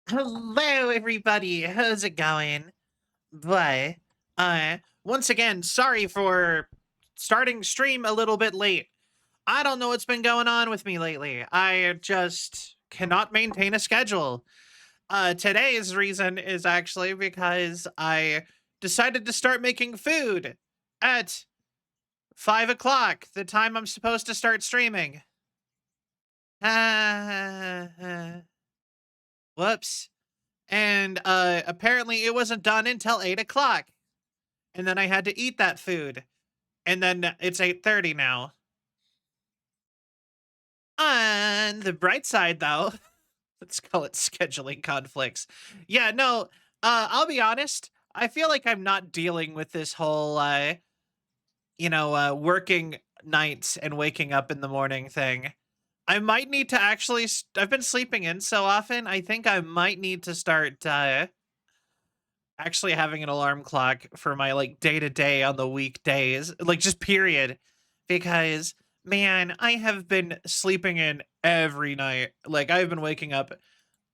Hello, everybody. How's it going? But, once again, sorry for starting stream a little bit late. I don't know what's been going on with me lately. I just cannot maintain a schedule. Today's reason is actually because I decided to start making food at 5 o'clock, the time I'm supposed to start streaming. Whoops. And apparently it wasn't done until 8 o'clock. And then I had to eat that food. And then it's 8:30 now. On the bright side, though, let's call it scheduling conflicts. Yeah, no, I'll be honest. I feel like I'm not dealing with this whole, working nights and waking up in the morning thing. I might need to actually. I've been sleeping in so often. I think I might need to start actually having an alarm clock for my like day to day on the weekdays, like just period. Because man, I have been sleeping in every night. Like I've been waking up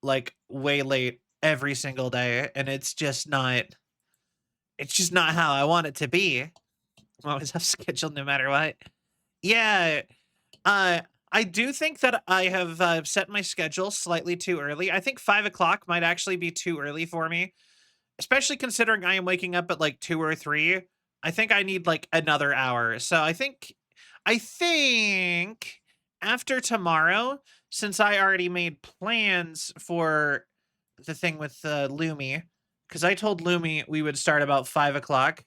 like way late every single day, and it's just not how I want it to be. I'm always have scheduled no matter what. Yeah. Uh I do think that I have set my schedule slightly too early. I think 5 o'clock might actually be too early for me, especially considering I am waking up at like 2 or 3. I think I need like another hour. So I think after tomorrow, since I already made plans for the thing with Lumi, because I told Lumi we would start about 5 o'clock.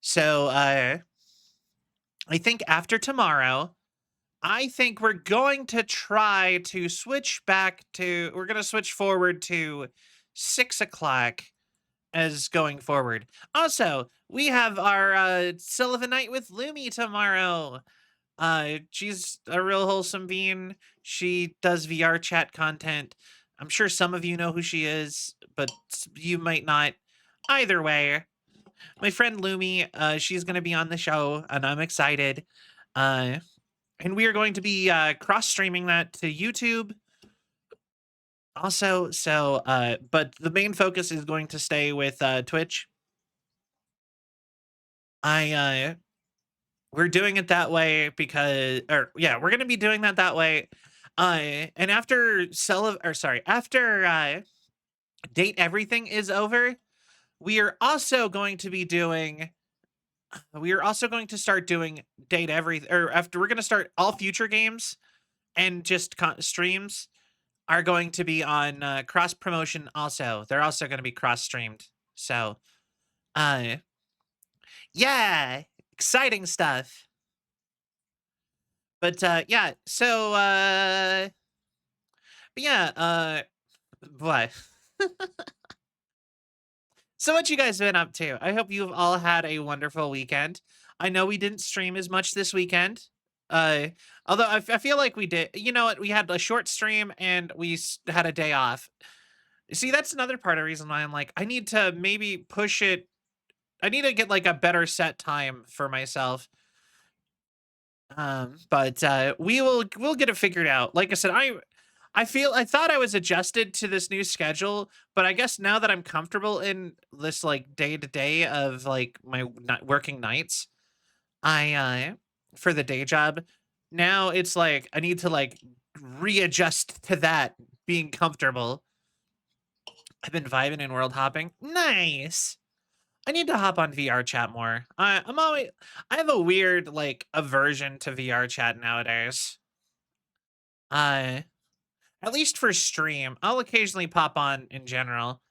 So I think after tomorrow, I think we're going to try to we're going to switch forward to 6 o'clock as going forward. Also, we have our Sullivan night with Lumi tomorrow. She's a real wholesome bean. She does VR chat content. I'm sure some of you know who she is, but you might not. Either way, my friend Lumi, she's going to be on the show, and I'm excited. Uh, and we are going to be cross streaming that to YouTube also. So, but the main focus is going to stay with Twitch. I We're doing it that way because or yeah, we're gonna be doing that way. And after Date Everything is over, we are also going to be doing we are also going to start doing Date Everything, or after we're gonna start all future games and just streams are going to be on cross promotion also. They're also gonna be cross streamed. So uh yeah, exciting stuff. But yeah, so but yeah, what? So what you guys been up to? I hope you've all had a wonderful weekend. I know we didn't stream as much this weekend. Uh Although I feel like we did. You know what? We had a short stream and had a day off. See, that's another part of the reason why I'm like I need to maybe push it. I need to get like a better set time for myself. But we'll get it figured out. Like I said, I thought I was adjusted to this new schedule, but I guess now that I'm comfortable in this like day to day of like my working nights, I for the day job, now it's like I need to like readjust to that being comfortable. I've been vibing and world hopping. Nice. I need to hop on VR chat more. I have a weird like aversion to VR chat nowadays. Uh at least for stream. I'll occasionally pop on in general.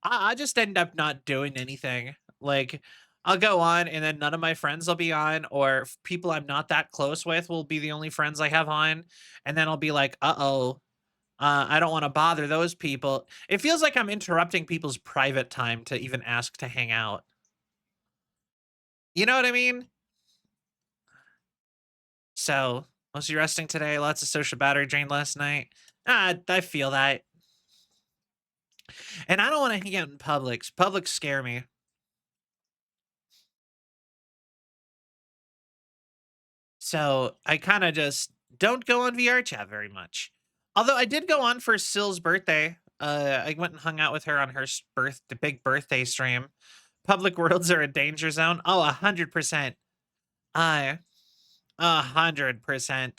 I just end up not doing anything. Like I'll go on and then none of my friends will be on, or people I'm not that close with will be the only friends I have on, and then I'll be like, "Uh-oh. I don't want to bother those people." It feels like I'm interrupting people's private time to even ask to hang out. You know what I mean? So, was you resting today? Lots of social battery drained last night. I feel that. And I don't want to hang out in Publix. Publix scare me. So I kind of just don't go on VR chat very much. Although I did go on for Sill's birthday. I went and hung out with her on her the big birthday stream. Public worlds are a danger zone. Oh, 100%. I 100%.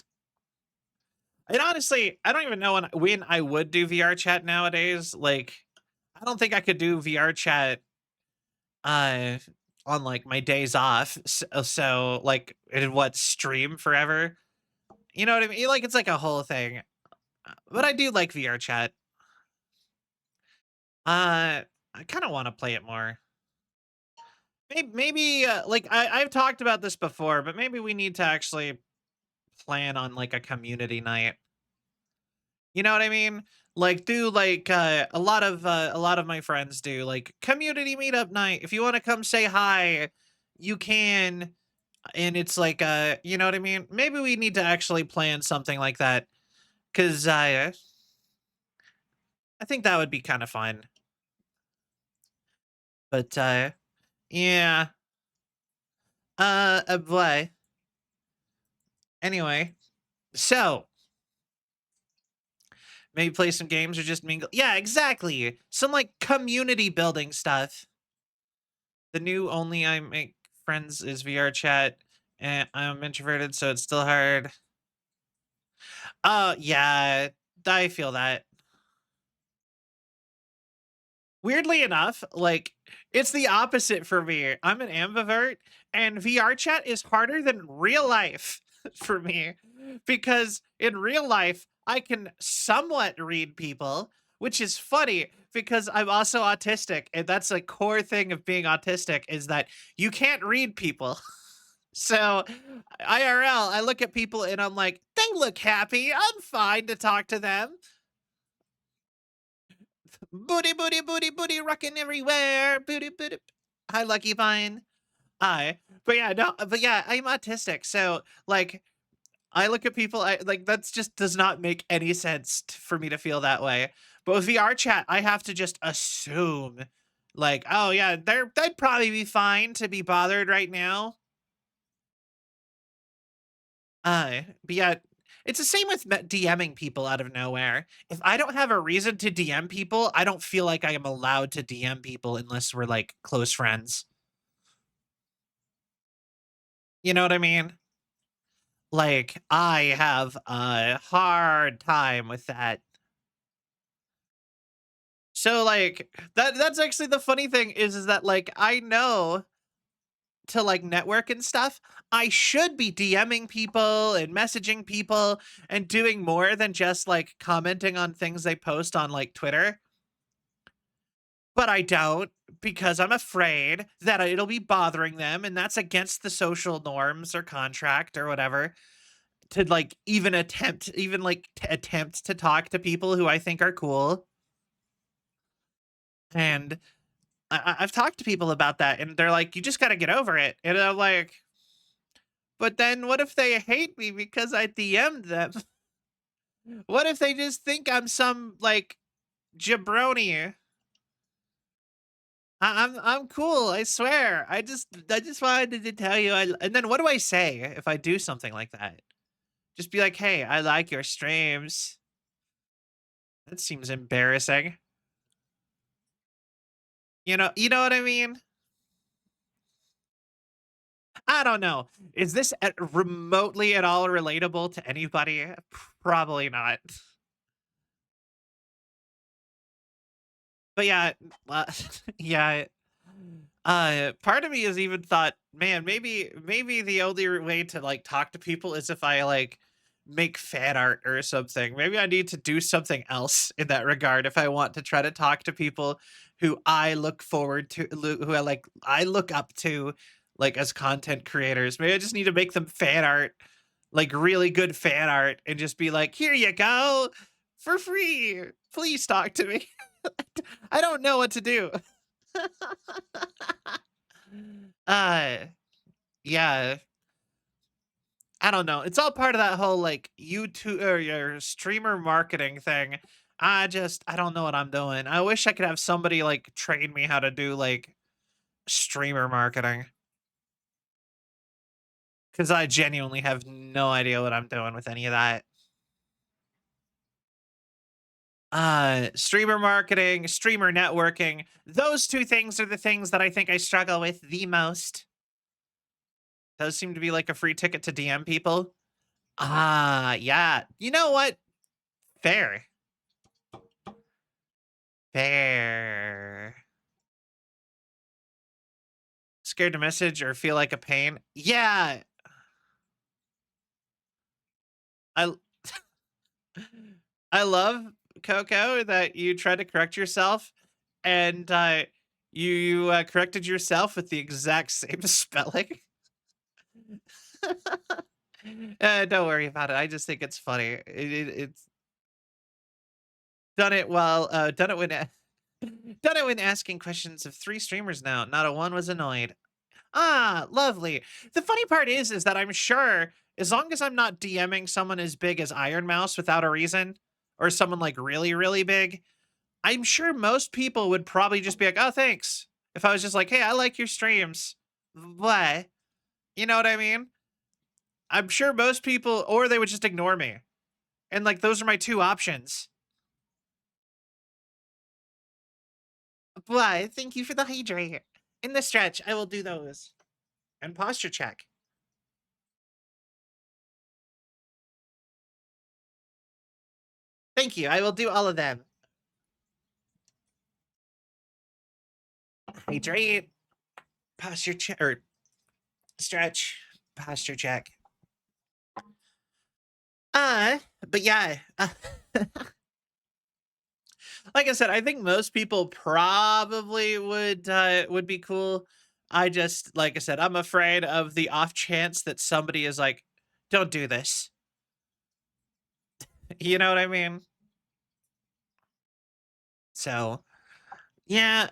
And honestly, I don't even know when I would do VR chat nowadays. Like, I don't think I could do VR chat uh on like my days off. So like it what stream forever. You know what I mean? Like it's like a whole thing. But I do like VR chat. I kind of want to play it more. Maybe like I've talked about this before, but maybe we need to actually plan on like a community night. You know what I mean? Like do like a lot of my friends do like community meetup night. If you want to come say hi, you can. And it's like you know what I mean? Maybe we need to actually plan something like that cuz I think that would be kind of fun. But yeah, boy. Anyway, so maybe play some games or just mingle. Yeah, exactly. Some like community building stuff. The new only I make friends is VR chat, and I'm introverted, so it's still hard. Oh, yeah, I feel that. Weirdly enough, like it's the opposite for me. I'm an ambivert, and VR chat is harder than real life for me because in real life, I can somewhat read people, which is funny because I'm also autistic, and that's a core thing of being autistic is that you can't read people. So IRL, I look at people and I'm like, they look happy. I'm fine to talk to them. Booty, booty, booty, booty, rocking everywhere. Booty, booty. Hi, Lucky Vine. Hi. But yeah, no, but yeah, I'm autistic. So like, I look at people, I like that's just does not make any sense for me to feel that way. But with VR chat, I have to just assume, like, oh yeah, they'd probably be fine to be bothered right now. But yeah, it's the same with DMing people out of nowhere. If I don't have a reason to DM people, I don't feel like I am allowed to DM people unless we're like close friends. You know what I mean? Like I have a hard time with that. So like that's actually the funny thing is that like I know to like network and stuff, I should be DMing people and messaging people and doing more than just like commenting on things they post on like Twitter. But I don't because I'm afraid that it'll be bothering them. And that's against the social norms or contract or whatever to like even attempt, even like attempt to talk to people who I think are cool. And I've talked to people about that and they're like, you just got to get over it. And I'm like, but then what if they hate me because I DM'd them? What if they just think I'm some like jabroni? I'm cool. I swear. I just wanted to tell you. And then what do I say if I do something like that? Just be like, hey, I like your streams. That seems embarrassing. You know what I mean? I don't know. Is this remotely at all relatable to anybody? Probably not. But yeah, uh, yeah. Part of me has even thought, man, maybe the only way to like talk to people is if I like make fan art or something. Maybe I need to do something else in that regard if I want to try to talk to people who I look forward to, who I look up to, like as content creators. Maybe I just need to make them fan art, like really good fan art, and just be like, here you go, for free. Please talk to me. I don't know what to do. Uh, yeah, I don't know. It's all part of that whole like YouTube or your streamer marketing thing. I don't know what I'm doing. I wish I could have somebody like train me how to do like streamer marketing because I genuinely have no idea what I'm doing with any of that. Streamer marketing, streamer networking. Those two things are the things that I think I struggle with the most. Those seem to be like a free ticket to DM people. Yeah. You know what? Fair. Fair. Scared to message or feel like a pain? Yeah. I I love, Coco, that you tried to correct yourself and you corrected yourself with the exact same spelling. Don't worry about it. I just think it's funny. It's done it while done it when done it when asking questions of three streamers now. Not a one was annoyed. Ah, lovely. The funny part is that I'm sure as long as I'm not DMing someone as big as Iron Mouse without a reason, or someone like really, really big, I'm sure most people would probably just be like, oh, thanks. If I was just like, hey, I like your streams. What? You know what I mean? I'm sure most people, or they would just ignore me. And like, those are my two options. Why? Thank you for the hydrate. In the stretch, I will do those. And posture check. Thank you. I will do all of them. Hydrate, posture check, or stretch, posture check. Uh, but yeah, like I said, I think most people probably would be cool. I just, like I said, I'm afraid of the off chance that somebody is like, "Don't do this." You know what I mean? So yeah,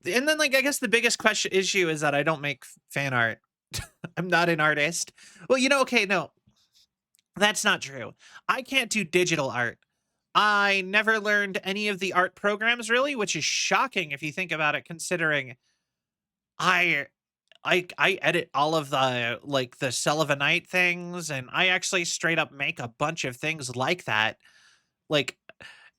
and then like I guess the biggest question issue is that I don't make fan art. I'm not an artist. Well, okay, no, that's not true. I can't do digital art. I never learned any of the art programs really, which is shocking if you think about it, considering I I edit all of the like the Celvion things, and I actually straight up make a bunch of things like that. Like,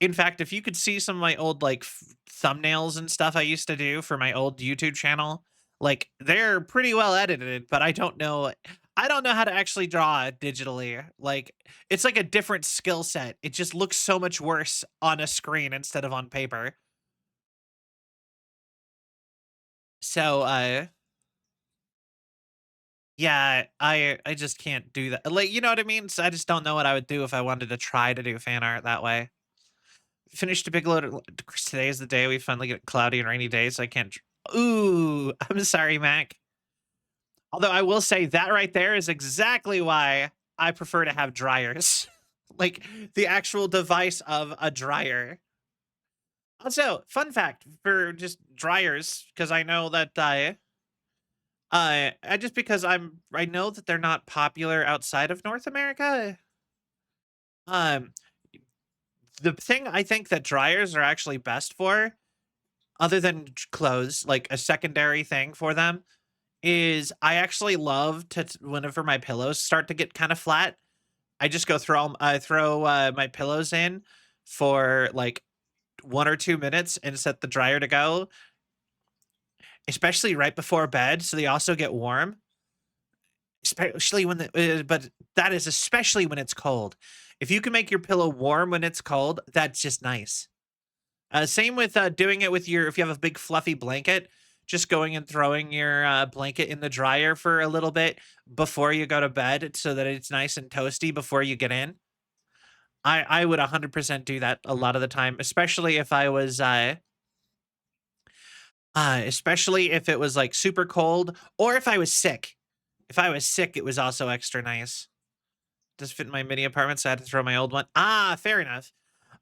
in fact, if you could see some of my old like thumbnails and stuff I used to do for my old YouTube channel, like they're pretty well edited, but I don't know how to actually draw digitally. Like it's like a different skill set. It just looks so much worse on a screen instead of on paper. So yeah, I just can't do that. Like, you know what I mean? So I just don't know what I would do if I wanted to try to do fan art that way. Finished a big load of today is the day we finally get cloudy and rainy days, so I can't ooh, I'm sorry, Mac. Although I will say that right there is exactly why I prefer to have dryers. Like the actual device of a dryer. Also, fun fact for just dryers, because I know that I just because I know that they're not popular outside of North America. Um, the thing I think that dryers are actually best for, other than clothes, like a secondary thing for them, is I actually love to whenever my pillows start to get kind of flat, I just go throw my pillows in for like 1 or 2 minutes and set the dryer to go, especially right before bed, so they also get warm. Especially when but that is especially when it's cold. If you can make your pillow warm when it's cold, that's just nice. Same with doing it with your if you have a big fluffy blanket, just going and throwing your blanket in the dryer for a little bit before you go to bed so that it's nice and toasty before you get in. I would 100% do that a lot of the time, especially if I was especially if it was like super cold or if I was sick. If I was sick, it was also extra nice. Does fit in my mini apartment, so I had to throw my old one. Ah, fair enough.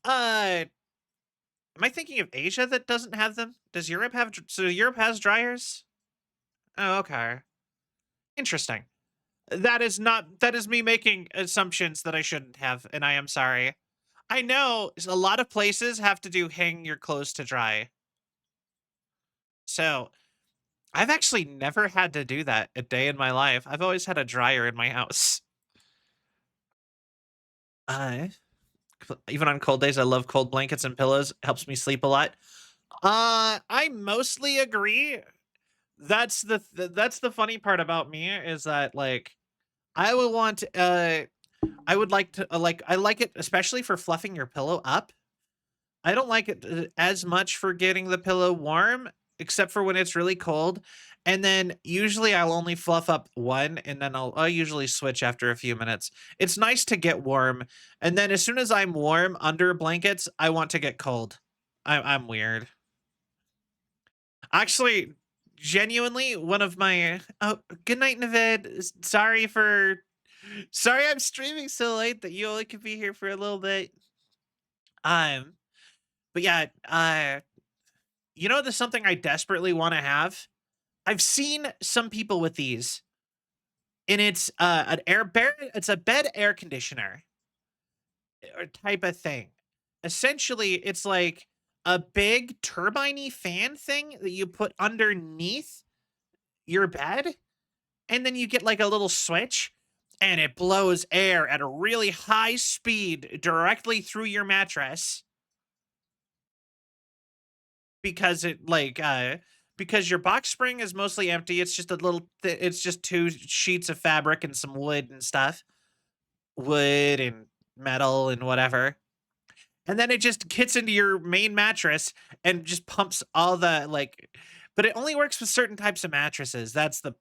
Am I thinking of Asia that doesn't have them? Does Europe have? So Europe has dryers? Oh, okay. Interesting. That is not. That is me making assumptions that I shouldn't have, and I am sorry. I know a lot of places have to do hang your clothes to dry. So I've actually never had to do that a day in my life. I've always had a dryer in my house. Uh, Even on cold days, I love cold blankets and pillows. Helps me sleep a lot. I mostly agree. That's the funny part about me is that like I would want I would like to like I like it especially for fluffing your pillow up. I don't like it as much for getting the pillow warm, except for when it's really cold. And then usually I'll only fluff up one and then I'll usually switch after a few minutes. It's nice to get warm. And then as soon as I'm warm under blankets, I want to get cold. I'm weird. Actually, genuinely, one of my oh, good night, Navid. Sorry I'm streaming so late that you only could be here for a little bit. Um, but yeah, you know, there's something I desperately want to have. I've seen some people with these, and it's it's a bed air conditioner or type of thing. Essentially, it's like a big turbine fan thing that you put underneath your bed, and then you get like a little switch, and it blows air at a really high speed directly through your mattress because because your box spring is mostly empty. It's just a it's just two sheets of fabric and some wood and stuff, wood and metal and whatever. And then it just gets into your main mattress and just pumps all the like, but it only works with certain types of mattresses. That's the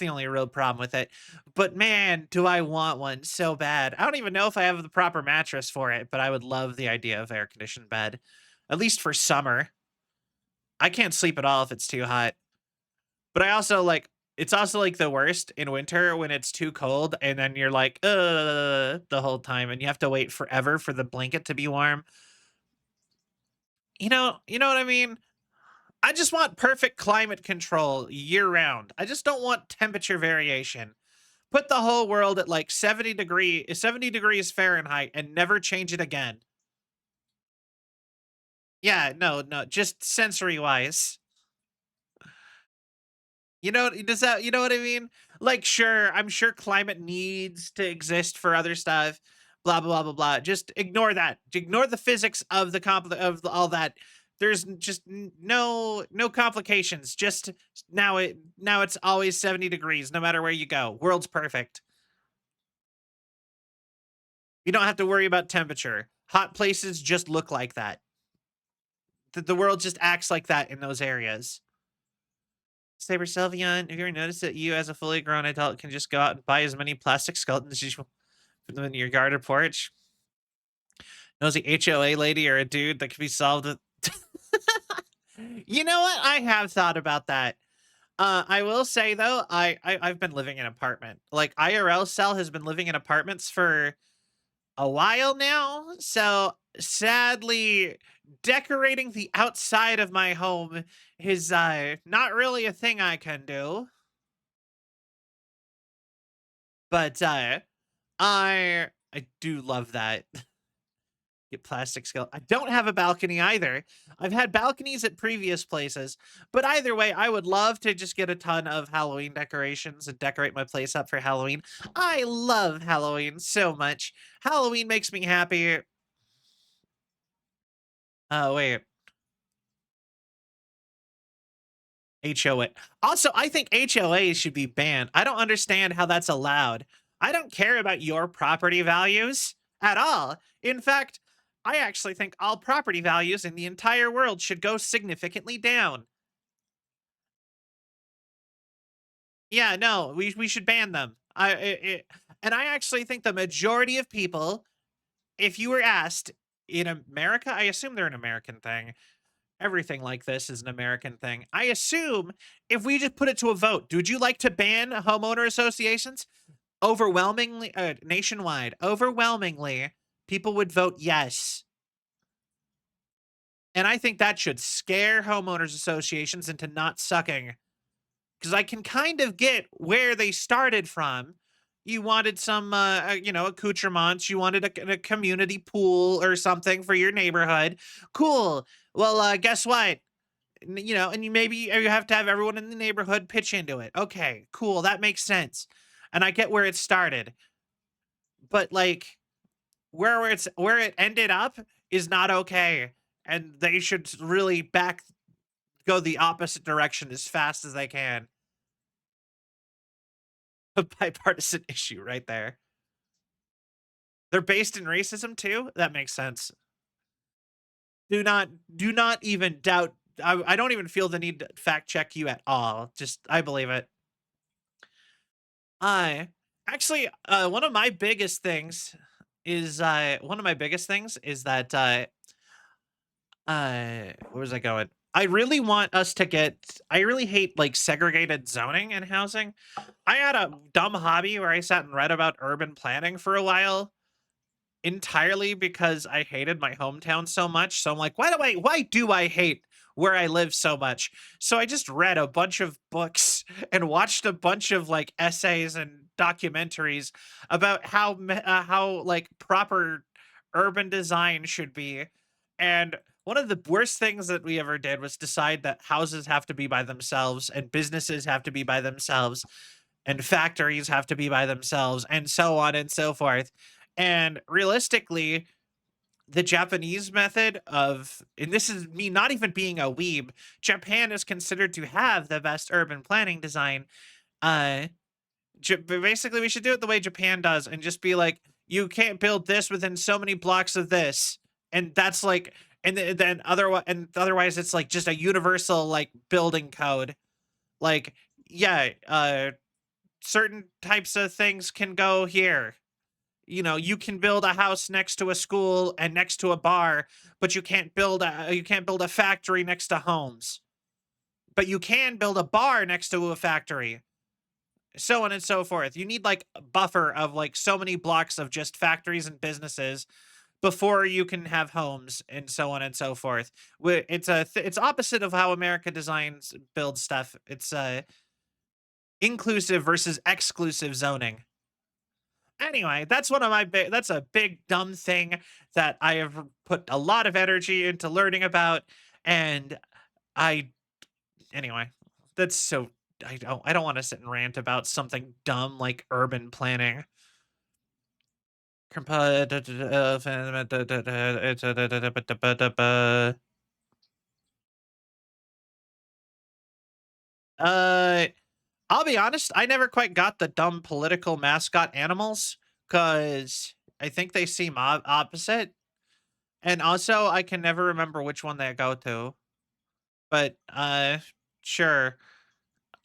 only real problem with it. But man, do I want one so bad. I don't even know if I have the proper mattress for it, but I would love the idea of air conditioned bed. At least for summer. I can't sleep at all if it's too hot. But I also like it's also like the worst in winter when it's too cold and then you're like, the whole time and you have to wait forever for the blanket to be warm. You know what I mean? I just want perfect climate control year round. I just don't want temperature variation. Put the whole world at like 70 degrees Fahrenheit and never change it again. Yeah, no, just sensory wise. You know what I mean? Like, sure, I'm sure climate needs to exist for other stuff, blah blah blah blah blah. Just ignore that. Ignore the physics of all that. There's just no complications. Just now it's always 70 degrees no matter where you go. World's perfect. You don't have to worry about temperature. Hot places just look like that. The world just acts like that in those areas. Saber Celvion, have you ever noticed that you, as a fully grown adult, can just go out and buy as many plastic skeletons as you put them in your garden porch? Nosy HOA lady or a dude that can be solved with. You know what? I have thought about that. I will say though, I've been living in an apartment. Like IRL Cell has been living in apartments for a while now. So sadly, decorating the outside of my home is not really a thing I can do. But I do love that. Get plastic skull. I don't have a balcony either. I've had balconies at previous places, but either way, I would love to just get a ton of Halloween decorations and decorate my place up for Halloween. I love Halloween so much. Halloween makes me happy. Oh, wait. HOA. Also, I think HOAs should be banned. I don't understand how that's allowed. I don't care about your property values at all. In fact, I actually think all property values in the entire world should go significantly down. Yeah, no, we should ban them. And I actually think the majority of people, if you were asked in America, I assume they're an American thing. Everything like this is an American thing. I assume if we just put it to a vote, would you like to ban homeowner associations? Overwhelmingly, nationwide, overwhelmingly, people would vote yes. And I think that should scare homeowners associations into not sucking. Because I can kind of get where they started from. You wanted some, accoutrements. You wanted a community pool or something for your neighborhood. Cool. Well, guess what? And you have to have everyone in the neighborhood pitch into it. Okay, cool. That makes sense. And I get where it started. But like, where it ended up is not okay, and they should really back go the opposite direction as fast as they can. A bipartisan issue right there. They're based in racism too? That makes sense. Do not even doubt. I don't even feel the need to fact check you at all. Just I believe it. I actually one of my biggest things is that where was I going? I really hate like segregated zoning and housing. I had a dumb hobby where I sat and read about urban planning for a while entirely because I hated my hometown so much. So I'm like, why do I hate where I live so much? So I just read a bunch of books and watched a bunch of like essays and documentaries about how like proper urban design should be. And one of the worst things that we ever did was decide that houses have to be by themselves and businesses have to be by themselves and factories have to be by themselves and so on and so forth. And realistically, the Japanese method of, and this is me not even being a weeb, Japan is considered to have the best urban planning design. Uh, Basically, we should do it the way Japan does and just be like, you can't build this within so many blocks of this. And that's like, and otherwise it's like just a universal like building code. Like, yeah, certain types of things can go here. You know, you can build a house next to a school and next to a bar, but you can't build a factory next to homes. But you can build a bar next to a factory. So on and so forth. You need like a buffer of like so many blocks of just factories and businesses before you can have homes and so on and so forth. It's opposite of how America designs build stuff. It's inclusive versus exclusive zoning. Anyway, that's a big dumb thing that I have put a lot of energy into learning about, and I anyway, that's so I don't want to sit and rant about something dumb like urban planning. Uh, I'll be honest, I never quite got the dumb political mascot animals because I think they seem opposite. And also, I can never remember which one they go to. But, sure.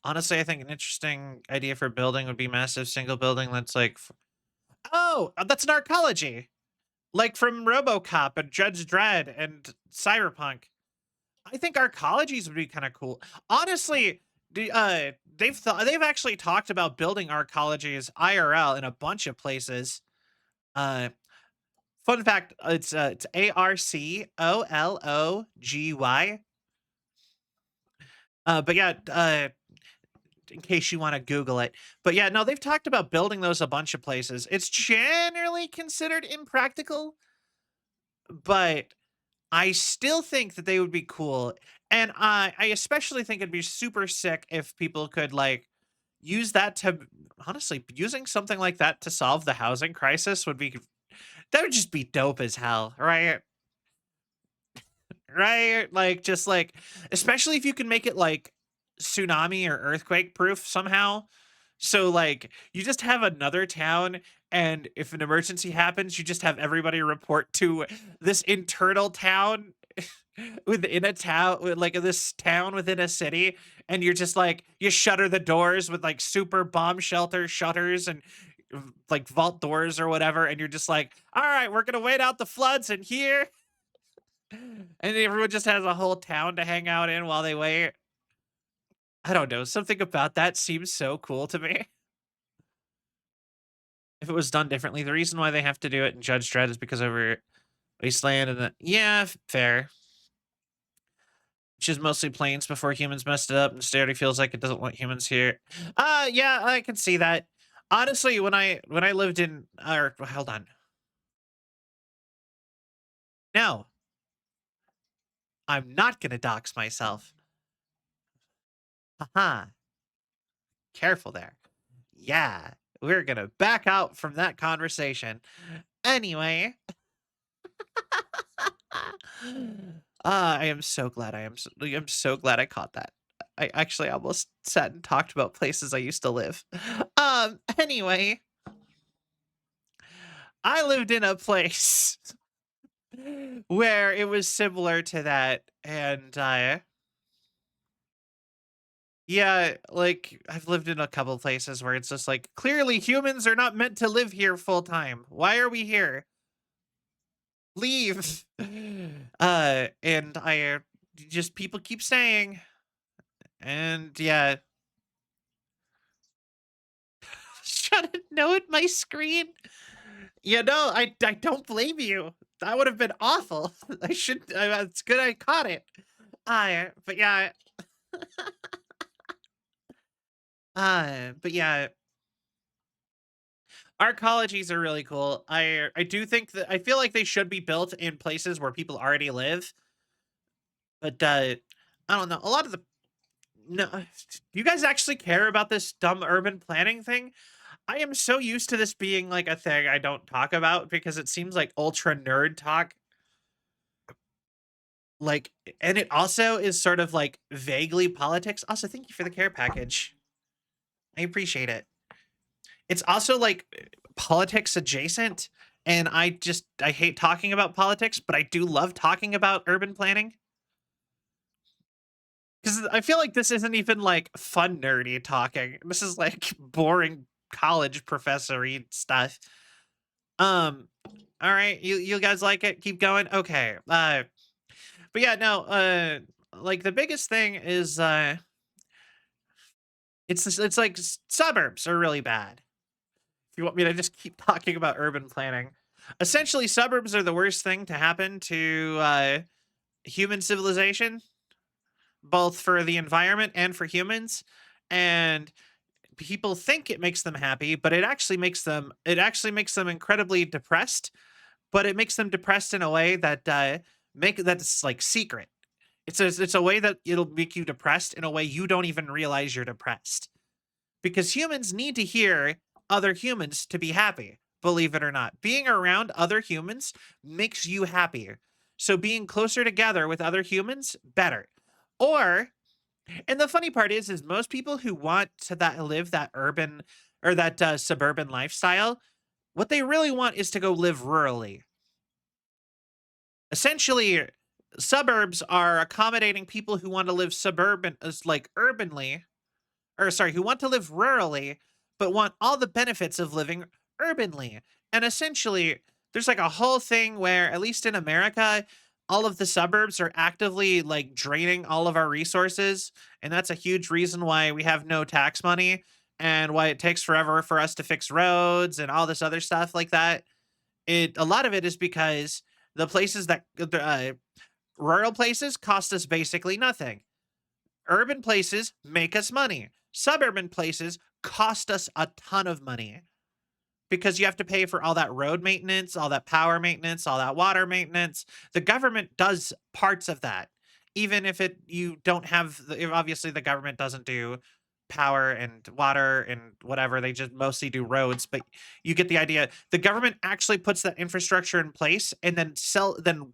Honestly, I think an interesting idea for building would be massive single building that's like oh, that's narcology! Like from RoboCop and Judge Dredd and Cyberpunk. I think arcologies would be kinda cool. Honestly, they've actually talked about building arcologies IRL in a bunch of places. Uh, Fun fact, it's ARCOLOGY. But yeah, in case you want to Google it. But yeah, no, they've talked about building those a bunch of places. It's generally considered impractical, but I still think that they would be cool. And I especially think it'd be super sick if people could like use that to honestly using something like that to solve the housing crisis would be that would just be dope as hell, right? Right? Like, just like especially if you can make it, like, tsunami or earthquake proof somehow. So, like, you just have another town, and if an emergency happens, you just have everybody report to this internal town within a town with, like, this town within a city, and you're just, like you shutter the doors with, like, super bomb shelter shutters and, like, vault doors or whatever, and you're just like, "Alright, we're gonna wait out the floods in here." And everyone just has a whole town to hang out in while they wait. I don't know, something about that seems so cool to me. If it was done differently, the reason why they have to do it in Judge Dredd is because over Wasteland and the yeah, fair. Which is mostly planes before humans messed it up, and it already feels like it doesn't want humans here. Yeah, I can see that. Honestly, when I lived in or hold on. No, I'm not gonna dox myself. Haha. Careful there. Yeah, we're gonna back out from that conversation. Anyway, I am so glad I'm so glad I caught that. I actually almost sat and talked about places I used to live. Anyway, I lived in a place where it was similar to that, and yeah, like I've lived in a couple places where it's just like clearly humans are not meant to live here full time. Why are we here? Leave. And just people keep saying, and yeah, shut it. No at my screen. You know, I don't blame you. That would have been awful. I should. It's good I caught it. But yeah, but yeah, arcologies are really cool. I do think that I feel like they should be built in places where people already live. But I don't know. A lot of the no, do you guys actually care about this dumb urban planning thing? I am so used to this being like a thing I don't talk about because it seems like ultra nerd talk. Like, and it also is sort of like vaguely politics. Also, thank you for the care package. I appreciate it. It's also like politics adjacent. And I hate talking about politics, but I do love talking about urban planning. Because I feel like this isn't even like fun nerdy talking. This is like boring college professory stuff. Um, all right, you guys like it? Keep going. Okay. But yeah, no. Like the biggest thing is it's like suburbs are really bad. If you want me to just keep talking about urban planning, essentially suburbs are the worst thing to happen to human civilization, both for the environment and for humans. And people think it makes them happy, but it actually makes them incredibly depressed, but it makes them depressed in a way that make that's like secret. It's a way that it'll make you depressed in a way you don't even realize you're depressed. Because humans need to hear other humans to be happy. Believe it or not. Being around other humans makes you happier. So being closer together with other humans, better. Or and the funny part is most people who want to that live that urban or that suburban lifestyle, what they really want is to go live rurally. Essentially, suburbs are accommodating people who want to live suburban, as like urbanly, or sorry, who want to live rurally, but want all the benefits of living urbanly. And essentially, there's like a whole thing where, at least in America, all of the suburbs are actively like draining all of our resources. And that's a huge reason why we have no tax money and why it takes forever for us to fix roads and all this other stuff like that. A lot of it is because the places that rural places cost us basically nothing. Urban places make us money. Suburban places cost us a ton of money because you have to pay for all that road maintenance, all that power maintenance, all that water maintenance. The government does parts of that. Even if it you don't have obviously the government doesn't do power and water and whatever, they just mostly do roads, but you get the idea. The government actually puts that infrastructure in place and then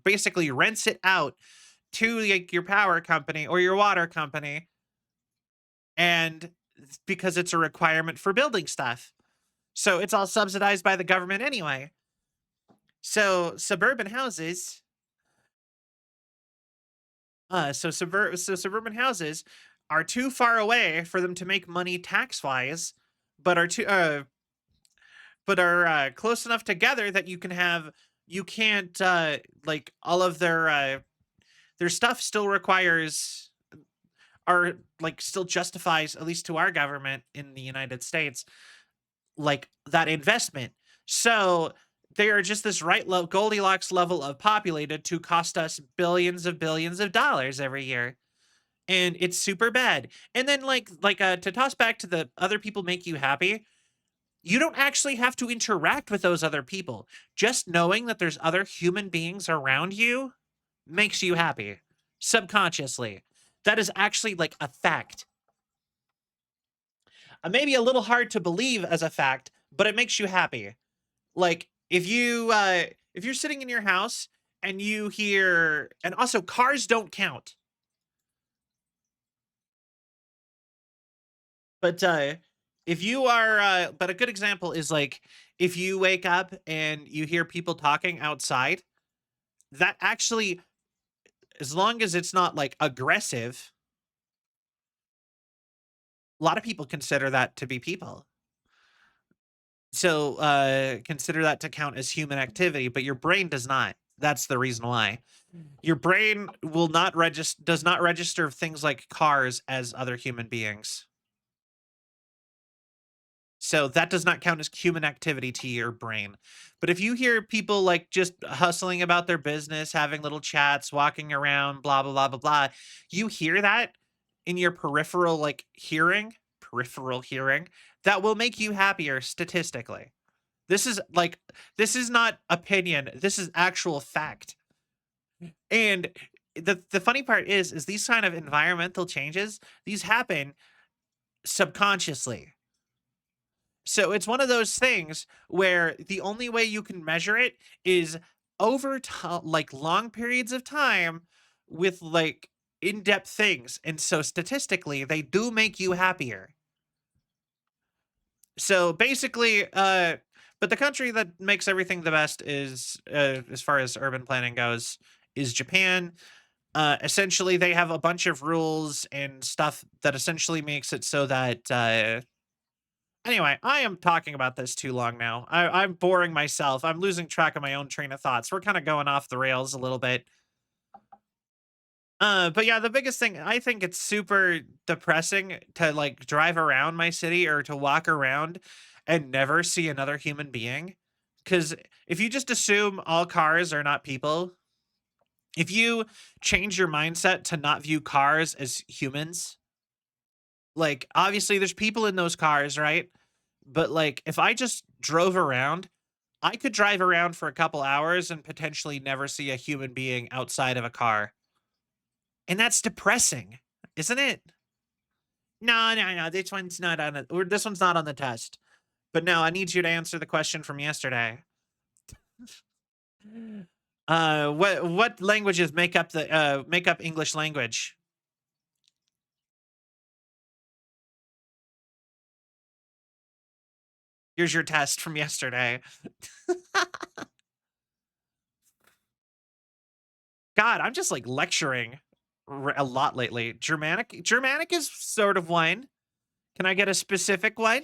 basically rents it out to like your power company or your water company, and because it's a requirement for building stuff. So it's all subsidized by the government anyway. So suburban houses are too far away for them to make money tax wise, but are close enough together that you can't like all of their stuff still requires are like still justifies, at least to our government in the United States, like that investment. So they are just this right Goldilocks level of populated to cost us billions of dollars every year. And it's super bad. And then to toss back to the other people make you happy, you don't actually have to interact with those other people. Just knowing that there's other human beings around you makes you happy subconsciously. That is actually like a fact. Maybe a little hard to believe as a fact, but it makes you happy. Like if you're sitting in your house and you hear, and also cars don't count, but if you are but a good example is like if you wake up and you hear people talking outside, that actually, as long as it's not like aggressive, a lot of people consider that to be people. So consider that to count as human activity, but your brain does not. That's the reason why. Your brain will not register does not register things like cars as other human beings. So that does not count as human activity to your brain. But if you hear people like just hustling about their business, having little chats, walking around, blah blah blah blah blah, you hear that in your peripheral hearing, that will make you happier statistically. This is like this is not opinion. This is actual fact. And the funny part is these kind of environmental changes, these happen subconsciously. So it's one of those things where the only way you can measure it is over like long periods of time with like in-depth things. And so statistically, they do make you happier. So basically, but the country that makes everything the best is, as far as urban planning goes, is Japan. Essentially, they have a bunch of rules and stuff that essentially makes it so that. Anyway, I am talking about this too long now. I'm boring myself. I'm losing track of my own train of thoughts. We're kind of going off the rails a little bit. But yeah, the biggest thing, I think it's super depressing to like drive around my city or to walk around and never see another human being. Because if you just assume all cars are not people, if you change your mindset to not view cars as humans, like obviously there's people in those cars, right? But like if I just drove around, I could drive around for a couple hours and potentially never see a human being outside of a car. And that's depressing, isn't it? No, no, no. This one's not on it. Or this one's not on the test. But no, I need you to answer the question from yesterday. What languages make up English language? Here's your test from yesterday. God, I'm just like lecturing a lot lately. Germanic is sort of one. Can I get a specific one?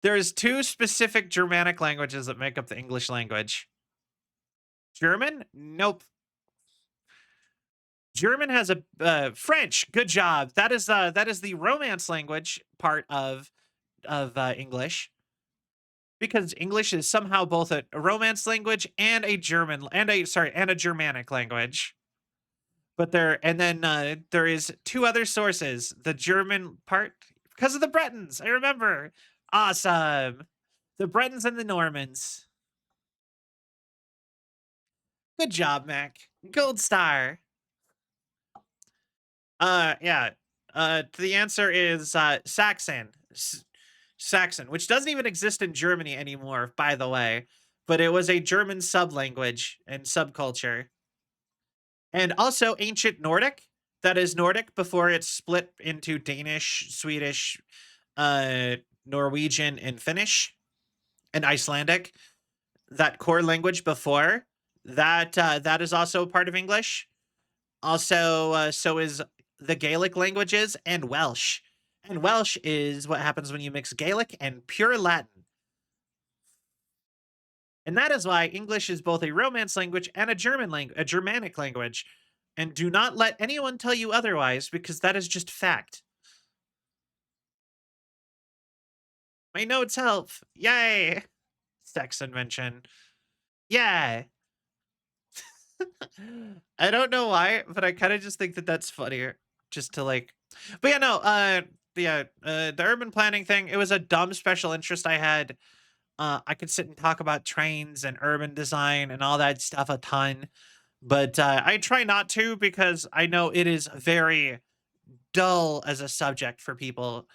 There's two specific Germanic languages that make up the English language. German? Nope. German has a French. Good job. That is the Romance language part of English, because English is somehow both a Romance language and a German and a sorry and a Germanic language. But there is two other sources. The German part because of the Bretons. I remember. Awesome. The Bretons and the Normans. Good job, Mac. Gold star. Yeah. The answer is Saxon. Saxon, which doesn't even exist in Germany anymore, by the way, but it was a German sublanguage and subculture. And also ancient Nordic. That is Nordic before it's split into Danish, Swedish, uh, Norwegian, and Finnish, and Icelandic. That core language before that is also part of English. Also, so is the Gaelic languages and Welsh. And Welsh is what happens when you mix Gaelic and pure Latin. And that is why English is both a Romance language and a Germanic language. And do not let anyone tell you otherwise, because that is just fact. My notes help. Yay! Sex invention. Yeah. I don't know why, but I kind of just think that that's funnier. Just to like, but yeah, no, the urban planning thing. It was a dumb special interest I had. I could sit and talk about trains and urban design and all that stuff a ton, but I try not to because I know it is very dull as a subject for people.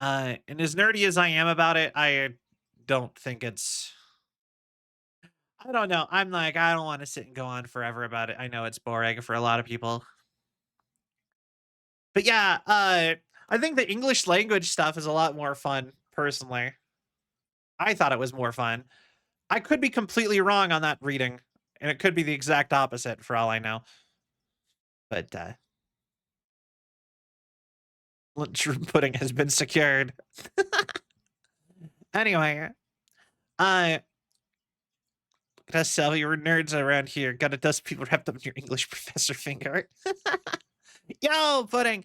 And as nerdy as I am about it, I don't think it's I don't know. I'm like, I don't want to sit and go on forever about it. I know it's boring for a lot of people. But yeah, I think the English language stuff is a lot more fun, personally. I thought it was more fun. I could be completely wrong on that reading, and it could be the exact opposite for all I know. But lunch pudding has been secured. Anyway, uh, that's cellular nerds around here. Gotta dust people wrapped up in your English professor finger. Yo, pudding.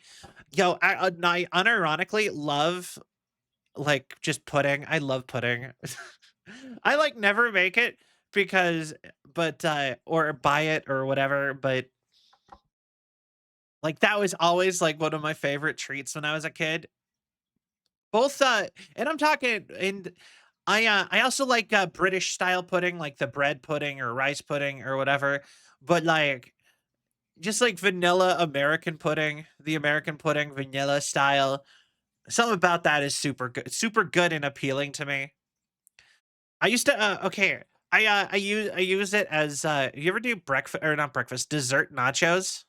Yo, I unironically love like just pudding. I love pudding. I like never make it because, but or buy it or whatever. But like that was always like one of my favorite treats when I was a kid. Both and I'm talking and I also like British style pudding, like the bread pudding or rice pudding or whatever. But like just like vanilla American pudding, the American pudding vanilla style. Something about that is super good and appealing to me. I used to okay. I use it as you ever do breakfast or not breakfast, dessert nachos?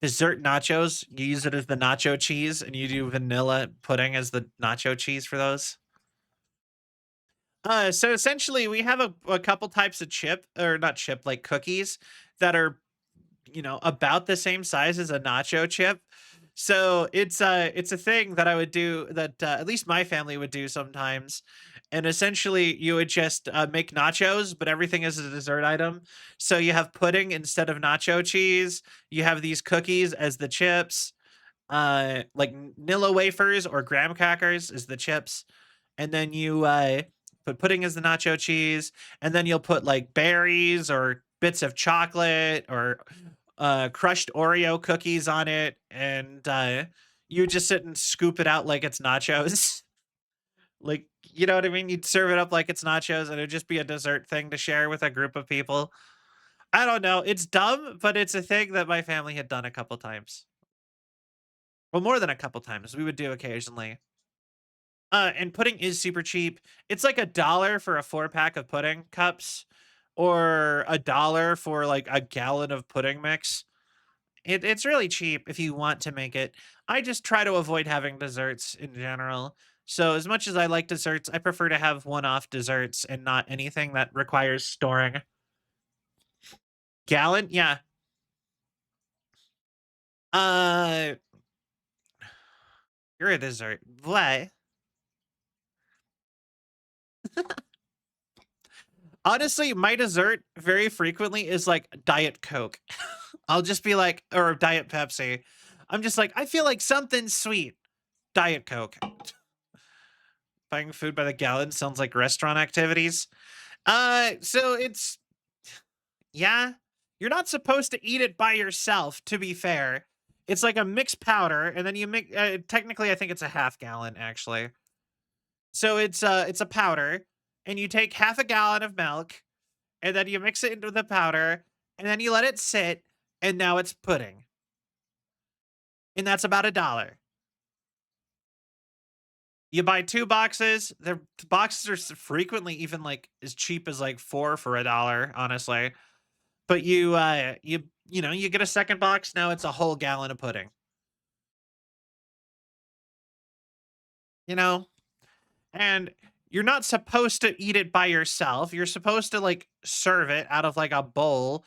Dessert nachos, you use it as the nacho cheese and you do vanilla pudding as the nacho cheese for those. So essentially we have a couple types of chip or not chip like cookies that are about the same size as a nacho chip. So it's a thing that I would do that at least my family would do sometimes. And essentially you would just make nachos, but everything is a dessert item. So you have pudding instead of nacho cheese. You have these cookies as the chips, like Nilla wafers or graham crackers is the chips. And then you put pudding as the nacho cheese, and then you'll put like berries or bits of chocolate or crushed Oreo cookies on it, and you just sit and scoop it out like it's nachos. Like, you know what I mean? You'd serve it up like it's nachos, and it'd just be a dessert thing to share with a group of people. I don't know. It's dumb, but it's a thing that my family had done a couple times. Well, more than a couple times. We would do occasionally. And pudding is super cheap. It's like $1 for a 4-pack of pudding cups, or $1 for like a gallon of pudding mix. It's really cheap if you want to make it. I just try to avoid having desserts in general. So as much as I like desserts, I prefer to have one-off desserts and not anything that requires storing. Gallon? Yeah. Uh, you're a dessert. What? Honestly, my dessert very frequently is like Diet Coke. I'll just be like, or Diet Pepsi. I'm just like, I feel like something sweet. Diet Coke. Buying food by the gallon sounds like restaurant activities. So it's yeah, you're not supposed to eat it by yourself, to be fair. It's like a mixed powder, and then you make technically I think it's a half gallon actually. So it's a powder, and you take half a gallon of milk, and then you mix it into the powder, and then you let it sit, and now it's pudding. And that's about $1. You buy 2 boxes. The boxes are frequently even like as cheap as like 4 for $1, honestly. But you get a second box, now it's a whole gallon of pudding. You know? And you're not supposed to eat it by yourself. You're supposed to like serve it out of like a bowl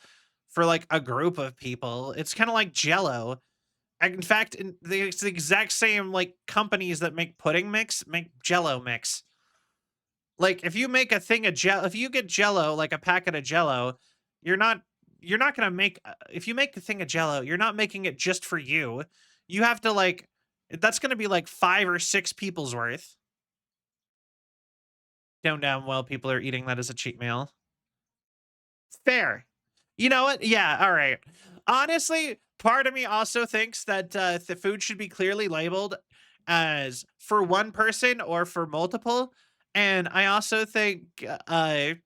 for like a group of people. It's kind of like Jello. In fact, it's the exact same like companies that make pudding mix make Jello mix. Like if you make a thing of Jello, if you get Jello, like a packet of Jello, you're not you're not gonna make. If you make a thing of Jello, you're not making it just for you. You have to like that's gonna be like 5 or 6 people's worth. Don't damn well people are eating that as a cheat meal. Fair. You know what? Yeah, all right. Honestly, part of me also thinks that the food should be clearly labeled as for one person or for multiple. And I also think I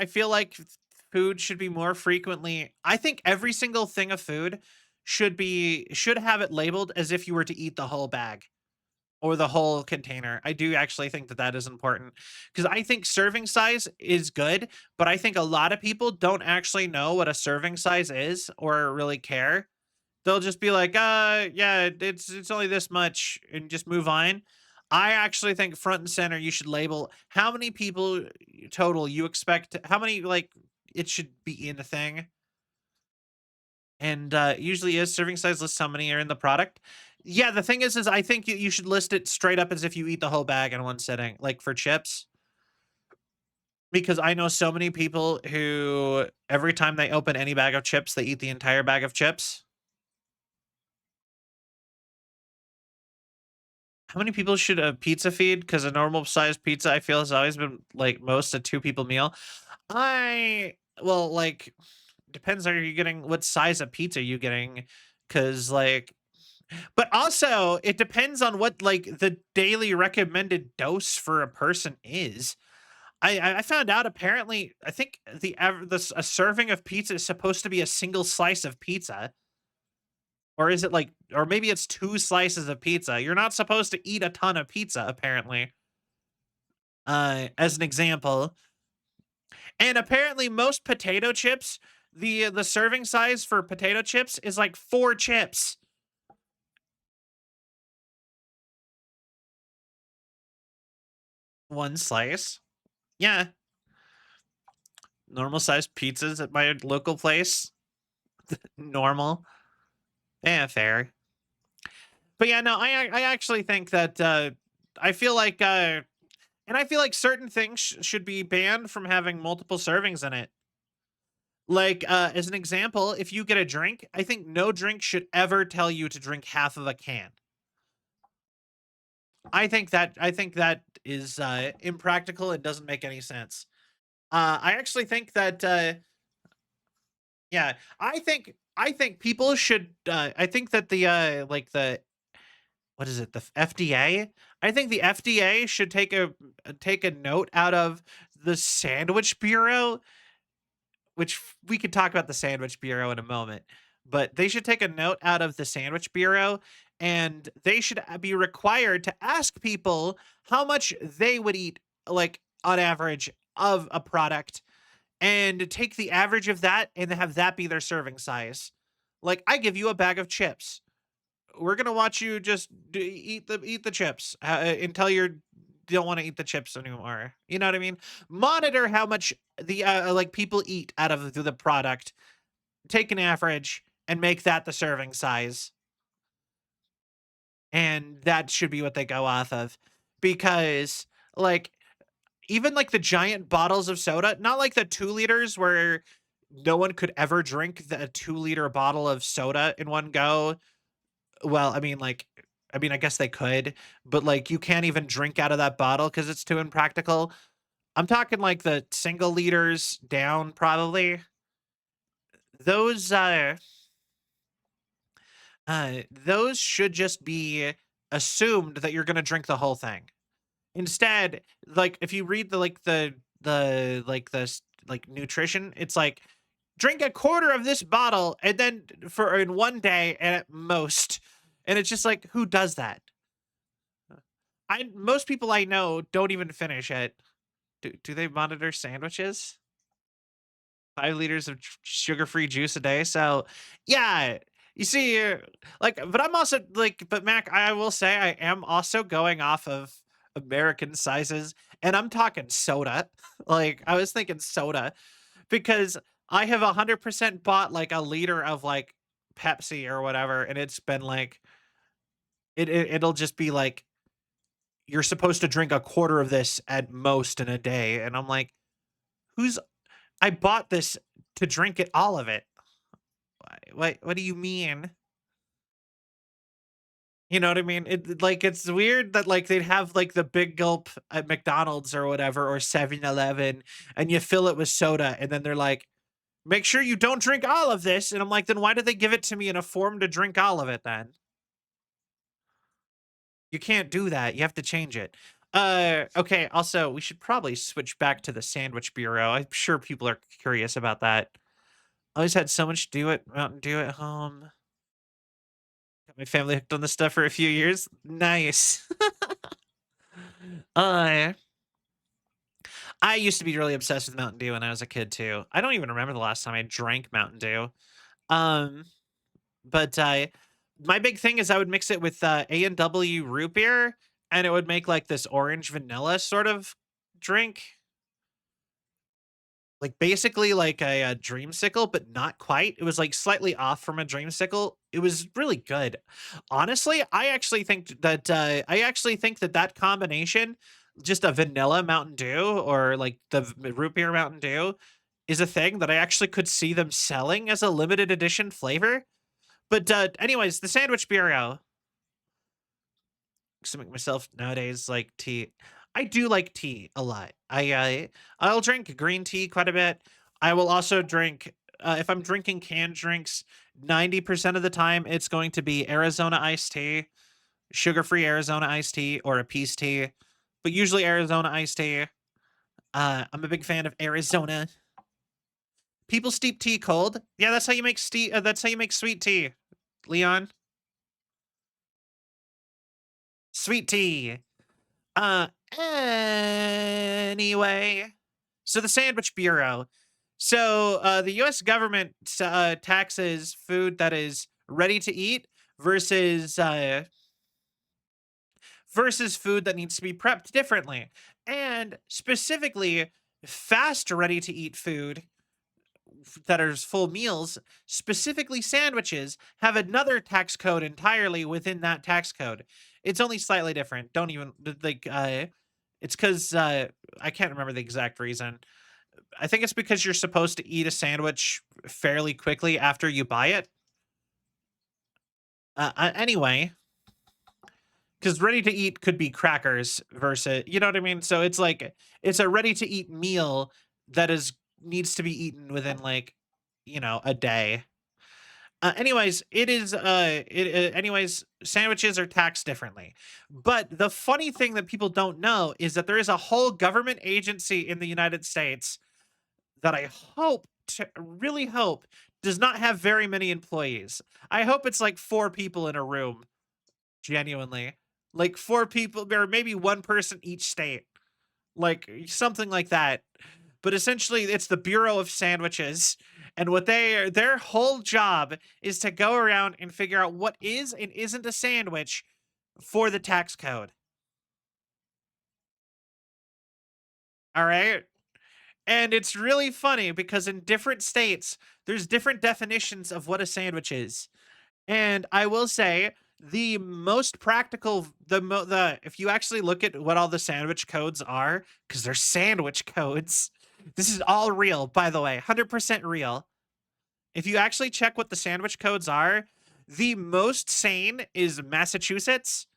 feel like food should be more frequently. I think every single thing of food should have it labeled as if you were to eat the whole bag or the whole container. I do actually think that that is important because I think serving size is good, but I think a lot of people don't actually know what a serving size is or really care. They'll just be like, yeah, it's only this much," and just move on. I actually think front and center, you should label how many people total you expect, how many, like, it should be in the thing, and, usually is serving size lists how many are in the product. Yeah, the thing is I think you should list it straight up as if you eat the whole bag in one sitting, like, for chips, because I know so many people who every time they open any bag of chips, they eat the entire bag of chips. How many people should a pizza feed? Because a normal sized pizza, I feel, has always been like most a two people meal. I well, like depends. Are you getting what size of pizza are you getting? Because like, but also it depends on what like the daily recommended dose for a person is. I found out apparently. I think a serving of pizza is supposed to be a single slice of pizza. Or is it like, or maybe it's two slices of pizza. You're not supposed to eat a ton of pizza, apparently. As an example. And apparently most potato chips, the serving size for potato chips is like 4 chips. One slice. Yeah. Normal sized pizzas at my local place. Normal. Yeah, fair. But yeah, no, I actually think that I feel like and I feel like certain things should be banned from having multiple servings in it. Like, as an example, if you get a drink, I think no drink should ever tell you to drink half of a can. I think that is impractical and doesn't make any sense. I actually think that yeah, I think people should I think that the like the what is it, the FDA? I think the FDA should take a note out of the Sandwich Bureau, which we could talk about the Sandwich Bureau in a moment, but they should take a note out of the Sandwich Bureau and they should be required to ask people how much they would eat, like on average, of a product and take the average of that and have that be their serving size. Like, I give you a bag of chips. We're gonna watch you just eat the chips until you don't want to eat the chips anymore. You know what I mean? Monitor how much the like people eat out of the product. Take an average and make that the serving size, and that should be what they go off of. Because like even like the giant bottles of soda, not like the 2 liters where no one could ever drink the 2 liter bottle of soda in one go. Well, I mean, like, I mean, I guess they could, but like, you can't even drink out of that bottle because it's too impractical. I'm talking like the single liters down, probably. Those, those should just be assumed that you're gonna drink the whole thing. Instead, like, if you read like nutrition, it's like drink a quarter of this bottle and then for in one day and at most, and it's just like, who does that? I most people I know don't even finish it. Do they monitor sandwiches? 5 liters of sugar-free juice a day. So, yeah, you see, like, but I'm also like, but Mac, I will say I am also going off of American sizes, and I'm talking soda. Like, I was thinking soda because I have 100% bought like a liter of like Pepsi or whatever, and it's been like it'll just be like you're supposed to drink a quarter of this at most in a day. And I'm like, who's I bought this to drink it all of it. What do you mean? You know what I mean? Like it's weird that like they'd have like the big gulp at McDonald's or whatever or 7-Eleven and you fill it with soda and then they're like, make sure you don't drink all of this. And I'm like, then why did they give it to me in a form to drink all of it then? You can't do that. You have to change it. Okay. Also, we should probably switch back to the Sandwich Bureau. I'm sure people are curious about that. Always had so much do it Mountain Dew at home. My family hooked on this stuff for a few years. Nice. uh, I used to be really obsessed with Mountain Dew when I was a kid too. I don't even remember the last time I drank Mountain Dew. Um, but my big thing is I would mix it with A&W root beer, and it would make like this orange vanilla sort of drink. Like basically like a dreamsicle, but not quite. It was like slightly off from a dreamsicle. It was really good. Honestly, I actually think that that combination, just a vanilla Mountain Dew or like the root beer Mountain Dew, is a thing that I actually could see them selling as a limited edition flavor. But anyways, the sandwich bureau. To make myself nowadays like tea. I do like tea a lot. I'll drink green tea quite a bit. I will also drink if I'm drinking canned drinks, 90% of the time it's going to be Arizona iced tea, sugar-free Arizona iced tea, or a peace tea, but usually Arizona iced tea. I'm a big fan of Arizona. People steep tea cold. Yeah, that's how you make that's how you make sweet tea. Leon, sweet tea. Uh, anyway, so the Sandwich Bureau. So the U.S. government taxes food that is ready to eat versus versus food that needs to be prepped differently, and specifically fast ready to eat food that are full meals, specifically sandwiches, have another tax code entirely within that tax code. It's only slightly different. Don't even like it's cuz I can't remember the exact reason. I think it's because you're supposed to eat a sandwich fairly quickly after you buy it. Anyway, cuz ready to eat could be crackers versus, you know what I mean? So it's like it's a ready to eat meal that is needs to be eaten within like, a day. Anyways, anyways, sandwiches are taxed differently. But the funny thing that people don't know is that there is a whole government agency in the United States that I really hope, does not have very many employees. I hope it's like four people in a room, genuinely. Like four people, or maybe one person each state, like something like that. But essentially, it's the Bureau of Sandwiches, and their whole job is to go around and figure out what is and isn't a sandwich for the tax code. All right. And it's really funny because in different states, there's different definitions of what a sandwich is. And I will say the most practical, the if you actually look at what all the sandwich codes are, because they're sandwich codes, this is all real, by the way, 100% real. If you actually check what the sandwich codes are, the most sane is Massachusetts,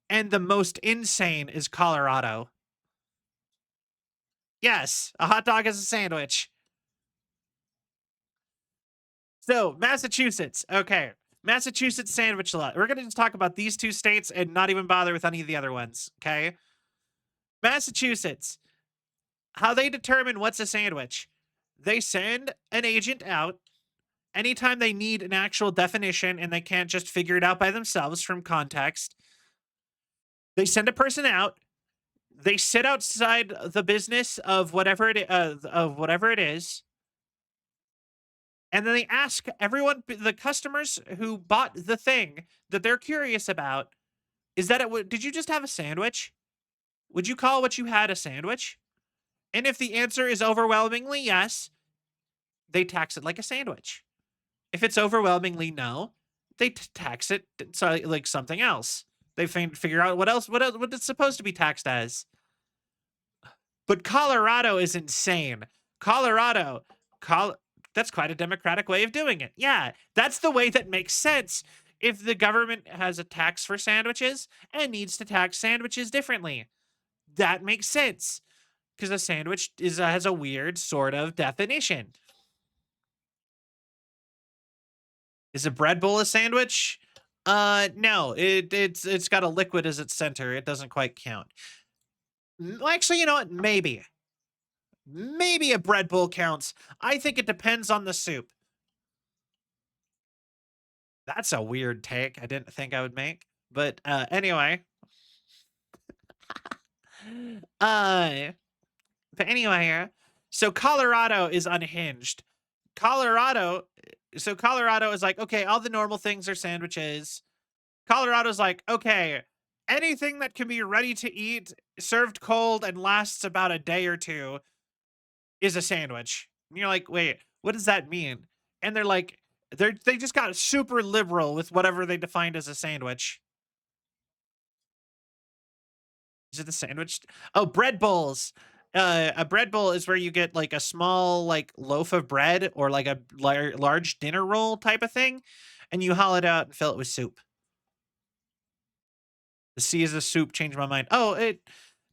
and the most insane is Colorado. Yes, a hot dog is a sandwich. So, Massachusetts. Okay. Massachusetts sandwich law. We're going to just talk about these two states and not even bother with any of the other ones. Okay. Massachusetts. How they determine what's a sandwich. They send an agent out anytime they need an actual definition and they can't just figure it out by themselves from context. They send a person out. They sit outside the business of whatever it is, and then they ask everyone, the customers who bought the thing that they're curious about, is that did you just have a sandwich? Would you call what you had a sandwich? And if the answer is overwhelmingly yes, they tax it like a sandwich. If it's overwhelmingly no, they tax it like something else. They figure out what it's supposed to be taxed as. But Colorado is insane. Colorado, Col- that's quite a democratic way of doing it. Yeah, that's the way that makes sense. If the government has a tax for sandwiches and needs to tax sandwiches differently, that makes sense because a sandwich has a weird sort of definition. Is a bread bowl a sandwich? No. It's got a liquid as its center. It doesn't quite count. Actually, you know what? Maybe a bread bowl counts. I think it depends on the soup. That's a weird take I didn't think I would make. But anyway, uh but anyway, so Colorado is unhinged. Colorado Colorado is like, okay, all the normal things are sandwiches. Colorado's like, okay, anything that can be ready to eat, served cold, and lasts about a day or two is a sandwich. And you're like, wait, what does that mean? And they're like, they just got super liberal with whatever they defined as a sandwich. Is it the sandwich? Oh, bread bowls. A bread bowl is where you get like a small like loaf of bread or like a large dinner roll type of thing, and you hollow it out and fill it with soup. The C is a soup. Change my mind. Oh,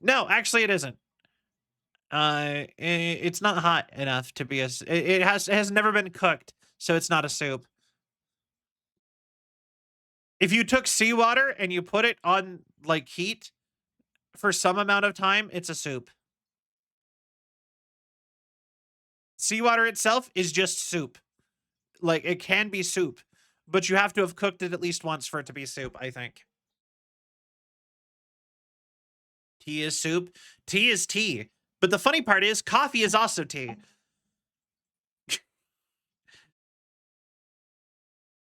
no, actually it isn't. It's not hot enough to be it has never been cooked, so it's not a soup. If you took seawater and you put it on like heat for some amount of time, it's a soup. Seawater itself is just soup. Like it can be soup, but you have to have cooked it at least once for it to be soup, I think. Tea is soup. Tea is tea. But the funny part is coffee is also tea.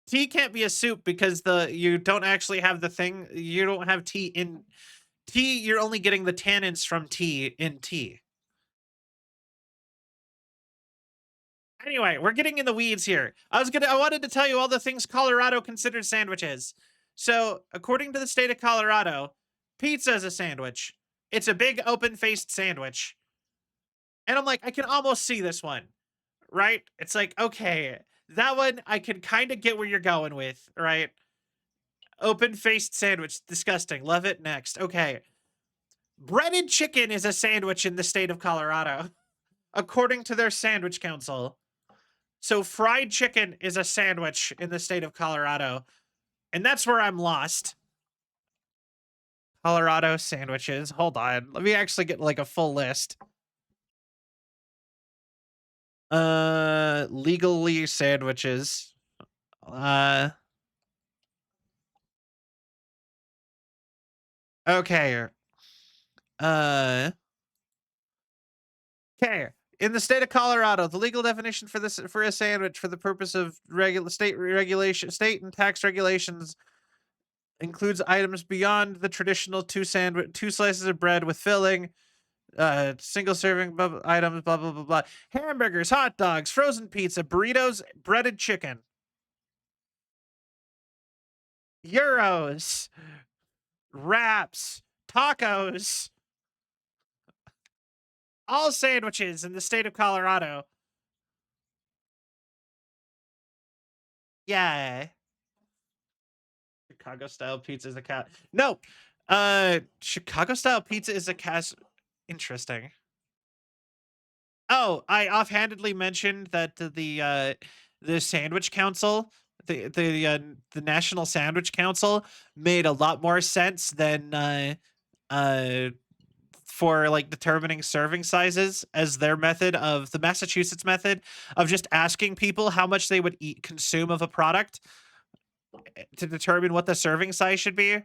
Tea can't be a soup because the you don't actually have the thing. You don't have tea in tea. You're only getting the tannins from tea in tea. Anyway, we're getting in the weeds here. I wanted to tell you all the things Colorado considers sandwiches. So, according to the state of Colorado, pizza is a sandwich. It's a big open-faced sandwich. And I'm like, I can almost see this one, right? It's like, okay, that one I can kind of get where you're going with, right? Open-faced sandwich, disgusting. Love it. Next. Okay. Breaded chicken is a sandwich in the state of Colorado, according to their sandwich council. So fried chicken is a sandwich in the state of Colorado, and that's where I'm lost. Colorado sandwiches. Hold on. Let me actually get like a full list. Legally sandwiches. Uh okay. Uh okay. In the state of Colorado, the legal definition for this for a sandwich for the purpose of state and tax regulations includes items beyond the traditional two slices of bread with filling, single serving items, blah blah blah blah. Hamburgers, hot dogs, frozen pizza, burritos, breaded chicken, euros, wraps, tacos, all sandwiches in the state of Colorado. Yeah. Chicago style pizza is a cat. No. Chicago style pizza is a cast. Interesting. Oh, I offhandedly mentioned that the Sandwich Council, the National Sandwich Council, made a lot more sense than uh for like determining serving sizes as their method of the Massachusetts method of just asking people how much they would eat consume of a product to determine what the serving size should be.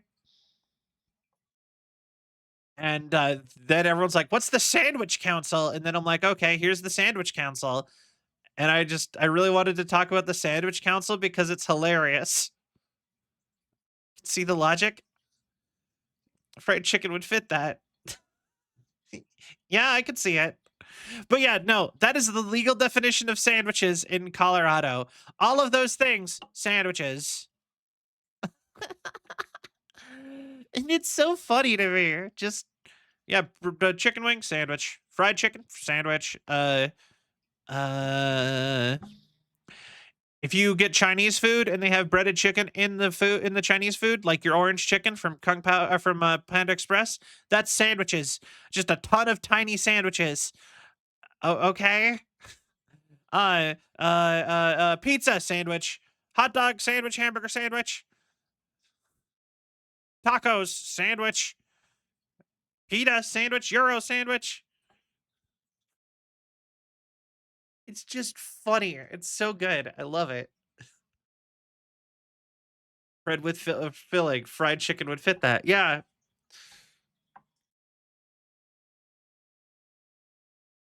And then everyone's like, "What's the Sandwich Council?" And then I'm like, "Okay, here's the Sandwich Council." And I really wanted to talk about the Sandwich Council because it's hilarious. See the logic? Fried chicken would fit that. Yeah, I could see it. But yeah, no, that is the legal definition of sandwiches in Colorado. All of those things, sandwiches. And it's so funny to me. Just yeah, chicken wing sandwich, fried chicken sandwich. Uh if you get Chinese food and they have breaded chicken in the food in the Chinese food, like your orange chicken from Kung Pao from Panda Express, that's sandwiches. Just a ton of tiny sandwiches. Oh, okay. Pizza sandwich, hot dog sandwich, hamburger sandwich, tacos sandwich, pita sandwich, euro sandwich. It's just funny. It's so good. I love it. Bread with filling. Fried chicken would fit that. Yeah.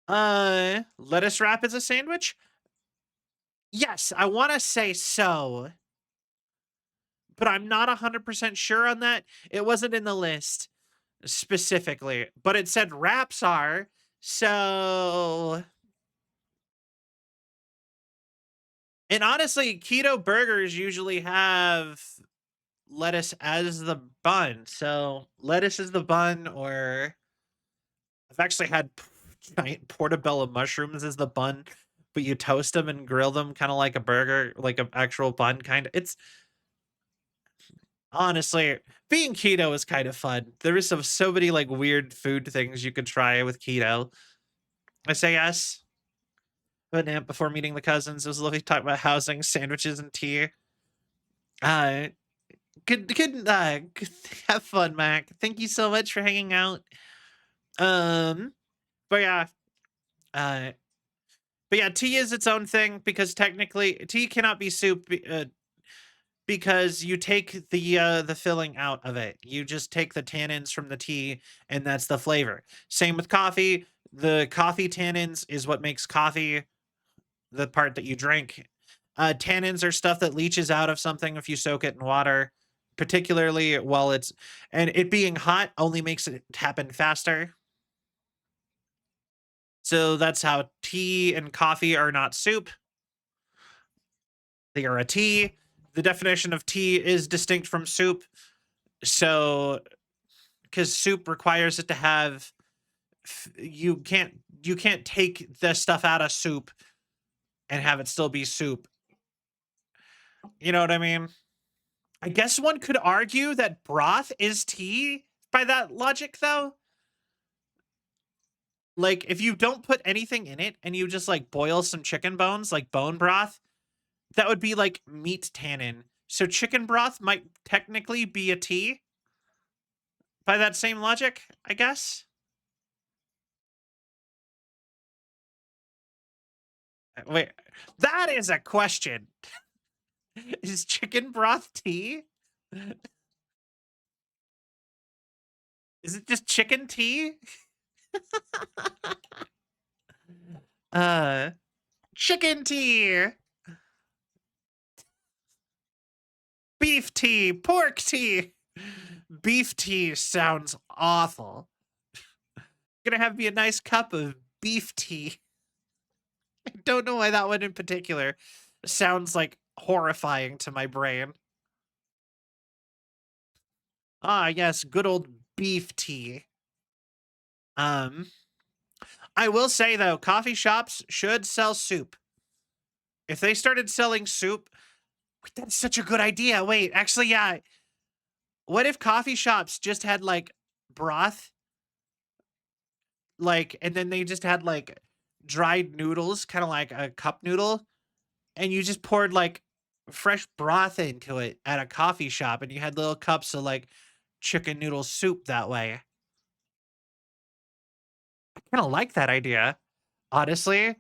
Lettuce wrap is a sandwich? Yes, I want to say so, but I'm not 100% sure on that. It wasn't in the list specifically, but it said wraps are. So, and honestly, keto burgers usually have lettuce as the bun. So, lettuce is the bun, or I've actually had giant portobello mushrooms as the bun, but you toast them and grill them kind of like a burger, like an actual bun kind of. It's honestly, being keto is kind of fun. There is so many like weird food things you could try with keto. I say yes. But before meeting the cousins, it was lovely talking about housing, sandwiches, and tea. Uh, good, have fun, Mac. Thank you so much for hanging out. Um, but yeah, uh, but yeah, tea is its own thing because technically tea cannot be soup because you take the filling out of it. You just take the tannins from the tea and that's the flavor. Same with coffee. The coffee tannins is what makes coffee the part that you drink. Tannins are stuff that leaches out of something if you soak it in water, particularly while it's, and it being hot only makes it happen faster. So that's how tea and coffee are not soup. They are a tea. The definition of tea is distinct from soup. So, because soup requires it to have, you can't take the stuff out of soup and have it still be soup. You know what I mean? I guess one could argue that broth is tea by that logic, though. Like, if you don't put anything in it and you just like boil some chicken bones, like bone broth, that would be like meat tannin. So chicken broth might technically be a tea by that same logic, I guess. Wait, that is a question. Is chicken broth tea? Is it just chicken tea? Uh, chicken tea, beef tea, pork tea. Beef tea sounds awful. Gonna have me a nice cup of beef tea. I don't know why that one in particular sounds like horrifying to my brain. Ah, yes, good old beef tea. Um, I will say though, coffee shops should sell soup. If they started selling soup, wait, that's such a good idea. Wait, actually, yeah. What if coffee shops just had like broth, like, and then they just had like dried noodles, kind of like a cup noodle, and you just poured like fresh broth into it at a coffee shop, and you had little cups of like chicken noodle soup that way. I kind of like that idea, honestly.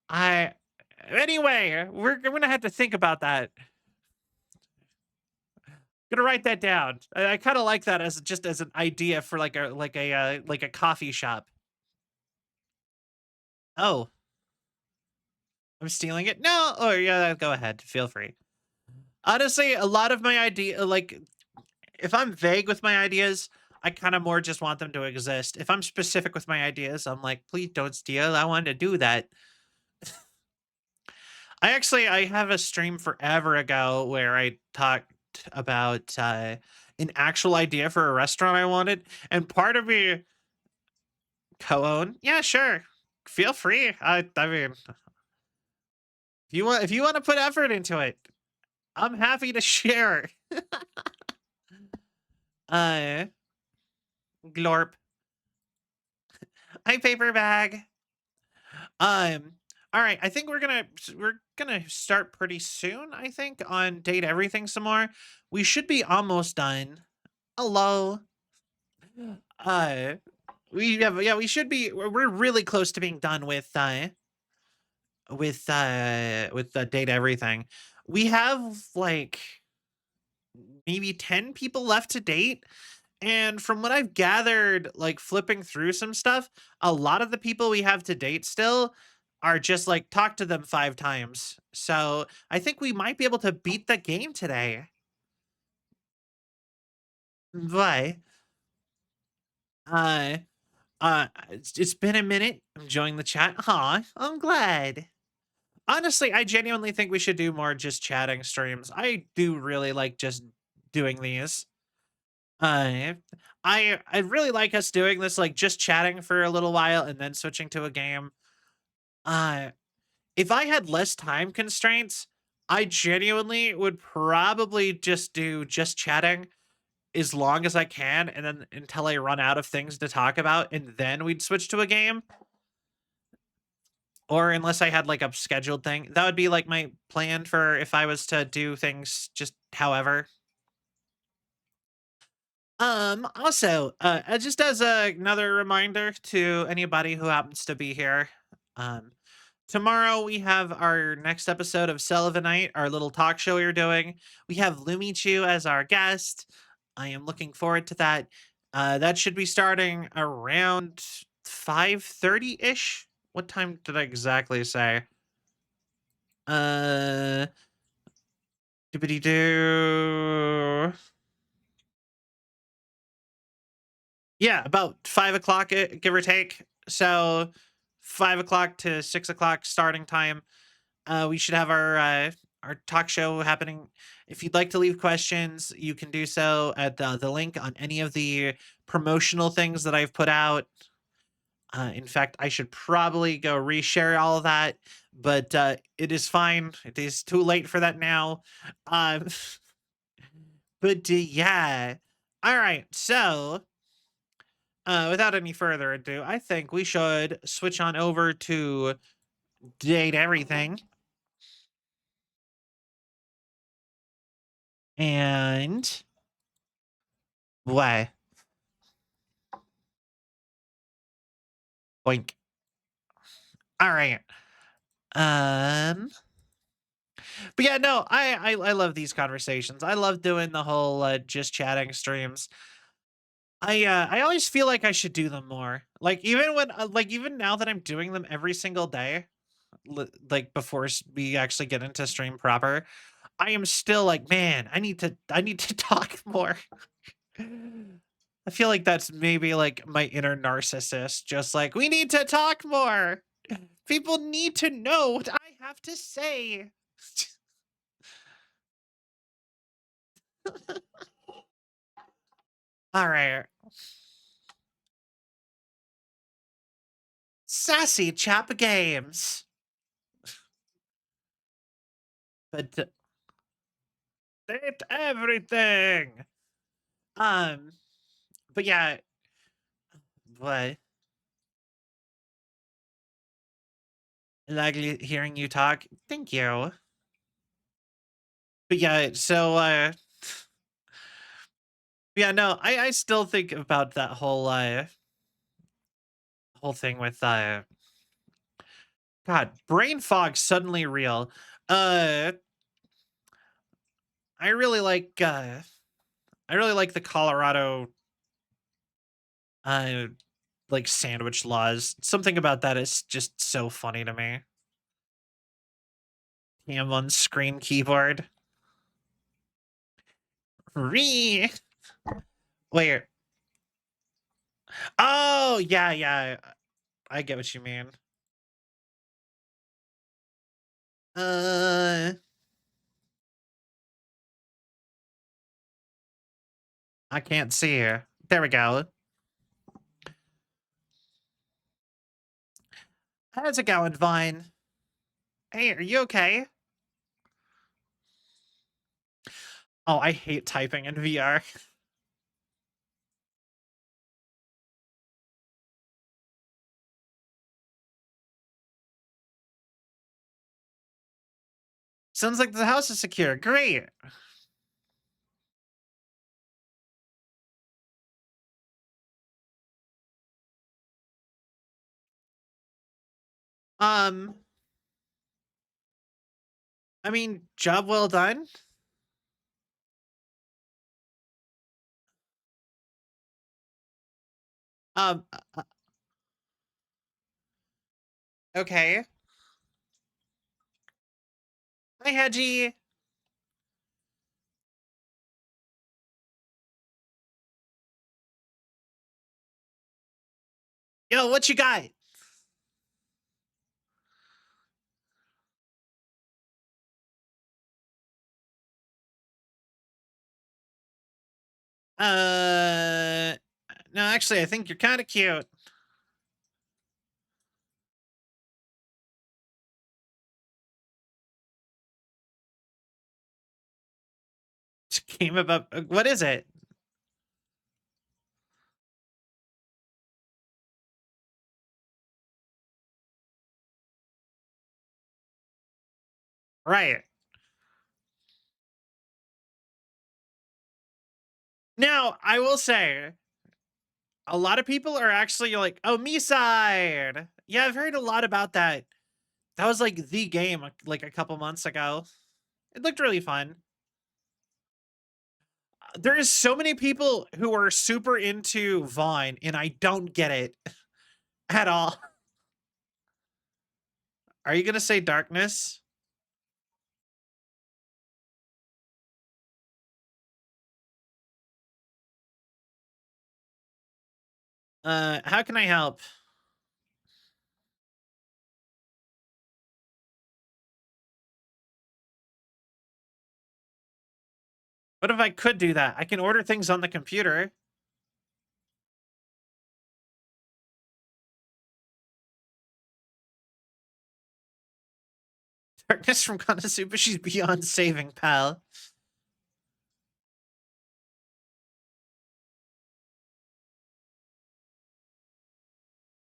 I anyway, we're gonna have to think about that. Gonna write that down. I kind of like that as just as an idea for like a coffee shop. Oh, I'm stealing it. No, oh yeah, go ahead. Feel free. Honestly, a lot of my idea, like if I'm vague with my ideas, I kind of more just want them to exist. If I'm specific with my ideas, I'm like, please don't steal. I want to do that. I have a stream forever ago where I talked about an actual idea for a restaurant I wanted, and part of me co-own. Yeah, sure. Feel free. I mean, if you want to put effort into it, I'm happy to share. Uh, glorp. Hi, paper bag. Um, all right, I think we're gonna start pretty soon, I think, on Date Everything some more. We should be almost done. Hello. Uh we should be we're really close to being done with Date Everything. we have like maybe 10 people left to date. And from what I've gathered, like flipping through some stuff, a lot of the people we have to date still are just like talk to them 5 times. So I think we might be able to beat the game today. But uh it's been a minute. I'm enjoying the chat. Aw, I'm glad. Honestly, I genuinely think we should do more just chatting streams. I do really like just doing these. Uh, I really like us doing this, like just chatting for a little while and then switching to a game. Uh, if I had less time constraints, I genuinely would probably just do just chatting as long as I can, and then until I run out of things to talk about, and then we'd switch to a game. Or unless I had like a scheduled thing, that would be like my plan for if I was to do things just however. Also, just as another reminder to anybody who happens to be here, um, tomorrow we have our next episode of Celvion, our little talk show we're doing. We have Lumichu as our guest. I am looking forward to that. That should be starting around 5:30-ish. What time did I exactly say? Uh, Dippity doo. Yeah, about 5 o'clock, give or take. So 5 o'clock to 6 o'clock starting time. We should have our talk show happening. If you'd like to leave questions, you can do so at the link on any of the promotional things that I've put out. In fact, I should probably go reshare all of that, but it is fine. It is too late for that now. Um, but yeah. All right. So without any further ado, I think we should switch on over to date everything. And what? Boink. All right. Um. But yeah, no, I love these conversations. I love doing the whole just chatting streams. I always feel like I should do them more. Like even when like even now that I'm doing them every single day, like before we actually get into stream proper, I am still like, man, I need to talk more. I feel like that's maybe like my inner narcissist, just like, we need to talk more. People need to know what I have to say. All right. Sassy Chap Games. But date everything. Um, but yeah, what? Like hearing you talk. Thank you. But yeah, so yeah, no, I still think about that whole thing with God, brain fog suddenly real. Uh I really like I really like the Colorado uh like sandwich laws. Something about that is just so funny to me. Ham on screen keyboard. Re Wait. Oh, yeah, yeah. I get what you mean. Uh I can't see her. There we go. How's it going, Vine? Hey, are you okay? Oh, I hate typing in VR. Sounds like the house is secure. Great. Um, I mean, job well done. Um, uh, okay. Hi, Hedgie. Yo, what you got? Uh, no, actually, I think you're kind of cute. Game about what is it? Right. Now, I will say, a lot of people are actually like, "Oh, me side." Yeah, I've heard a lot about that. That was like the game like a couple months ago. It looked really fun. There is so many people who are super into Vaughn, and I don't get it at all. Are you gonna say darkness? How can I help? What if I could do that? I can order things on the computer. Darkness from Konosuba, she's beyond saving, pal.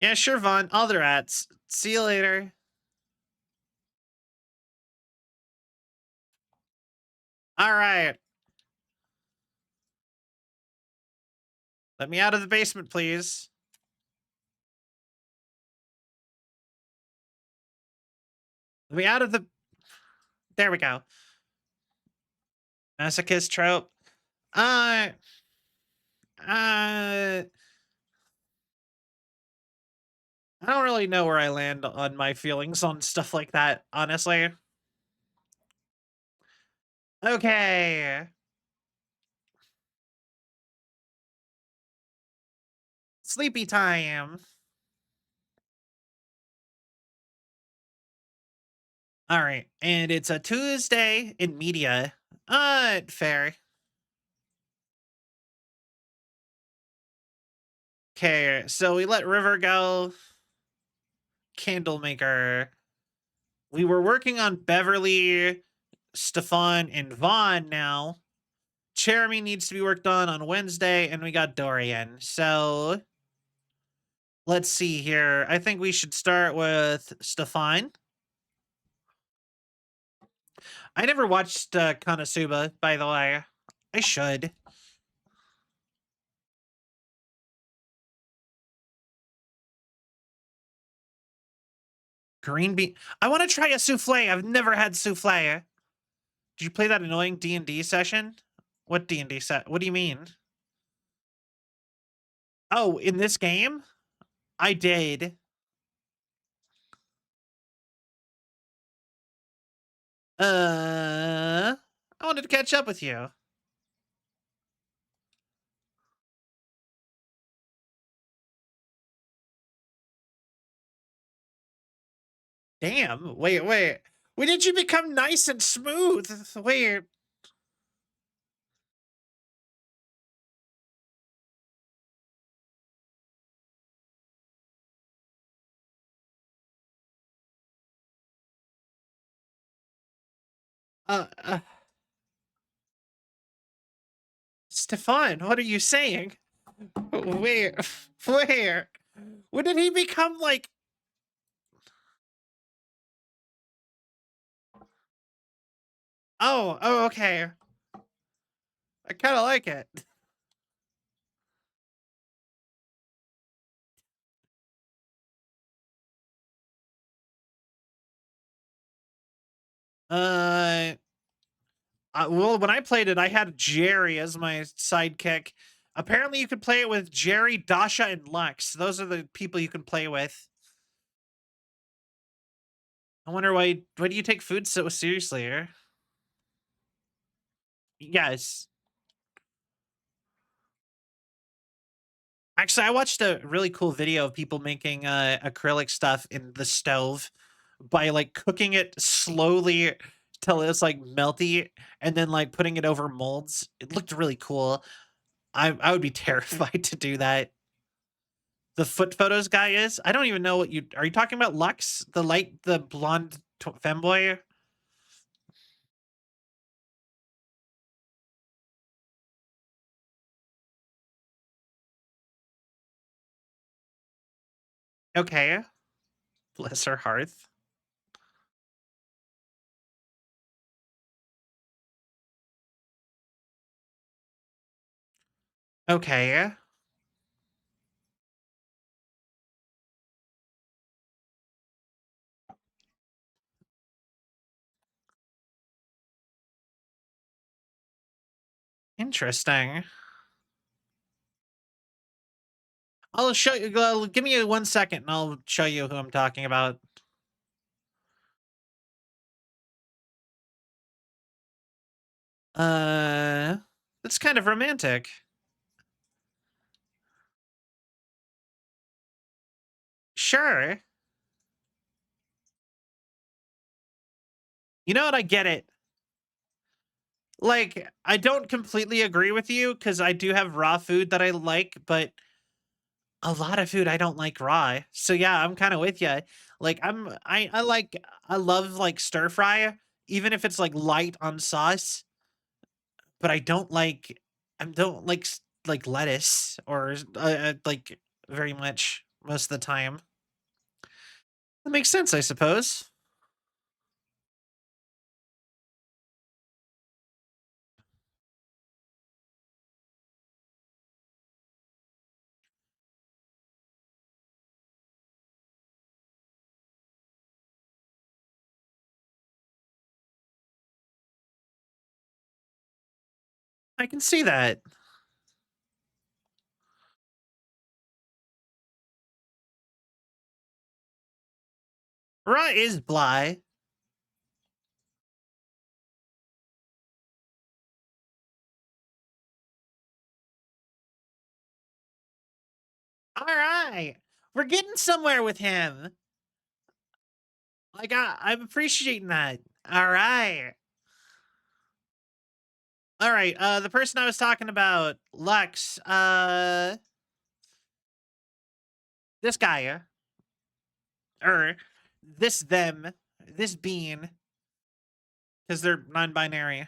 Yeah, sure, Vaughn. All the rats. See you later. All right. Let me out of the basement, please. Let me out of the. There we go. Masochist trope. Uh, I don't really know where I land on my feelings on stuff like that, honestly. Okay. Sleepy time. All right. And it's a Tuesday in media. Fair. Okay. So we let River go. Candlemaker. We were working on Beverly, Stefan, and Vaughn now. Jeremy needs to be worked on Wednesday, and we got Dorian. So let's see here. I think we should start with Stefan. I never watched Konosuba, by the way. I should. Green bean. I want to try a souffle. I've never had souffle. Did you play that annoying D&D session? What D&D set? What do you mean? Oh, in this game? I did. I wanted to catch up with you. Damn. Wait. When did you become nice and smooth? Wait. Uh, uh, Stefan, what are you saying? Where? Where? When did he become like? Oh, okay. I kind of like it. Well, when I played it, I had Jerry as my sidekick. Apparently, you could play it with Jerry, Dasha, and Lux. Those are the people you can play with. I wonder why do you take food so seriously? Yes. Actually, I watched a really cool video of people making acrylic stuff in the stove by like cooking it slowly till it's like melty and then like putting it over molds. It looked really cool. I would be terrified to do that. The foot photos guy is. I don't even know what you are. You talking about Lux, the blonde femboy? Okay, bless her heart. Okay, interesting. I'll show you. Give me 1 second, and I'll show you who I'm talking about. Uh, that's kind of romantic. Sure. You know what? I get it. Like, I don't completely agree with you because I do have raw food that I like, but a lot of food I don't like raw. So yeah, I'm kind of with you. Like, I love like stir fry, even if it's like light on sauce. But I don't like like lettuce or like very much most of the time. That makes sense, I suppose. I can see that. Raw is blah. All right, we're getting somewhere with him. Like I'm appreciating that. All right, all right. The person I was talking about, Lux. This guy, or this them, this being, because they're non-binary.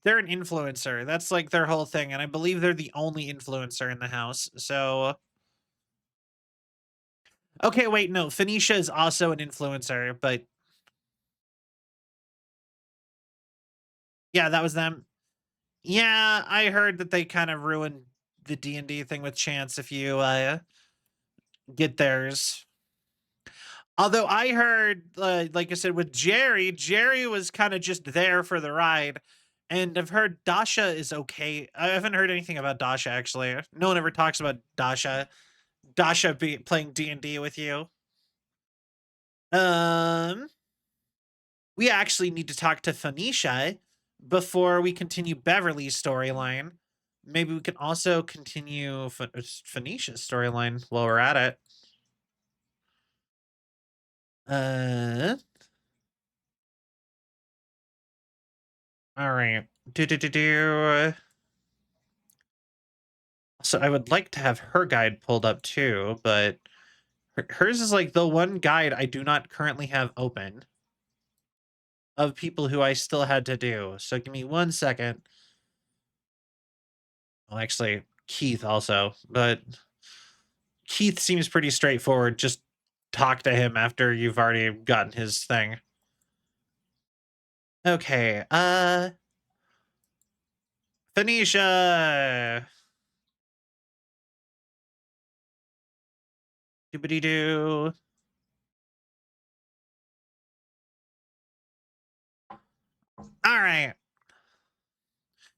They're an influencer. That's like their whole thing, and I believe they're the only influencer in the house. So, okay, wait, no, Phoenicia is also an influencer, but yeah, that was them. Yeah, I heard that they kind of ruined the D&D thing with Chance if you get theirs. Although I heard, like I said, with Jerry, Jerry was kind of just there for the ride. And I've heard Dasha is okay. I haven't heard anything about Dasha actually. No one ever talks about Dasha. Dasha playing D&D with you. Um, we actually need to talk to Phoenicia before we continue Beverly's storyline. Maybe we can also continue Phoenicia's storyline while we're at it. Uh, all right. Do do do do. So I would like to have her guide pulled up too, but hers is like the one guide I do not currently have open of people who I still had to do. So give me 1 second. Well, actually, Keith also, but Keith seems pretty straightforward. Just talk to him after you've already gotten his thing. Okay, Phoenicia. Doobity doo. All right.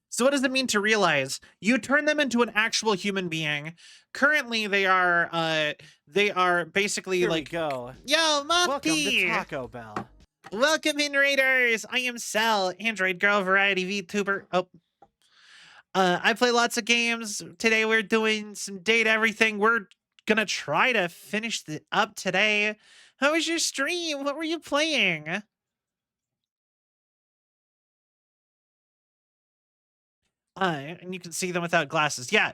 So what does it mean to realize? You turn them into an actual human being. Currently, they are basically Here we like, go. yo, Welcome to Muffy! Taco Bell. Welcome in, Raiders! I am Cell, Android Girl Variety VTuber. Oh, I play lots of games. Today we're doing some date everything. We're gonna try to finish up today. How was your stream? What were you playing? And you can see them without glasses. Yeah,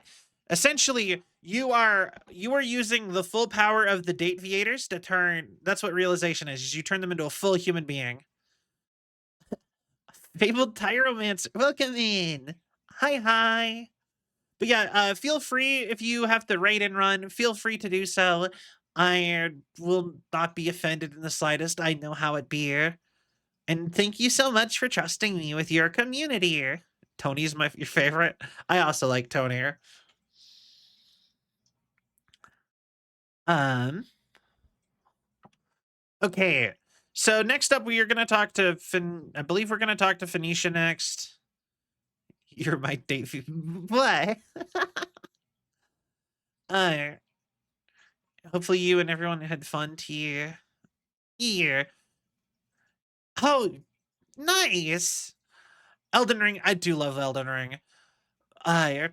essentially, you are using the full power of the date viators to turn. That's what realization is you turn them into a full human being. Fabled Tyromancer, welcome in. Hi, hi. But yeah, feel free if you have to raid and run. Feel free to do so. I will not be offended in the slightest. I know how it be. And thank you so much for trusting me with your community. Tony's your favorite. I also like Tony. Um. Okay. So next up, we are going to talk to I believe we're going to talk to Phoenicia next. You're my date. What? uh. Hopefully you and everyone had fun here. Here. Oh, nice. Elden Ring. I do love Elden Ring. I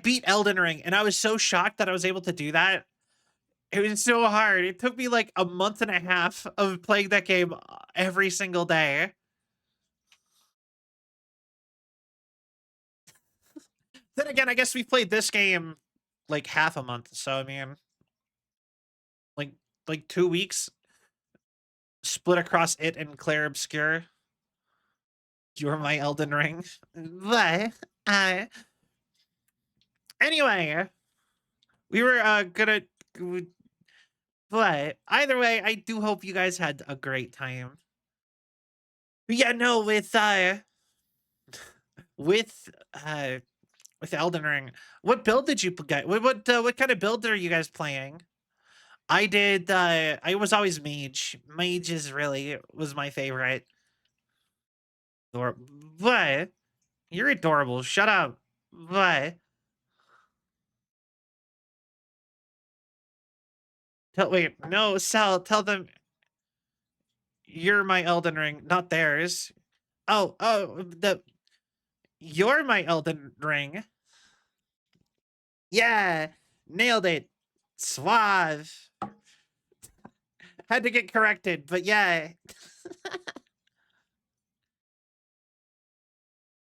beat Elden Ring, and I was so shocked that I was able to do that. It was so hard. It took me like a month and a half of playing that game every single day. Then again, I guess we played this game like half a month. So I mean, like like 2 weeks split across it and Claire Obscure. You're my Elden Ring. But anyway, we were gonna. But either way, I do hope you guys had a great time. But yeah, no, with uh with Elden Ring, what build did you get? What kind of build are you guys playing? I did. I was always mage. Mage is really was my favorite. What? You're adorable. Shut up. What? Wait, no, Sal. Tell them you're my Elden Ring, not theirs. Oh, you're my Elden Ring. Yeah, nailed it. Suave. Had to get corrected, but yeah.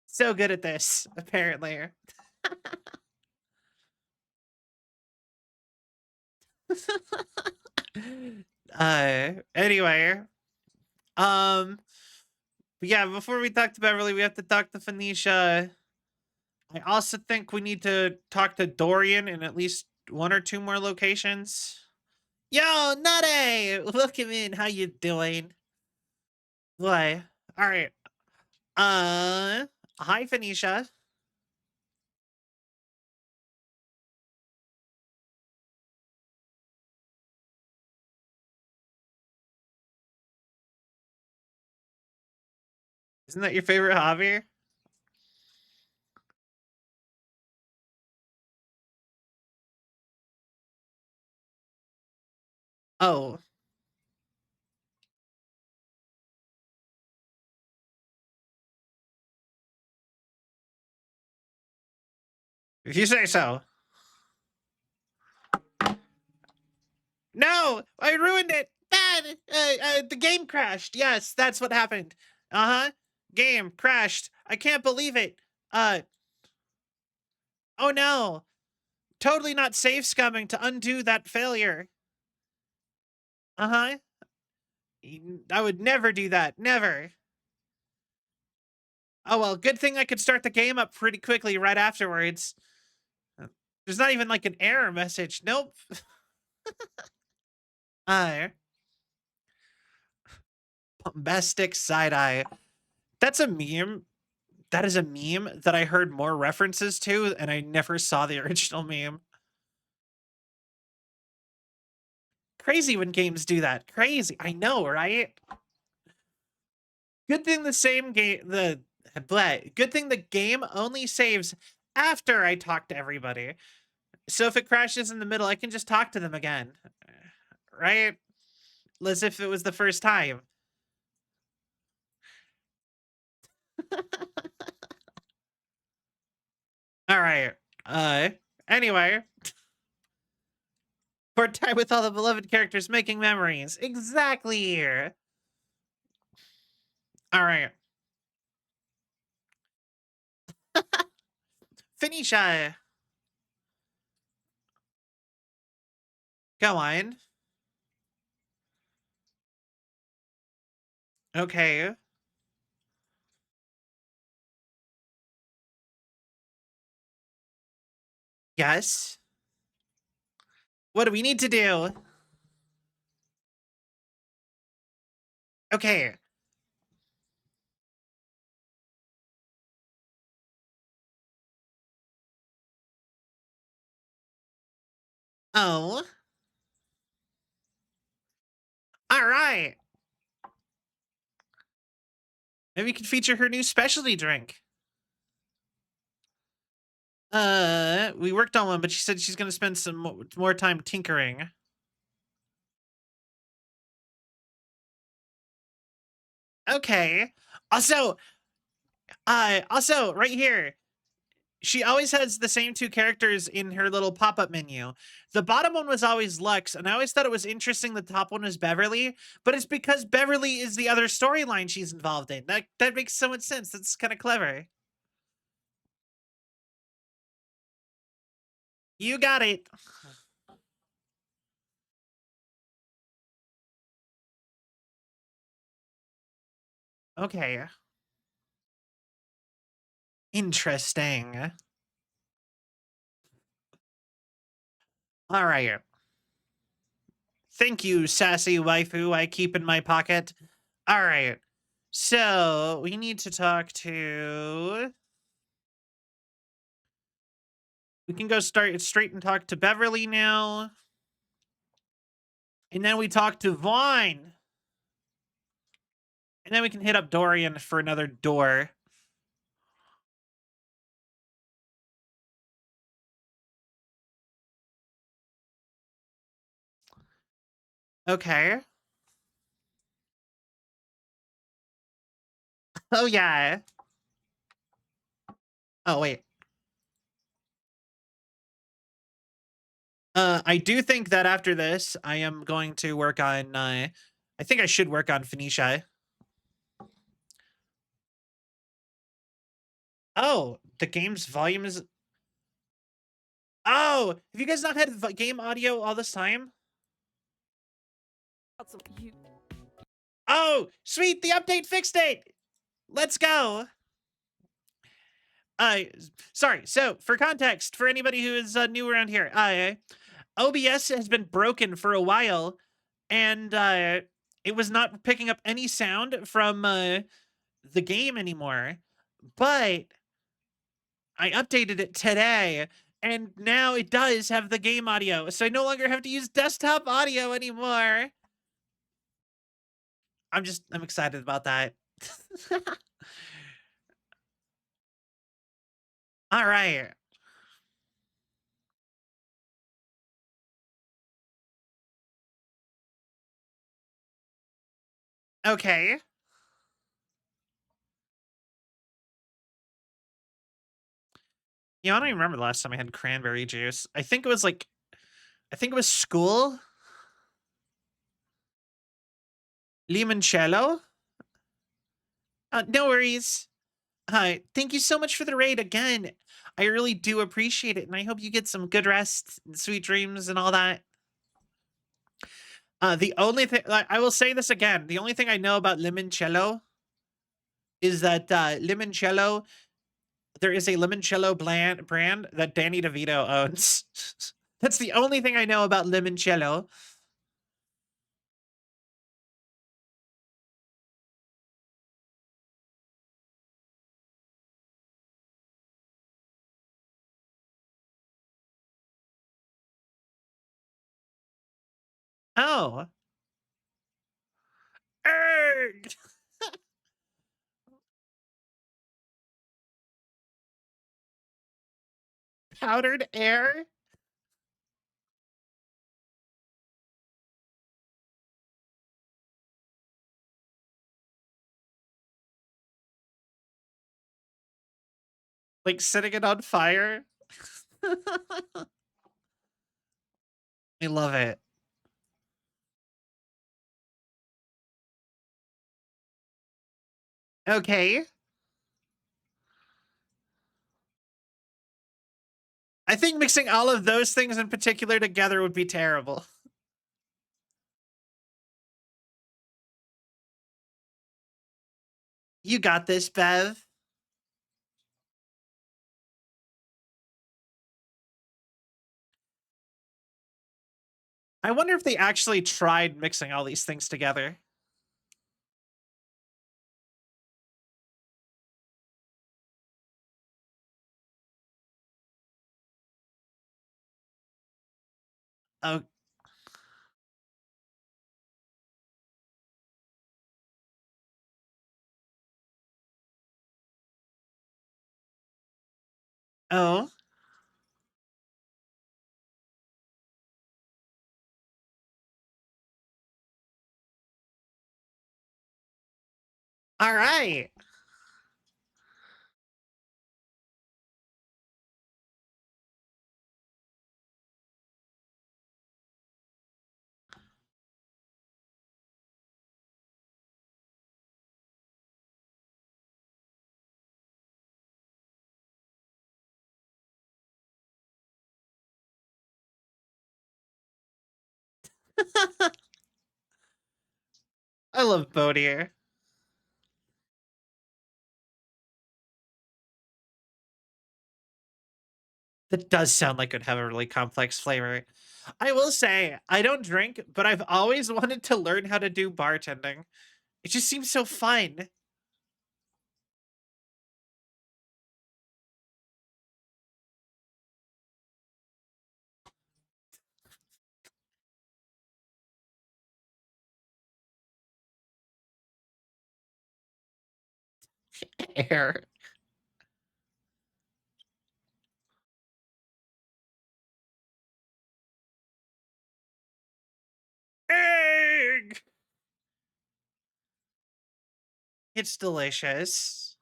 So good at this, apparently. Anyway. Um, but yeah, before we talk to Beverly, we have to talk to Phoenicia. I also think we need to talk to Dorian in at least one or two more locations. Yo, Nutty! Welcome in. How you doing? What? All right. Hi, Phoenicia. Isn't that your favorite hobby? Oh, if you say so. No, I ruined it. Bad. The game crashed. Yes, that's what happened. Uh-huh. Game crashed. I can't believe it. Uh, oh no. Totally not safe scumming to undo that failure. Uh-huh. I would never do that. Never. Oh well, good thing I could start the game up pretty quickly right afterwards. There's not even like an error message. Nope. Uh, bombastic side eye. That's a meme. That is a meme that I heard more references to, and I never saw the original meme. Crazy when games do that. Crazy. I know, right? Good thing the same game good thing the game only saves after I talk to everybody. So if it crashes in the middle, I can just talk to them again. Right? As if it was the first time. All right. Uh anyway, for time with all the beloved characters making memories. Exactly. All right. Finisha. Go on. Okay. Yes. What do we need to do? Okay. Oh. All right. Maybe we could feature her new specialty drink. We worked on one, but she said she's gonna spend some more time tinkering. Okay. Also, also right here, she always has the same two characters in her little pop-up menu. The bottom one was always Lux, and I always thought it was interesting the top one was Beverly, but it's because Beverly is the other storyline she's involved in. That makes so much sense. That's kind of clever. You got it. Okay. Interesting. All right. Thank you, sassy waifu I keep in my pocket. All right. So we need to talk to. We can go start straight and talk to Beverly now. And then we talk to Vaughn. And then we can hit up Dorian for another door. Okay. Oh, yeah. Oh, wait. I do think that after this, I am going to work on, I think I should work on Phoenicia. Oh, the game's volume is. Oh, have you guys not had game audio all this time? Oh, sweet, the update fixed it. Let's go. Uh, sorry. So, for context, for anybody who is new around here, OBS has been broken for a while, and it was not picking up any sound from the game anymore. But I updated it today, and now it does have the game audio, so I no longer have to use desktop audio anymore. I'm excited about that. All right. Okay. You know, I don't even remember the last time I had cranberry juice. I think it was school. Limoncello. No worries. Hi, thank you so much for the raid again. I really do appreciate it, and I hope you get some good rest, and sweet dreams, and all that. The only thing I will say this again: the only thing I know about limoncello is that limoncello. There is a limoncello brand that Danny DeVito owns. That's the only thing I know about limoncello. Oh, erg! Powdered air? Like setting it on fire? I love it. Okay. I think mixing all of those things in particular together would be terrible. You got this, Bev. I wonder if they actually tried mixing all these things together. Oh, oh, all right. I love Bodier. That does sound like it would have a really complex flavor. I will say, I don't drink, but I've always wanted to learn how to do bartending. It just seems so fun. Air. Egg! It's delicious.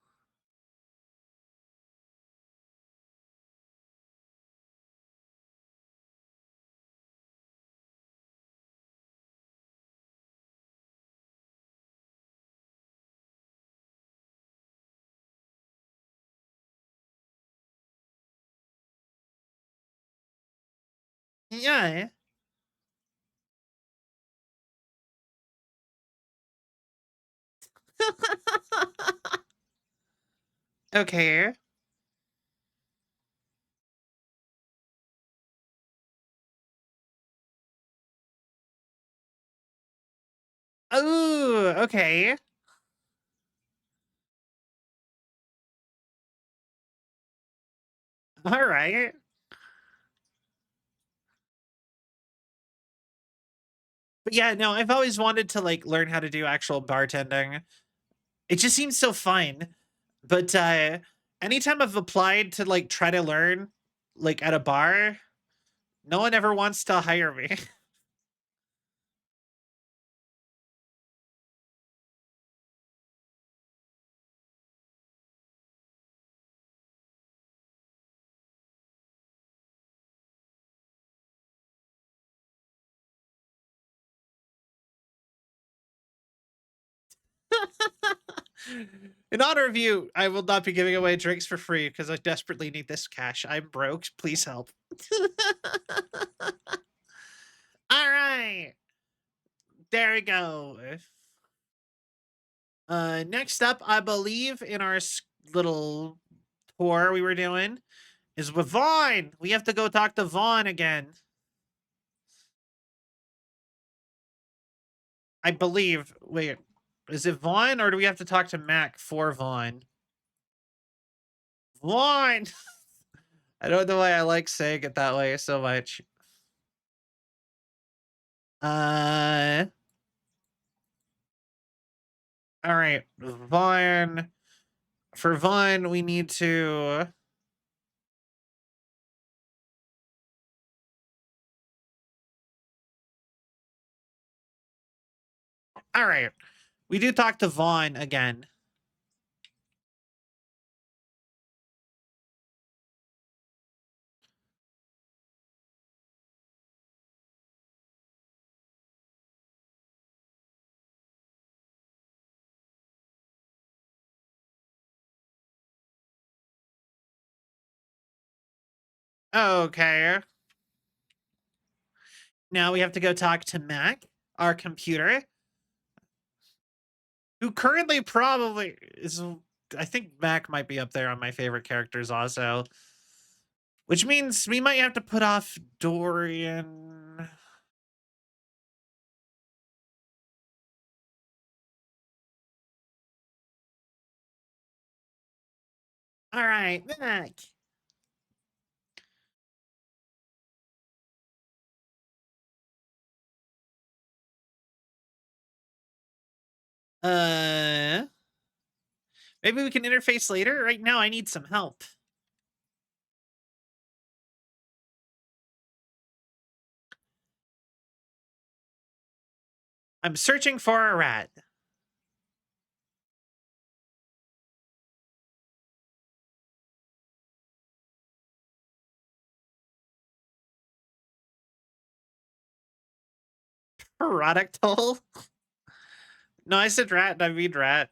Yeah. Okay. Ooh, okay. All right. But yeah, no, I've always wanted to like learn how to do actual bartending. It just seems so fun. But anytime I've applied to like try to learn like at a bar, no one ever wants to hire me. In honor of you, I will not be giving away drinks for free because I desperately need this cash. I'm broke. Please help. All right. There we go. Next up, I believe in our little tour we were doing is with Vaughn. We have to go talk to Vaughn again. I believe. Wait, is it Vaughn or do we have to talk to Mac for Vaughn? Vaughn! I don't know why I like saying it that way so much. Uh, all right, Vaughn. For Vaughn, we need to All right. We do talk to Vaughn again. Okay. Now we have to go talk to Mac, our computer, who currently probably is. I think Mac might be up there on my favorite characters also. Which means we might have to put off Dorian. All right, Mac. Uh, Maybe we can interface later. Right now, I need some help. I'm searching for a rat. Product hole? No, I said rat. I mean rat.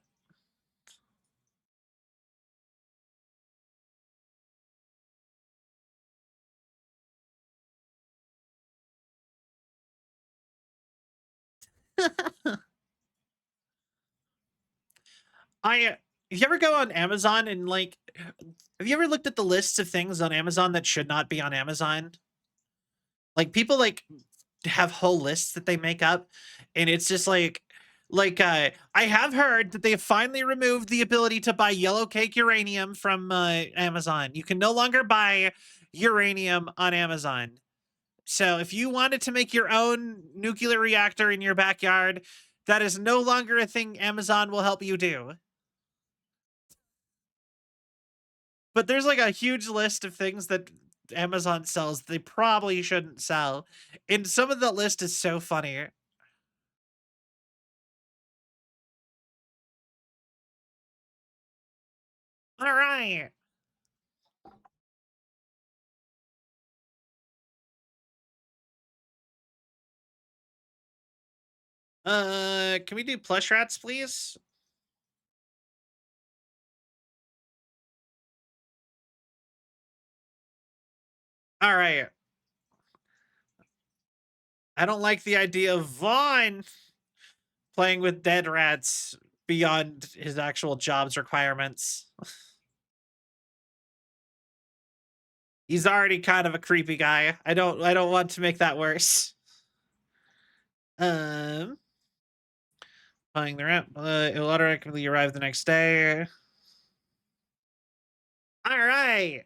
If you ever go on Amazon and like, have you ever looked at the lists of things on Amazon that should not be on Amazon? Like people like have whole lists that they make up, and it's just I have heard that they have finally removed the ability to buy yellow cake uranium from Amazon. You can no longer buy uranium on Amazon. So if you wanted to make your own nuclear reactor in your backyard, that is no longer a thing Amazon will help you do. But there's like a huge list of things that Amazon sells they probably shouldn't sell. And some of the list is so funny. All right. Can we do plush rats, please? All right. I don't like the idea of Vaughn playing with dead rats beyond his actual job's requirements. He's already kind of a creepy guy. I don't want to make that worse. Um Playing the rat. It'll automatically arrive the next day. All right.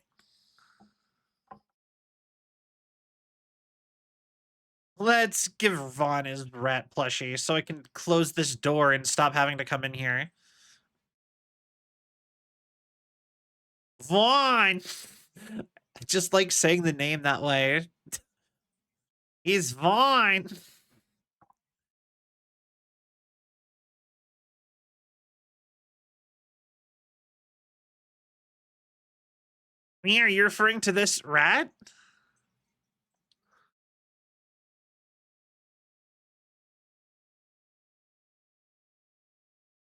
Let's give Vaughn his rat plushie so I can close this door and stop having to come in here. Vaughn! I just like saying the name that way. He's Vaughn! Me, are you referring to this rat?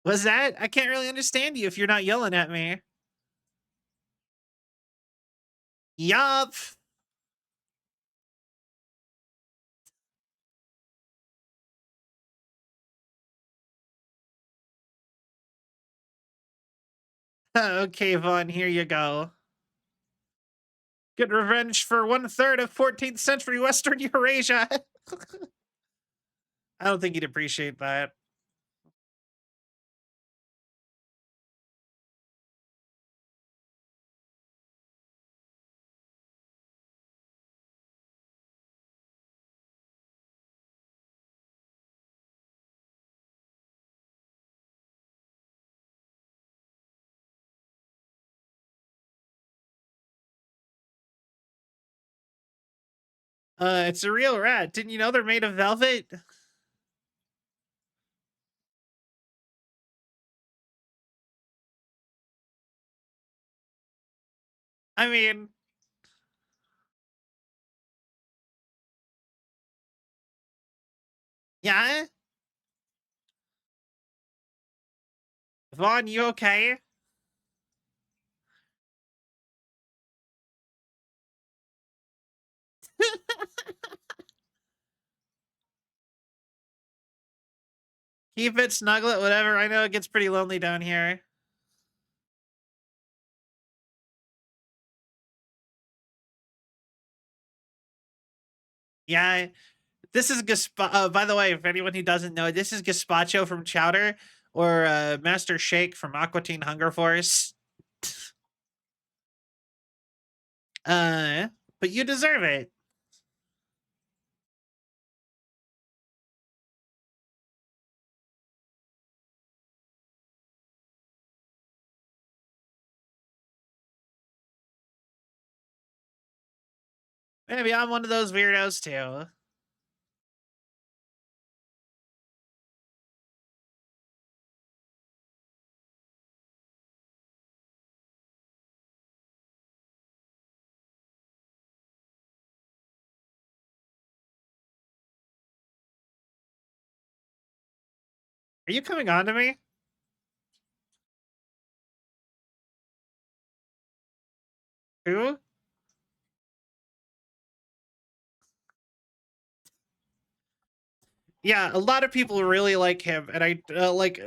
Was that? I can't really understand you if you're not yelling at me. Yup. Okay, Vaughn, here you go. Get revenge for 1/3 of 14th century Western Eurasia. I don't think he'd appreciate that. It's a real rat. Didn't you know they're made of velvet? I mean, yeah. Vaughn, you okay? Keep it, snuggle it, whatever. I know it gets pretty lonely down here. Yeah, this is by the way, if anyone who doesn't know, this is Gazpacho from Chowder, or Master Shake from Aqua Teen Hunger Force. Uh, but you deserve it. Maybe I'm one of those weirdos too. Are you coming on to me? Who? Yeah, a lot of people really like him, and I like.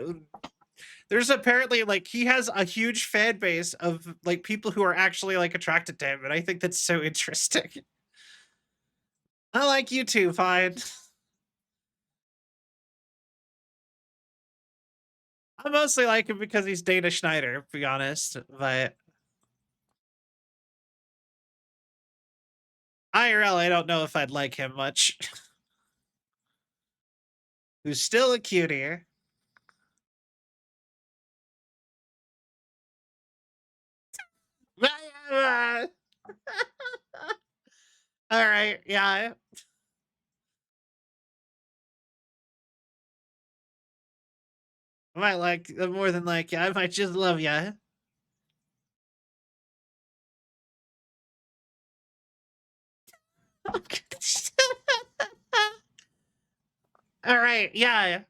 There's apparently like he has a huge fan base of like people who are actually like attracted to him, and I think that's so interesting. I like you too, fine. I mostly like him because he's Dana Schneider, to be honest. But IRL, I don't know if I'd like him much. Who's still a cutie. All right, yeah. I might like more than like you. I might just love you. All right, yeah.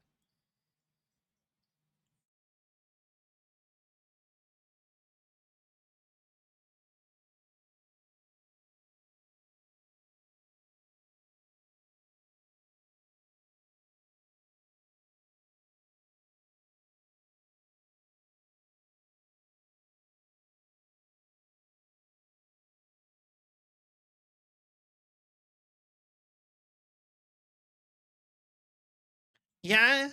Yeah.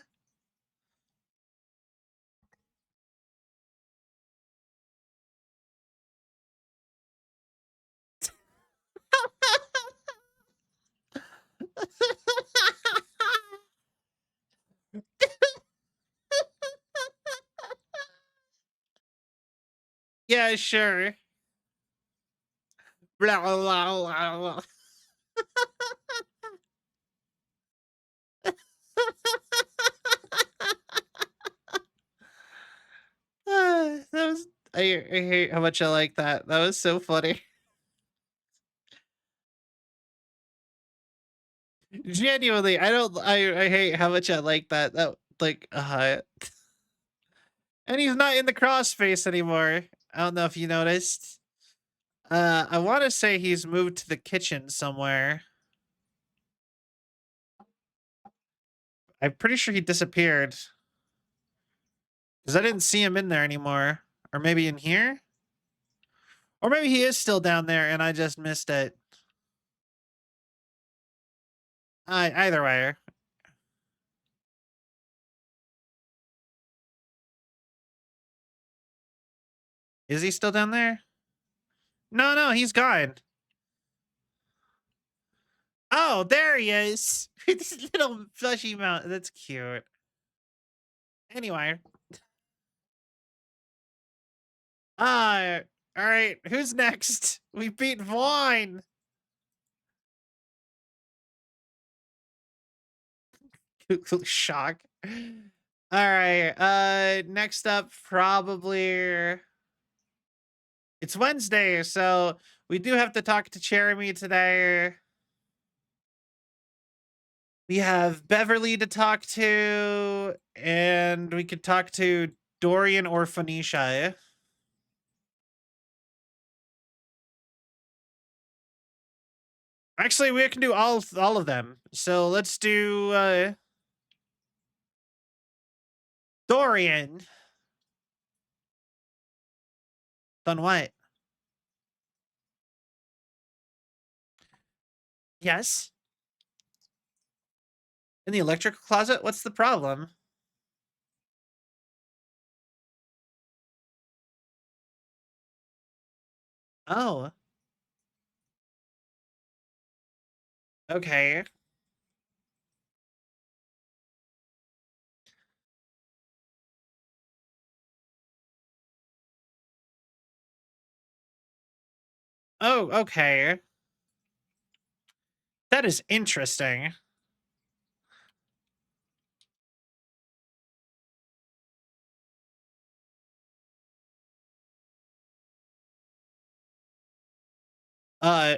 Yeah, sure. Blah, blah, blah, blah. That was I hate how much I like that. That was so funny. Genuinely, I hate how much I like that. That like and he's not in the crossface anymore. I don't know if you noticed. I want to say he's moved to the kitchen somewhere. I'm pretty sure he disappeared because I didn't see him in there anymore. Or maybe in here? Or maybe he is still down there and I just missed it. Either way. Is he still down there? No, no, he's gone. Oh, there he is. This little fleshy mouth. That's cute. Anyway. Uh, all right. Who's next? We beat Vaughn. Shock. All right. Next up, probably. It's Wednesday, so we do have to talk to Jeremy today. We have Beverly to talk to, and we could talk to Dorian or Phoenicia. Actually, we can do all of them. So let's do Dorian. Done what? Yes. In the electrical closet? What's the problem? Oh, okay. Oh, okay. That is interesting. Uh,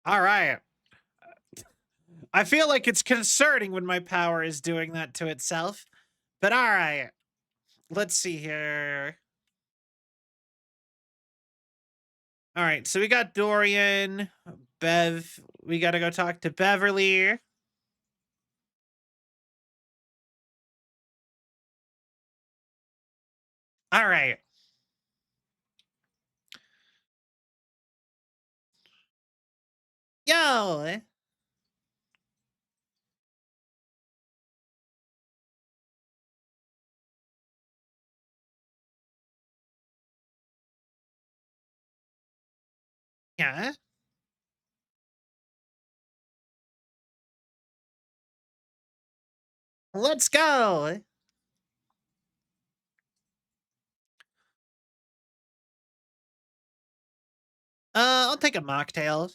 all right. I feel like it's concerning when my power is doing that to itself. But all right. Let's see here. All right, so we got Dorian, Bev. We got to go talk to Beverly. All right. Yo. Yeah. Let's go. I'll take a mocktail.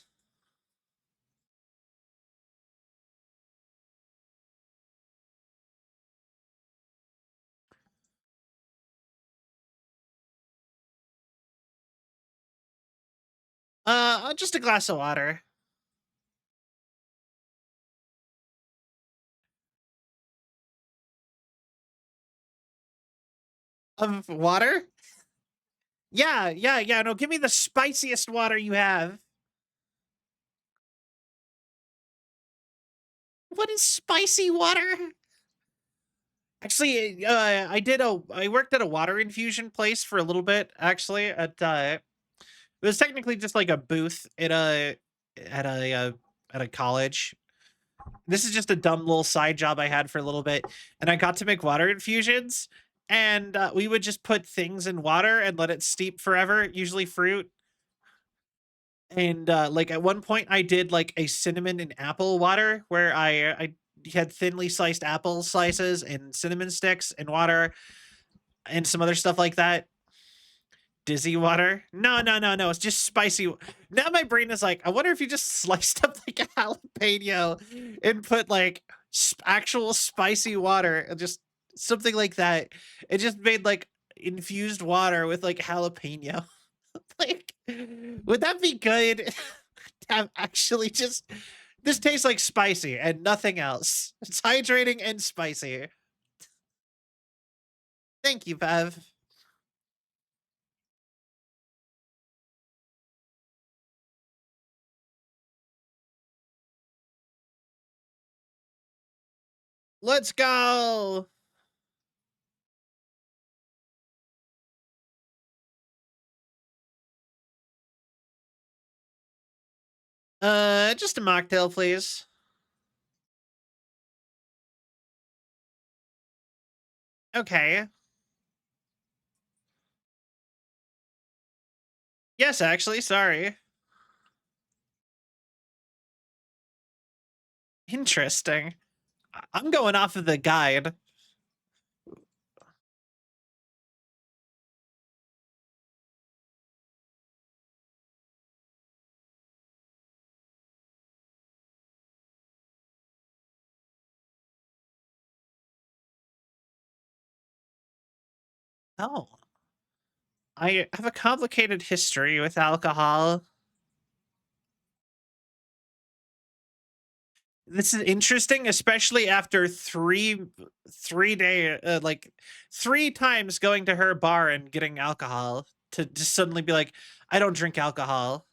Just a glass of water. Of water? Yeah, yeah, yeah. No, give me the spiciest water you have. What is spicy water? Actually, I worked at a water infusion place for a little bit, actually, it was technically just like a booth at a college. This is just a dumb little side job I had for a little bit, and I got to make water infusions, and we would just put things in water and let it steep forever, usually fruit. And like at one point, I did like a cinnamon and apple water where I had thinly sliced apple slices and cinnamon sticks and water and some other stuff like that. Dizzy water? No, no, no, no. It's just spicy. Now my brain is like, I wonder if you just sliced up like a jalapeno and put like actual spicy water, just something like that. It just made like infused water with like jalapeno. Like, would that be good? To have actually just this tastes like spicy and nothing else. It's hydrating and spicy. Thank you, Bev. Let's go. Just a mocktail, please. Okay. Yes, actually, sorry. Interesting. I'm going off of the guide. Oh, I have a complicated history with alcohol. This is interesting, especially after 3 day, like 3 times going to her bar and getting alcohol to just suddenly be like, I don't drink alcohol.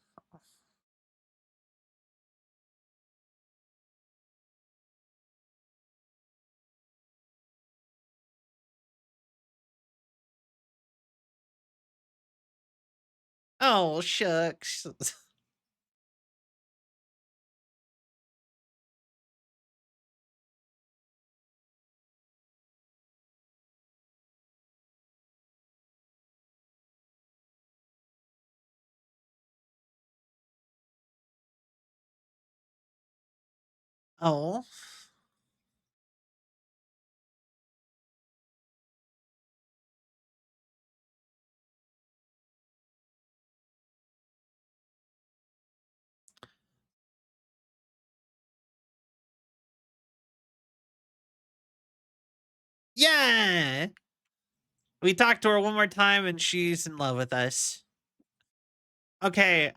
Oh, shucks. Oh, yeah. We talked to her one more time and she's in love with us. Okay,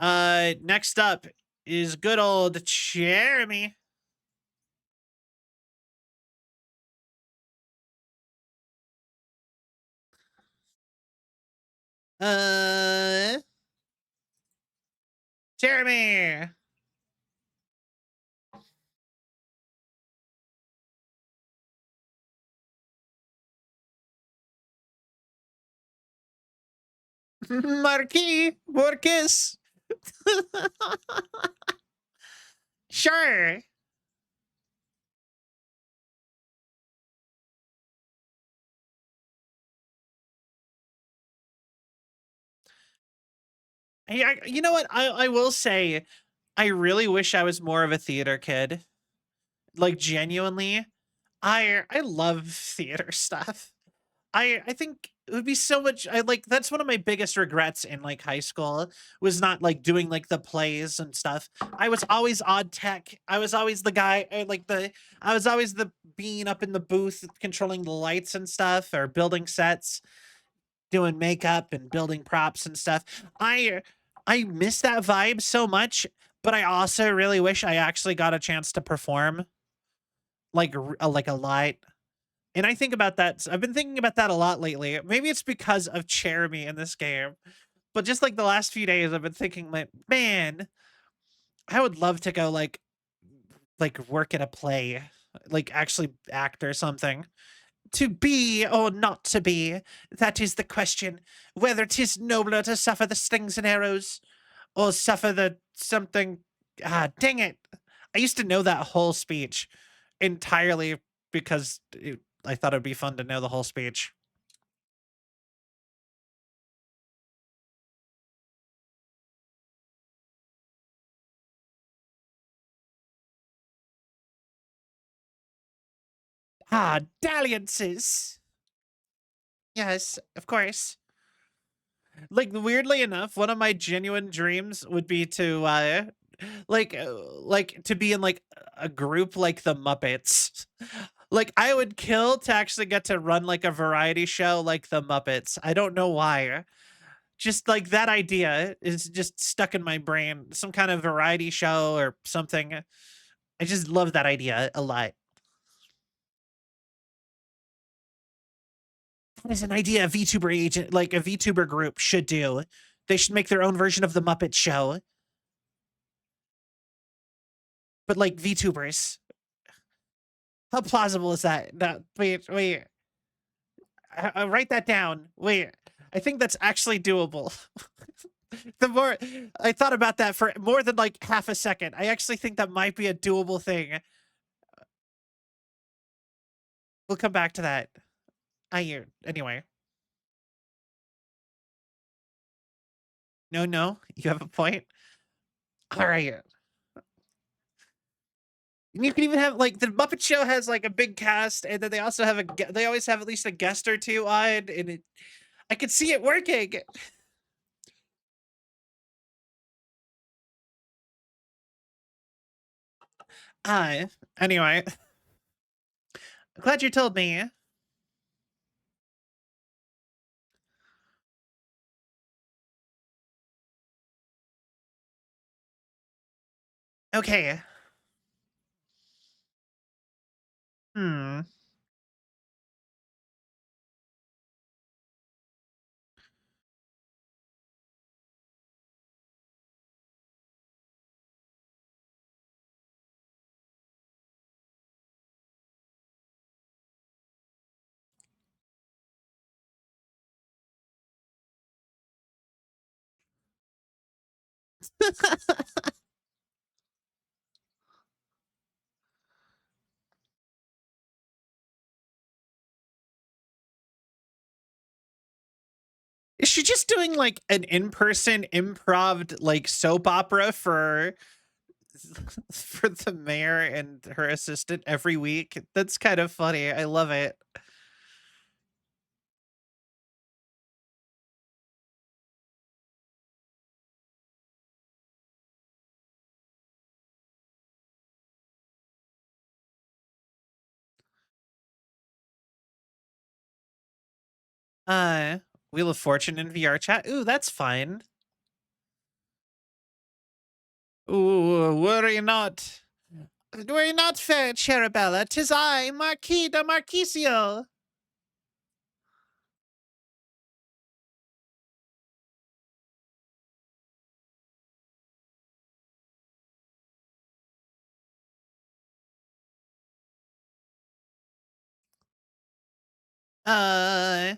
next up is good old Jeremy. Uh, Jeremy. Marquis Borges. Sure. Hey, you know what? I will say, I really wish I was more of a theater kid. Like genuinely, I love theater stuff. I think it would be so much. I like that's one of my biggest regrets in like high school was not like doing like the plays and stuff. I was always odd tech. I was always the guy I was always the being up in the booth controlling the lights and stuff or building sets, doing makeup and building props and stuff. I miss that vibe so much, but I also really wish I actually got a chance to perform like a lot. And I think about that. I've been thinking about that a lot lately. Maybe it's because of Jeremy in this game, but just like the last few days, I've been thinking like, man, I would love to go like work at a play, like actually act or something. To be or not to be, that is the question. Whether 'tis nobler to suffer the stings and arrows, or suffer the something. Ah, dang it! I used to know that whole speech entirely because I thought it'd be fun to know the whole speech. Ah, dalliances. Yes, of course. Like weirdly enough, one of my genuine dreams would be to like to be in like a group like the Muppets. Like I would kill to actually get to run like a variety show like the Muppets. I don't know why. Just like that idea is just stuck in my brain. Some kind of variety show or something. I just love that idea a lot. That is an idea a VTuber agent, like a VTuber group should do. They should make their own version of the Muppet Show, but like VTubers. How plausible is that? No, wait. Write that down. Wait, I think that's actually doable. The more I thought about that for more than like half a second, I actually think that might be a doable thing. We'll come back to that. Anyway. No, you have a point. All right. And you can even have like the Muppet Show has like a big cast, and then they also have they always have at least a guest or two on, and I could see it working. Uh, anyway, glad you told me. Okay. Hmm. Is she just doing like an in-person improv like soap opera for for the mayor and her assistant every week? That's kind of funny. I love it. Uh, Wheel of Fortune in VR chat. Ooh, that's fine. Ooh, worry not. Worry not, fair Cherubella. 'Tis I, Marquis de Marquisio. Uh,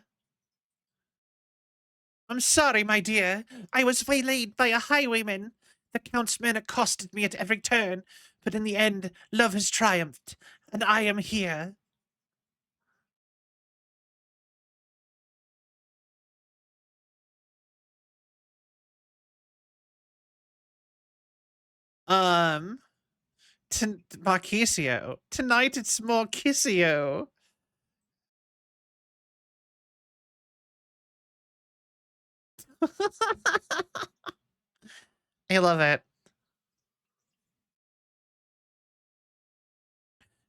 I'm sorry, my dear. I was waylaid by a highwayman. The Count's men accosted me at every turn, but in the end, love has triumphed, and I am here. Um, Marquisio. Tonight it's Morquisio. I love it.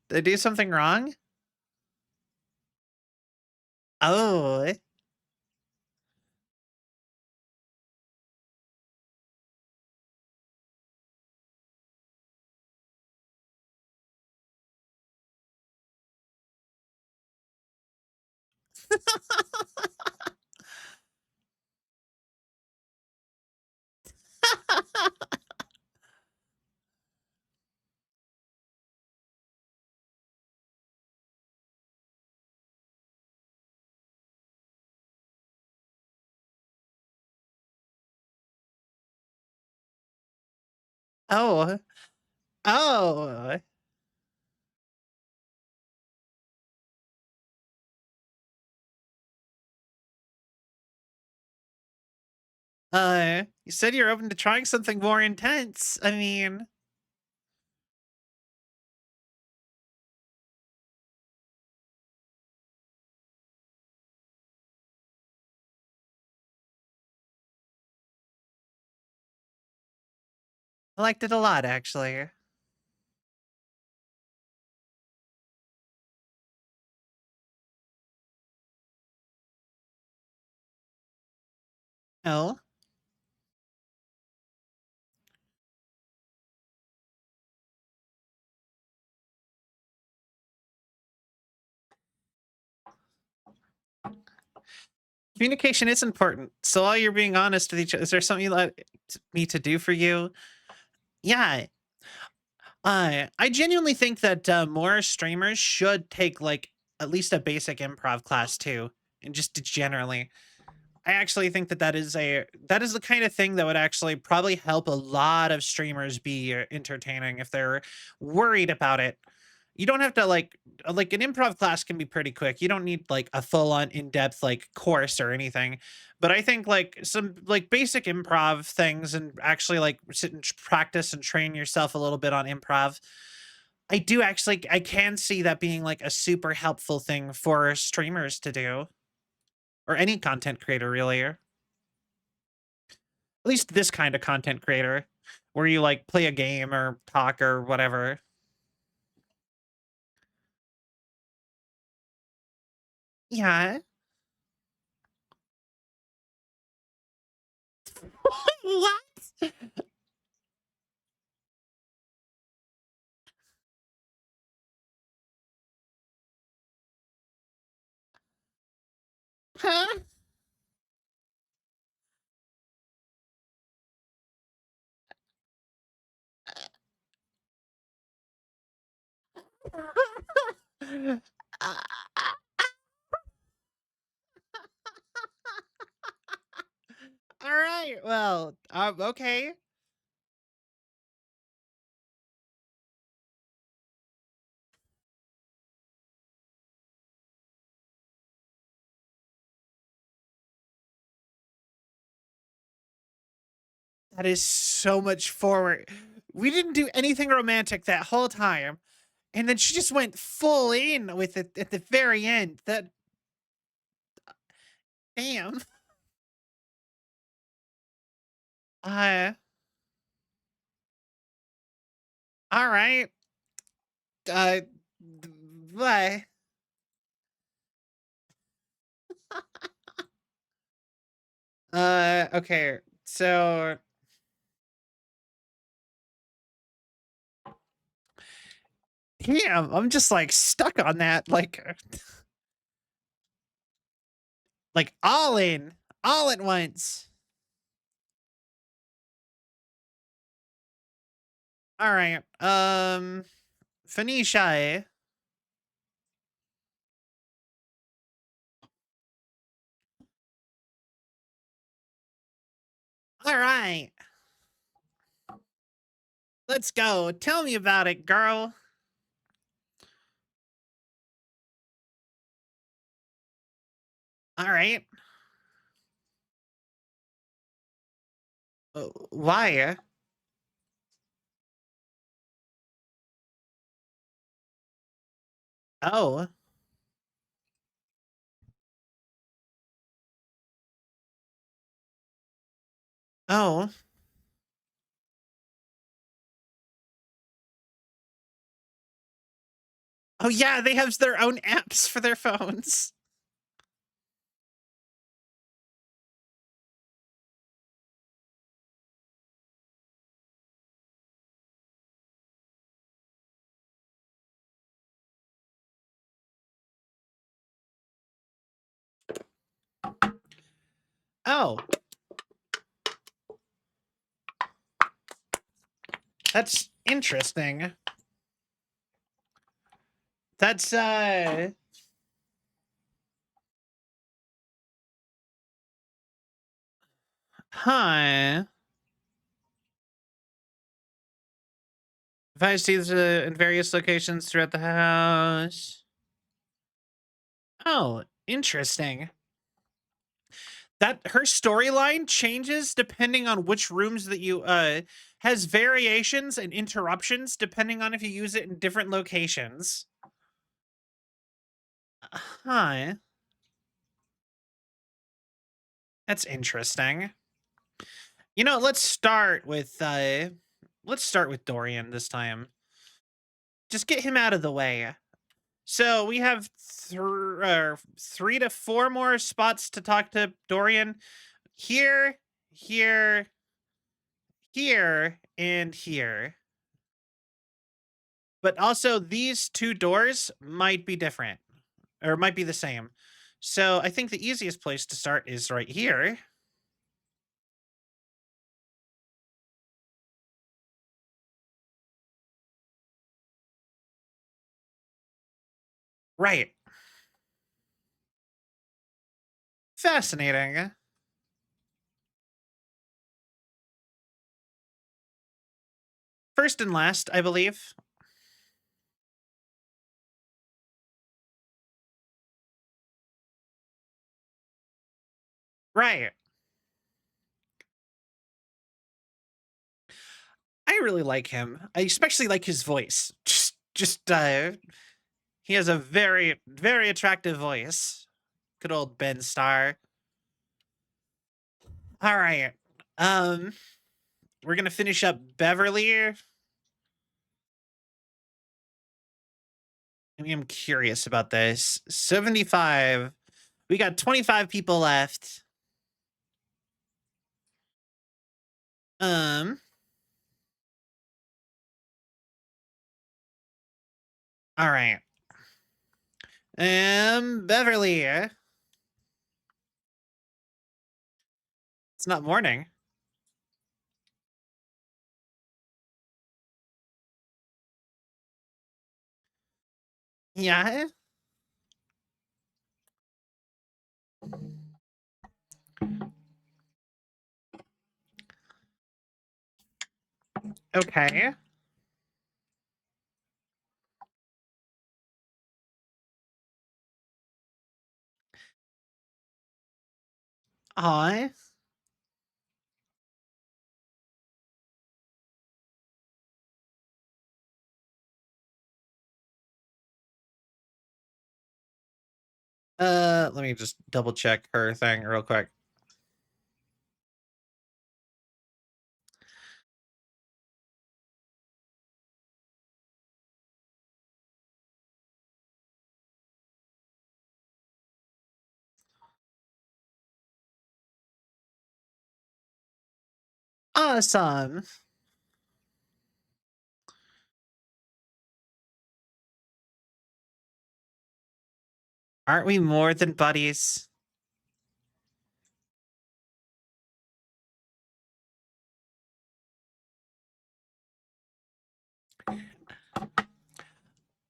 Did I do something wrong? Oh. Oh. Oh. You said you're open to trying something more intense. I mean, I liked it a lot, actually. Oh. Communication is important. So while you're being honest with each other, is there something you'd like me to do for you? Yeah. I genuinely think that more streamers should take like at least a basic improv class too, and just generally. I actually think that that is the kind of thing that would actually probably help a lot of streamers be entertaining if they're worried about it. You don't have to like an improv class can be pretty quick. You don't need like a full on in-depth like course or anything. But I think like some like basic improv things and actually like sit and practice and train yourself a little bit on improv. I can see that being like a super helpful thing for streamers to do or any content creator really. At least this kind of content creator where you like play a game or talk or whatever. Yeah. What? Huh? All right. Well, okay. That is so much forward. We didn't do anything romantic that whole time. And then she just went full in with it at the very end. That damn. Uh all right. Uh but okay. So damn, I'm just like stuck on that like all in, all at once. All right. Phoenicia. Eh? All right. Let's go. Tell me about it, girl. All right. Why? Oh. Oh. Oh yeah, they have their own apps for their phones. Oh, that's interesting. That's huh. If I see this in various locations throughout the house. Oh, interesting. That her storyline changes depending on which rooms that you has variations and interruptions depending on if you use it in different locations. Huh. That's interesting. You know, let's start with Dorian this time. Just get him out of the way. So we have 3 to 4 more spots to talk to Dorian. Here, here, here, and here. But also, these 2 doors might be different or might be the same. So I think the easiest place to start is right here. Right. Fascinating. First and last, I believe. Right. I really like him. I especially like his voice. Just he has a very, very attractive voice. Good old Ben Starr. All right. Um, we're gonna finish up Beverly. I mean, I'm curious about this. 75. We got 25 people left. Um, all right. Beverly. It's not morning. Yeah. Okay. Aw. Let me just double check her thing real quick. Awesome. Aren't we more than buddies?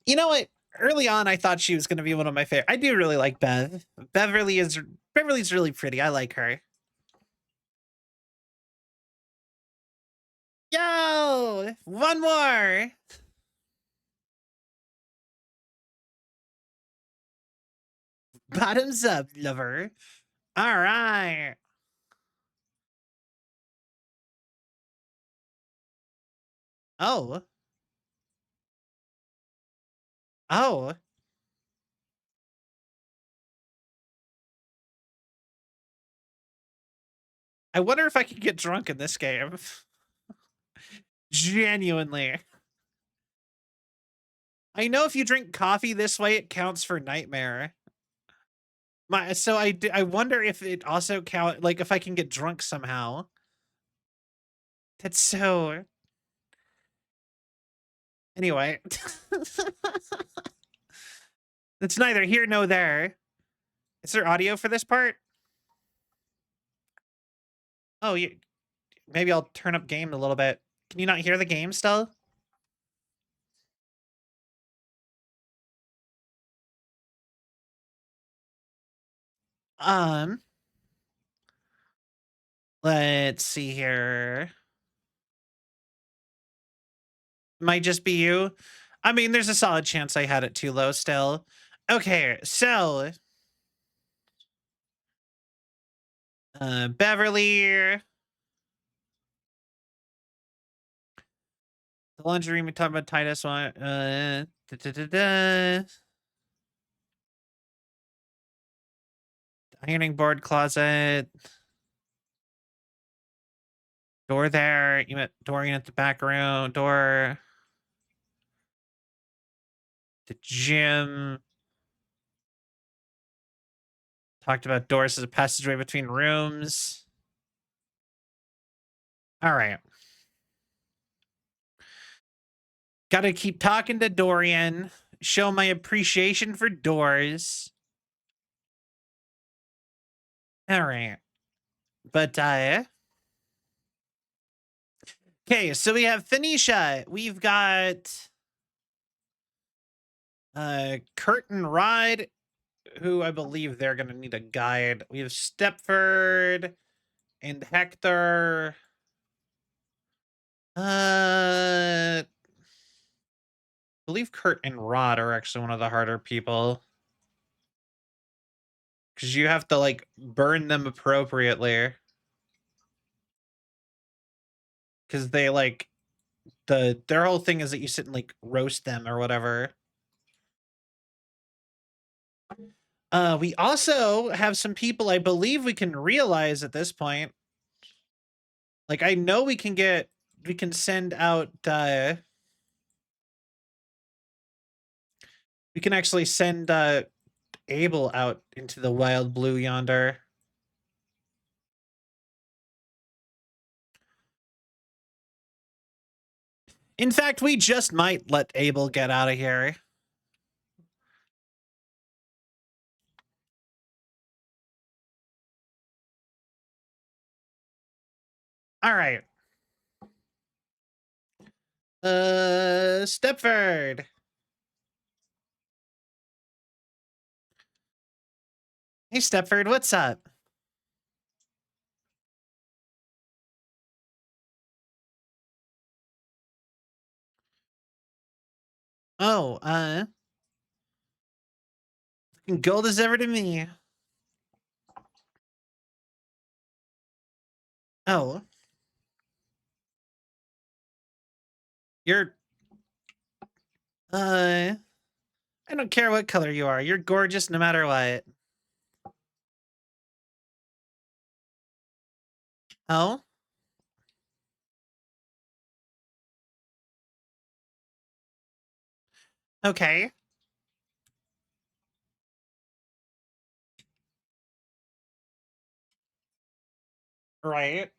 You know what? Early on, I thought she was going to be one of my favorite. I do really like Bev. Beverly's really pretty. I like her. Yo, one more. Bottoms up, lover. All right. Oh, oh. I wonder if I can get drunk in this game. Genuinely. I know if you drink coffee this way, it counts for nightmare. So I wonder if it also count like if I can get drunk somehow. That's so. Anyway, it's neither here nor there. Is there audio for this part? Oh, maybe I'll turn up game a little bit. Can you not hear the game still? Um, let's see here. Might just be you. I mean, there's a solid chance I had it too low still. Okay, so Beverly, the laundry room we talked about Titus one. Ironing board closet. Door there. You met Dorian at the back room. Door. The gym. Talked about doors as a passageway between rooms. All right. Gotta keep talking to Dorian. Show my appreciation for doors. All right. But, okay, so we have Phoenicia. We've got Kurt and Rod, who I believe they're gonna need a guide. We have Stepford and Hector. I believe Kurt and Rod are actually one of the harder people. Because you have to like burn them appropriately. Because they like their whole thing is that you sit and like roast them or whatever. We also have some people I believe we can realize at this point. Like I know we can send out we can actually send Abel out into the wild blue yonder. In fact, we just might let Abel get out of here. All right. Stepford. Hey, Stepford, what's up? Oh, gold is ever to me. Oh, you're, I don't care what color you are. You're gorgeous no matter what. Oh, okay. Right.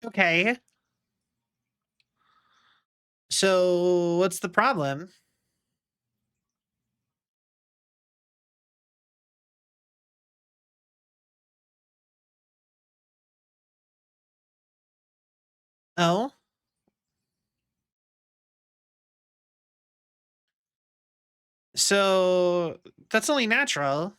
Okay. So, what's the problem? Oh, so that's only natural.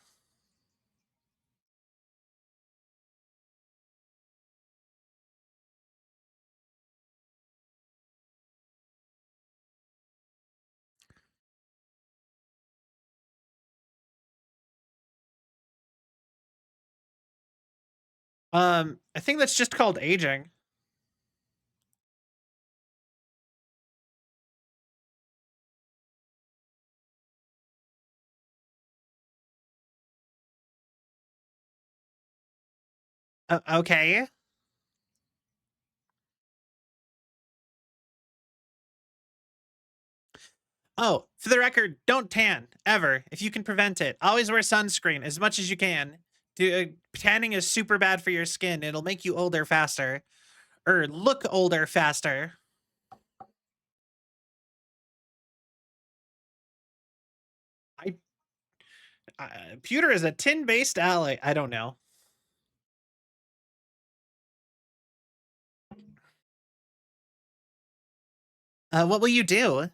I think that's just called aging. Okay. Oh, for the record, don't tan ever if you can prevent it. Always wear sunscreen as much as you can. Tanning is super bad for your skin. It'll make you older faster, or look older faster. I pewter is a tin-based alloy. I don't know. What will you do?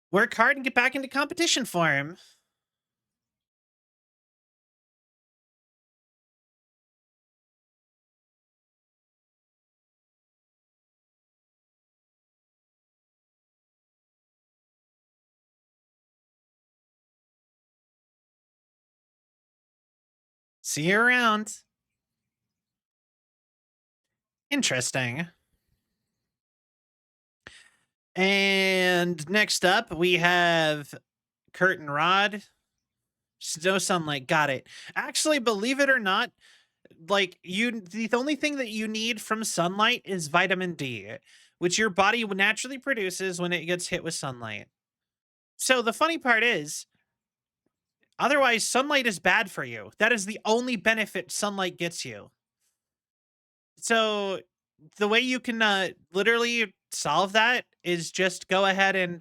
Work hard and get back into competition form. See you around. Interesting. And next up, we have curtain rod. No sunlight. Got it. Actually, believe it or not, like the only thing that you need from sunlight is vitamin D, which your body naturally produces when it gets hit with sunlight. So the funny part is, otherwise, sunlight is bad for you. That is the only benefit sunlight gets you. So the way you can literally solve that is just go ahead and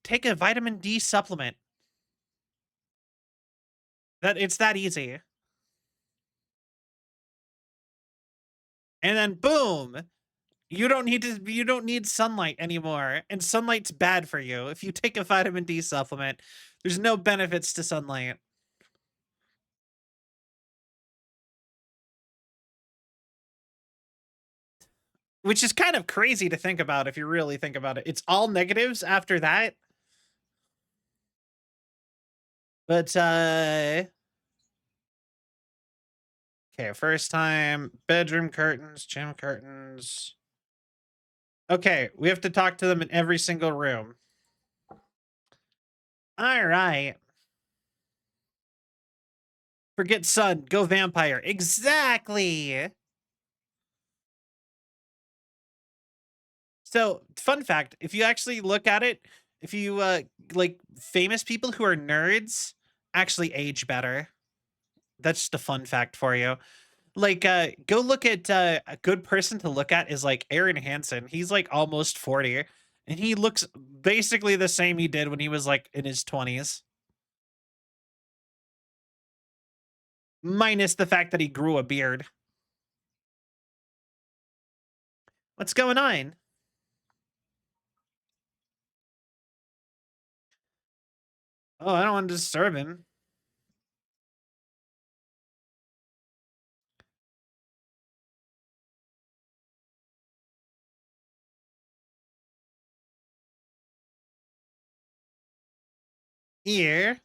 take a vitamin D supplement. That it's that easy. And then boom, you don't need sunlight anymore. And sunlight's bad for you. If you take a vitamin D supplement, there's no benefits to sunlight. Which is kind of crazy to think about if you really think about it. It's all negatives after that. But okay, first time, bedroom curtains, gym curtains. Okay, we have to talk to them in every single room. All right. Forget sun, go vampire. Exactly. So, fun fact, if you actually look at it, if you like famous people who are nerds actually age better. That's just a fun fact for you. Like, go look at a good person to look at is like Aaron Hansen. He's like almost 40, and he looks basically the same he did when he was like in his 20s, minus the fact that he grew a beard. What's going on? Oh, I don't want to disturb him. Here.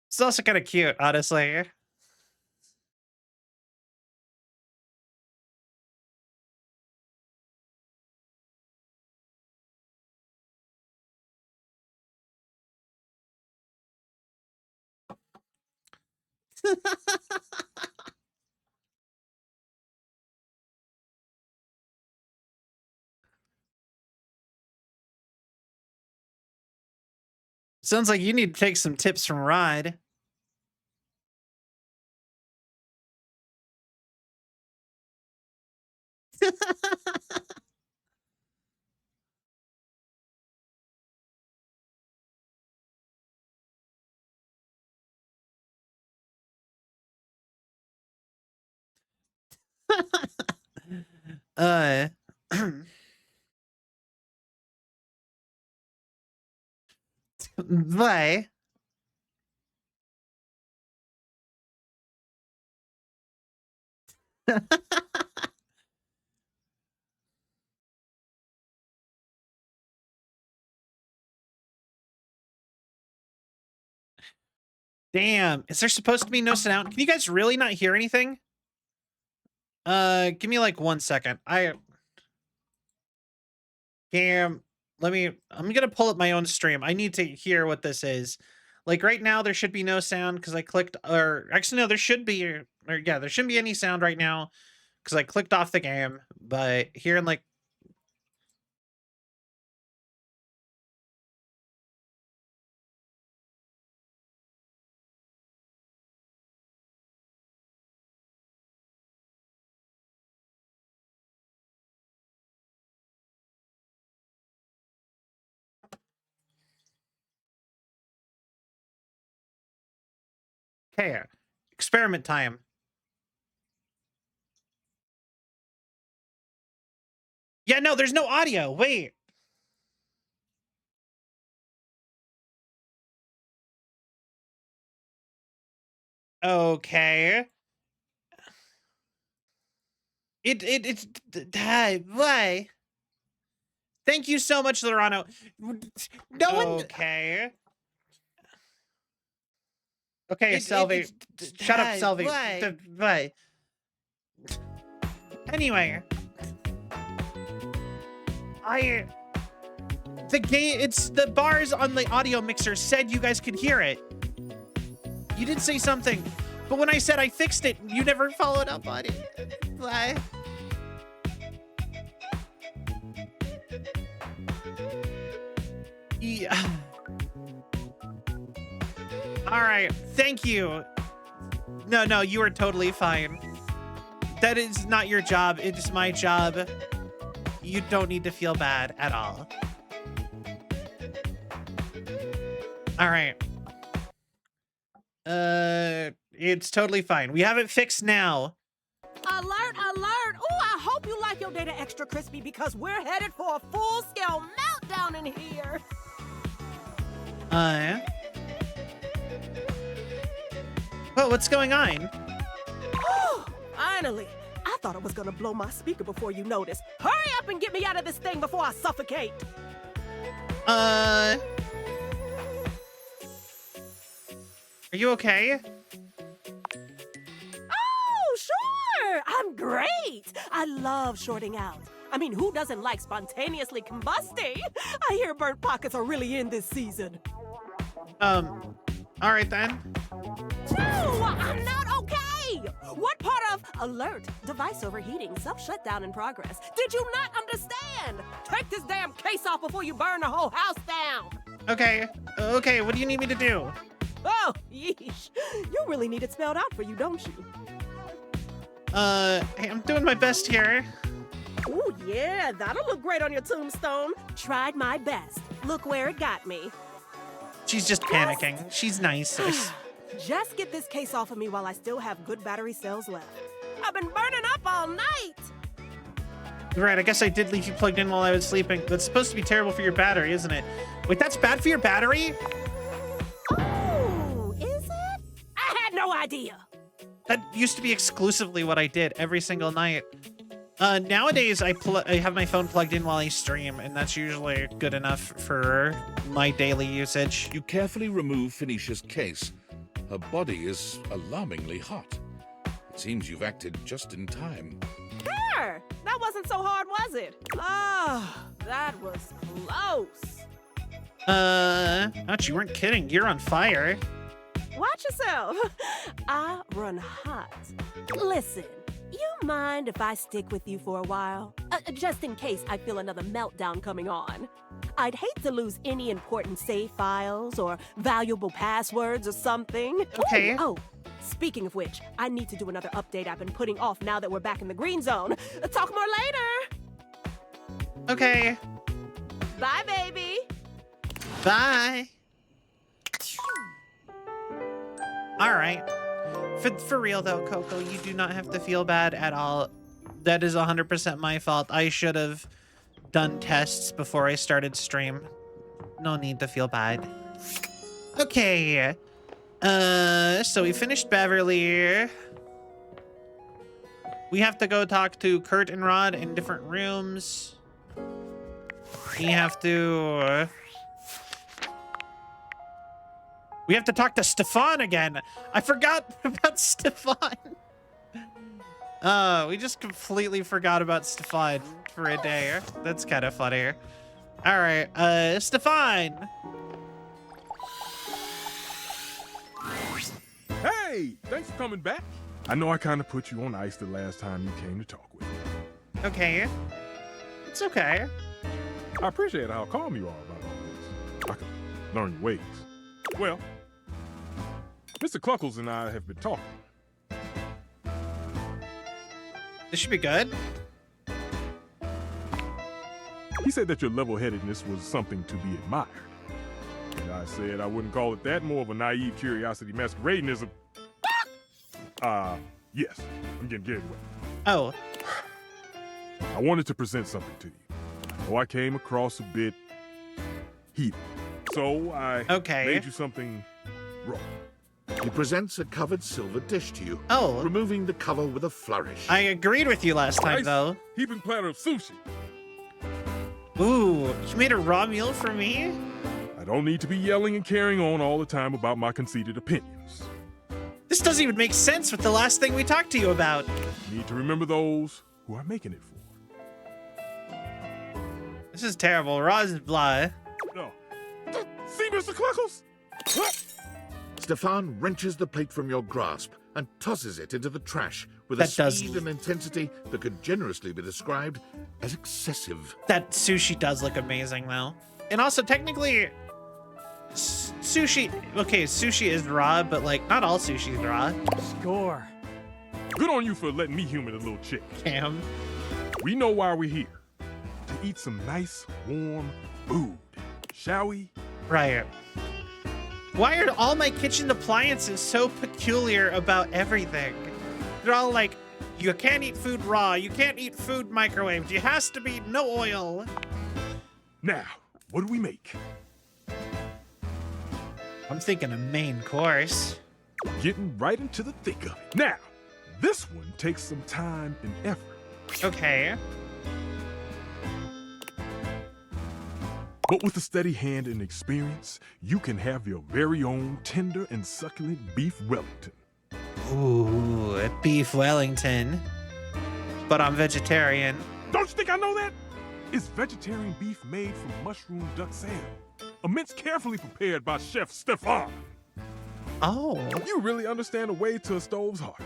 It's also kind of cute, honestly. Sounds like you need to take some tips from Rod. uh, bye. Damn, is there supposed to be no sound? Can you guys really not hear anything? Give me like 1 second. Damn, I'm gonna pull up my own stream. I need to hear what this is. Like right now, there should be no sound because I clicked, or actually no, there should be, or yeah, there shouldn't be any sound right now because I clicked off the game. But here in like, okay, experiment time. Yeah, no, there's no audio. Wait. Okay. It's why? Thank you so much, Lorano. No one. Okay. Okay, Selvi. Shut up, Selvi. Why? Anyway, the game. It's the bars on the audio mixer said you guys could hear it. You did say something, but when I said I fixed it, you never followed up on it. Why? Yeah. All right. Thank you. No, you are totally fine. That is not your job. It is my job. You don't need to feel bad at all. All right. It's totally fine. We have it fixed now. Alert, alert! Ooh, I hope you like your data extra crispy because we're headed for a full-scale meltdown in here. Well, what's going on? Finally! I thought I was gonna blow my speaker before you noticed. Hurry up and get me out of this thing before I suffocate! Are you okay? Oh, sure! I'm great! I love shorting out. I mean, who doesn't like spontaneously combusting? I hear burnt pockets are really in this season. All right then. No, I'm not okay! What part of Alert, device overheating, self-shutdown in progress. Did you not understand? Take this damn case off before you burn the whole house down. Okay. Okay, what do you need me to do? Oh, yeesh. You really need it spelled out for you, don't you? Hey, I'm doing my best here. Oh, yeah, that'll look great on your tombstone. Tried my best. Look where it got me. She's just panicking. She's nice. Just get this case off of me while I still have good battery cells left. I've been burning up all night. Right, I guess I did leave you plugged in while I was sleeping. That's supposed to be terrible for your battery, isn't it? Wait, that's bad for your battery? Oh, is it? I had no idea. That used to be exclusively what I did every single night. Nowadays, I have my phone plugged in while I stream, and that's usually good enough for my daily usage. You carefully remove Phoenicia's case. Her body is alarmingly hot. It seems you've acted just in time. Sure. That wasn't so hard, was it? Ah, that was close. Ouch, you weren't kidding. You're on fire. Watch yourself. I run hot. Listen, you mind if I stick with you for a while? Just in case I feel another meltdown coming on. I'd hate to lose any important save files or valuable passwords or something. Okay. Ooh, oh, speaking of which, I need to do another update I've been putting off now that we're back in the green zone. Talk more later. Okay. Bye, baby. Bye. All right. For real though, Coco, you do not have to feel bad at all. That is 100% my fault. I should have done tests before I started stream. No need to feel bad. Okay. So we finished Beverly. We have to go talk to Kurt and Rod in different rooms. We have to talk to Stefan again. I forgot about Stefan. We just completely forgot about Stefan for a day. That's kind of funny. All right, Stefan. Hey, thanks for coming back. I know I kind of put you on ice the last time you came to talk with me. Okay. It's okay. I appreciate how calm you are about all this. I can learn your ways. Well, Mr. Cluckles and I have been talking. This should be good. He said that your level-headedness was something to be admired. And I said I wouldn't call it that, more of a naive curiosity masquerading as a... yes, I'm getting carried away. Oh. I wanted to present something to you. Oh, I came across a bit heated. So I made you something raw. He presents a covered silver dish to you, Oh. removing the cover with a flourish. I agreed with you last time, Nice though. heaping platter of sushi. Ooh, you made a raw meal for me? I don't need to be yelling and carrying on all the time about my conceited opinions. This doesn't even make sense with the last thing we talked to you about. You need to remember those who are making it for. This is terrible. Raw is blah. No. See, Mr. Cluckles? Stefan wrenches the plate from your grasp and tosses it into the trash with That a does- speed and intensity that could generously be described as excessive. That sushi does look amazing, though. And also, technically, sushi... Okay, sushi is raw, but, like, not all sushi is raw. Score. Good on you for letting me humor the little chick. Cam. We know why we're here. To eat some nice, warm food. Shall we? Right. Why are all my kitchen appliances so peculiar about everything? They're all like, you can't eat food raw, you can't eat food microwaved, it has to be no oil. Now, what do we make? I'm thinking a main course. Getting right into the thick of it. Now, this one takes some time and effort. Okay. But with a steady hand and experience, you can have your very own tender and succulent beef Wellington. Ooh, a beef Wellington. But I'm vegetarian. Don't you think I know that? It's vegetarian beef made from mushroom duck salad. A mince carefully prepared by Chef Stefan. Oh. You really understand the way to a stove's heart.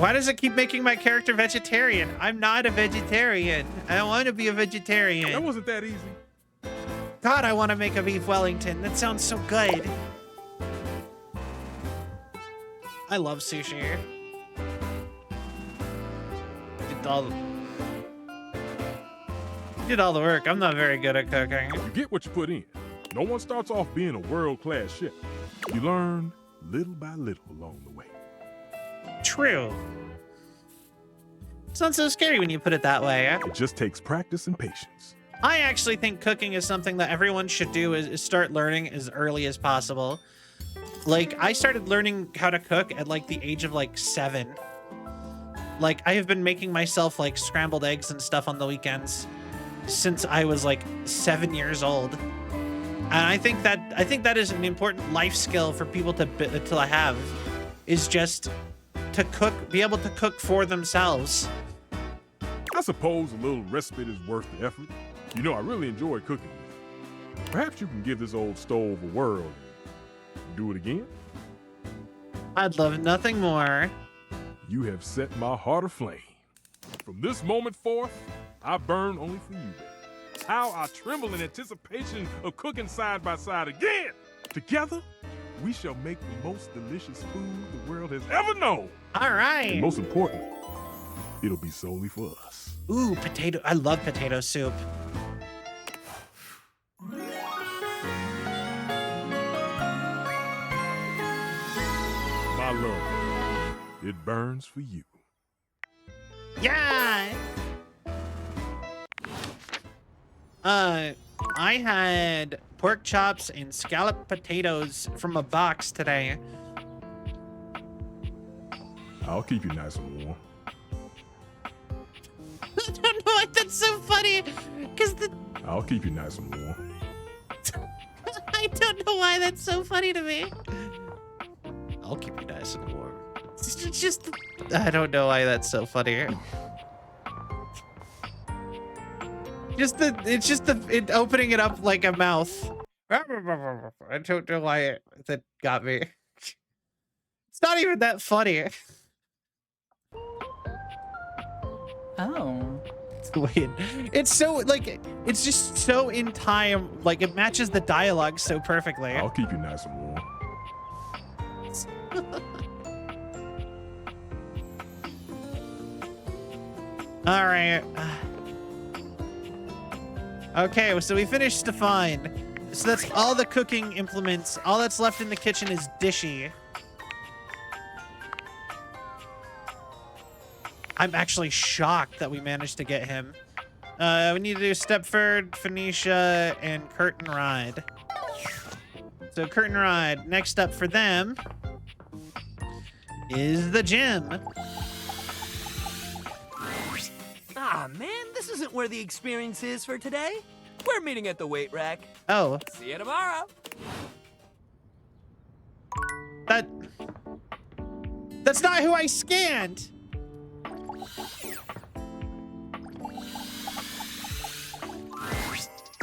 Why does it keep making my character vegetarian? I'm not a vegetarian. I don't want to be a vegetarian. That wasn't that easy. God, I want to make a beef Wellington. That sounds so good. I love sushi. Did all the work. I'm not very good at cooking. You get what you put in. No one starts off being a world-class chef. You learn little by little along the way. True. It's not so scary when you put it that way. It just takes practice and patience. I actually think cooking is something that everyone should do is start learning as early as possible. Like, I started learning how to cook at like the age of like 7. Like, I have been making myself like scrambled eggs and stuff on the weekends since I was like 7 years old. And I think that is an important life skill for people to have, is just to cook, be able to cook for themselves. I suppose a little respite is worth the effort. You know, I really enjoy cooking. Perhaps you can give this old stove a whirl. Do it again? I'd love nothing more. You have set my heart aflame. From this moment forth, I burn only for you. How I tremble in anticipation of cooking side by side again. Together, we shall make the most delicious food the world has ever known. All right. And most important, it'll be solely for us. Ooh, potato. I love potato soup. My love, it burns for you. Yeah. I had pork chops and scalloped potatoes from a box today. I'll keep you nice and warm. I don't know why that's so funny, because I'll keep you nice and warm. I don't know why that's so funny to me. I'll keep you nice and warm. It's just, I don't know why that's so funny. It's just it opening it up like a mouth. I don't know why that got me. It's not even that funny. Oh. Wait, it's so like, it's just so in time. Like, it matches the dialogue so perfectly. I'll keep you nice and warm. All right. Okay, so we finished Stefan. So that's all the cooking implements. All that's left in the kitchen is Dishy. I'm actually shocked that we managed to get him. We need to do Stepford, Phoenicia, and Curtain Ride. So Curtain Ride, next up for them is the gym. Ah, man, this isn't where the experience is for today. We're meeting at the weight rack. Oh. See you tomorrow. That's not who I scanned.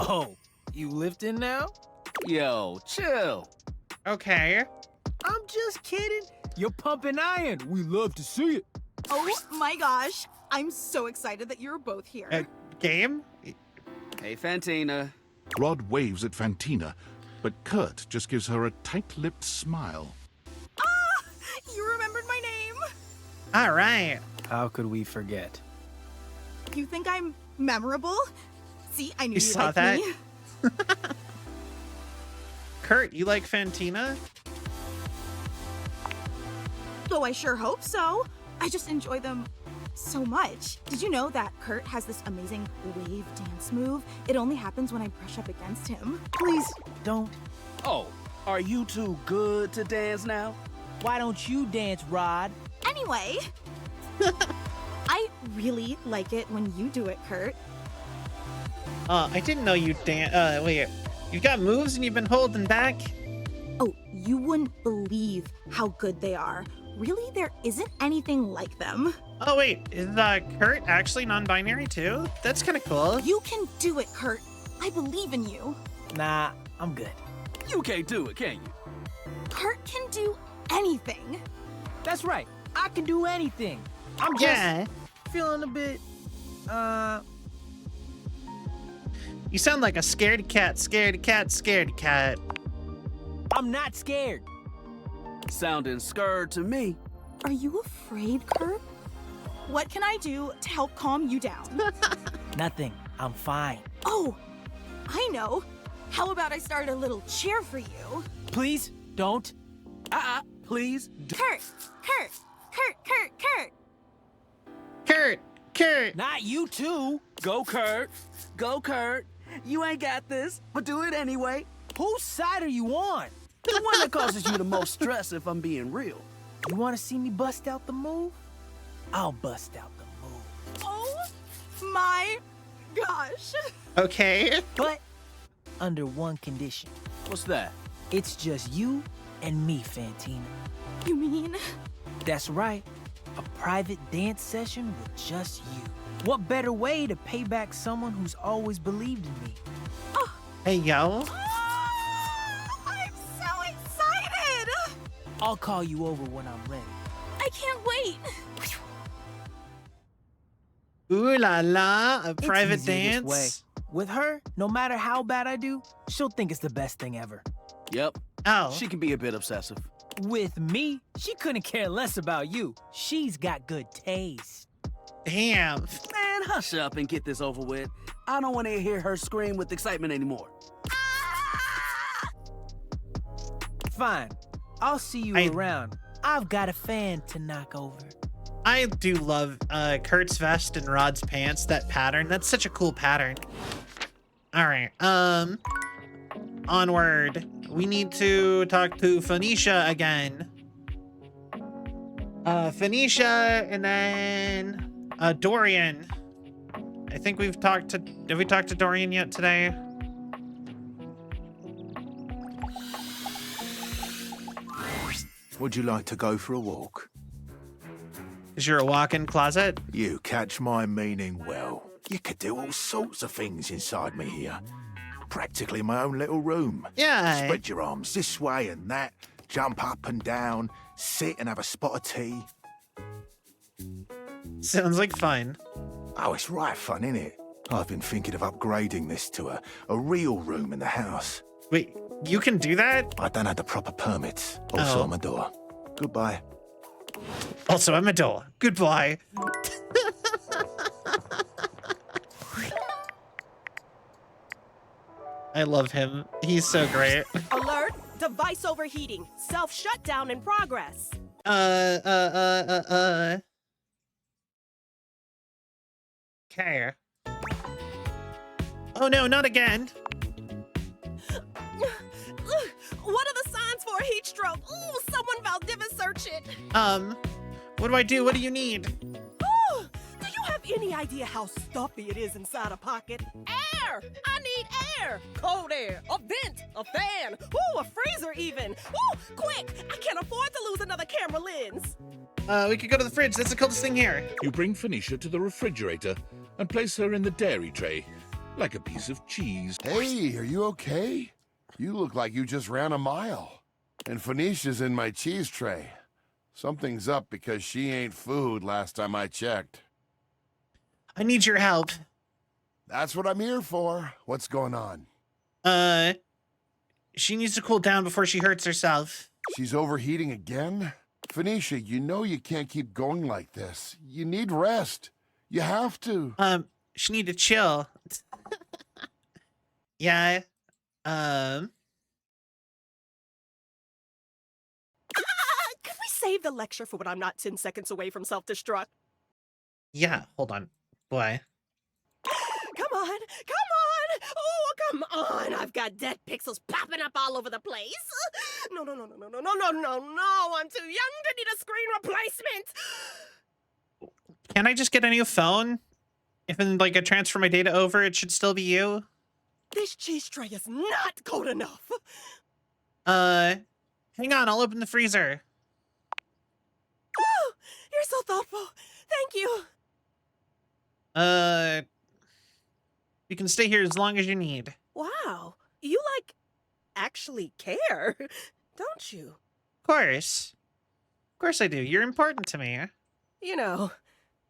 Oh, you lifting now? Yo, chill. Okay. I'm just kidding. You're pumping iron. We love to see it. Oh my gosh. I'm so excited that you're both here. Game? Hey, Fantina. Rod waves at Fantina, but Kurt just gives her a tight-lipped smile. Ah! You remembered my name. All right. How could we forget? You think I'm memorable? See, I knew You you'd saw like that? me. Kurt, you like Fantina? Oh, I sure hope so. I just enjoy them so much. Did you know that Kurt has this amazing wave dance move? It only happens when I brush up against him. Please don't. Oh, are you too good to dance now? Why don't you dance, Rod? Anyway, I really like it when you do it, Kurt. I didn't know you wait. You've got moves and you've been holding back? Oh, you wouldn't believe how good they are. Really, there isn't anything like them. Oh, wait. Is Kurt actually non-binary too? That's kind of cool. You can do it, Kurt. I believe in you. Nah, I'm good. You can't do it, can you? Kurt can do anything. That's right. I can do anything. I'm just Yeah. feeling a bit, You sound like a scaredy cat, scaredy cat, scaredy cat. I'm not scared. Sounding scared to me. Are you afraid, Kurt? What can I do to help calm you down? Nothing. I'm fine. Oh, I know. How about I start a little cheer for you? Please, don't. Please. Kurt, Kurt, Kurt, Kurt, Kurt. Kurt, Kurt. Not you too. Go, Kurt. Go, Kurt. You ain't got this, but do it anyway. Whose side are you on? The one that causes you the most stress, if I'm being real. You want to see me bust out the move? I'll bust out the move. Oh my gosh. Okay. But under one condition. What's that? It's just you and me, Fantina. You mean? That's right. A private dance session with just you. What better way to pay back someone who's always believed in me? Hey, yo. I'm so excited. I'll call you over when I'm ready. I can't wait. Ooh la la, a It's private easier this way. dance. With her, no matter how bad I do, she'll think it's the best thing ever. Yep. Oh. She can be a bit obsessive. With me, she couldn't care less about you. She's got good taste. Damn. Man, hush up and get this over with. I don't want to hear her scream with excitement anymore. Fine. I'll see you around. I've got a fan to knock over. I do love Kurt's vest and Rod's pants, that pattern. That's such a cool pattern. All right. Onward. We need to talk to Phoenicia again. Phoenicia and then Dorian. I think we've talked to, have we talked to Dorian yet today? Would you like to go for a walk? Is your a walk-in closet? You catch my meaning well. You could do all sorts of things inside me here. Practically my own little room. Yeah. Spread your arms this way and that, jump up and down, sit and have a spot of tea. Sounds like fun. Oh, it's right fun, innit? I've been thinking of upgrading this to a real room in the house. Wait, you can do that? I don't have the proper permits. Also Oh. on my door. Goodbye. Also, I'm a door. Goodbye. I love him. He's so great. Alert! Device overheating. Self-shutdown in progress. Okay. Oh no, not again. What are the signs for a heat stroke? Ooh, someone Valdivia search it. What do I do? What do you need? Ooh, do you have any idea how stuffy it is inside a pocket? Air! I need air! Cold air, a vent, a fan, ooh, a freezer even. Ooh, quick! I can't afford to lose another camera lens. We could go to the fridge. That's the coldest thing here. You bring Phoenicia to the refrigerator and place her in the dairy tray, like a piece of cheese. Hey, are you okay? You look like you just ran a mile. And Phoenicia's in my cheese tray. Something's up because she ain't food last time I checked. I need your help. That's what I'm here for. What's going on? She needs to cool down before she hurts herself. She's overheating again? Phoenicia, you know you can't keep going like this. You need rest. You have to. She need to chill. Yeah. Could we save the lecture for when I'm not 10 seconds away from self-destruct? Yeah, hold on. Boy. Come on, come on! Oh, come on! I've got dead pixels popping up all over the place. No, no, no, no, no, no, no, no, no, no! I'm too young to need a screen replacement. Can I just get a new phone? If like I transfer my data over, it should still be you? This cheese tray is not cold enough. Hang on, I'll open the freezer. Oh, you're so thoughtful. Thank you. You can stay here as long as you need. Wow, you actually care, don't you? Of course. course I do. You're important to me. You know,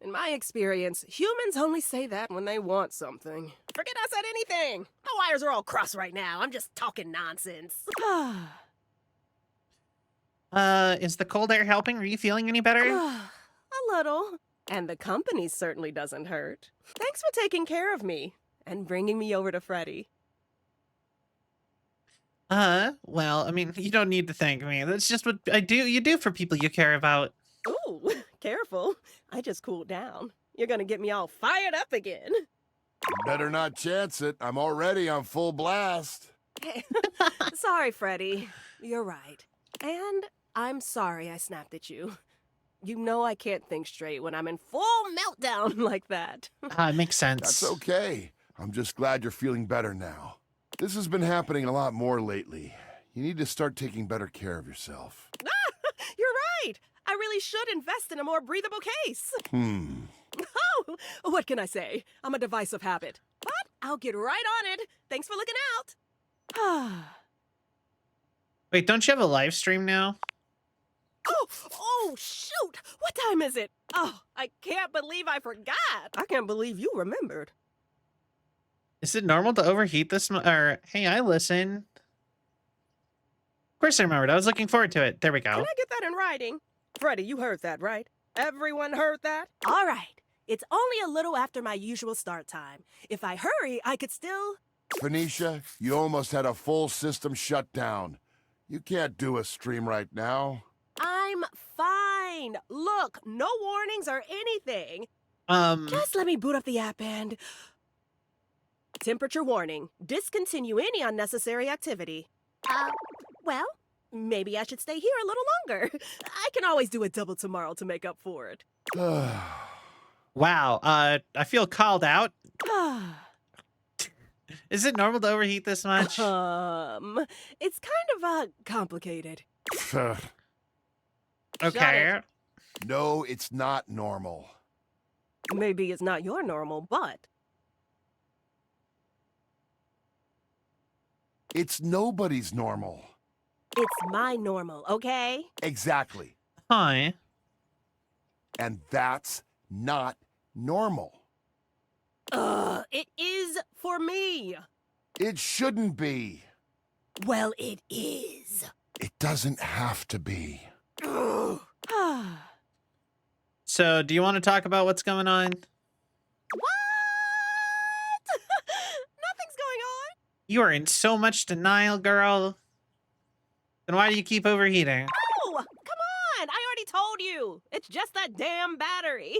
in my experience, humans only say that when they want something. Forget I said anything. My wires are all crossed right now. I'm just talking nonsense. Is the cold air helping? Are you feeling any better? A little. And the company certainly doesn't hurt. Thanks for taking care of me and bringing me over to Freddy. Well, I mean, you don't need to thank me. That's just what you do for people you care about. Ooh, careful. I just cooled down. You're gonna get me all fired up again. Better not chance it. I'm already on full blast. Sorry, Freddy. You're right. And I'm sorry I snapped at you. You know I can't think straight when I'm in full meltdown like that. It makes sense. That's okay. I'm just glad you're feeling better now. This has been happening a lot more lately. You need to start taking better care of yourself. You're right. I really should invest in a more breathable case. Oh, what can I say? I'm a device of habit. But I'll get right on it. Thanks for looking out. Wait, don't you have a live stream now? Oh, shoot! What time is it? Oh, I can't believe I forgot. I can't believe you remembered. Is it normal to overheat this or hey, I listen. Of course I remembered. I was looking forward to it. There we go. Can I get that in writing? Freddy, you heard that, right? Everyone heard that? All right. It's only a little after my usual start time. If I hurry, I could still... Phoenicia, you almost had a full system shut down. You can't do a stream right now. I'm fine. Look, no warnings or anything. Just let me boot up the app and... Temperature warning. Discontinue any unnecessary activity. Well, maybe I should stay here a little longer. I can always do a double tomorrow to make up for it. Wow, I feel called out. Is it normal to overheat this much? It's kind of, complicated. Okay. No, it's not normal. Maybe it's not your normal, but... It's nobody's normal. It's my normal, okay? Exactly. Hi. And that's not normal. It is for me. It shouldn't be. Well, it is. It doesn't have to be. So, do you want to talk about what's going on? What? Nothing's going on. You are in so much denial, girl. Then why do you keep overheating? Oh, come on. I already told you. It's just that damn battery.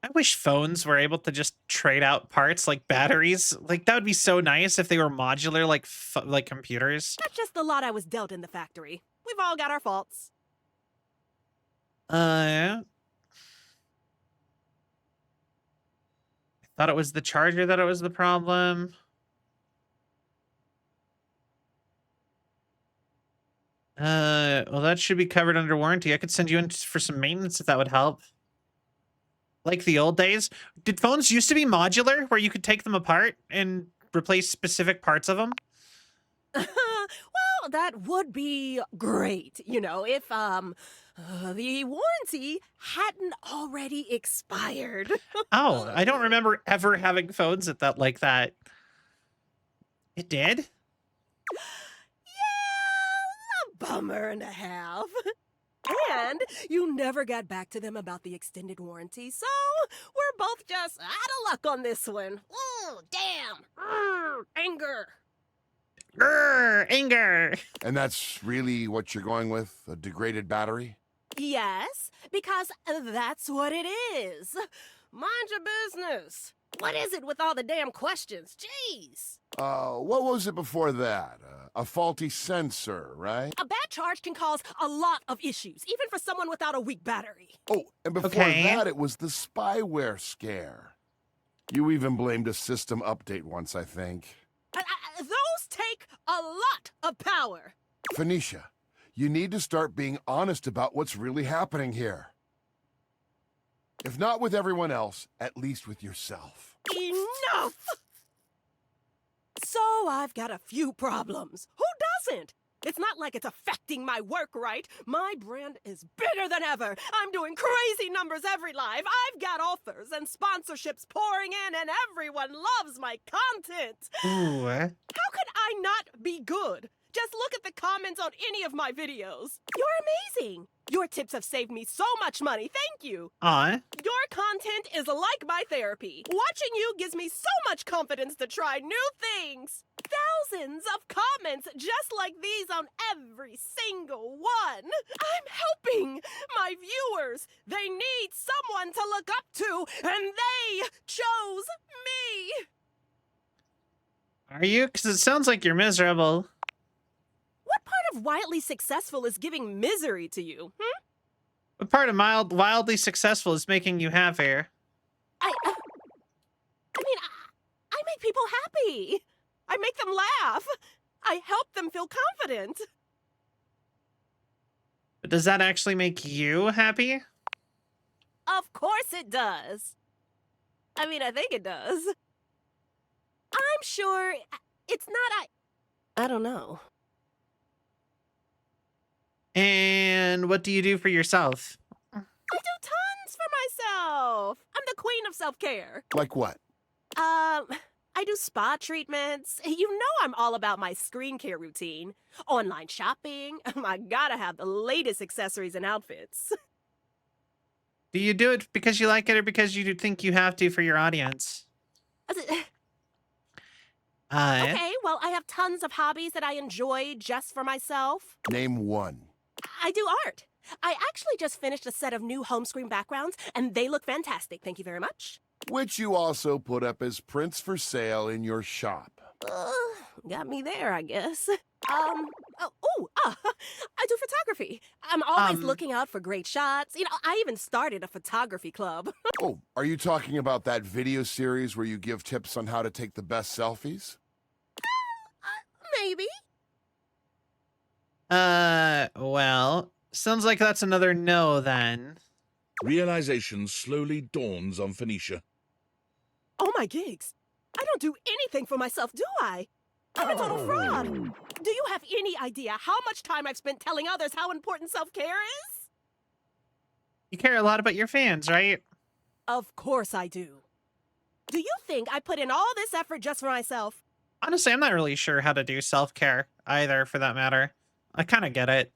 I wish phones were able to just trade out parts like batteries. Like, that would be so nice if they were modular like computers. That's just the lot I was dealt in the factory. We've all got our faults. I thought it was the charger that it was the problem. Well, that should be covered under warranty. I could send you in for some maintenance if that would help. Like the old days. Did phones used to be modular where you could take them apart and replace specific parts of them? Well, that would be great, you know, if, the warranty hadn't already expired. Oh, I don't remember ever having phones like that. It did? Yeah, a bummer and a half. And you never got back to them about the extended warranty, so we're both just out of luck on this one. Oh, damn. Anger. Grr, anger. And that's really what you're going with? A degraded battery? Yes, because that's what it is. Mind your business. What is it with all the damn questions? Jeez. What was it before that? A faulty sensor, right? A bad charge can cause a lot of issues, even for someone without a weak battery. Oh, and before that, it was the spyware scare. You even blamed a system update once, I think. Those take a lot of power. Phoenicia, you need to start being honest about what's really happening here. If not with everyone else, at least with yourself. Enough! So I've got a few problems. Who doesn't? It's not like it's affecting my work, right? My brand is bigger than ever. I'm doing crazy numbers every live. I've got offers and sponsorships pouring in, and everyone loves my content. Ooh. How could I not be good? Just look at the comments on any of my videos. You're amazing. Your tips have saved me so much money. Thank you. Aw. Your content is like my therapy. Watching you gives me so much confidence to try new things. Thousands of comments just like these on every single one. I'm helping my viewers. They need someone to look up to, and they chose me. Are you? Because it sounds like you're miserable. What part of wildly successful is giving misery to you? What part of wildly successful is making you happier? I make people happy. I make them laugh. I help them feel confident. But does that actually make you happy? Of course it does. I think it does. I'm sure it's not. I don't know. And what do you do for yourself? I do tons for myself. I'm the queen of self-care. Like what? I do spa treatments. You know I'm all about my skincare routine. Online shopping. I gotta have the latest accessories and outfits. Do you do it because you like it or because you think you have to for your audience? Okay, well, I have tons of hobbies that I enjoy just for myself. Name one. I do art. I actually just finished a set of new home screen backgrounds, and they look fantastic. Thank you very much. Which you also put up as prints for sale in your shop. Got me there, I guess. I do photography. I'm always looking out for great shots. I even started a photography club. Oh, are you talking about that video series where you give tips on how to take the best selfies? Maybe. Well, sounds like that's another no then. Realization slowly dawns on Phoenicia. Oh my gigs. I don't do anything for myself, do I? I'm a total fraud. Do you have any idea how much time I've spent telling others how important self-care is? You care a lot about your fans, right? Of course I do. Do you think I put in all this effort just for myself? Honestly, I'm not really sure how to do self-care either, for that matter. I kind of get it.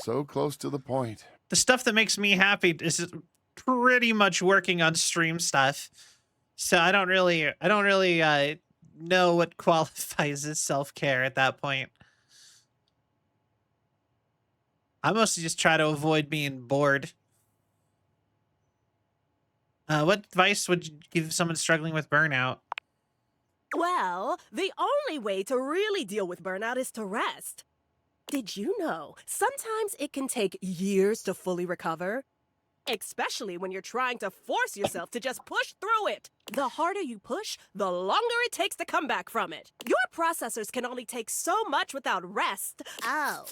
So close to the point. The stuff that makes me happy is pretty much working on stream stuff. So I don't really know what qualifies as self-care at that point. I mostly just try to avoid being bored. What advice would you give someone struggling with burnout? Well, the only way to really deal with burnout is to rest. Did you know sometimes it can take years to fully recover? Especially when you're trying to force yourself to just push through it. The harder you push, the longer it takes to come back from it. Your processors can only take so much without rest. Oh.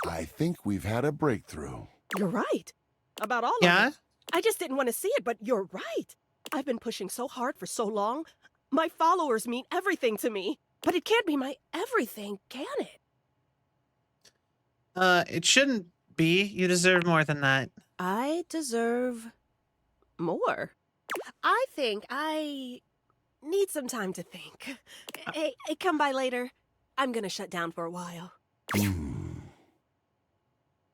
I think we've had a breakthrough. You're right. About all of Yeah? it. I just didn't want to see it, but you're right. I've been pushing so hard for so long. My followers mean everything to me. But it can't be my everything, can it? It shouldn't be. You deserve more than that. I deserve more. I think I need some time to think. Hey, come by later. I'm gonna shut down for a while.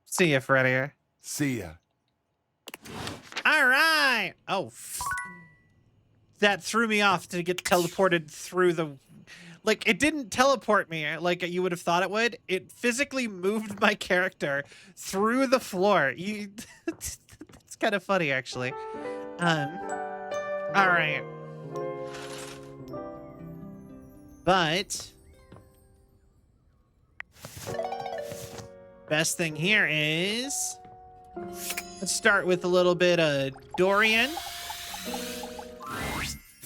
See ya, Freddy. See ya. All right. Oh, that threw me off to get teleported through the... Like, it didn't teleport me like you would have thought it would. It physically moved my character through the floor. It's kind of funny, actually. All right. But best thing here is, let's start with a little bit of Dorian.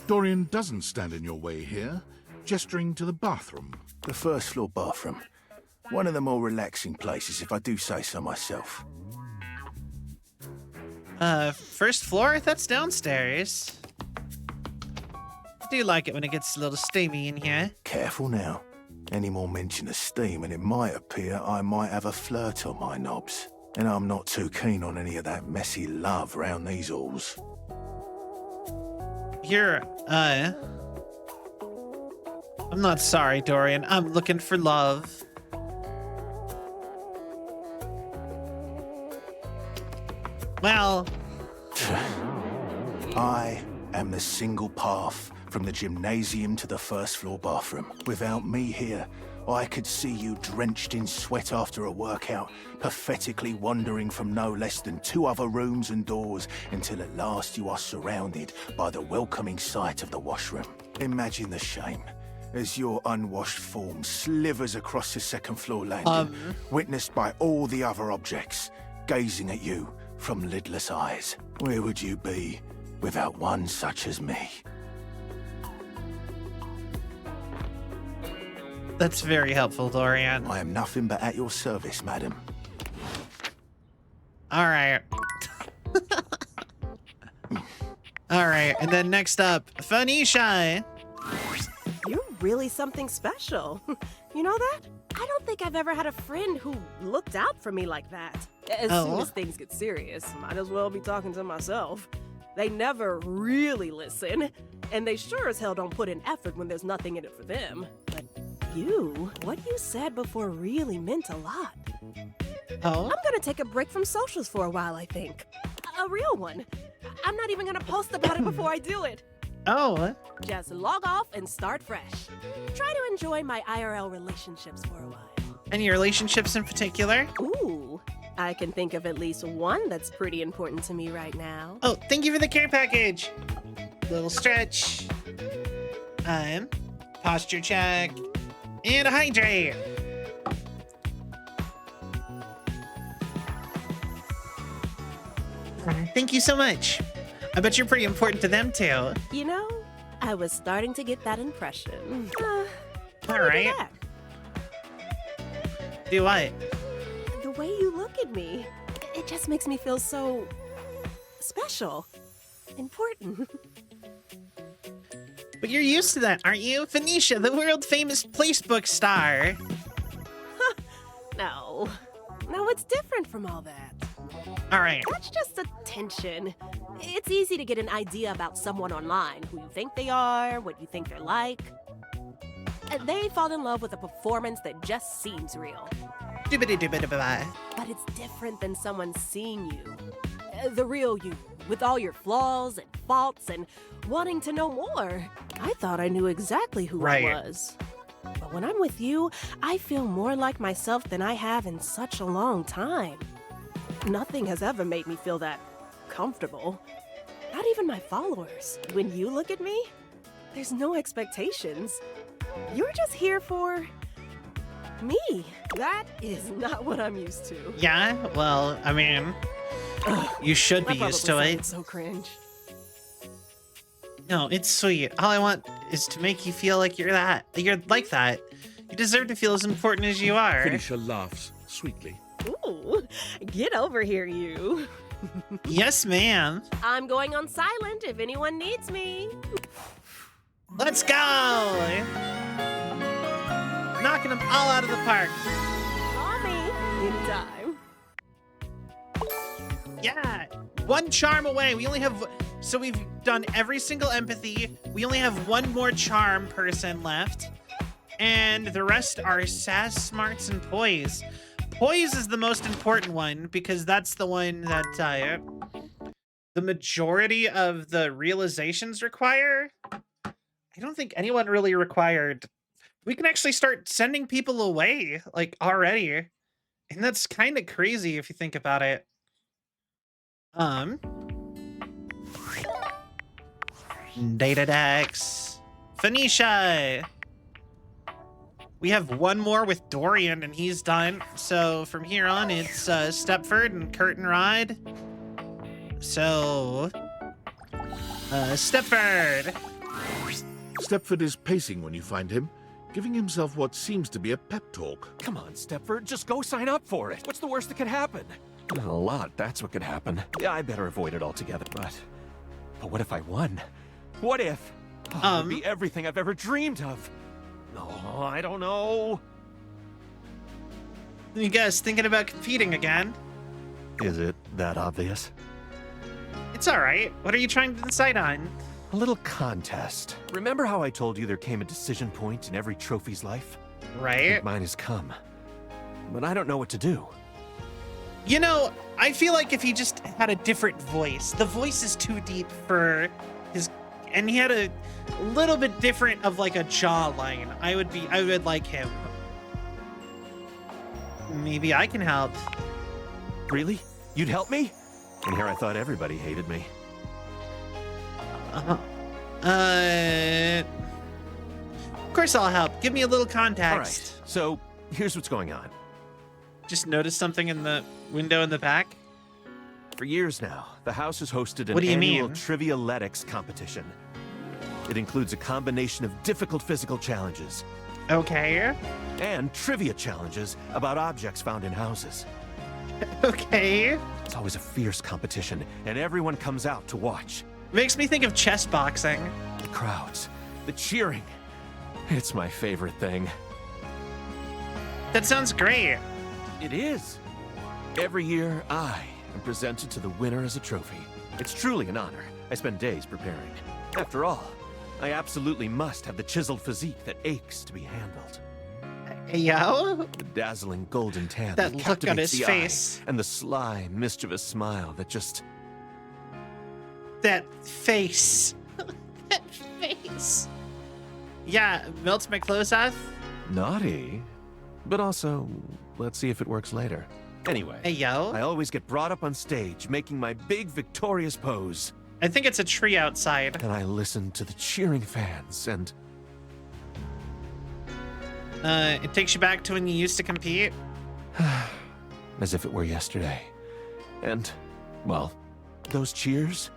Dorian doesn't stand in your way here, gesturing to the bathroom. The first floor bathroom. One of the more relaxing places, if I do say so myself. First floor? That's downstairs. do like it when it gets a little steamy in here. Careful now. Any more mention of steam and it might appear I might have a flirt on my knobs. And I'm not too keen on any of that messy love round these halls. I'm not sorry, Dorian. I'm looking for love. Well... I am the single path from the gymnasium to the first floor bathroom. Without me here, I could see you drenched in sweat after a workout, pathetically wandering from no less than 2 other rooms and doors until at last you are surrounded by the welcoming sight of the washroom. Imagine the shame as your unwashed form slithers across the 2nd floor landing, witnessed by all the other objects, gazing at you from lidless eyes. Where would you be without one such as me? That's very helpful, Dorian. I am nothing but at your service, madam. Alright. Alright, and then next up, Phoenicia. You're really something special. You know that? I don't think I've ever had a friend who looked out for me like that. As soon as things get serious, might as well be talking to myself. They never really listen, and they sure as hell don't put in effort when there's nothing in it for them. But what you said before really meant a lot. Oh? I'm gonna take a break from socials for a while, I think. A real one. I'm not even gonna post about it before I do it. Oh. Just log off and start fresh. Try to enjoy my IRL relationships for a while. Any relationships in particular? Ooh, I can think of at least one that's pretty important to me right now. Oh, thank you for the care package. Little stretch. Posture check. And hydrate. Thank you so much. I bet you're pretty important to them too. You know, I was starting to get that impression. All right. Do what? The way you look at me, it just makes me feel so special, important. But you're used to that, aren't you? Phoenicia, the world-famous placebook star. No, it's different from all that. All right. That's just attention. It's easy to get an idea about someone online, who you think they are, what you think they're like. And they fall in love with a performance that just seems real. But it's different than someone seeing you. The real you, with all your flaws and faults and wanting to know more. I thought I knew exactly who I was. But when I'm with you, I feel more like myself than I have in such a long time. Nothing has ever made me feel that comfortable. Not even my followers. When you look at me, there's no expectations. You're just here for me. That is not what I'm used to. Yeah, well, I mean, you should be used to it. So cringe. No, it's sweet. All I want is to make you feel like you're like that. You deserve to feel as important as you are. Phoenicia laughs sweetly. Ooh, get over here, you. Yes, ma'am. I'm going on silent if anyone needs me. Let's go! Knocking them all out of the park. Call me anytime. Yeah, 1 charm away. We only have, so we've done every single empathy. We only have 1 more charm person left. And the rest are sass, smarts, and poise. Poise is the most important one because that's the one that the majority of the realizations require. I don't think anyone really required. We can actually start sending people away, like, already. And that's kind of crazy if you think about it. Data decks. Phoenicia. We have 1 more with Dorian, and he's done. So from here on, it's Stepford and Kurt and Rod. So, Stepford. Stepford is pacing when you find him, giving himself what seems to be a pep talk. Come on, Stepford, just go sign up for it. What's the worst that could happen? Not a lot, that's what could happen. Yeah, I better avoid it altogether, but what if I won? What if It would be everything I've ever dreamed of. Oh, I don't know. You guys thinking about competing again? Is it that obvious? It's all right. What are you trying to decide on? A little contest. Remember how I told you there came a decision point in every trophy's life? Right. Mine has come. But I don't know what to do. You know, I feel like if he just had a different voice, the voice is too deep for his, and he had a little bit different of like a jawline. I would like him. Maybe I can help. Really? You'd help me? And here I thought everybody hated me. Of course I'll help. Give me a little context. All right, so here's what's going on. Just noticed something in the window in the back. For years now, the house has hosted an What do you annual mean? Trivialetics competition. It includes a combination of difficult physical challenges Okay. and trivia challenges about objects found in houses. Okay. It's always a fierce competition, and everyone comes out to watch. Makes me think of chess boxing. The crowds, the cheering. It's my favorite thing. That sounds great. It is. Every year, I am presented to the winner as a trophy. It's truly an honor. I spend days preparing. After all, I absolutely must have the chiseled physique that aches to be handled. Hey, yo. The dazzling golden tan That look on captivates his the face. eye, and the sly, mischievous smile that just... That face. That face. Yeah, melts my clothes off. naughty. But also, let's see if it works later. Anyway, Hey, yo. I always get brought up on stage, making my big victorious pose. I think it's a tree outside. And I listen to the cheering fans, and It takes you back to when you used to compete. as if it were yesterday. And, well, those cheers,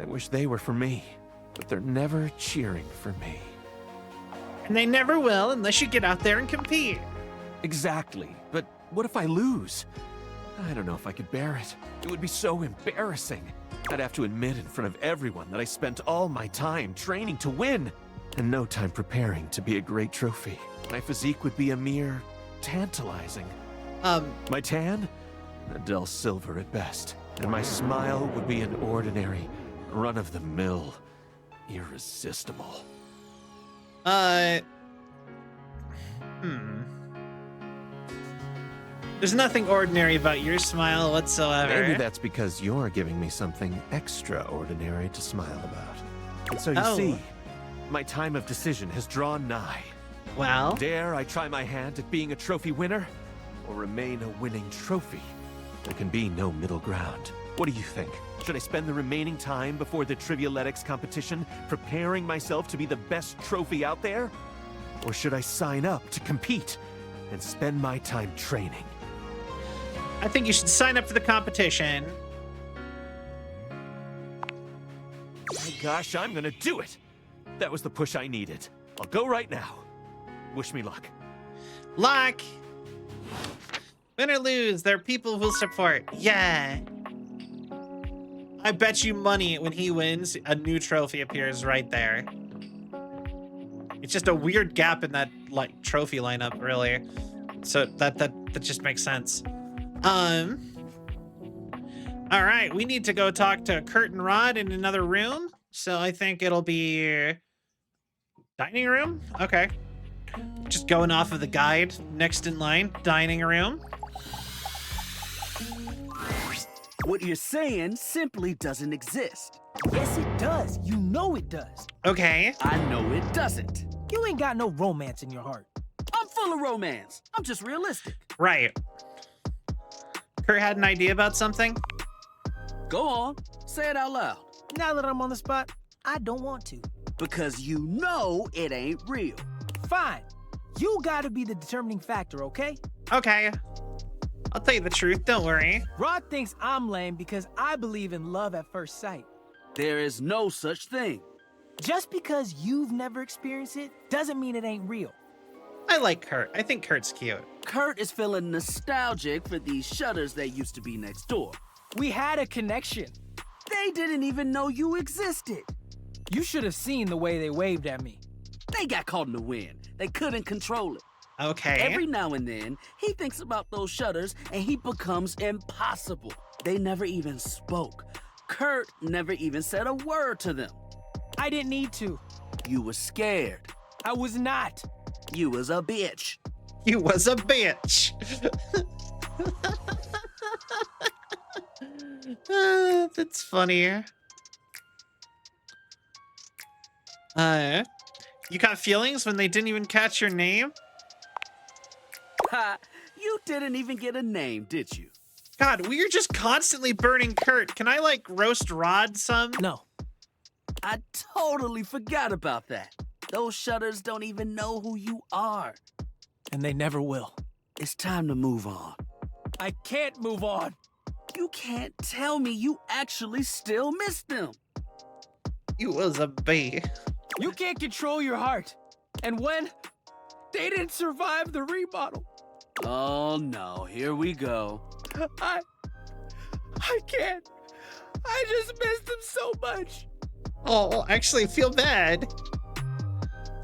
I wish they were for me, but they're never cheering for me. And they never will unless you get out there and compete. Exactly, but what if I lose? I don't know if I could bear it. It would be so embarrassing. I'd have to admit in front of everyone that I spent all my time training to win, and no time preparing to be a great trophy. My physique would be a mere tantalizing. My tan? A dull silver at best. And my smile would be an ordinary, run-of-the-mill, irresistible. There's nothing ordinary about your smile whatsoever. Maybe that's because you're giving me something extraordinary to smile about. And so you see, my time of decision has drawn nigh. Well, Dare I try my hand at being a trophy winner, or remain a winning trophy? There can be no middle ground. What do you think? Should I spend the remaining time before the Trivialetics competition preparing myself to be the best trophy out there? Or should I sign up to compete and spend my time training? I think you should sign up for the competition. My gosh, I'm gonna do it! That was the push I needed. I'll go right now. Wish me luck. Luck! Win or lose, there are people who'll support. Yeah. I bet you money when he wins, a new trophy appears right there. It's just a weird gap in that like trophy lineup, really. So that just makes sense. All right, we need to go talk to Kurt and Rod in another room. So I think it'll be dining room. Okay, just going off of the guide. Next in line, dining room. What you're saying simply doesn't exist. Yes, it does. You know it does. Okay. I know it doesn't. You ain't got no romance in your heart. I'm full of romance. I'm just realistic. Right. Kurt had an idea about something. Go on, say it out loud. Now that I'm on the spot, I don't want to. Because you know it ain't real. Fine. You gotta be the determining factor, okay? Okay. I'll tell you the truth, don't worry. Rod thinks I'm lame because I believe in love at first sight. There is no such thing. Just because you've never experienced it doesn't mean it ain't real. I like Kurt. I think Kurt's cute. Kurt is feeling nostalgic for these shutters that used to be next door. We had a connection. They didn't even know you existed. You should have seen the way they waved at me. They got caught in the wind. They couldn't control it. Okay. Every now and then, he thinks about those shutters and he becomes impossible. They never even spoke. Kurt never even said a word to them. I didn't need to. You was scared. I was not. You was a bitch. You was a bitch. That's funny. You got feelings when they didn't even catch your name? Ha! You didn't even get a name, did you? God, we're just constantly burning Kurt. Can I, like, roast Rod some? No. I totally forgot about that. Those shutters don't even know who you are. And they never will. It's time to move on. I can't move on. You can't tell me you actually still miss them. You was a bee. You can't control your heart. And when they didn't survive the remodel. Oh no, here we go. I can't. I just miss them so much. Oh, actually, I feel bad.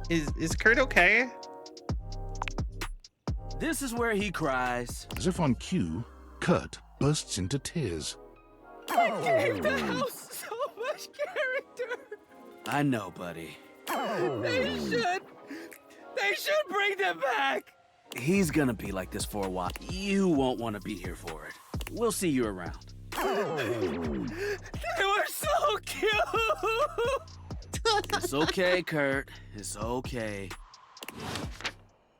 Is Kurt okay? This is where he cries. As if on cue, Kurt bursts into tears. I gave the house so much character. I know, buddy. They should bring them back. He's gonna be like this for a while. You won't want to be here for it. We'll see you around. They were so cute. It's okay, Kurt. It's okay.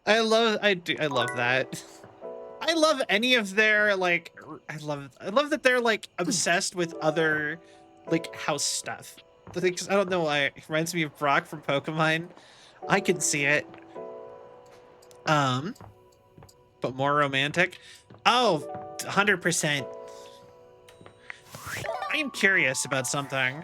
I love that. I love any of their, like, I love that they're, like, obsessed with other, like, house stuff. I don't know why, it reminds me of Brock from Pokemon. I can see it. But more romantic. Oh, 100%. I am curious about something.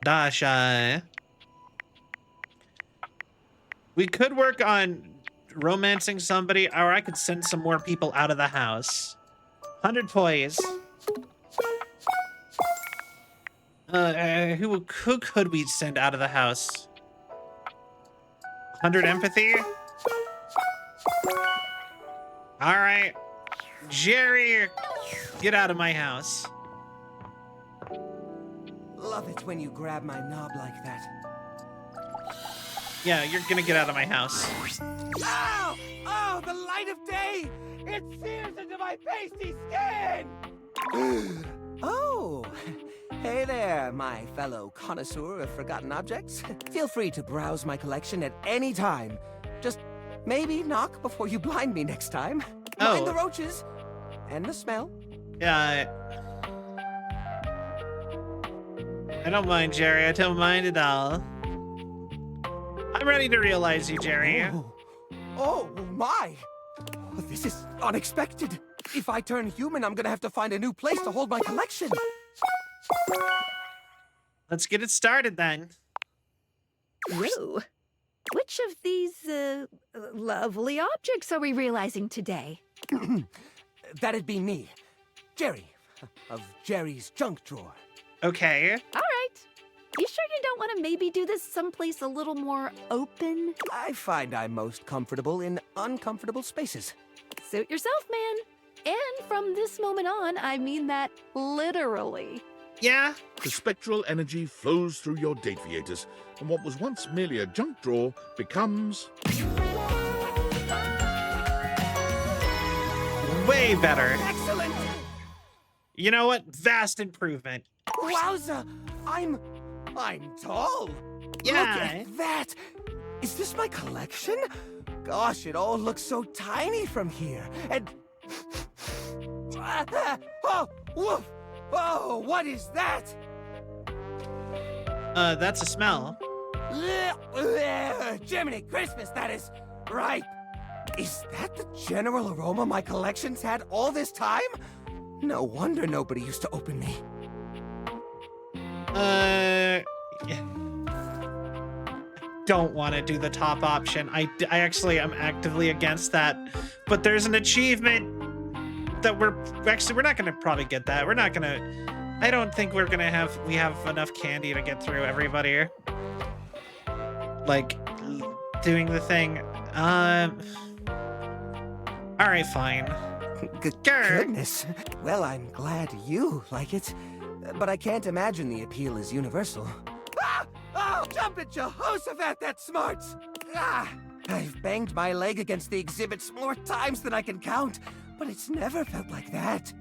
Dasha. We could work on romancing somebody, or I could send some more people out of the house. 100 poise. Who could we send out of the house? 100 empathy? All right. Jerry, get out of my house. Love it when you grab my knob like that. Yeah, you're gonna get out of my house. Ow! Oh, the light of day! It sears into my pasty skin! Oh, hey there, my fellow connoisseur of forgotten objects. Feel free to browse my collection at any time. Just maybe knock before you blind me next time. Mind the roaches and the smell. Yeah. I don't mind, Jerry. I don't mind at all. I'm ready to realize you, Jerry. Oh my! This is unexpected. If I turn human, I'm gonna have to find a new place to hold my collection. Let's get it started then. Whoa. Which of these lovely objects are we realizing today? That'd be me, Jerry, of Jerry's junk drawer. Okay. All right. You sure you don't want to maybe do this someplace a little more open? I find I'm most comfortable in uncomfortable spaces. Suit yourself, man. And from this moment on, I mean that literally. Yeah. The spectral energy flows through your Dateviators, and what was once merely a junk drawer becomes... way better. Excellent! You know what? Vast improvement. Wowza! I'm tall. Yeah. Look at that. Is this my collection? Gosh, it all looks so tiny from here. And oh, woof! Oh, what is that? That's a smell. Jiminy Christmas, that is ripe. Is that the general aroma my collection's had all this time? No wonder nobody used to open me. Yeah. Don't want to do the top option. I actually am actively against that. But there's an achievement. that we're not gonna probably get that. We're not gonna. I don't think we have enough candy to get through everybody. Like doing the thing. All right, fine. Goodness. Well, I'm glad you like it, but I can't imagine the appeal is universal. Ah! Oh, jump it, Jehoshaphat, that's smart! Ah! I've banged my leg against the exhibits more times than I can count, but it's never felt like that.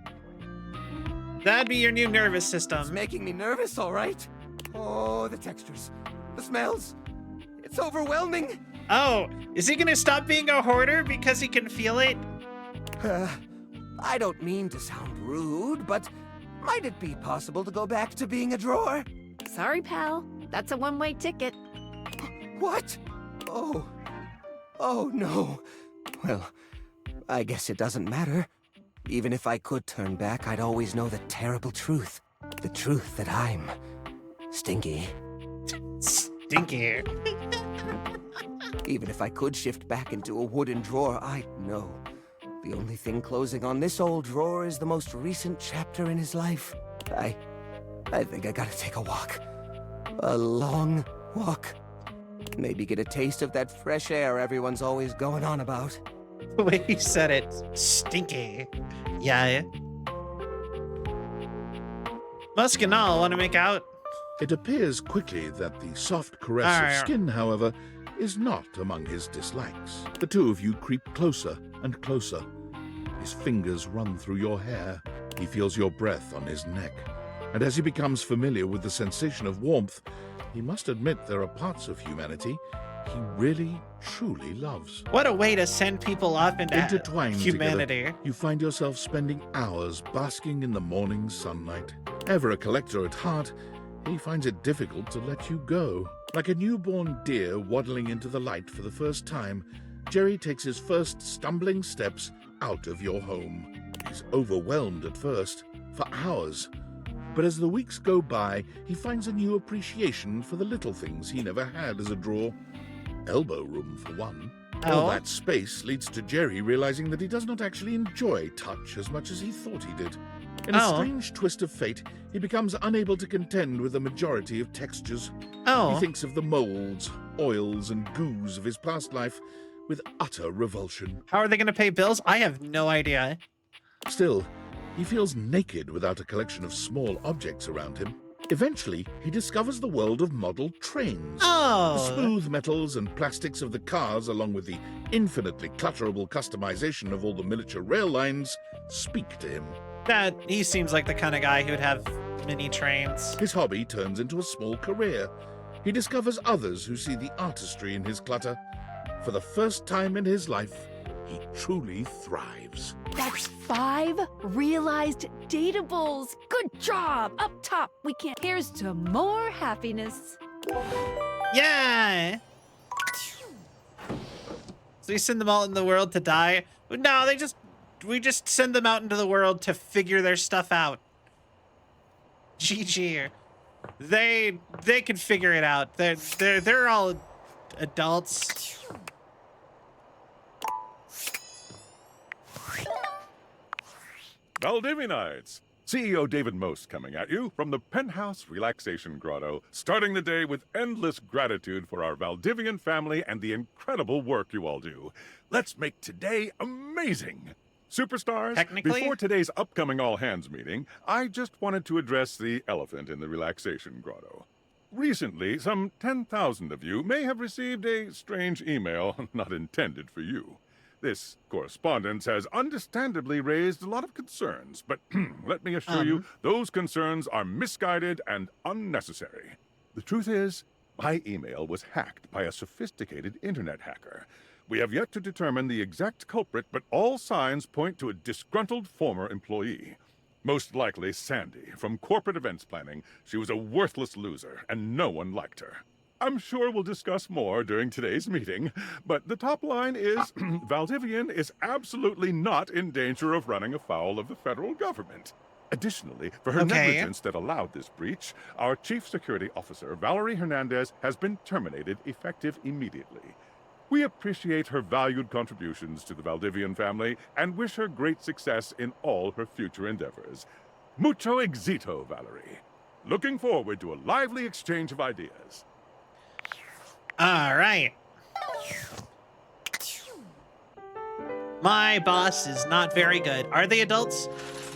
That'd be your new nervous system. It's making me nervous, all right. Oh, the textures, the smells. It's overwhelming. Oh, is he gonna stop being a hoarder because he can feel it? I don't mean to sound rude, but might it be possible to go back to being a drawer? Sorry, pal. That's a one-way ticket. What? Oh no. Well, I guess it doesn't matter. Even if I could turn back, I'd always know the terrible truth. The truth that I'm stinky. Stinky. Even if I could shift back into a wooden drawer, I'd know. The only thing closing on this old drawer is the most recent chapter in his life. I think I gotta take a walk. A long walk. Maybe get a taste of that fresh air everyone's always going on about. The way he said it, stinky. Yeah. Musk and all want to make out. It appears quickly that the soft caress of skin, however, is not among his dislikes. The two of you creep closer and closer. His fingers run through your hair. He feels your breath on his neck. And as he becomes familiar with the sensation of warmth, he must admit there are parts of humanity he really, truly loves. What a way to send people up into Intertwined humanity. Together, you find yourself spending hours basking in the morning sunlight. Ever a collector at heart, he finds it difficult to let you go. Like a newborn deer waddling into the light for the first time, Jerry takes his first stumbling steps out of your home. He's overwhelmed at first, for hours. But as the weeks go by, he finds a new appreciation for the little things he never had as a drawer. Elbow room, for one. All that space leads to Jerry realizing that he does not actually enjoy touch as much as he thought he did. In a strange twist of fate, he becomes unable to contend with the majority of textures. He thinks of the molds, oils, and goos of his past life with utter revulsion. How are they going to pay bills? I have no idea. Still, he feels naked without a collection of small objects around him. Eventually, he discovers the world of model trains. The smooth metals and plastics of the cars, along with the infinitely clutterable customization of all the miniature rail lines, speak to him. That he seems like the kind of guy who'd have mini trains. His hobby turns into a small career. He discovers others who see the artistry in his clutter. For the first time in his life, he truly thrives. That's 5 realized datables. Good job. Up top, we can't. Here's to more happiness. Yeah. So you send them all in the world to die? No, we just send them out into the world to figure their stuff out. GG. They can figure it out. They're all adults. Valdivianites! CEO David Most coming at you from the Penthouse Relaxation Grotto, starting the day with endless gratitude for our Valdivian family and the incredible work you all do. Let's make today amazing! Superstars, before today's upcoming all-hands meeting, I just wanted to address the elephant in the Relaxation Grotto. Recently, some 10,000 of you may have received a strange email not intended for you. This correspondence has understandably raised a lot of concerns, but let me assure you, those concerns are misguided and unnecessary. The truth is, my email was hacked by a sophisticated internet hacker. We have yet to determine the exact culprit, but all signs point to a disgruntled former employee. Most likely Sandy, from corporate events planning. She was a worthless loser, and no one liked her. I'm sure we'll discuss more during today's meeting, but the top line is Valdivian is absolutely not in danger of running afoul of the federal government. Additionally, for her negligence that allowed this breach, our Chief Security Officer, Valerie Hernandez, has been terminated effective immediately. We appreciate her valued contributions to the Valdivian family and wish her great success in all her future endeavors. Mucho éxito, Valerie. Looking forward to a lively exchange of ideas. All right. My boss is not very good. Are they adults?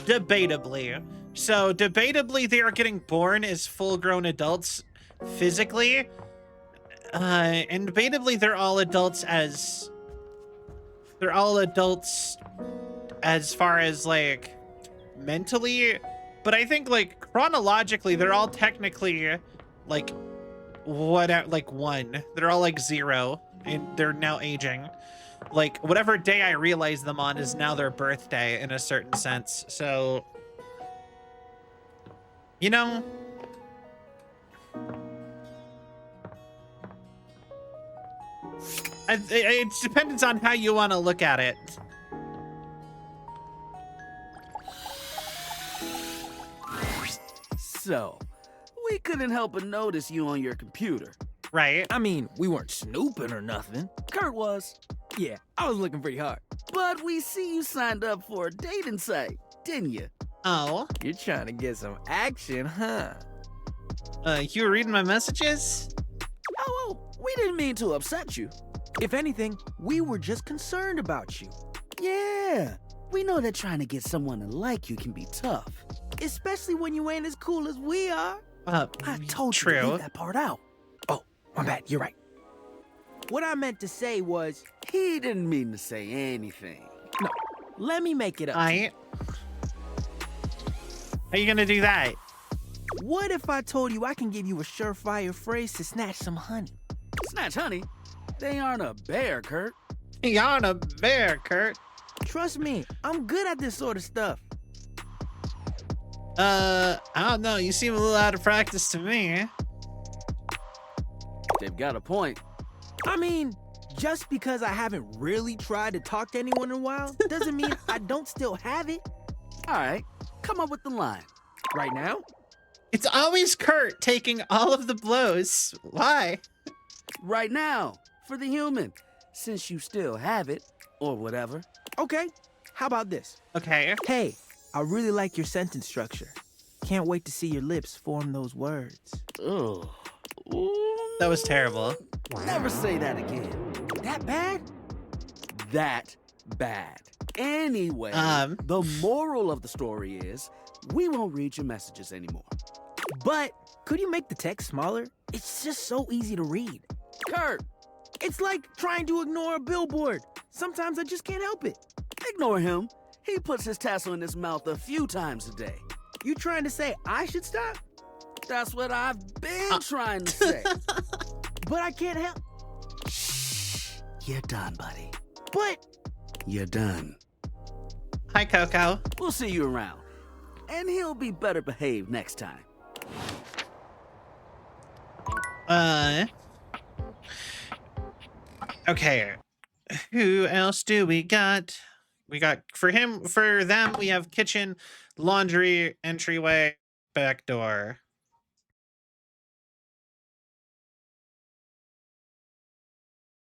Debatably. So, debatably, they are getting born as full-grown adults physically. And debatably, they're all adults as far as, like, mentally. But I think, like, chronologically, they're all technically, like, one. They're all, like, 0. And they're now aging. Like, whatever day I realize them on is now their birthday in a certain sense. So, you know, it depends on how you want to look at it. So, we couldn't help but notice you on your computer. Right. I mean, we weren't snooping or nothing. Kurt was. Yeah, I was looking pretty hard. But we see you signed up for a dating site, didn't you? Oh. You're trying to get some action, huh? You were reading my messages? Oh, we didn't mean to upset you. If anything, we were just concerned about you. Yeah, we know that trying to get someone to like you can be tough. Especially when you ain't as cool as we are. I told you to leave that part out. Oh, my bad, you're right. What I meant to say was... He didn't mean to say anything. No, let me make it up. How you gonna do that? What if I told you I can give you a surefire phrase to snatch some honey? Snatch honey? They aren't a bear, Kurt. They aren't a bear, Kurt. Trust me, I'm good at this sort of stuff. I don't know. You seem a little out of practice to me. They've got a point. I mean, just because I haven't really tried to talk to anyone in a while doesn't mean I don't still have it. All right, come up with the line. Right now? It's always Kurt taking all of the blows. Why? Right now, for the human, since you still have it, or whatever. Okay, how about this? Okay. Hey, I really like your sentence structure. Can't wait to see your lips form those words. Ugh. That was terrible. Never say that again. That bad? That bad. Anyway, the moral of the story is we won't read your messages anymore. But could you make the text smaller? It's just so easy to read. Kurt! It's like trying to ignore a billboard. Sometimes I just can't help it. Ignore him. He puts his tassel in his mouth a few times a day. You trying to say I should stop? That's what I've been trying to say. But I can't help. Shh. You're done, buddy. But... You're done. Hi, Coco. We'll see you around. And he'll be better behaved next time. Okay. Who else do we got? We got, for them, we have kitchen, laundry, entryway, back door.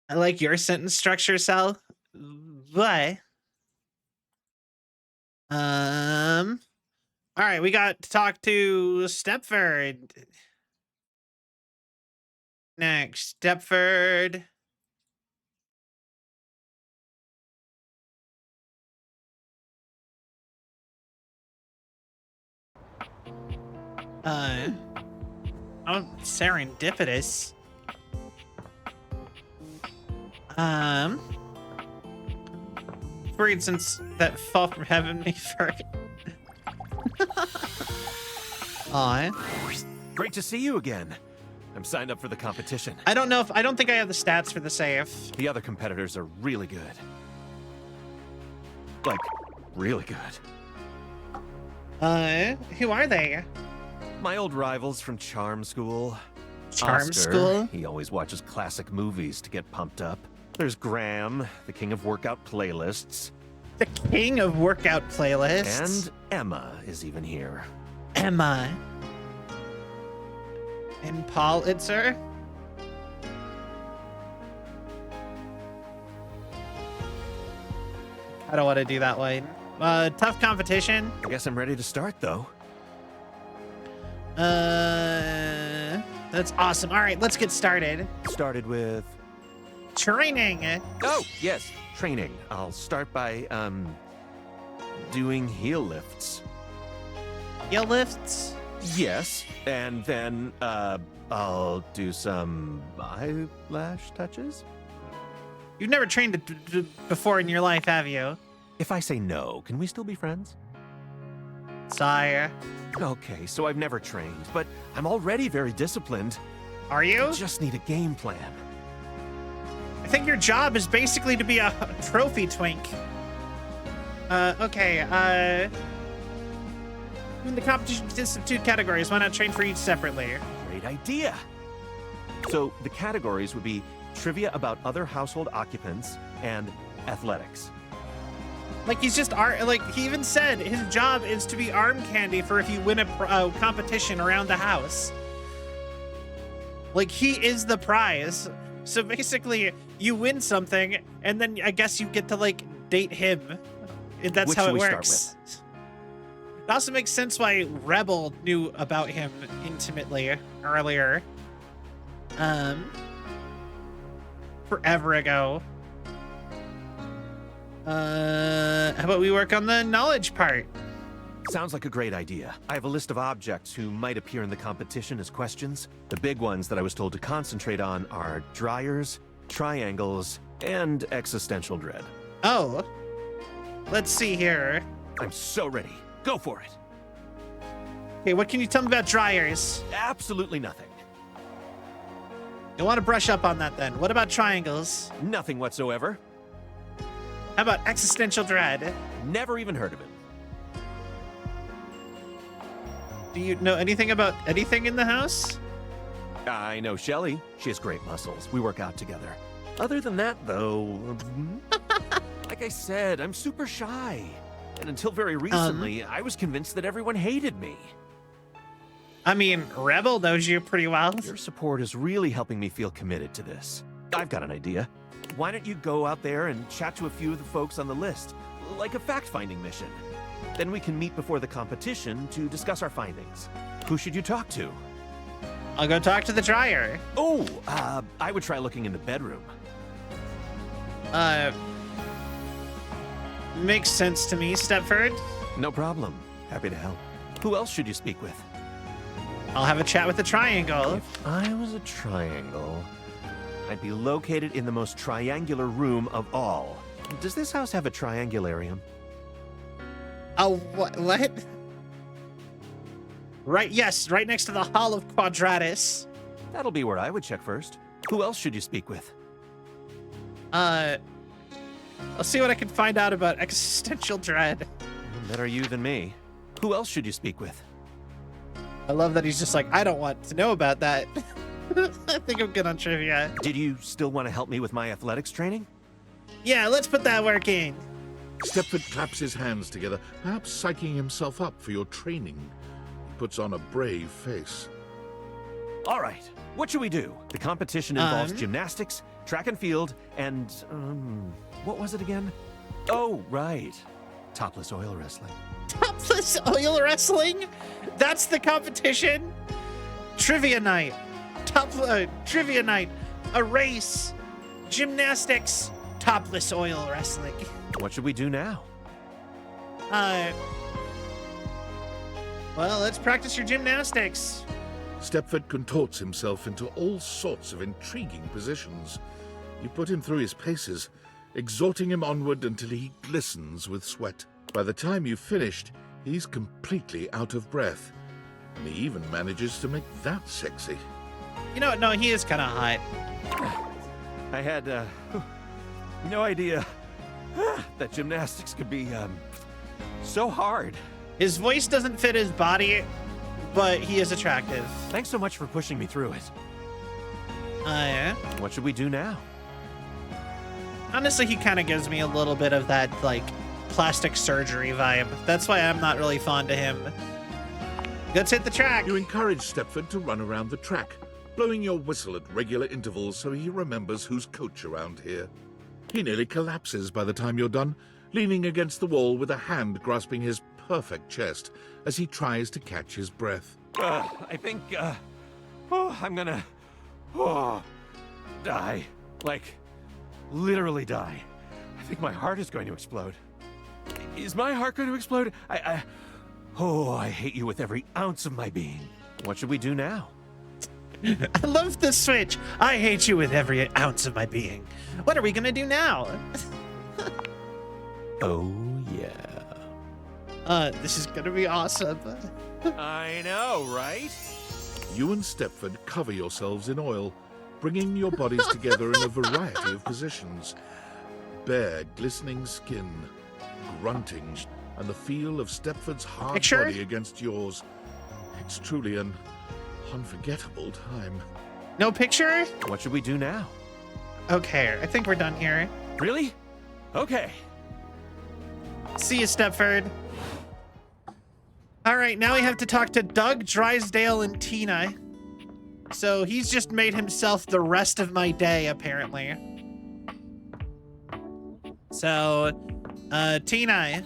I like your sentence structure, Sal. But all right, we got to talk to Stepford. Next, Stepford. Oh, serendipitous. For instance, that fall from heaven may forget. Aw. Great to see you again. I'm signed up for the competition. I don't think I have the stats for the safe. The other competitors are really good. Like, really good. Who are they? My old rivals from Charm School. Charm Oscar, School? He always watches classic movies to get pumped up. There's Graham, the king of workout playlists. The king of workout playlists? And Emma is even here. Emma. And Paul Itzer? I don't want to do that one. Tough competition. I guess I'm ready to start, though. That's awesome. All right, let's get started. Started with... Training. Oh, yes, training. I'll start by, doing heel lifts. Heel lifts? Yes, and then, I'll do some eyelash touches. You've never trained before in your life, have you? If I say no, can we still be friends? Sire. Okay, so I've never trained, but I'm already very disciplined. Are you? I just need a game plan. I think your job is basically to be a trophy twink. Okay, when the competition consists of 2 categories, why not train for each separately? Great idea. So the categories would be trivia about other household occupants and athletics. Like he's just like he even said his job is to be arm candy for if you win a competition around the house. Like he is the prize. So basically you win something and then I guess you get to like date him. That's Which how should it we works. start with? It also makes sense why Rebel knew about him intimately earlier. Forever ago. How about we work on the knowledge part? Sounds like a great idea. I have a list of objects who might appear in the competition as questions. The big ones that I was told to concentrate on are dryers, triangles, and existential dread. Oh. Let's see here. I'm so ready. Go for it. Okay, what can you tell me about dryers? Absolutely nothing. You want to brush up on that then. What about triangles? Nothing whatsoever. How about existential dread? Never even heard of it. Do you know anything about anything in the house? I know Shelly. She has great muscles. We work out together. Other than that, though, like I said, I'm super shy. And until very recently, I was convinced that everyone hated me. I mean, Rebel knows you pretty well. Your support is really helping me feel committed to this. I've got an idea. Why don't you go out there and chat to a few of the folks on the list, like a fact-finding mission? Then we can meet before the competition to discuss our findings. Who should you talk to? I'll go talk to the dryer. Oh, I would try looking in the bedroom. Makes sense to me, Stepford. No problem. Happy to help. Who else should you speak with? I'll have a chat with the triangle. If I was a triangle, I'd be located in the most triangular room of all. Does this house have a triangularium? Oh, what? Right, yes, right next to the Hall of Quadratus. That'll be where I would check first. Who else should you speak with? I'll see what I can find out about existential dread. Better you than me. Who else should you speak with? I love that he's just like, I don't want to know about that. I think I'm good on trivia. Did you still want to help me with my athletics training? Yeah, let's put that work in. Stepford claps his hands together, perhaps psyching himself up for your training. He puts on a brave face. All right, what should we do? The competition involves gymnastics, track and field, and, what was it again? Oh, right. Topless oil wrestling. Topless oil wrestling? That's the competition? Trivia night. Trivia night. A race. Gymnastics. Topless oil wrestling. What should we do now? Well, let's practice your gymnastics. Stepford contorts himself into all sorts of intriguing positions. You put him through his paces, exhorting him onward until he glistens with sweat. By the time you've finished, he's completely out of breath. And he even manages to make that sexy. You know what? No, he is kind of hot. I had, no idea that gymnastics could be, so hard. His voice doesn't fit his body, but he is attractive. Thanks so much for pushing me through it. Yeah. What should we do now? Honestly, he kind of gives me a little bit of that, like, plastic surgery vibe. That's why I'm not really fond of him. Let's hit the track. You encourage Stepford to run around the track, blowing your whistle at regular intervals so he remembers who's coach around here. He nearly collapses by the time you're done, leaning against the wall with a hand grasping his perfect chest as he tries to catch his breath. I think, I'm gonna, die. Like, literally die. I think my heart is going to explode. Is my heart going to explode? I hate you with every ounce of my being. What should we do now? I love the switch. I hate you with every ounce of my being. What are we gonna do now? Oh, yeah. This is gonna be awesome. I know, right? You and Stepford cover yourselves in oil, bringing your bodies together in a variety of positions. Bare, glistening skin, grunting, and the feel of Stepford's hard Picture? body against yours. It's truly an unforgettable time. No picture? What should we do now? Okay, I think we're done here. Really? Okay. See you, Stepford. All right, now we have to talk to Doug, Drysdale, and Tina. So he's just made himself the rest of my day, apparently. So, Tina.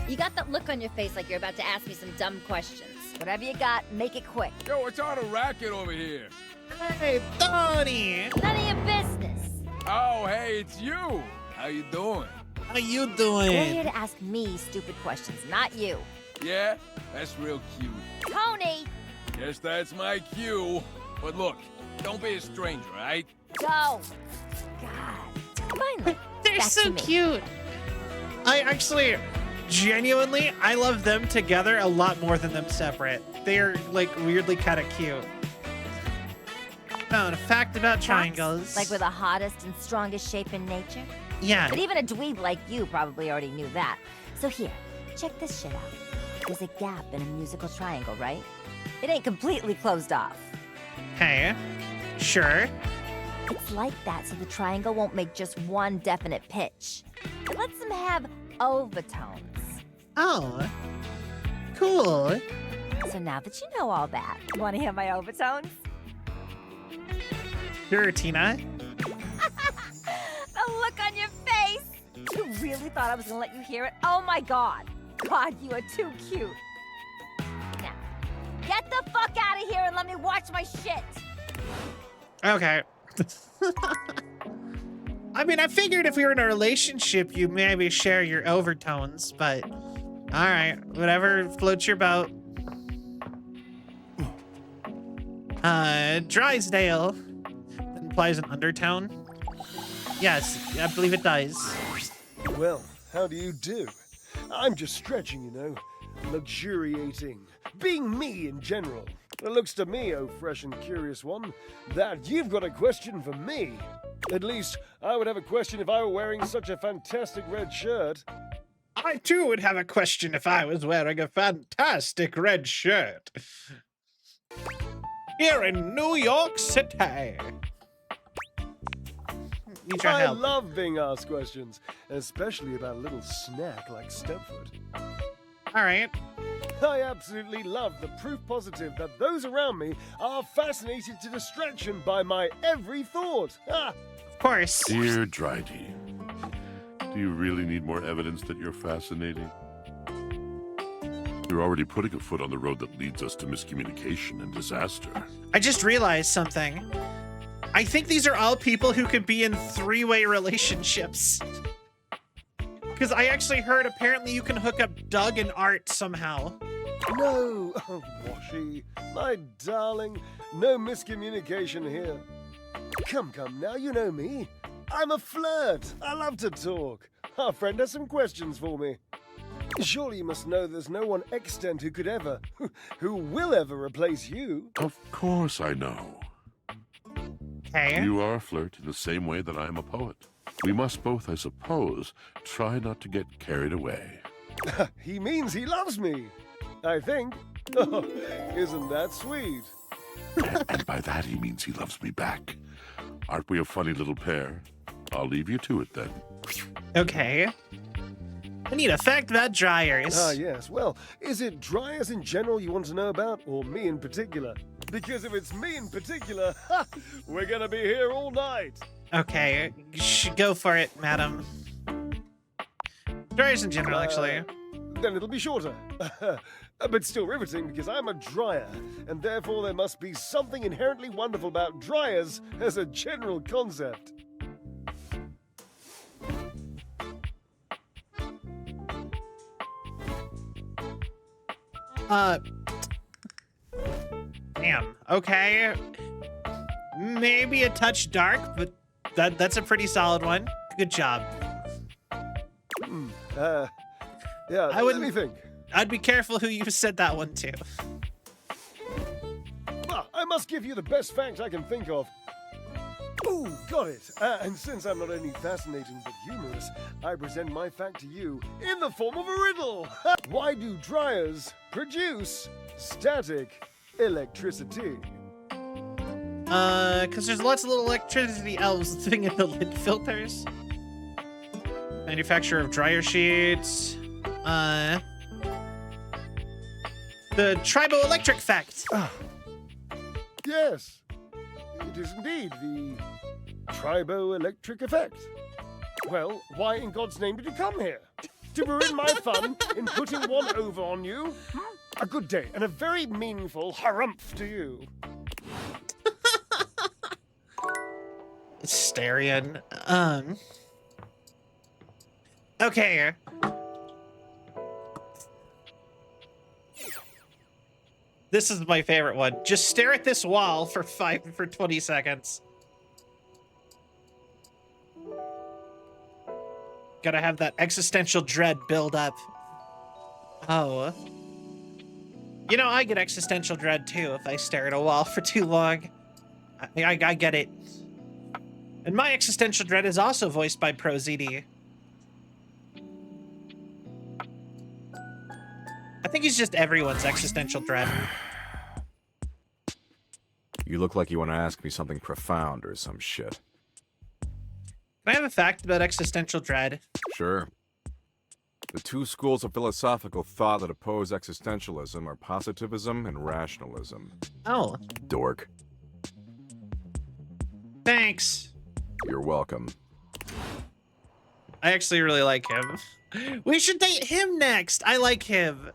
You got that look on your face like you're about to ask me some dumb questions. Whatever you got, make it quick. Yo, what's all the racket over here? Hey, Donnie. None of your business. Oh, hey, it's you. How you doing? How you You're doing? here to ask me stupid questions, not you. Yeah? That's real cute. Tony, Guess that's my cue. But look, don't be a stranger, all right? go. God. Finally. They're back so to me. cute. I actually, genuinely, I love them together a lot more than them separate. They're like weirdly kind of cute. Oh, and a fact about triangles. Like we're the hottest and strongest shape in nature? Yeah. But even a dweeb like you probably already knew that. So here, check this shit out. There's a gap in a musical triangle, right? It ain't completely closed off. Hey, sure. It's like that so the triangle won't make just one definite pitch. It lets them have overtones. Oh, cool. So now that you know all that, want to hear my overtones? Sure, Tina. The look on your face! You really thought I was gonna let you hear it? Oh my god! God, you are too cute. Now, get the fuck out of here and let me watch my shit! Okay. I mean, I figured if we were in a relationship, you maybe share your overtones, but all right, whatever floats your boat. Drysdale implies an undertone. Yes, I believe it does. Well, how do you do? I'm just stretching, you know, luxuriating, being me in general. It looks to me, oh fresh and curious one, that you've got a question for me. At least, I would have a question if I were wearing such a fantastic red shirt. I too would have a question if I was wearing a fantastic red shirt. Here in New York City. Need your I help. love being asked questions, especially about a little snack like Stepford. All right. I absolutely love the proof positive that those around me are fascinated to distraction by my every thought. Ah! Of course. Dear Drydy, do you really need more evidence that you're fascinating? You're already putting a foot on the road that leads us to miscommunication and disaster. I just realized something. I think these are all people who could be in three-way relationships. Because I actually heard apparently you can hook up Doug and Art somehow. No, oh, Washy, my darling, no miscommunication here. Come now, you know me. I'm a flirt. I love to talk. Our friend has some questions for me. Surely you must know there's no one extant who could ever, who will ever replace you. Of course I know. Okay. You are a flirt in the same way that I am a poet. We must both, I suppose, try not to get carried away. He means he loves me, I think. Oh, isn't that sweet? And by that he means he loves me back. Aren't we a funny little pair? I'll leave you to it then. Okay. I need a fact about dryers. Ah, yes. Well, is it dryers in general you want to know about, or me in particular? Because if it's me in particular, we're gonna be here all night. Okay, go for it, madam. Dryers in general, actually. Then it'll be shorter. But still riveting because I'm a dryer, and therefore there must be something inherently wonderful about dryers as a general concept. Damn. Okay. Maybe a touch dark, but that's a pretty solid one. Good job. Yeah, let me think. I'd be careful who you said that one to. I must give you the best fact I can think of. Ooh, got it. And since I'm not only fascinating but humorous, I present my fact to you in the form of a riddle. Why do dryers produce static electricity? Because there's lots of little electricity elves living in the lid filters. Manufacturer of dryer sheets. The triboelectric fact. Yes, it is indeed the triboelectric effect. Well, why in God's name did you come here? To ruin my fun in putting one over on you? A good day and a very meaningful harumph to you. Styrian. Okay. This is my favorite one. Just stare at this wall for 20 seconds. Gotta have that existential dread build up. Oh. You know, I get existential dread too if I stare at a wall for too long. I get it. And my existential dread is also voiced by ProZD. I think he's just everyone's existential dread. You look like you want to ask me something profound or some shit. Can I have a fact about existential dread? Sure. The two schools of philosophical thought that oppose existentialism are positivism and rationalism. Oh. Dork. Thanks. You're welcome. I actually really like him. We should date him next. I like him.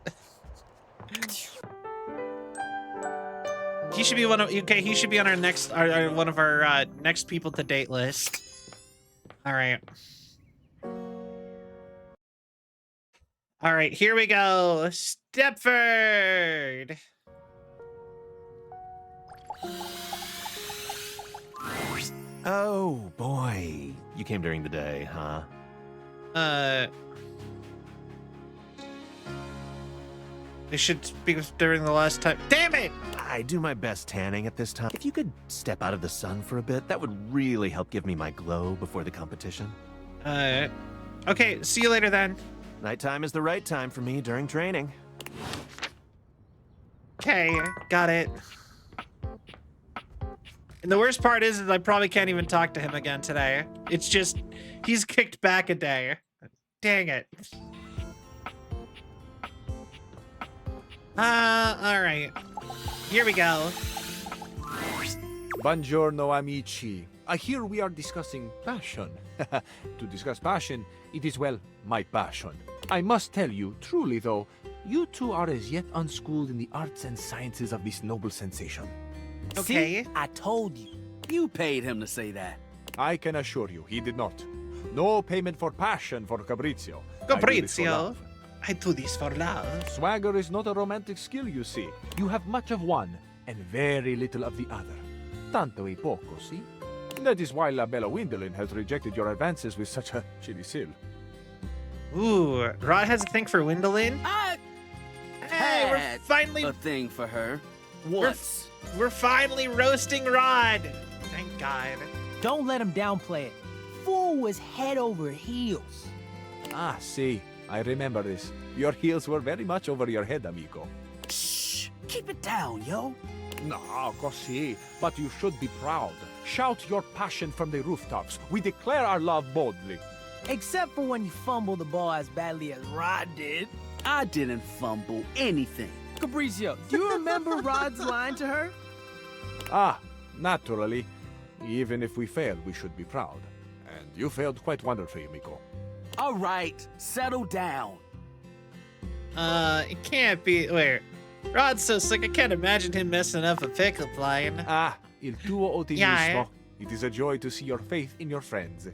He should be one of he should be on our next one of our next people to date list. All right. All right, here we go. Stepford. Oh, boy. You came during the day, huh? They should speak during the last time. Damn it! I do my best tanning at this time. If you could step out of the sun for a bit, that would really help give me my glow before the competition. Okay, see you later then. Nighttime is the right time for me during training. Okay, got it. And the worst part is I probably can't even talk to him again today. It's just, he's kicked back a day. Dang it. All right. Here we go. Buongiorno, amici. Here we are discussing passion. To discuss passion, it is, well, my passion. I must tell you, truly though, you two are as yet unschooled in the arts and sciences of this noble sensation. Okay. See? I told you. You paid him to say that. I can assure you, he did not. No payment for passion for Fabrizio. Fabrizio? I do this for love. Swagger is not a romantic skill, you see. You have much of one and very little of the other. Tanto e poco, see? That is why La Bella Windolin has rejected your advances with such a chilly seal. Ooh, Rod has a thing for Windolin? Hey, we're finally a thing for her. Once. We're finally roasting Rod. Thank God. Don't let him downplay it. Fool was head over heels. Ah, see. I remember this. Your heels were very much over your head, amico. Shh! Keep it down, yo. No, così. But you should be proud. Shout your passion from the rooftops. We declare our love boldly. Except for when you fumble the ball as badly as Rod did. I didn't fumble anything. Fabrizio, do you remember Rod's line to her? Ah, naturally. Even if we failed, we should be proud. And you failed quite wonderfully, Miko. All right, settle down. It can't be. Wait. Rod's so sick, I can't imagine him messing up a pickup line. Ah, il tuo ottimismo. Yeah. It is a joy to see your faith in your friends.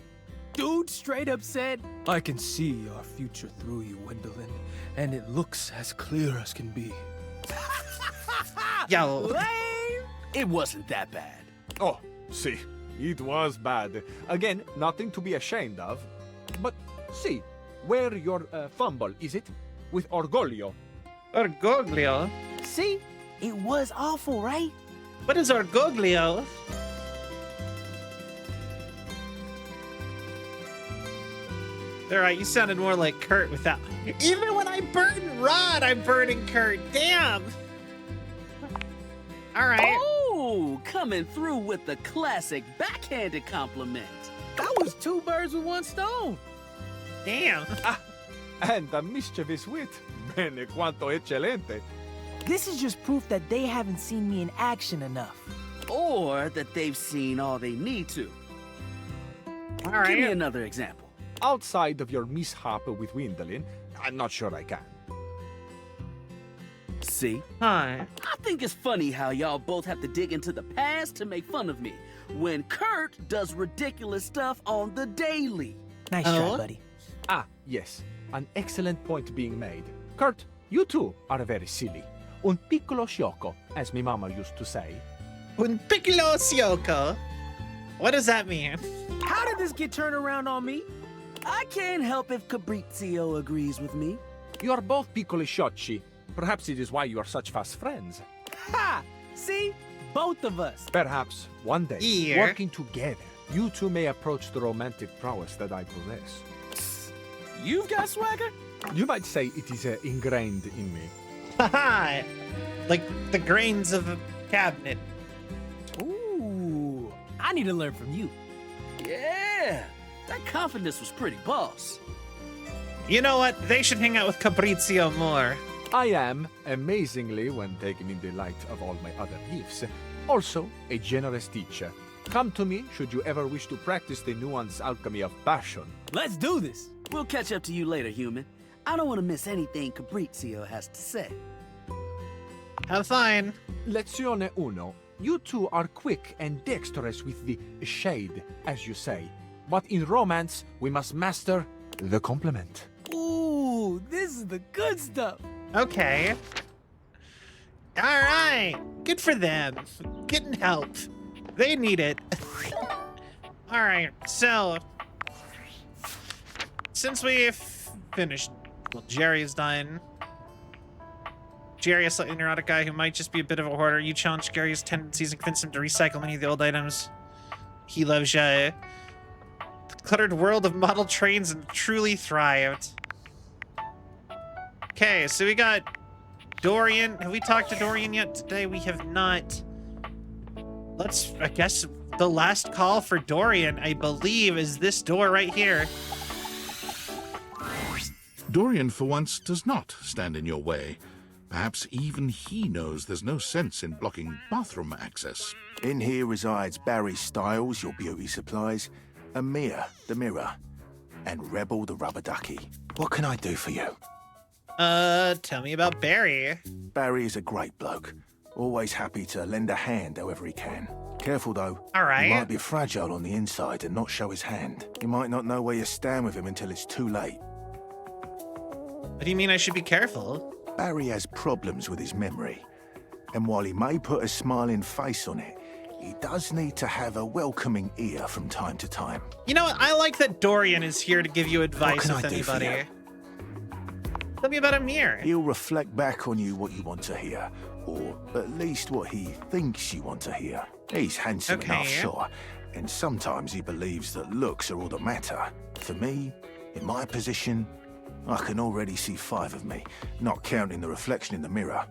Dude straight up said, I can see our future through you, Gwendolyn, and it looks as clear as can be. Yo. Lame. It wasn't that bad. Oh, see, it was bad. Again, nothing to be ashamed of. But see, where your fumble, is it? With Orgoglio. Orgoglio? See, it was awful, right? What is Orgoglio? Alright, you sounded more like Kurt without. Even when I burn Rod, I'm burning Kurt. Damn! Alright. Oh, coming through with the classic backhanded compliment. That was 2 birds with 1 stone. Damn. And a mischievous wit. Bene quanto eccellente. This is just proof that they haven't seen me in action enough. Or that they've seen all they need to. All right. Give me another example. Outside of your mishap with Gwendolyn, I'm not sure I can. See? Hi. I think it's funny how y'all both have to dig into the past to make fun of me, when Kurt does ridiculous stuff on the daily. Nice try, buddy. Ah, yes. An excellent point being made. Kurt, you too are very silly. Un piccolo sciocco, as my mama used to say. Un piccolo sciocco? What does that mean? How did this get turned around on me? I can't help if Cabrizio agrees with me. You are both piccoli sciocchi. Perhaps it is why you are such fast friends. Ha! See? Both of us. Perhaps one day, Here. working together, you two may approach the romantic prowess that I possess. You've got swagger? You might say it is ingrained in me. Haha! Like the grains of a cabinet. Ooh, I need to learn from you. Yeah, that confidence was pretty boss. You know what? They should hang out with Cabrizio more. I am, amazingly, when taken in the light of all my other gifts, also a generous teacher. Come to me should you ever wish to practice the nuanced alchemy of passion. Let's do this. We'll catch up to you later, human. I don't want to miss anything Cabrizio has to say. Have fun. Lezione uno. You two are quick and dexterous with the shade, as you say. But in romance, we must master the compliment. Ooh, this is the good stuff. Okay. All right. Good for them. Getting help. They need it. All right. So, since we've finished, well, Jerry's done. Jerry, a slightly neurotic guy who might just be a bit of a hoarder. You challenge Gary's tendencies and convince him to recycle many of the old items. He loves ya. The cluttered world of model trains and truly thrived. Okay, so we got Dorian. Have we talked to Dorian yet today? We have not. Let's, I guess, the last call for Dorian, I believe, is this door right here. Dorian, for once, does not stand in your way. Perhaps even he knows there's no sense in blocking bathroom access. In here resides Barry Styles, your beauty supplies, and Mia, the mirror, and Rebel, the rubber ducky. What can I do for you? Tell me about Barry. Barry is a great bloke. Always happy to lend a hand however he can. Careful, though. All right. He might be fragile on the inside and not show his hand. You might not know where you stand with him until it's too late. What do you mean I should be careful? Barry has problems with his memory. And while he may put a smiling face on it, he does need to have a welcoming ear from time to time. You know what? I like that Dorian is here to give you advice can with I do for anybody. you? Tell me about Amir. He'll reflect back on you what you want to hear, or at least what he thinks you want to hear. He's handsome enough, sure, and sometimes he believes that looks are all that matter. For me, in my position, I can already see 5 of me, not counting the reflection in the mirror.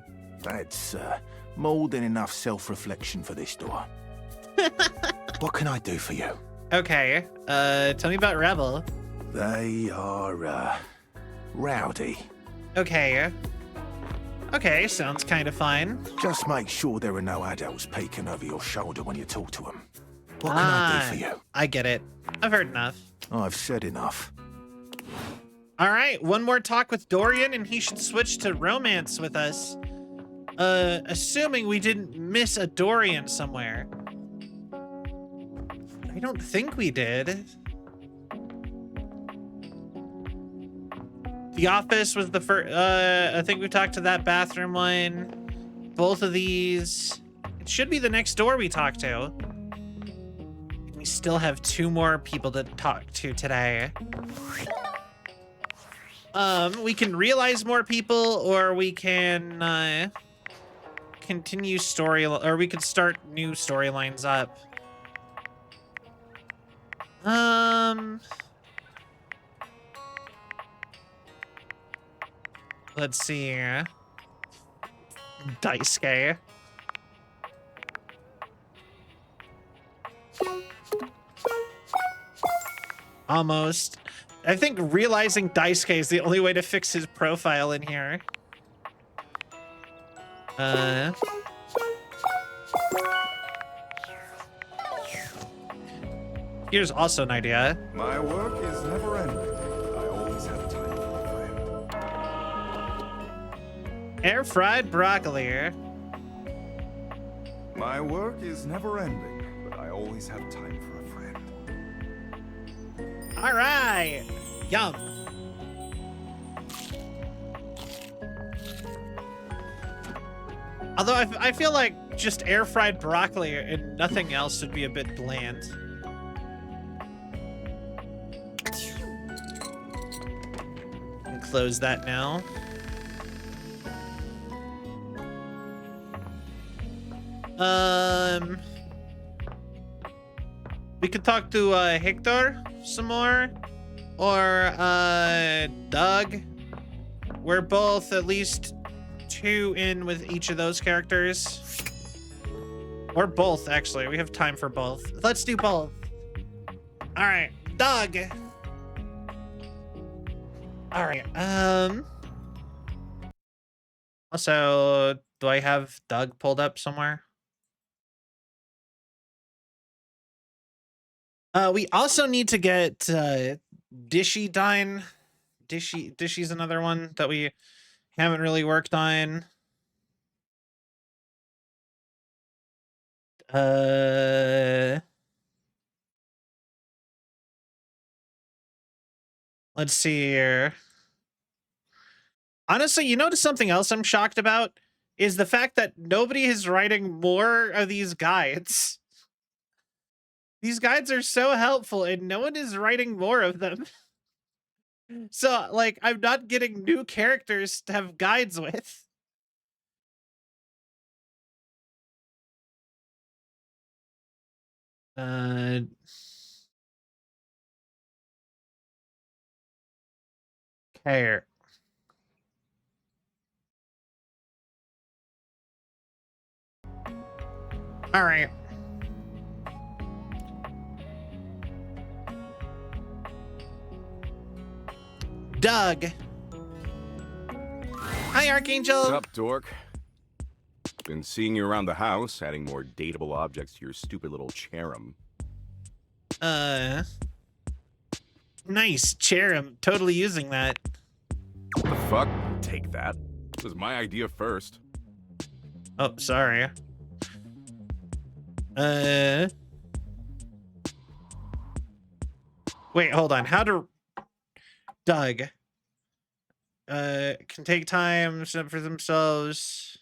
That's more than enough self-reflection for this door. What can I do for you? Okay, tell me about Rebel. They are, rowdy. Okay. Okay, sounds kind of fine. Just make sure there are no adults peeking over your shoulder when you talk to them. What can I do for you? I get it. I've heard enough. I've said enough. All right, one more talk with Dorian, and he should switch to romance with us. Assuming we didn't miss a Dorian somewhere. I don't think we did. The office was the first. I think we talked to that bathroom one. Both of these. It should be the next door we talked to. We still have 2 more people to talk to today. We can realize more people, or we can continue or we could start new storylines up. Let's see here. Daisuke. Almost. I think realizing Daisuke is the only way to fix his profile in here. Here's also an idea. My work is never ending. I always have time for a friend. Air fried broccoli. My work is never ending, but I always have time for a friend. All right. Yum. Although I feel like just air fried broccoli and nothing else would be a bit bland. And close that now. We could talk to Hector some more, or Doug. We're both at least 2 in with each of those characters, or both. Actually, we have time for both. Let's do both. All right, Doug. All right. Also, do I have Doug pulled up somewhere? We also need to get Dishy done. Dishy's another one that we haven't really worked on. Let's see here. Honestly, you notice something else I'm shocked about is the fact that nobody is writing more of these guides. These guides are so helpful and no one is writing more of them. So, like, I'm not getting new characters to have guides with. Okay. All right. Doug. Hi, Archangel. What's up, dork? Been seeing you around the house, adding more dateable objects to your stupid little cherub. Nice, cherub. Totally using that. What the fuck? Take that. This was my idea first. Oh, sorry. Wait, hold on. How to... Doug. Can take time for themselves.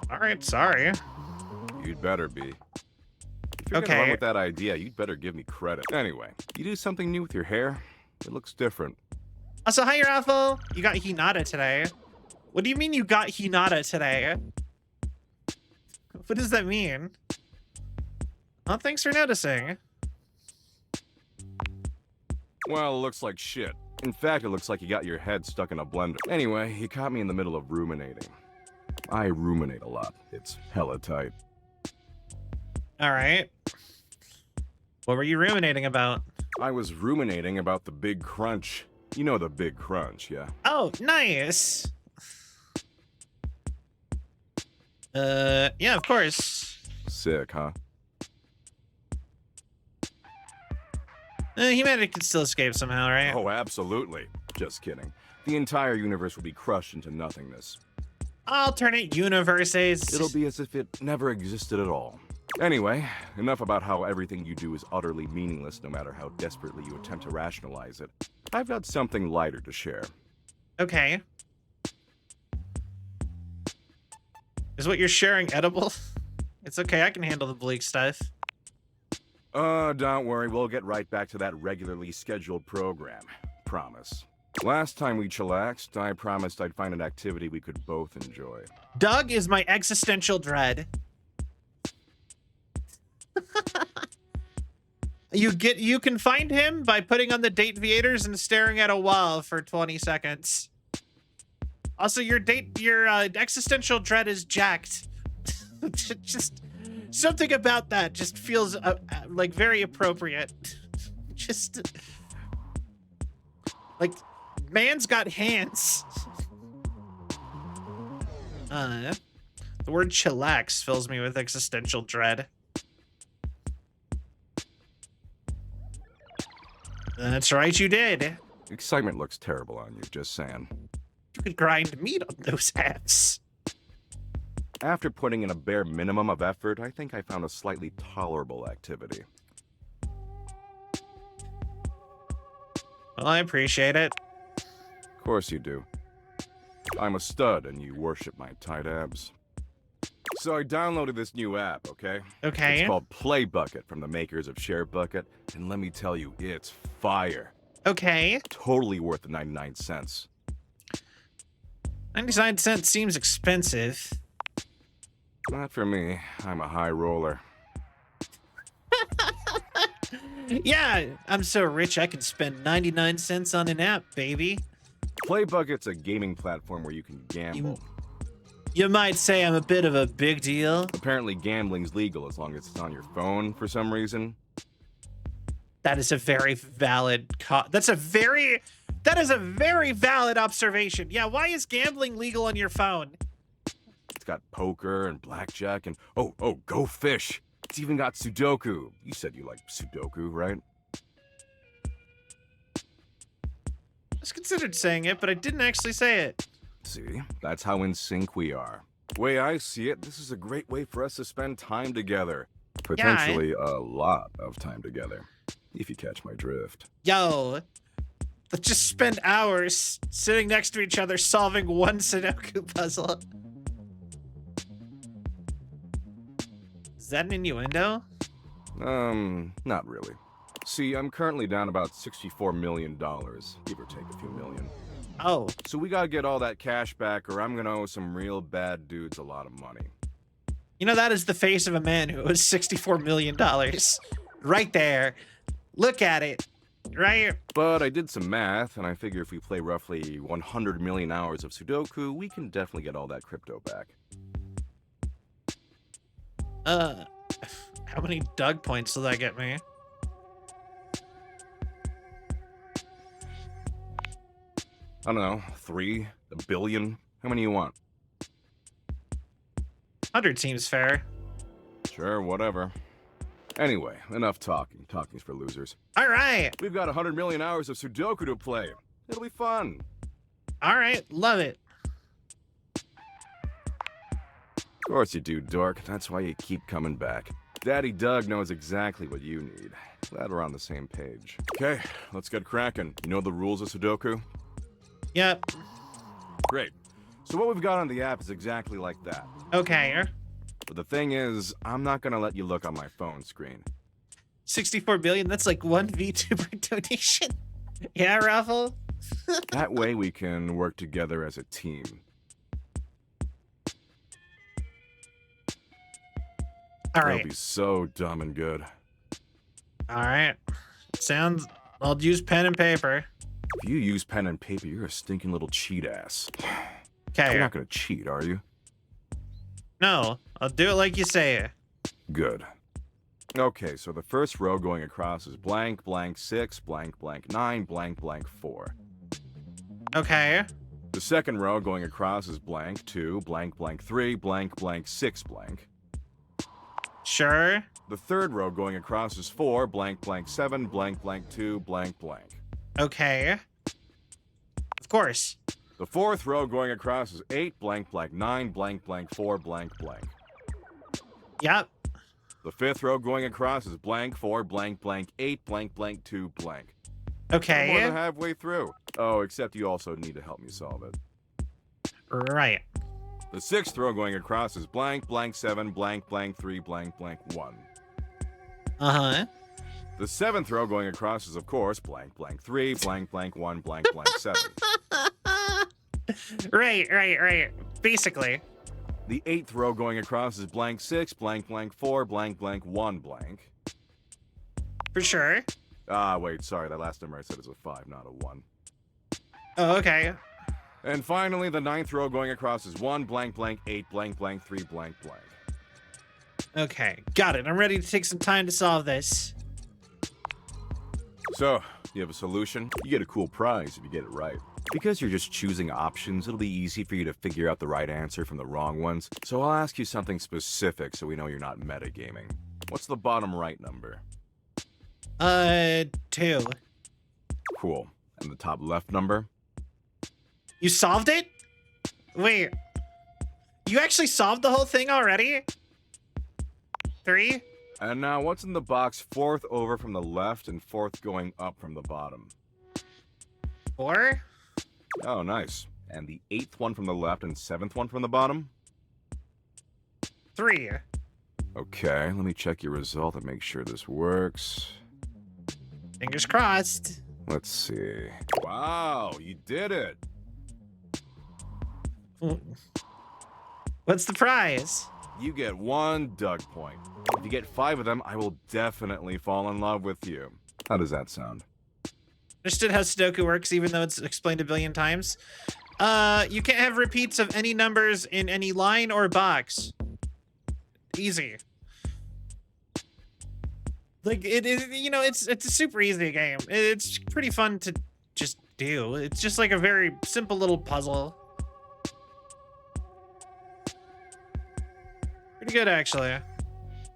All right, sorry. You'd better be. If you're gonna run with that idea, you'd better give me credit. Anyway, you do something new with your hair? It looks different. Also, hi, Raffle. You got Hinata today. What do you mean you got Hinata today? What does that mean? Oh, thanks for noticing. Well, it looks like shit. In fact, it looks like you got your head stuck in a blender. Anyway, he caught me in the middle of ruminating. I ruminate a lot. It's hella tight. All right. What were you ruminating about? I was ruminating about the big crunch. You know the big crunch, yeah? Oh, nice. Yeah, of course. Sick, huh? Humanity can still escape somehow, right? Oh, absolutely. Just kidding. The entire universe will be crushed into nothingness. Alternate universes. It'll be as if it never existed at all. Anyway, enough about how everything you do is utterly meaningless no matter how desperately you attempt to rationalize it. I've got something lighter to share. Okay. Is what you're sharing edible? It's okay, I can handle the bleak stuff. Don't worry, we'll get right back to that regularly scheduled program. Promise. Last time we chillaxed, I promised I'd find an activity we could both enjoy. Doug is my existential dread. You can find him by putting on the date viators and staring at a wall for 20 seconds. Also, your existential dread is jacked. Just something about that just feels like very appropriate. Just like man's got hands. The word chillax fills me with existential dread. That's right, you did. Excitement looks terrible on you, just saying. You could grind meat on those apps. After putting in a bare minimum of effort, I think I found a slightly tolerable activity. Well, I appreciate it. Of course you do. I'm a stud and you worship my tight abs. So I downloaded this new app, okay? Okay. It's called Play Bucket from the makers of Share Bucket, and let me tell you, it's fire. Okay. Totally worth the 99 cents. 99 cents seems expensive. Not for me. I'm a high roller. Yeah, I'm so rich I can spend 99 cents on an app, baby. Play Bucket's a gaming platform where you can gamble. You might say I'm a bit of a big deal. Apparently gambling's legal as long as it's on your phone for some reason. That is a very valid that is a very valid observation. Yeah, why is gambling legal on your phone? It's got poker and blackjack and oh, go fish. It's even got Sudoku. You said you like Sudoku, right? I just considered saying it, but I didn't actually say it. See, that's how in sync we are. Way I see it, this is a great way for us to spend time together. Potentially a lot of time together, if you catch my drift. Yo, let's just spend hours sitting next to each other solving one Sudoku puzzle. Is that an innuendo? Not really. See, I'm currently down about $64 million, give or take a few million. Oh. So we gotta get all that cash back or I'm gonna owe some real bad dudes a lot of money. You know, that is the face of a man who owes $64 million. Right there. Look at it. Right? But I did some math, and I figure if we play roughly 100 million hours of Sudoku, we can definitely get all that crypto back. How many Doug points will that get me? I don't know, 3? A billion? How many you want? 100 seems fair. Sure, whatever. Anyway, enough talking. Talking's for losers. All right. We've got 100 million hours of Sudoku to play. It'll be fun. All right, love it. Of course you do, dork. That's why you keep coming back. Daddy Doug knows exactly what you need. Glad we're on the same page. Okay, let's get cracking. You know the rules of Sudoku? Yep. Great. So what we've got on the app is exactly like that. Okay. But the thing is, I'm not gonna let you look on my phone screen. 64 billion, that's like one VTuber donation. Yeah, Raffle? That way we can work together as a team. All right. That'll be so dumb and good. All right. Sounds... I'll use pen and paper. If you use pen and paper, you're a stinking little cheat ass. Okay. You're not gonna cheat, are you? No, I'll do it like you say. Good. Okay, so the first row going across is blank, blank 6, blank, blank 9, blank, blank 4. Okay. The second row going across is blank 2, blank blank 3, blank blank 6 blank. Sure. The third row going across is 4, blank blank 7, blank blank 2, blank blank. Okay. Of course. The fourth row going across is 8, blank blank 9, blank blank 4, blank blank. Yep. The fifth row going across is blank 4, blank blank 8, blank blank 2, blank. Okay. We're more than halfway through. Oh, except you also need to help me solve it. Right. The sixth row going across is blank blank 7, blank blank 3, blank blank 1. Uh-huh. The seventh row going across is, of course, blank blank 3, blank blank 1, blank blank 7. Right. Basically. The eighth row going across is blank 6, blank blank 4, blank blank 1, blank. For sure. Ah, wait, sorry, that last number I said is a 5, not a 1. Oh, okay. And finally, the ninth row going across is 1, blank blank 8, blank blank 3, blank blank. Okay, got it. I'm ready to take some time to solve this. So, you have a solution? You get a cool prize if you get it right. Because you're just choosing options, it'll be easy for you to figure out the right answer from the wrong ones. So I'll ask you something specific so we know you're not metagaming. What's the bottom right number? 2. Cool. And the top left number? You solved it? Wait. You actually solved the whole thing already? 3? And now what's in the box fourth over from the left and fourth going up from the bottom? 4? Oh, nice. And the eighth one from the left and seventh one from the bottom? 3. Okay, let me check your result and make sure this works. Fingers crossed. Let's see. Wow, you did it. What's the prize? You get 1 Doug point. If you get 5 of them, I will definitely fall in love with you. How does that sound? Understood how Sudoku works, even though it's explained a billion times. You can't have repeats of any numbers in any line or box. Easy. Like, it's a super easy game. It's pretty fun to just do. It's just like a very simple little puzzle. Pretty good, actually.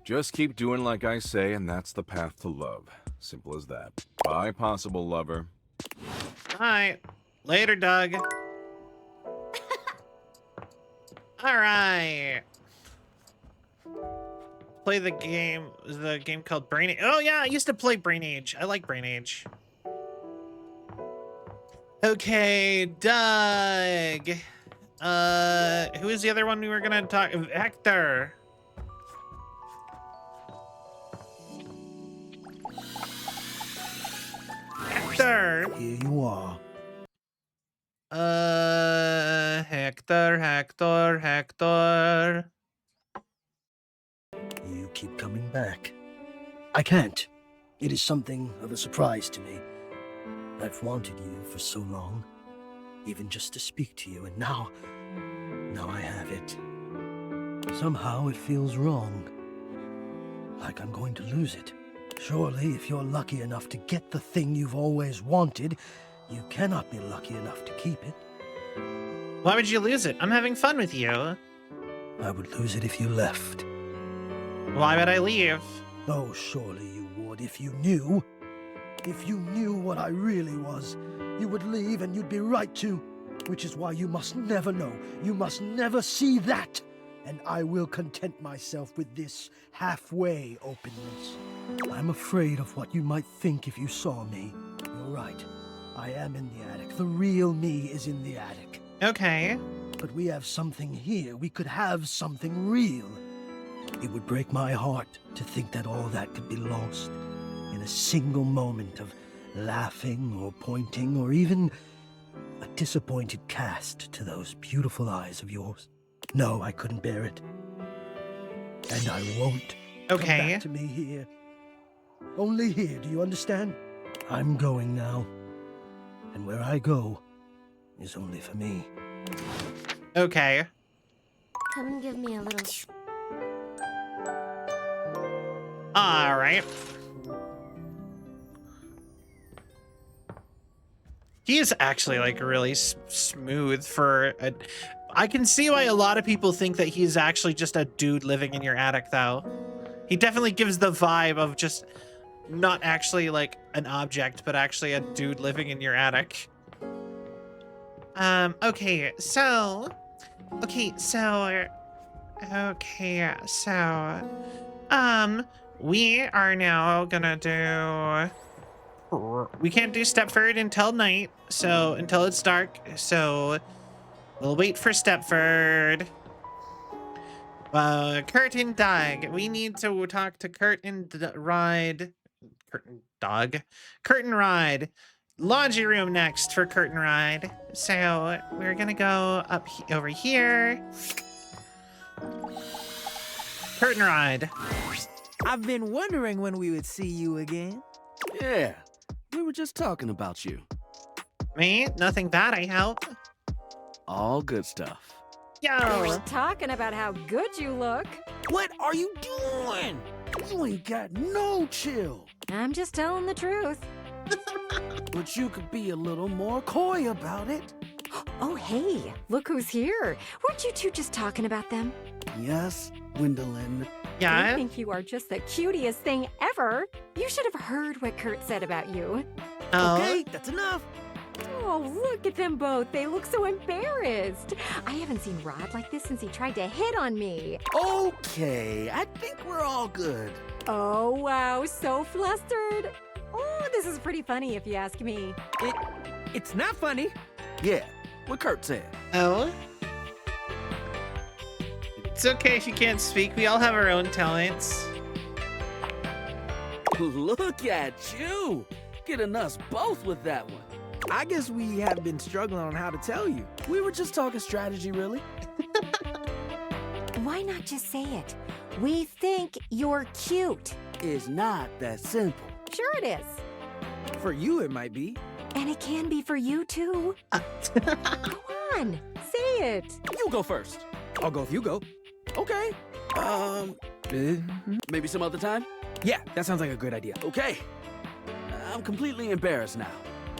Just keep doing like I say, and that's the path to love. Simple as that. Bye, possible lover. Alright. Later, Doug. Alright. Play the game called Brain Age. Oh yeah, I used to play Brain Age. I like Brain Age. Okay, Doug. Who is the other one we were gonna talk? Hector. Hector. Here you are. Hector. You keep coming back. I can't. It is something of a surprise to me. I've wanted you for so long, even just to speak to you, and now I have it. Somehow it feels wrong. Like I'm going to lose it. Surely, if you're lucky enough to get the thing you've always wanted, you cannot be lucky enough to keep it. Why would you lose it? I'm having fun with you. I would lose it if you left. Why would I leave? Oh, surely you would if you knew. If you knew what I really was, you would leave and you'd be right to. Which is why you must never know. You must never see that. And I will content myself with this halfway openness. I'm afraid of what you might think if you saw me. You're right. I am in the attic. The real me is in the attic. Okay. But we have something here. We could have something real. It would break my heart to think that all that could be lost in a single moment of laughing or pointing or even a disappointed cast to those beautiful eyes of yours. No, I couldn't bear it. And I won't. Okay. Come back to me here. Only here, do you understand? I'm going now. And where I go is only for me. Okay. Come and give me a little... All right. He is actually like really smooth for a. I can see why a lot of people think that he's actually just a dude living in your attic, though. He definitely gives the vibe of just not actually like an object, but actually a dude living in your attic. Okay, so we are now gonna do. We can't do Stepford until night, so until it's dark. So we'll wait for Stepford. Kurt and Doug. We need to talk to Kurt and Ride. Curtain Ride. Laundry room next for Curtain Ride. So we're gonna go up over here. Curtain Ride. I've been wondering when we would see you again. Yeah, we were just talking about you. Me? Nothing bad, I hope. All good stuff. Yo! We're talking about how good you look. What are you doing? You ain't got no chill. I'm just telling the truth. But you could be a little more coy about it. Oh, hey, look who's here. Weren't you two just talking about them? Yes, Gwendolyn. Yeah? I think you are just the cutest thing ever. You should have heard what Kurt said about you. Oh. Okay, that's enough. Oh, look at them both. They look so embarrassed. I haven't seen Rod like this since he tried to hit on me. Okay, I think we're all good. Oh, wow, so flustered. Oh, this is pretty funny if you ask me. It's not funny. Yeah, what Kurt said. Oh? It's okay if you can't speak. We all have our own talents. Look at you. Getting us both with that one. I guess we have been struggling on how to tell you. We were just talking strategy, really. Why not just say it? We think you're cute. It's not that simple. Sure it is. For you, it might be. And it can be for you, too. Go on, say it. You go first. I'll go if you go. Okay. Maybe some other time? Yeah, that sounds like a good idea. Okay. I'm completely embarrassed now.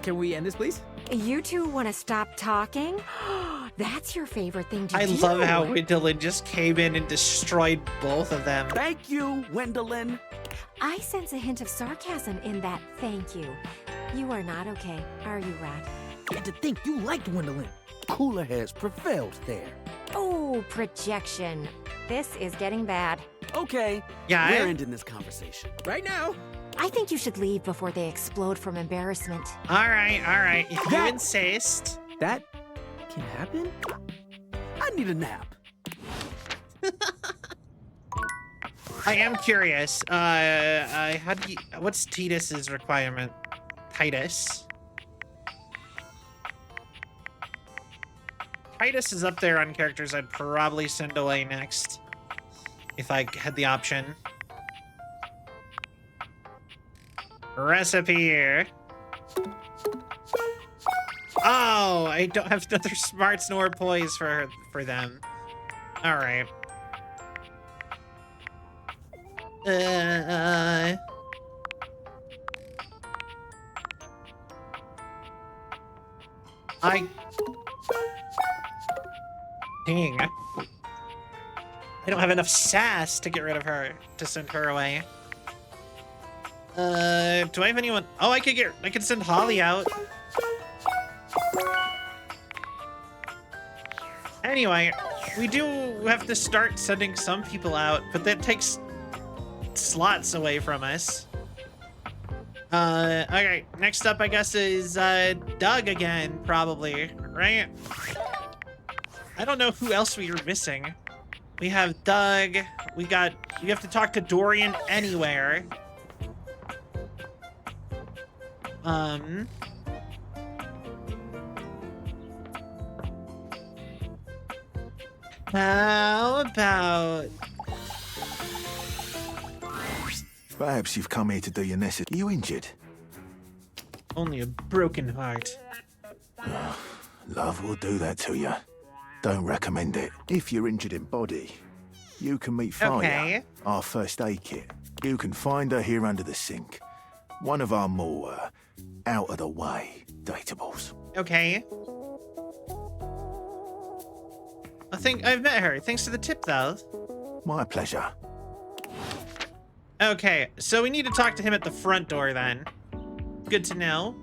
Can we end this, please? You two want to stop talking? That's your favorite thing to do. I love how Gwendolyn just came in and destroyed both of them. Thank you, Gwendolyn. I sense a hint of sarcasm in that thank you. You are not okay, are you, Rod? And to think you liked Gwendolyn. Cooler heads prevailed there. Oh, projection. This is getting bad. Okay. Yeah. We're ending this conversation. Right now. I think you should leave before they explode from embarrassment. All right. If you insist. That can happen? I need a nap. I am curious. How do you? What's Titus's requirement? Titus. Titus is up there on characters I'd probably send away next, if I had the option. Recipe here. Oh, I don't have another smarts nor poise for them. All right. Dang. I don't have enough sass to get rid of her, to send her away. Do I have anyone? Oh, I could send Holly out. Anyway, we do have to start sending some people out, but that takes slots away from us. Okay, next up, I guess, is, Doug again, probably, right? I don't know who else we are missing. We have Doug, we have to talk to Dorian anywhere. How about... Perhaps you've come here to do your necessary. Are you injured? Only a broken heart. Love will do that to you. Don't recommend it. If you're injured in body, you can meet Fire, Okay. our first aid kit. You can find her here under the sink. One of our more out of the way Dateables. Okay. I think I've met her. Thanks for the tip, though. My pleasure. Okay, so we need to talk to him at the front door then. Good to know.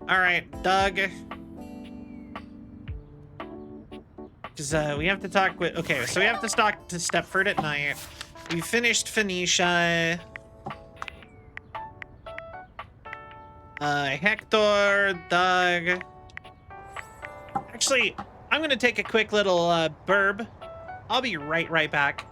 All right, Doug. Because we have to talk with... Okay, so we have to talk to Stepford at night. We finished Phoenicia. Hector, Doug. Actually, I'm gonna take a quick little burb. I'll be right back.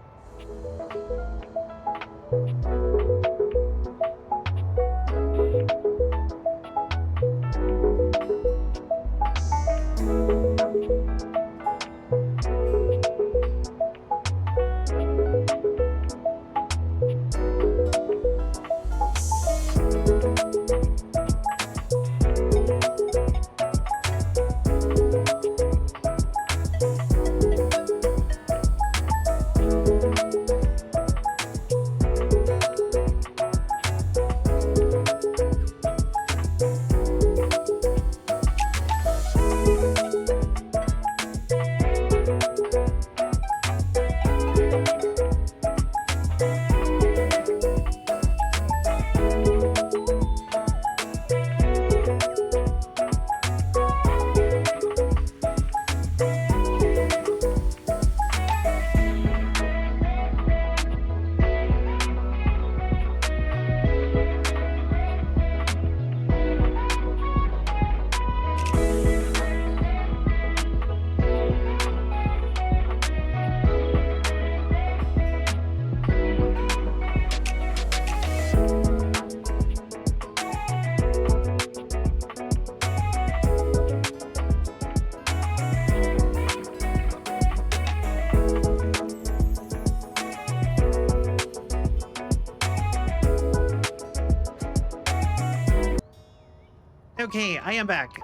Okay, I am back.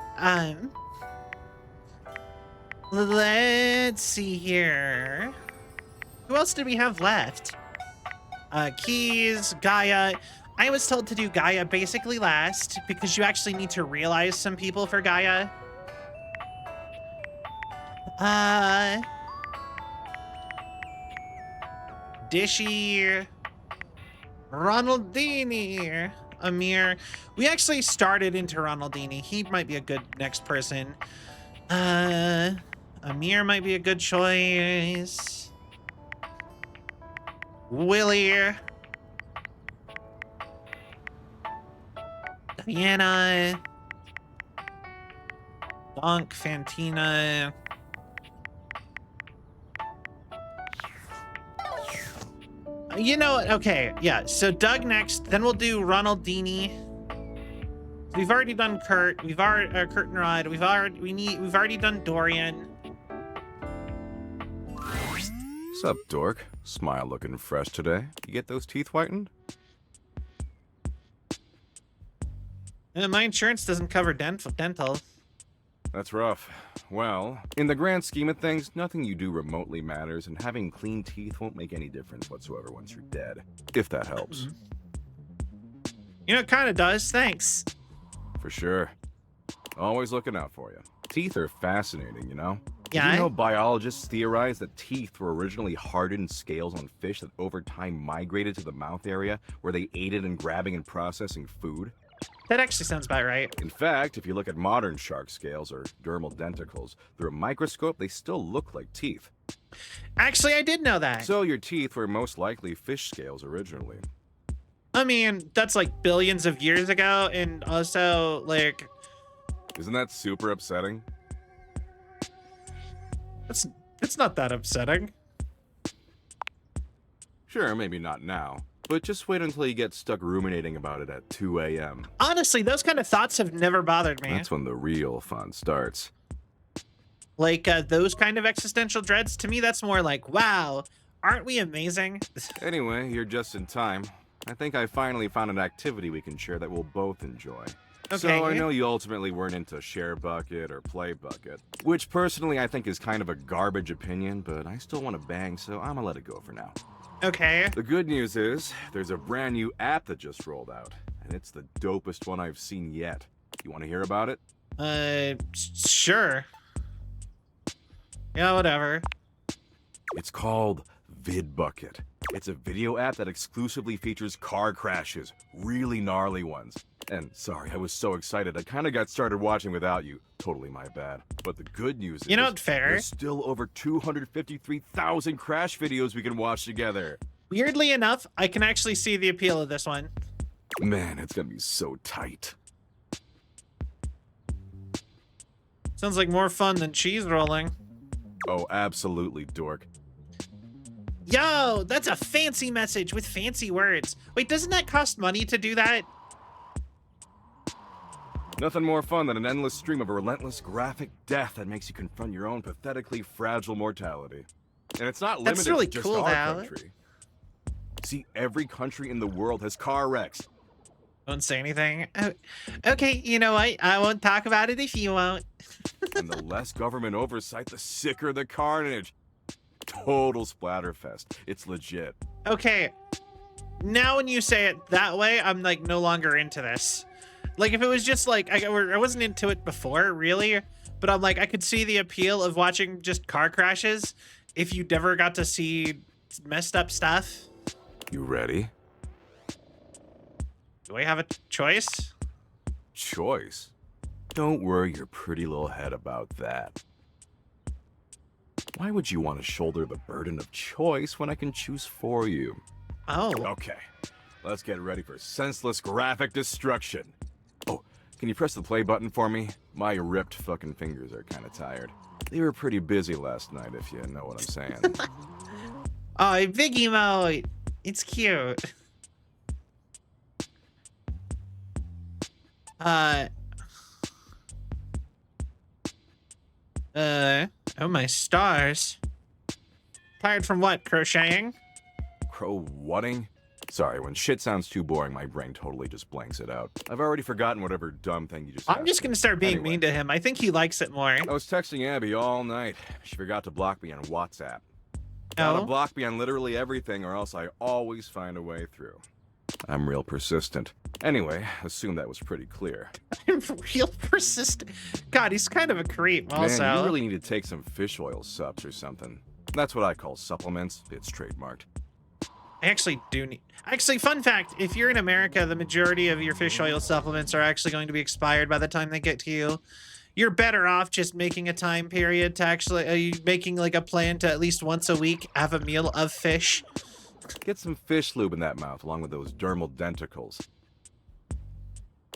Let's see here. Who else did we have left? Keys, Gaia. I was told to do Gaia basically last because you actually need to realize some people for Gaia. Dishy, Ronaldini, Amir. We actually started into Ronaldini. He might be a good next person. Amir might be a good choice. Willie. Diana. Donk, Fantina. You know what? Okay, yeah. So Doug next, then we'll do Ronaldini. We've already done Kurt. We've already Kurt and Rod. We've already done Dorian. What's up, dork? Smile looking fresh today. You get those teeth whitened? My insurance doesn't cover dental. That's rough. Well, in the grand scheme of things, nothing you do remotely matters, and having clean teeth won't make any difference whatsoever once you're dead. If that helps. You know, it kind of does. Thanks. For sure. Always looking out for you. Teeth are fascinating, you know? Yeah. Did you know biologists theorize that teeth were originally hardened scales on fish that over time migrated to the mouth area, where they aided in grabbing and processing food? That actually sounds about right. In fact, if you look at modern shark scales or dermal denticles, through a microscope, they still look like teeth. Actually, I did know that. So your teeth were most likely fish scales originally. I mean, that's like billions of years ago, and also, like... Isn't that super upsetting? It's not that upsetting. Sure, maybe not now. But just wait until you get stuck ruminating about it at 2 a.m. Honestly, those kind of thoughts have never bothered me. That's when the real fun starts. Like, those kind of existential dreads, to me, that's more like, wow, aren't we amazing? Anyway, you're just in time. I think I finally found an activity we can share that we'll both enjoy. Okay. So I know you ultimately weren't into Share Bucket or Play Bucket, which personally I think is kind of a garbage opinion, but I still want to bang, so I'm gonna let it go for now. Okay. The good news is, there's a brand new app that just rolled out. and it's the dopest one I've seen yet. You want to hear about it? Sure. Yeah, whatever. It's called VidBucket. It's a video app that exclusively features car crashes, really gnarly ones. And sorry, I was so excited, I kind of got started watching without you. Totally my bad. But the good news is, you know, fair. There's still over 253,000 crash videos we can watch together. Weirdly enough, I can actually see the appeal of this one. Man, it's gonna be so tight. Sounds like more fun than cheese rolling. Oh, absolutely, dork. Yo, that's a fancy message with fancy words. Wait, doesn't that cost money to do that? Nothing more fun than an endless stream of a relentless graphic death that makes you confront your own pathetically fragile mortality. And it's not limited That's really to just cool, our Val. country. See, every country in the world has car wrecks. Don't say anything. Oh, okay, you know what? I won't talk about it if you won't. And the less government oversight, the sicker the carnage. Total splatterfest. It's legit. Okay, now when you say it that way, I'm like no longer into this. Like if it was just like, I wasn't into it before, really, but I'm like, I could see the appeal of watching just car crashes if you never got to see messed up stuff. You ready? Do I have a choice? Choice? Don't worry your pretty little head about that. Why would you want to shoulder the burden of choice when I can choose for you? Oh. Okay, let's get ready for senseless graphic destruction. Oh, can you press the play button for me? My ripped fucking fingers are kind of tired. They were pretty busy last night, if you know what I'm saying. Oh, big emote. It's cute. Oh my stars. Tired from what, crocheting? Crow-whatting? Sorry, when shit sounds too boring, my brain totally just blanks it out. I've already forgotten whatever dumb thing you just I'm asked just me. gonna start being Anyway, mean to him. I think he likes it more. I was texting Abby all night. She forgot to block me on WhatsApp. Gotta Oh? block me on literally everything or else I always find a way through. I'm real persistent. Anyway, assume that was pretty clear. Real persistent. God, he's kind of a creep also. Man, you really need to take some fish oil subs or something. That's what I call supplements. It's trademarked. I actually do need... Actually, fun fact, if you're in America, the majority of your fish oil supplements are actually going to be expired by the time they get to you. You're better off just making a time period to actually... making like a plan to at least once a week have a meal of fish. Get some fish lube in that mouth along with those dermal denticles.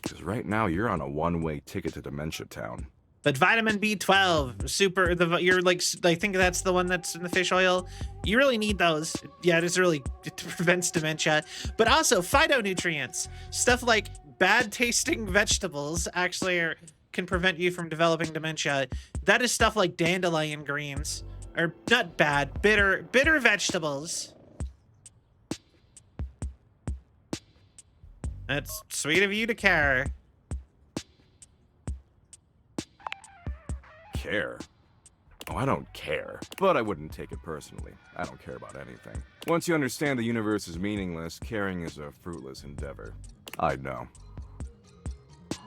Because right now you're on a one-way ticket to Dementia Town. But vitamin B12, super, you're like, I think that's the one that's in the fish oil. You really need those. Yeah, it prevents dementia. But also phytonutrients, stuff like bad tasting vegetables actually can prevent you from developing dementia. That is stuff like dandelion greens, or not bad, bitter vegetables. That's sweet of you to care. Care? Oh, I don't care. But I wouldn't take it personally. I don't care about anything. Once you understand the universe is meaningless, caring is a fruitless endeavor. I know.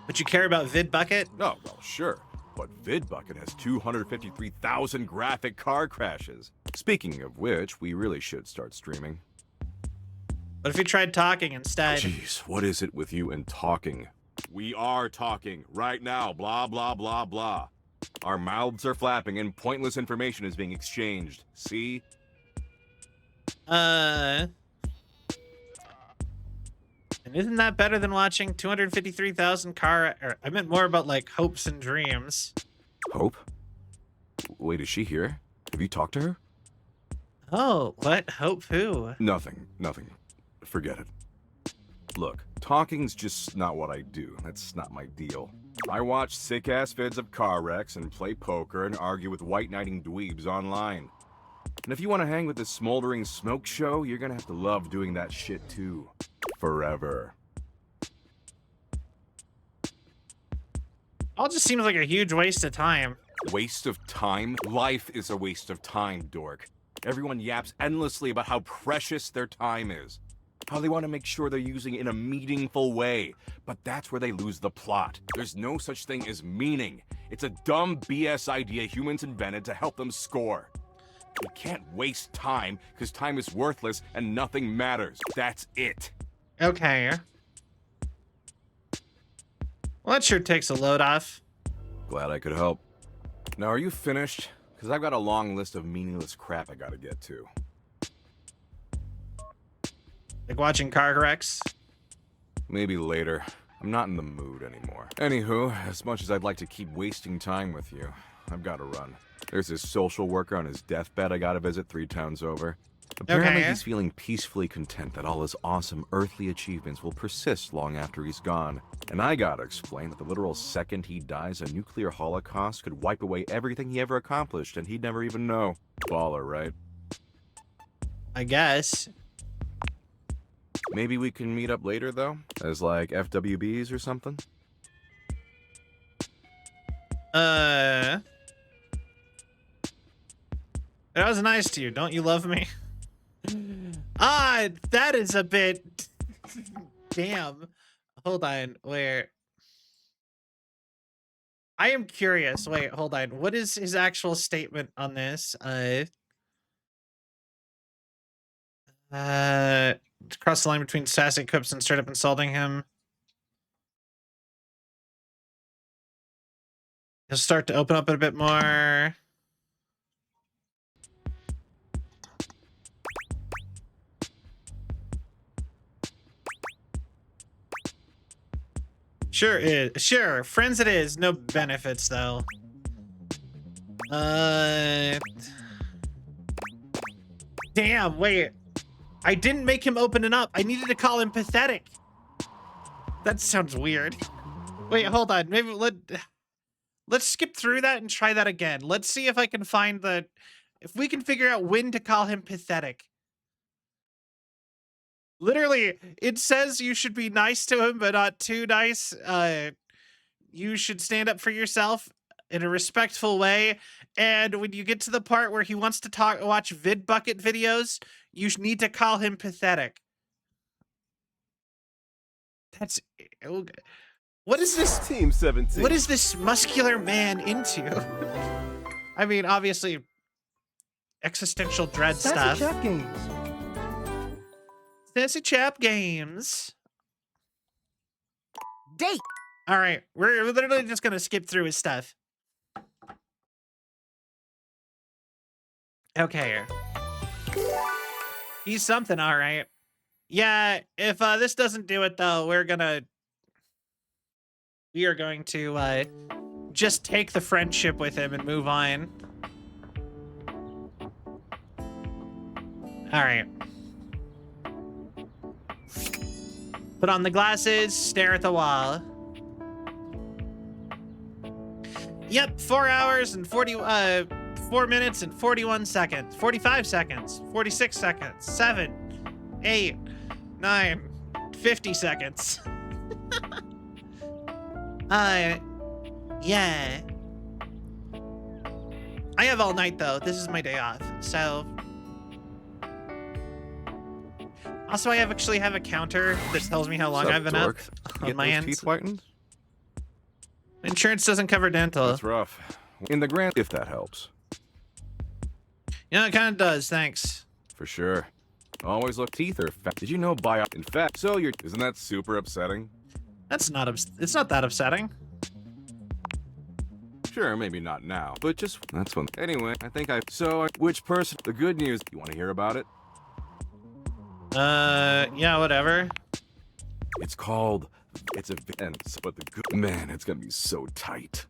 But you care about VidBucket? Oh, well, sure. But VidBucket has 253,000 graphic car crashes. Speaking of which, we really should start streaming. What if you tried talking instead? Jeez, what is it with you and talking? We are talking right now, blah, blah, blah, blah. Our mouths are flapping and pointless information is being exchanged. See? And isn't that better than watching 253,000 car... Or, I meant more about, like, hopes and dreams. Hope? Wait, is she here? Have you talked to her? Oh, what? Hope who? Nothing. Forget it. Look, talking's just not what I do. That's not my deal. I watch sick-ass vids of car wrecks and play poker and argue with white-knighting dweebs online. And if you want to hang with this smoldering smoke show, you're gonna have to love doing that shit too. Forever. All just seems like a huge waste of time. Waste of time? Life is a waste of time, dork. Everyone yaps endlessly about how precious their time is. Oh, they want to make sure they're using it in a meaningful way. But that's where they lose the plot. There's no such thing as meaning. It's a dumb BS idea humans invented to help them score. We can't waste time, because time is worthless and nothing matters. That's it. Okay. Well, that sure takes a load off. Glad I could help. Now, are you finished? Because I've got a long list of meaningless crap I gotta get to. Like watching car wrecks? Maybe later. I'm not in the mood anymore. Anywho, as much as I'd like to keep wasting time with you, I've gotta run. There's this social worker on his deathbed I gotta visit 3 towns over. Apparently he's feeling peacefully content that all his awesome earthly achievements will persist long after he's gone. And I gotta explain that the literal second he dies, a nuclear holocaust could wipe away everything he ever accomplished and he'd never even know. Baller, right? I guess. Maybe we can meet up later, though? As like FWBs or something? That was nice to you. Don't you love me? That is a bit... Damn. Hold on. Where? I am curious. Wait, hold on. What is his actual statement on this? Cross the line between sassy quips and straight up insulting him. He'll start to open up a bit more. Sure, friends it is. No benefits though. Damn, wait. I didn't make him open it up. I needed to call him pathetic. That sounds weird. Wait, hold on. Maybe let's skip through that and try that again. Let's see if I can find if we can figure out when to call him pathetic. Literally, it says you should be nice to him, but not too nice. You should stand up for yourself in a respectful way. And when you get to the part where he wants to watch VidBucket videos, you need to call him pathetic. That's... What is this? Team 17. What is this muscular man into? I mean, obviously, existential dread stuff. Chap games. Sassy Chap Games. Date. All right, we're literally just gonna skip through his stuff. Okay. He's something, all right. Yeah, if this doesn't do it though, we are going to just take the friendship with him and move on. All right. Put on the glasses, stare at the wall. Yep, 4 hours and 4 minutes and 41 seconds, 45 seconds, 46 seconds, 7, 8, 9, 50 seconds. Yeah. I have all night though. This is my day off, so. Also, I actually have a counter that tells me how long I've been up on my end. Teeth whitened? Insurance doesn't cover dental. That's rough. In the grand, if that helps. Yeah, it kind of does. Thanks. For sure. Always look teeth are fat. Did you know in fact, so isn't that super upsetting? That's not it's not that upsetting. Sure, maybe not now, but just that's one. Anyway, I think which person? The good news. You want to hear about it? Yeah, whatever. It's called. It's events, but the good man, it's gonna be so tight.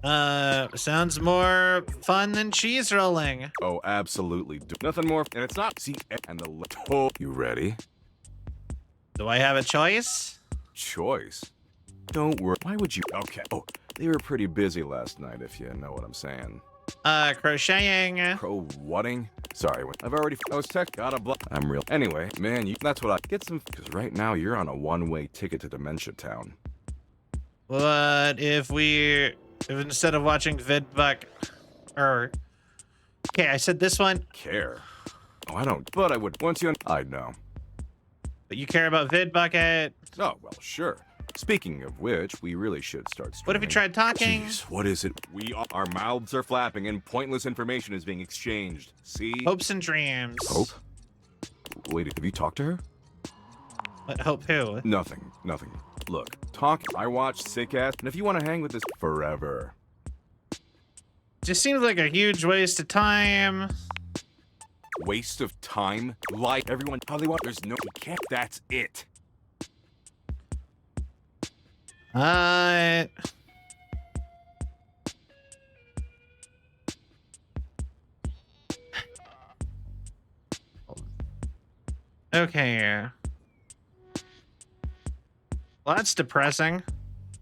Sounds more fun than cheese rolling. Oh, absolutely. Nothing more. And it's not. See, and the you ready? Do I have a choice? Choice? Don't worry. Why would you? Okay. Oh, they were pretty busy last night, if you know what I'm saying. Crocheting. Whatting? Sorry, I've already. I was tech. Got a I'm real. Anyway, man, that's what I get some. Because right now you're on a one-way ticket to Dementia Town. What if instead of watching VidBuck, okay, I said this one. Care? Oh, I don't. But I would. Once you. I know. But you care about VidBucket. Oh, well, sure. Speaking of which, we really should start streaming. What if you tried talking? Jeez, what is it? Our mouths are flapping and pointless information is being exchanged. See? Hopes and dreams. Hope? Wait, have you talked to her? What, Hope who? Nothing. Look, talk. I watch sick ass, and if you want to hang with this forever. Just seems like a huge waste of time. Waste of time? Like everyone, how they want. There's no, we can't. That's it. Okay. Well, that's depressing.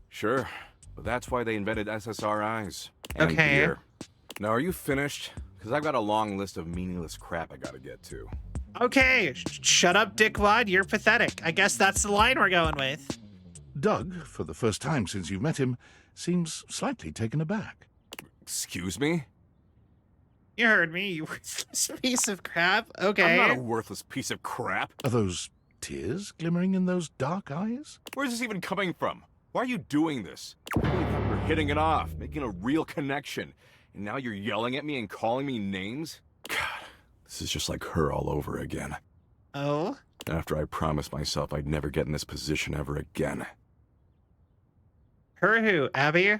Sure, but that's why they invented SSRIs. And Okay. beer. Now, are you finished? Because I've got a long list of meaningless crap I gotta get to. Okay, shut up, dickwad. You're pathetic. I guess that's the line we're going with. Doug, for the first time since you've met him, seems slightly taken aback. Excuse me? You heard me, you worthless piece of crap. Okay. I'm not a worthless piece of crap. Are those tears glimmering in those dark eyes? Where's this even coming from? Why are you doing this? I really thought we were hitting it off, making a real connection. And now you're yelling at me and calling me names? God, this is just like her all over again. Oh? After I promised myself I'd never get in this position ever again. Her who? Abby?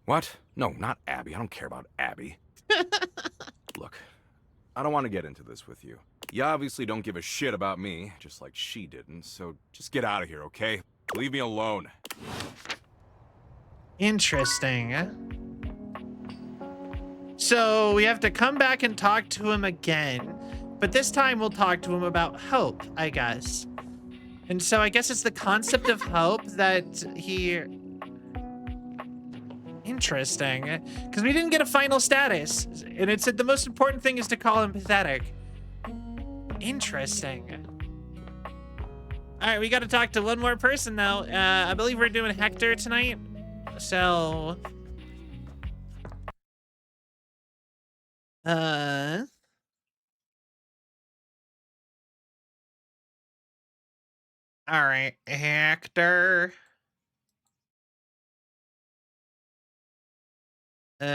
What? No, not Abby. I don't care about Abby. Look, I don't want to get into this with you. You obviously don't give a shit about me, just like she didn't, so just get out of here, okay? Leave me alone. Interesting. So we have to come back and talk to him again, but this time we'll talk to him about hope, I guess. And so I guess it's the concept of hope that he... Interesting. Because we didn't get a final status, and it said the most important thing is to call him pathetic. Interesting. All right, we got to talk to one more person now. I believe we're doing Hector tonight. So... All right, Hector. All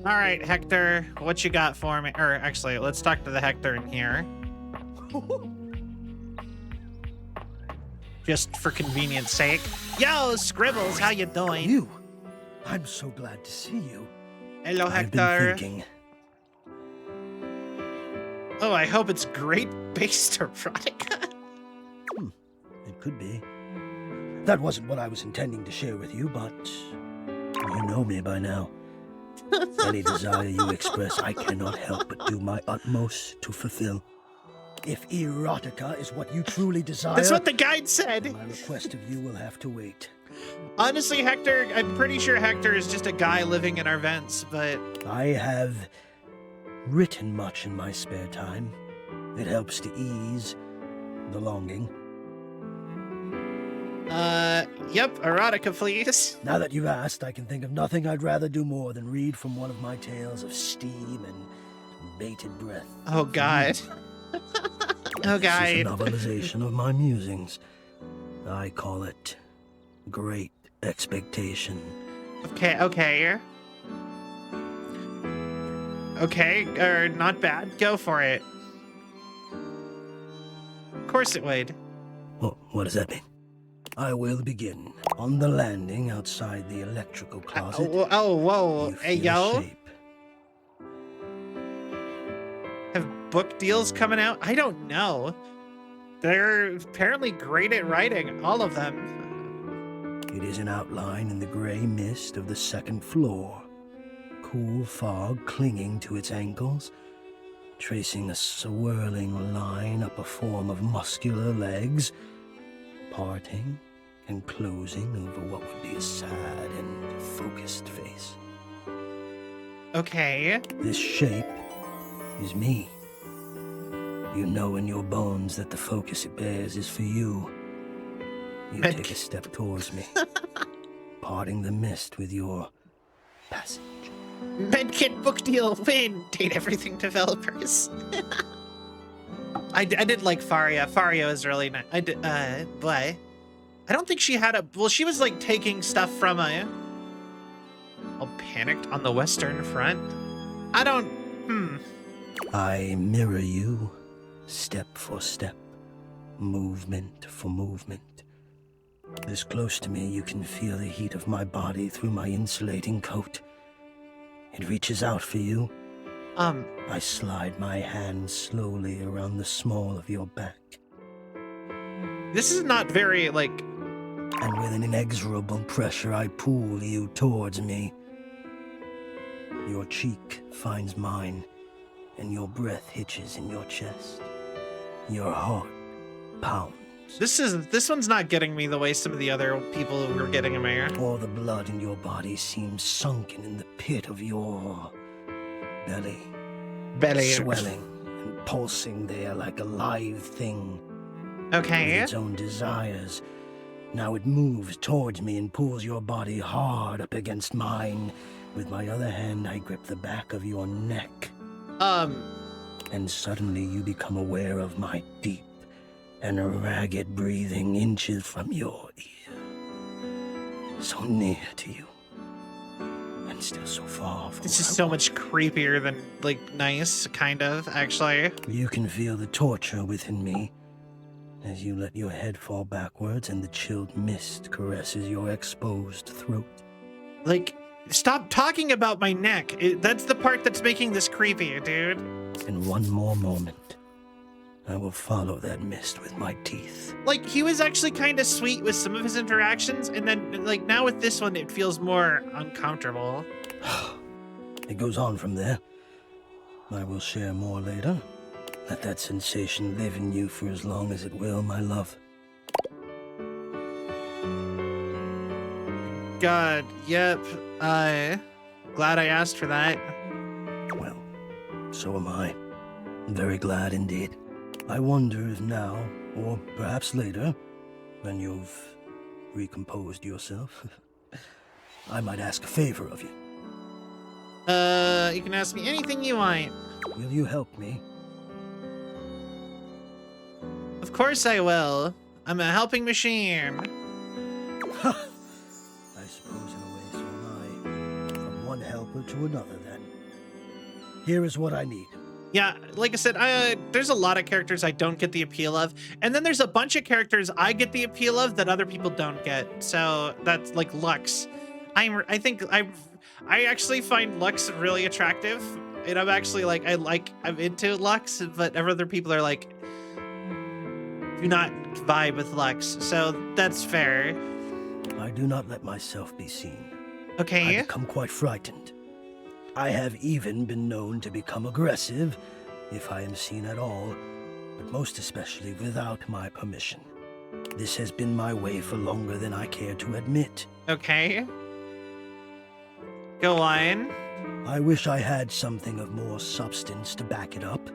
right, Hector, what you got for me? Or actually, let's talk to the Hector in here. Just for convenience sake. Yo, Scribbles, how you doing? You? I'm so glad to see you. Hello, I've Hector. been thinking. Oh, I hope it's great-based erotica. It could be. That wasn't what I was intending to share with you, but you know me by now. Any desire you express, I cannot help but do my utmost to fulfill. If erotica is what you truly desire... That's what the guide said. My request of you will have to wait. Honestly, Hector, I'm pretty sure Hector is just a guy living in our vents, but... I have written much in my spare time. It helps to ease the longing. Yep, erotica, please. Now that you've asked, I can think of nothing I'd rather do more than read from one of my tales of steam and bated breath. Oh, God. Oh, God. This is a novelization of my musings. I call it Great Expectation. Okay. Okay, or not bad. Go for it. Of course it would. What does that mean? I will begin. On the landing outside the electrical closet. Whoa. You Hey, feel yo. shape. Have book deals coming out? I don't know. They're apparently great at writing, all of them. It is an outline in the gray mist of the second floor. Cool fog clinging to its ankles, tracing a swirling line up a form of muscular legs, parting and closing over what would be a sad and focused face. Okay. This shape is me. You know in your bones that the focus it bears is for you. You take a step towards me, parting the mist with your passage. Medkit book deal win. Date everything developers. I did like Faria. Faria is really nice. I did, but I don't think she had a, well, she was like taking stuff from a, all panicked on the Western Front. I don't, I mirror you, step for step, movement for movement. This close to me, you can feel the heat of my body through my insulating coat. It reaches out for you. I slide my hand slowly around the small of your back. This is not very, like... And with an inexorable pressure, I pull you towards me. Your cheek finds mine, and your breath hitches in your chest. Your heart pounds. This one's not getting me the way some of the other people were getting me. All the blood in your body seems sunken in the pit of your belly. Swelling and pulsing there like a live thing. Okay. With its own desires. Now it moves towards me and pulls your body hard up against mine. With my other hand, I grip the back of your neck. And suddenly you become aware of my deep and ragged breathing inches from your ear. So near to you. And still so far from This is so much creepier than, like, nice, kind of, actually. You can feel the torture within me as you let your head fall backwards and the chilled mist caresses your exposed throat. Like, stop talking about my neck. That's the part that's making this creepy, dude. In one more moment, I will follow that mist with my teeth. Like, he was actually kind of sweet with some of his interactions, and then, like, now with this one, it feels more uncomfortable. It goes on from there. I will share more later. Let that sensation live in you for as long as it will, my love. God, yep. Glad I asked for that. Well, so am I. Very glad indeed. I wonder if now, or perhaps later, when you've recomposed yourself, I might ask a favor of you. You can ask me anything you want. Will you help me? Of course I will. I'm a helping machine. I suppose in a way so am I. From one helper to another, then. Here is what I need. Yeah, like I said, there's a lot of characters I don't get the appeal of, and then there's a bunch of characters I get the appeal of that other people don't get. So that's like Lux. I actually find Lux really attractive, and I'm actually like I'm into Lux, but other people are like, do not vibe with Lux. So that's fair. I do not let myself be seen. Okay. I become quite frightened. I have even been known to become aggressive, if I am seen at all, but most especially without my permission. This has been my way for longer than I care to admit. Okay. Go on. I wish I had something of more substance to back it up.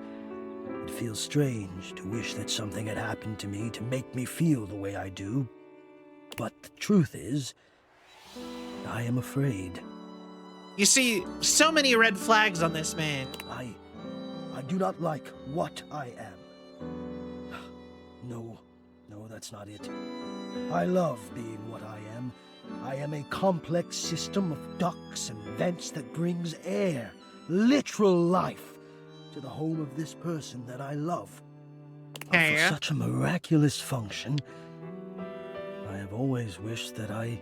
It feels strange to wish that something had happened to me to make me feel the way I do. But the truth is, I am afraid. You see so many red flags on this man. I do not like what I am. No, that's not it. I love being what I am. I am a complex system of ducts and vents that brings air, literal life, to the home of this person that I love. Okay. For such a miraculous function, I have always wished that I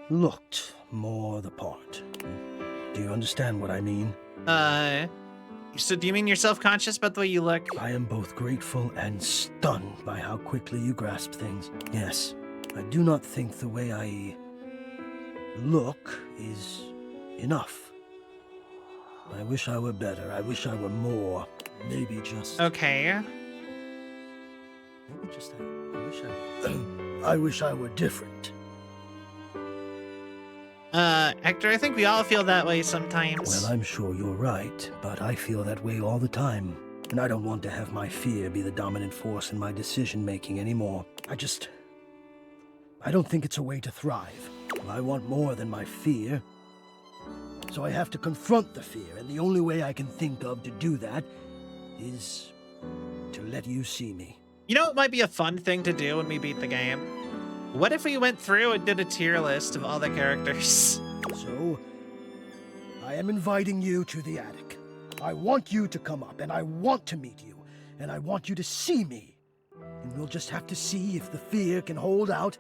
looked more the part. Do you understand what I mean? So do you mean you're self-conscious about the way you look? I am both grateful and stunned by how quickly you grasp things. Yes, I do not think the way I look is enough. I wish I were better. I wish I were more. Maybe just... Okay. Maybe just... I wish I were different. Hector, I think we all feel that way sometimes. Well, I'm sure you're right, but I feel that way all the time. And I don't want to have my fear be the dominant force in my decision-making anymore. I don't think it's a way to thrive. I want more than my fear. So I have to confront the fear, and the only way I can think of to do that is to let you see me. You know, it might be a fun thing to do when we beat the game. What if we went through and did a tier list of all the characters? So, I am inviting you to the attic. I want you to come up, and I want to meet you, and I want you to see me. And we'll just have to see if the fear can hold out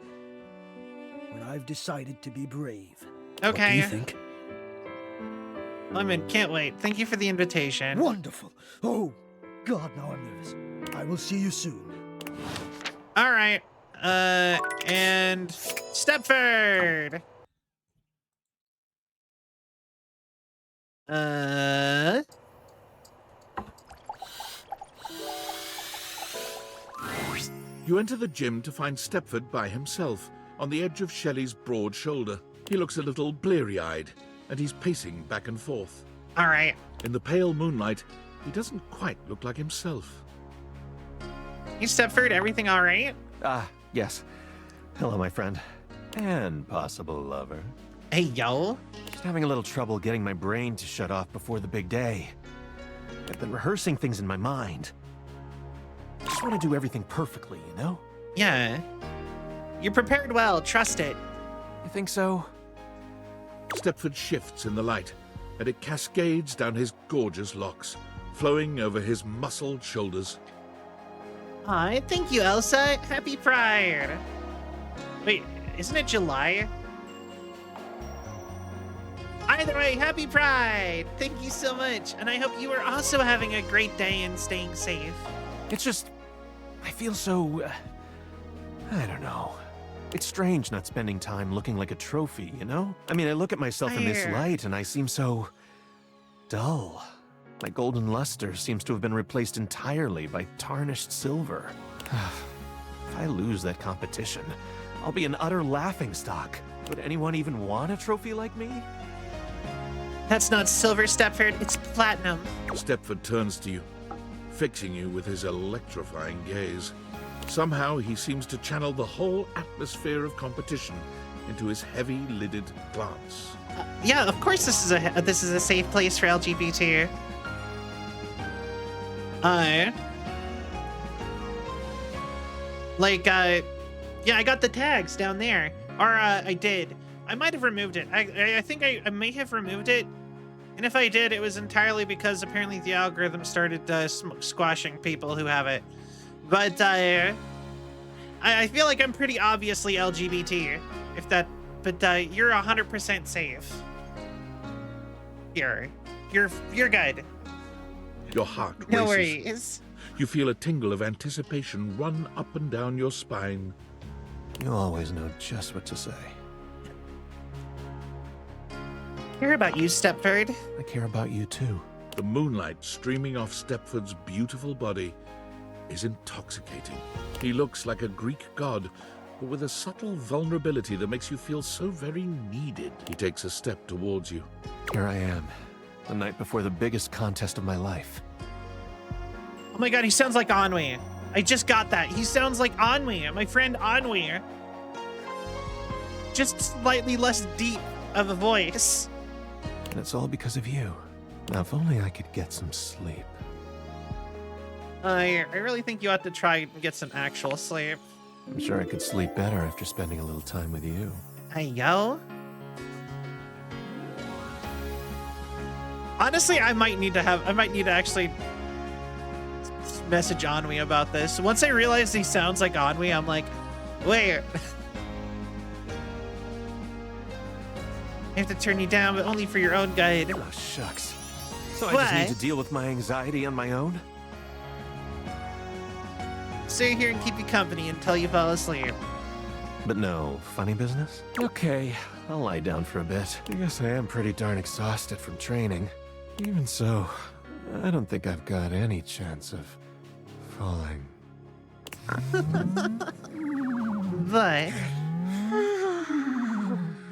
when I've decided to be brave. Okay. What do you think? I'm in. Can't wait. Thank you for the invitation. Wonderful. Oh, God, now I'm nervous. I will see you soon. All right. And Stepford. You enter the gym to find Stepford by himself, on the edge of Shelley's broad shoulder. He looks a little bleary-eyed, and he's pacing back and forth. All right. In the pale moonlight, he doesn't quite look like himself. Hey, Stepford, everything all right? Yes. Hello, my friend. And possible lover. Hey, yo. Just having a little trouble getting my brain to shut off before the big day. I've been rehearsing things in my mind. I just want to do everything perfectly, you know? Yeah. You prepared well, trust it. You think so? Stepford shifts in the light, and it cascades down his gorgeous locks, flowing over his muscled shoulders. Aw, thank you, Elsa. Happy Pride. Wait, isn't it July? Either way, happy Pride. Thank you so much. And I hope you are also having a great day and staying safe. It's just, I feel so, I don't know. It's strange not spending time looking like a trophy, you know? I mean, I look at myself in this light and I seem so dull. My golden luster seems to have been replaced entirely by tarnished silver. If I lose that competition, I'll be an utter laughingstock. Would anyone even want a trophy like me? That's not silver, Stepford. It's platinum. Stepford turns to you, fixing you with his electrifying gaze. Somehow he seems to channel the whole atmosphere of competition into his heavy-lidded glance. Yeah, of course this is a safe place for LGBT. Yeah, I got the tags down there. Or, I did. I might have removed it. I think I may have removed it. And if I did, it was entirely because apparently the algorithm started squashing people who have it. But, I feel like I'm pretty obviously LGBT. But you're 100% safe. You're good. Your heart races. No worries. You feel a tingle of anticipation run up and down your spine. You always know just what to say. I care about you, Stepford. I care about you too. The moonlight streaming off Stepford's beautiful body is intoxicating. He looks like a Greek god, but with a subtle vulnerability that makes you feel so very needed. He takes a step towards you. Here I am, the night before the biggest contest of my life. Oh my god, he sounds like Ennui. I just got that. He sounds like Ennui, my friend Ennui. Just slightly less deep of a voice. And it's all because of you. Now, if only I could get some sleep. I really think you ought to try and get some actual sleep. I'm sure I could sleep better after spending a little time with you. Hey, yo. Honestly, I might need to actually message Ennui about this. Once I realize he sounds like Ennui, I'm like, wait. I have to turn you down, but only for your own good. Oh, shucks. So What? I just need to deal with my anxiety on my own? Stay here and keep you company until you fall asleep. But no funny business? Okay, I'll lie down for a bit. I guess I am pretty darn exhausted from training. Even so, I don't think I've got any chance of falling. But...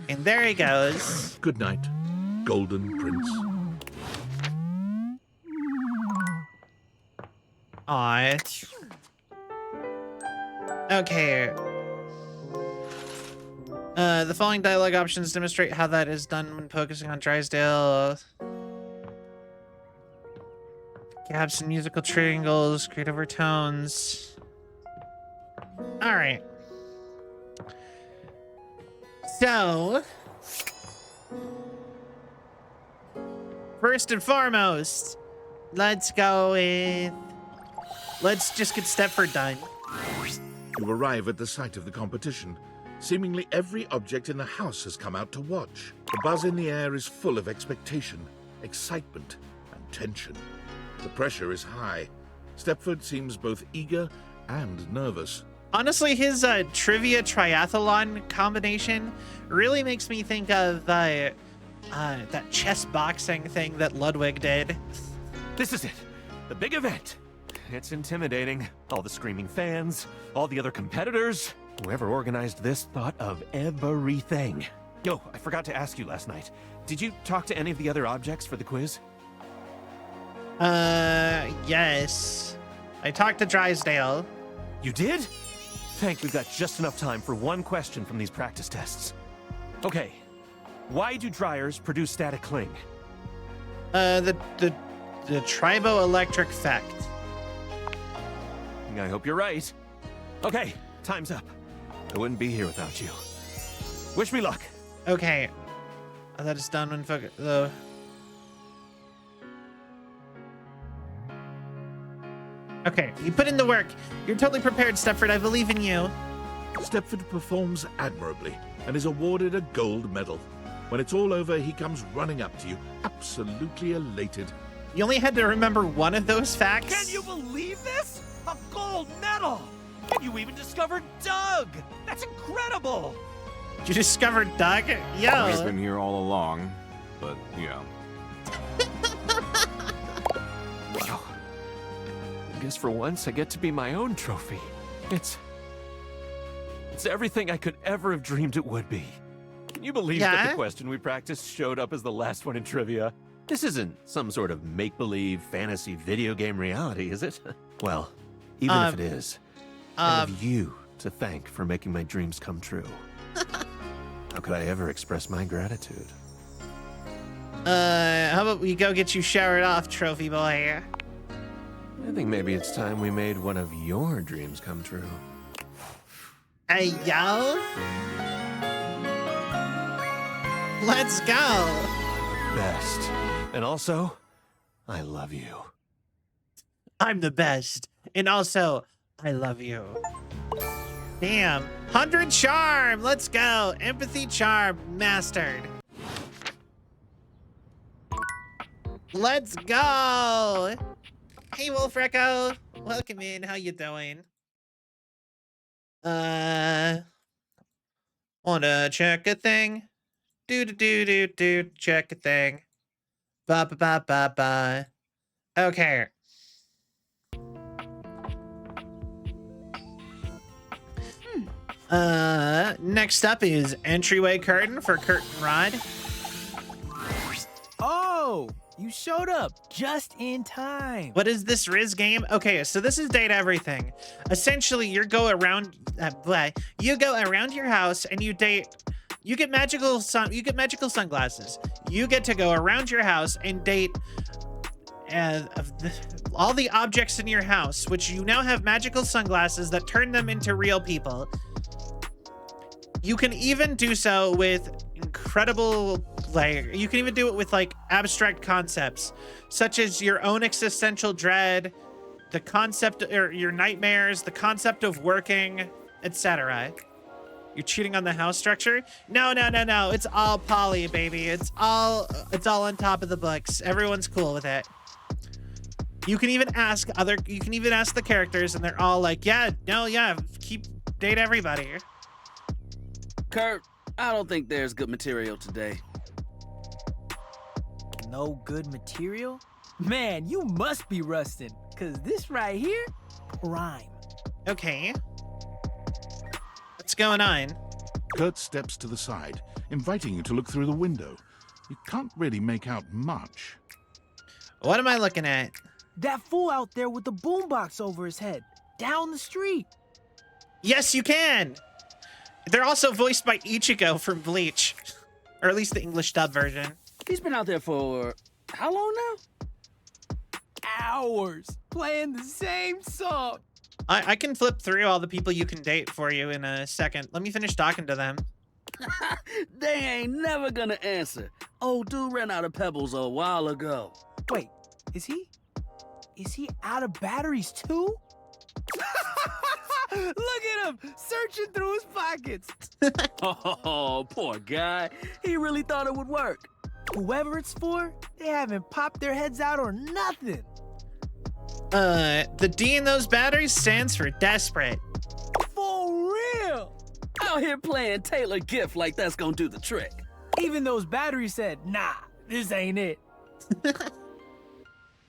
And there he goes. Good night, Golden Prince. Aw. Okay. The following dialogue options demonstrate how that is done when focusing on Drysdale. Gaps and musical triangles, create overtones. All right. So, first and foremost, let's go with... Let's just get Stepford done. You arrive at the site of the competition. Seemingly every object in the house has come out to watch. The buzz in the air is full of expectation, excitement, and tension. The pressure is high. Stepford seems both eager and nervous. Honestly, his trivia triathlon combination really makes me think of that chess boxing thing that Ludwig did. This is it. The big event. It's intimidating. All the screaming fans, all the other competitors. Whoever organized this thought of everything. Yo, I forgot to ask you last night. Did you talk to any of the other objects for the quiz? Yes. I talked to Drysdale. You did? Thank you, got just enough time for one question from these practice tests. Okay. Why do dryers produce static cling? The triboelectric effect. I hope you're right. Okay, time's up. I wouldn't be here without you. Wish me luck. Okay. That is done when focus. Okay, you put in the work. You're totally prepared, Stepford. I believe in you. Stepford performs admirably and is awarded a gold medal. When it's all over, he comes running up to you, absolutely elated. You only had to remember one of those facts? Can you believe this? A gold medal! And you even discovered Doug! That's incredible! You discovered Doug? Yo! He's been here all along, but, yeah. Wow. I guess for once I get to be my own trophy. It's everything I could ever have dreamed it would be. Can you believe that the question we practiced showed up as the last one in trivia? This isn't some sort of make-believe fantasy video game reality, is it? Well, even if it is, I have you to thank for making my dreams come true. How could I ever express my gratitude? How about we go get you showered off, trophy boy? I think maybe it's time we made one of your dreams come true. Hey, yo! Let's go! Best. And also, I love you. I'm the best. And also, I love you. Damn. 100 charm! Let's go! Empathy charm mastered. Let's go! Hey, Wolfrecko. Welcome in. How you doing? Wanna check a thing? Do. Check a thing. Ba. Okay. Next up is entryway curtain for curtain rod. Oh, you showed up just in time. What is this Riz game? Okay, so this is date everything. Essentially, you go around your house and you date. You get magical sunglasses. You get to go around your house and date all the objects in your house, which you now have magical sunglasses that turn them into real people. You can even do so with incredible, you can even do it with abstract concepts, such as your own existential dread, the concept, or your nightmares, the concept of working, etc. You're cheating on the house structure? No. It's all poly, baby. It's all on top of the books. Everyone's cool with it. You can even ask the characters, and they're all like, date everybody. Kurt, I don't think there's good material today. No good material? Man, you must be rusting, cause this right here, prime. Okay. What's going on? Kurt steps to the side, inviting you to look through the window. You can't really make out much. What am I looking at? That fool out there with the boombox over his head, down the street. Yes, you can. They're also voiced by Ichigo from Bleach, or at least the English dub version. He's been out there for how long now? Hours playing the same song. I can flip through all the people you can date for you in a second. Let me finish talking to them. They ain't never gonna answer. Old dude ran out of pebbles a while ago. Wait, is he out of batteries too? Look at him searching through his pockets. Oh, poor guy. He really thought it would work. Whoever it's for, they haven't popped their heads out or nothing. The D in those batteries stands for desperate. For real? Out here playing Taylor Gift like that's gonna do the trick. Even those batteries said, nah, this ain't it.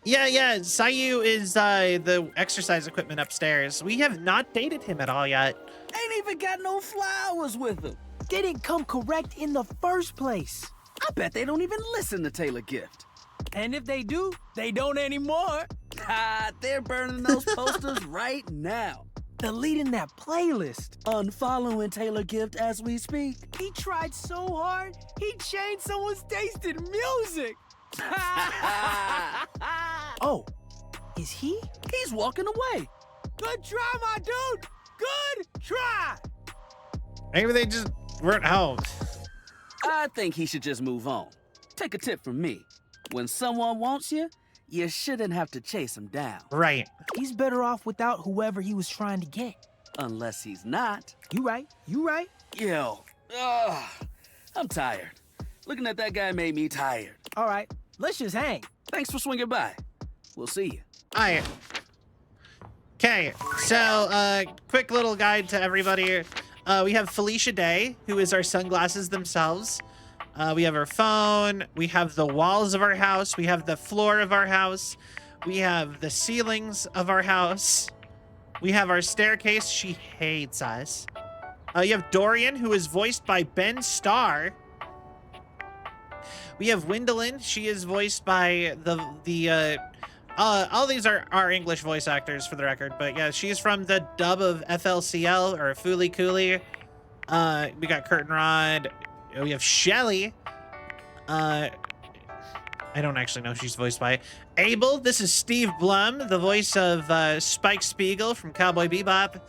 Yeah, Sayu is the exercise equipment upstairs. We have not dated him at all yet. Ain't even got no flowers with him. Didn't come correct in the first place. I bet they don't even listen to Taylor Gift. And if they do, they don't anymore. They're burning those posters right now. Deleting that playlist. Unfollowing Taylor Gift as we speak. He tried so hard, he changed someone's taste in music. Oh, is he? He's walking away. Good try, my dude. Good try. Maybe they just weren't home. I think he should just move on. Take a tip from me. When someone wants you, you shouldn't have to chase him down. Right. He's better off without whoever he was trying to get. Unless he's not. You right. Yo, I'm tired. Looking at that guy made me tired. All right, let's just hang. Thanks for swinging by. We'll see you. Alright. Okay, so quick little guide to everybody. We have Felicia Day, who is our sunglasses themselves. We have our phone. We have the walls of our house. We have the floor of our house. We have the ceilings of our house. We have our staircase. She hates us. You have Dorian, who is voiced by Ben Starr. We have Wendolyn. She is voiced by all these are English voice actors for the record, but yeah, she's from the dub of FLCL or Fooly Cooly. We got Curtain Rod. We have Shelly. I don't actually know who she's voiced by. Abel. This is Steve Blum, the voice of Spike Spiegel from Cowboy Bebop,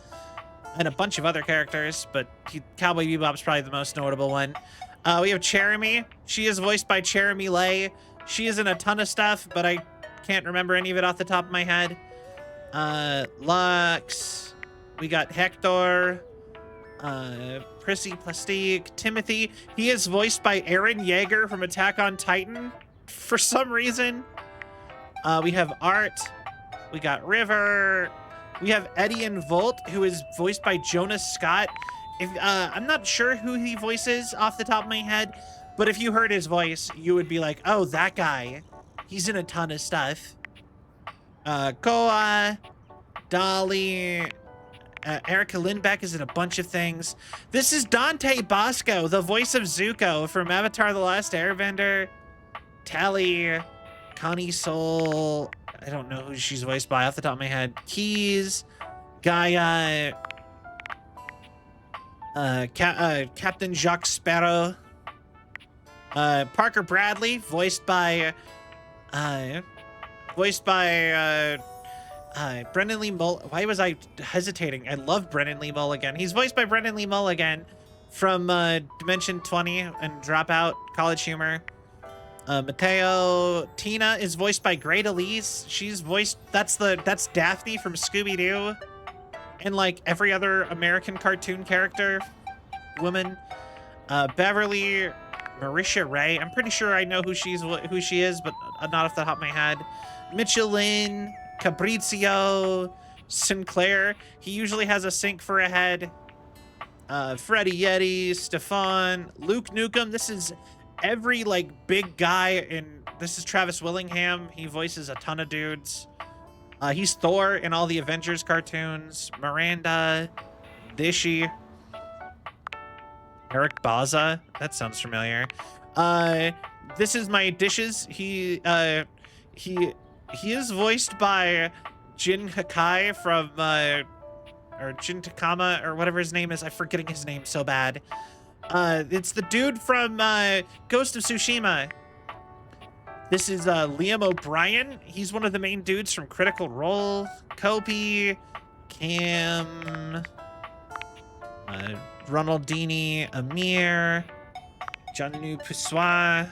and a bunch of other characters, but Cowboy Bebop's probably the most notable one. We have Cherami. She is voiced by Cherami Lay. She is in a ton of stuff, but I can't remember any of it off the top of my head. Lux. We got Hector. Prissy Plastique. Timothy. He is voiced by Eren Yeager from Attack on Titan for some reason. We have Art. We got River. We have Eddie and Volt, who is voiced by Jonas Scott. I'm not sure who he voices off the top of my head, but if you heard his voice, you would be like, oh, that guy. He's in a ton of stuff. Koa, Dolly, Erica Lindbeck is in a bunch of things. This is Dante Bosco, the voice of Zuko from Avatar The Last Airbender. Tally, Connie Soul, I don't know who she's voiced by off the top of my head. Keys, Gaia, Captain Jacques Sparrow, Parker Bradley, voiced by Brendan Lee Why was I hesitating? I love Brendan Lee Mulligan. He's voiced by Brendan Lee Mulligan from Dimension 20 and Dropout, College Humor. Mateo. Tina is voiced by Great Elise. She's voiced, that's Daphne from Scooby-Doo and like every other American cartoon character woman. Beverly, Marisha Ray. I'm pretty sure I know who she is, but not off the top of my head. Michelin, Cabrizio, Sinclair. He usually has a sink for a head. Freddie Yeti, Stefan, Luke Nukem. This is every like big guy this is Travis Willingham. He voices a ton of dudes. He's Thor in all the Avengers cartoons. Miranda, Dishy, Eric Baza. That sounds familiar. This is my dishes. He is voiced by Jin Hakai from or Jintakama or whatever his name is. I'm forgetting his name so bad. It's the dude from Ghost of Tsushima. This is Liam O'Brien. He's one of the main dudes from Critical Role. Kopi, Cam, Ronaldini, Amir, Janu Puswa,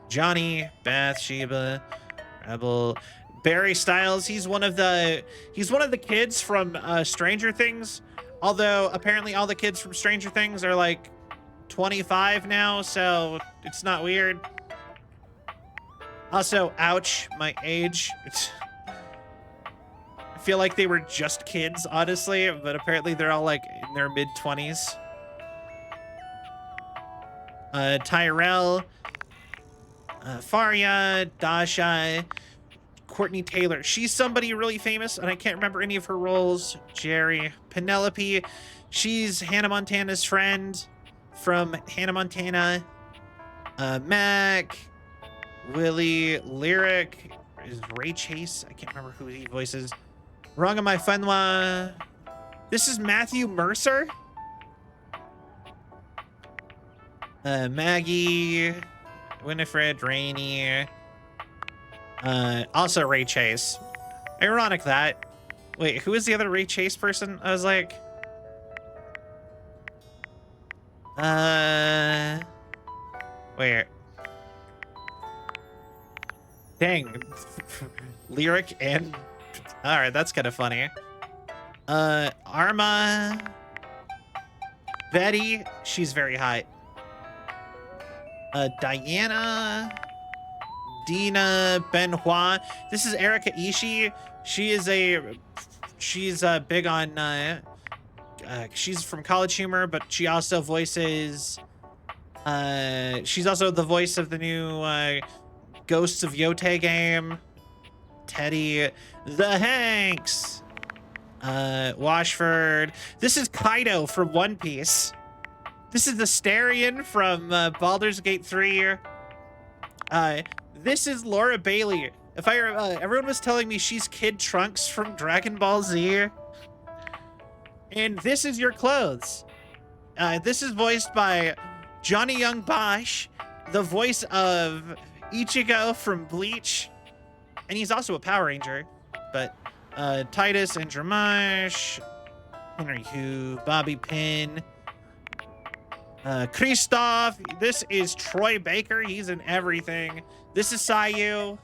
Johnny, Bathsheba, Rebel, Barry Styles. He's one of the kids from Stranger Things. Although apparently all the kids from Stranger Things are like 25 now, so it's not weird. Also, ouch, my age. I feel like they were just kids, honestly, but apparently they're all like in their mid-20s. Tyrell, Faria, Dasha, Courtney Taylor. She's somebody really famous, and I can't remember any of her roles. Jerry, Penelope. She's Hannah Montana's friend from Hannah Montana. Mac, Willie, Lyric. Is Ray Chase? I can't remember who he voices. Rangamai Fanwa. This is Matthew Mercer. Maggie, Winifred, Rainey. Also Ray Chase. Ironic that. Wait, who is the other Ray Chase person? I was like... Wait. Dang. Lyric and... Alright, that's kind of funny. Arma. Betty. She's very hot. Diana. Dina Benoit. This is Erika Ishii. She's big on she's from College Humor, but she also voices she's also the voice of the new Ghosts of Yote game. Teddy, the Hanks, Washford. This is Kaido from One Piece. This is the Starion from Baldur's Gate 3. This is Laura Bailey. If I everyone was telling me she's Kid Trunks from Dragon Ball Z. And this is your clothes. This is voiced by Johnny Young Bosch, the voice of Ichigo from Bleach. And he's also a Power Ranger. But Titus and Dramash, Henry Hu, Bobby Pin, Christoph. This is Troy Baker. He's in everything. This is Sayu.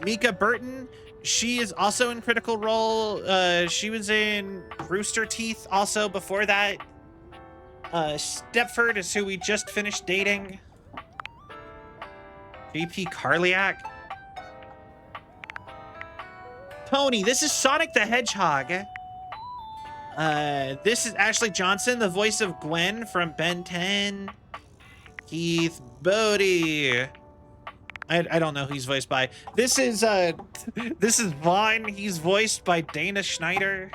Mika Burton. She is also in Critical Role. She was in Rooster Teeth also before that. Stepford is who we just finished dating. JP Carliak. Pony. This is Sonic the Hedgehog. This is Ashley Johnson, the voice of Gwen from Ben 10. Keith Bodie. I don't know who he's voiced by. This is Vaughn. He's voiced by Dana Schneider.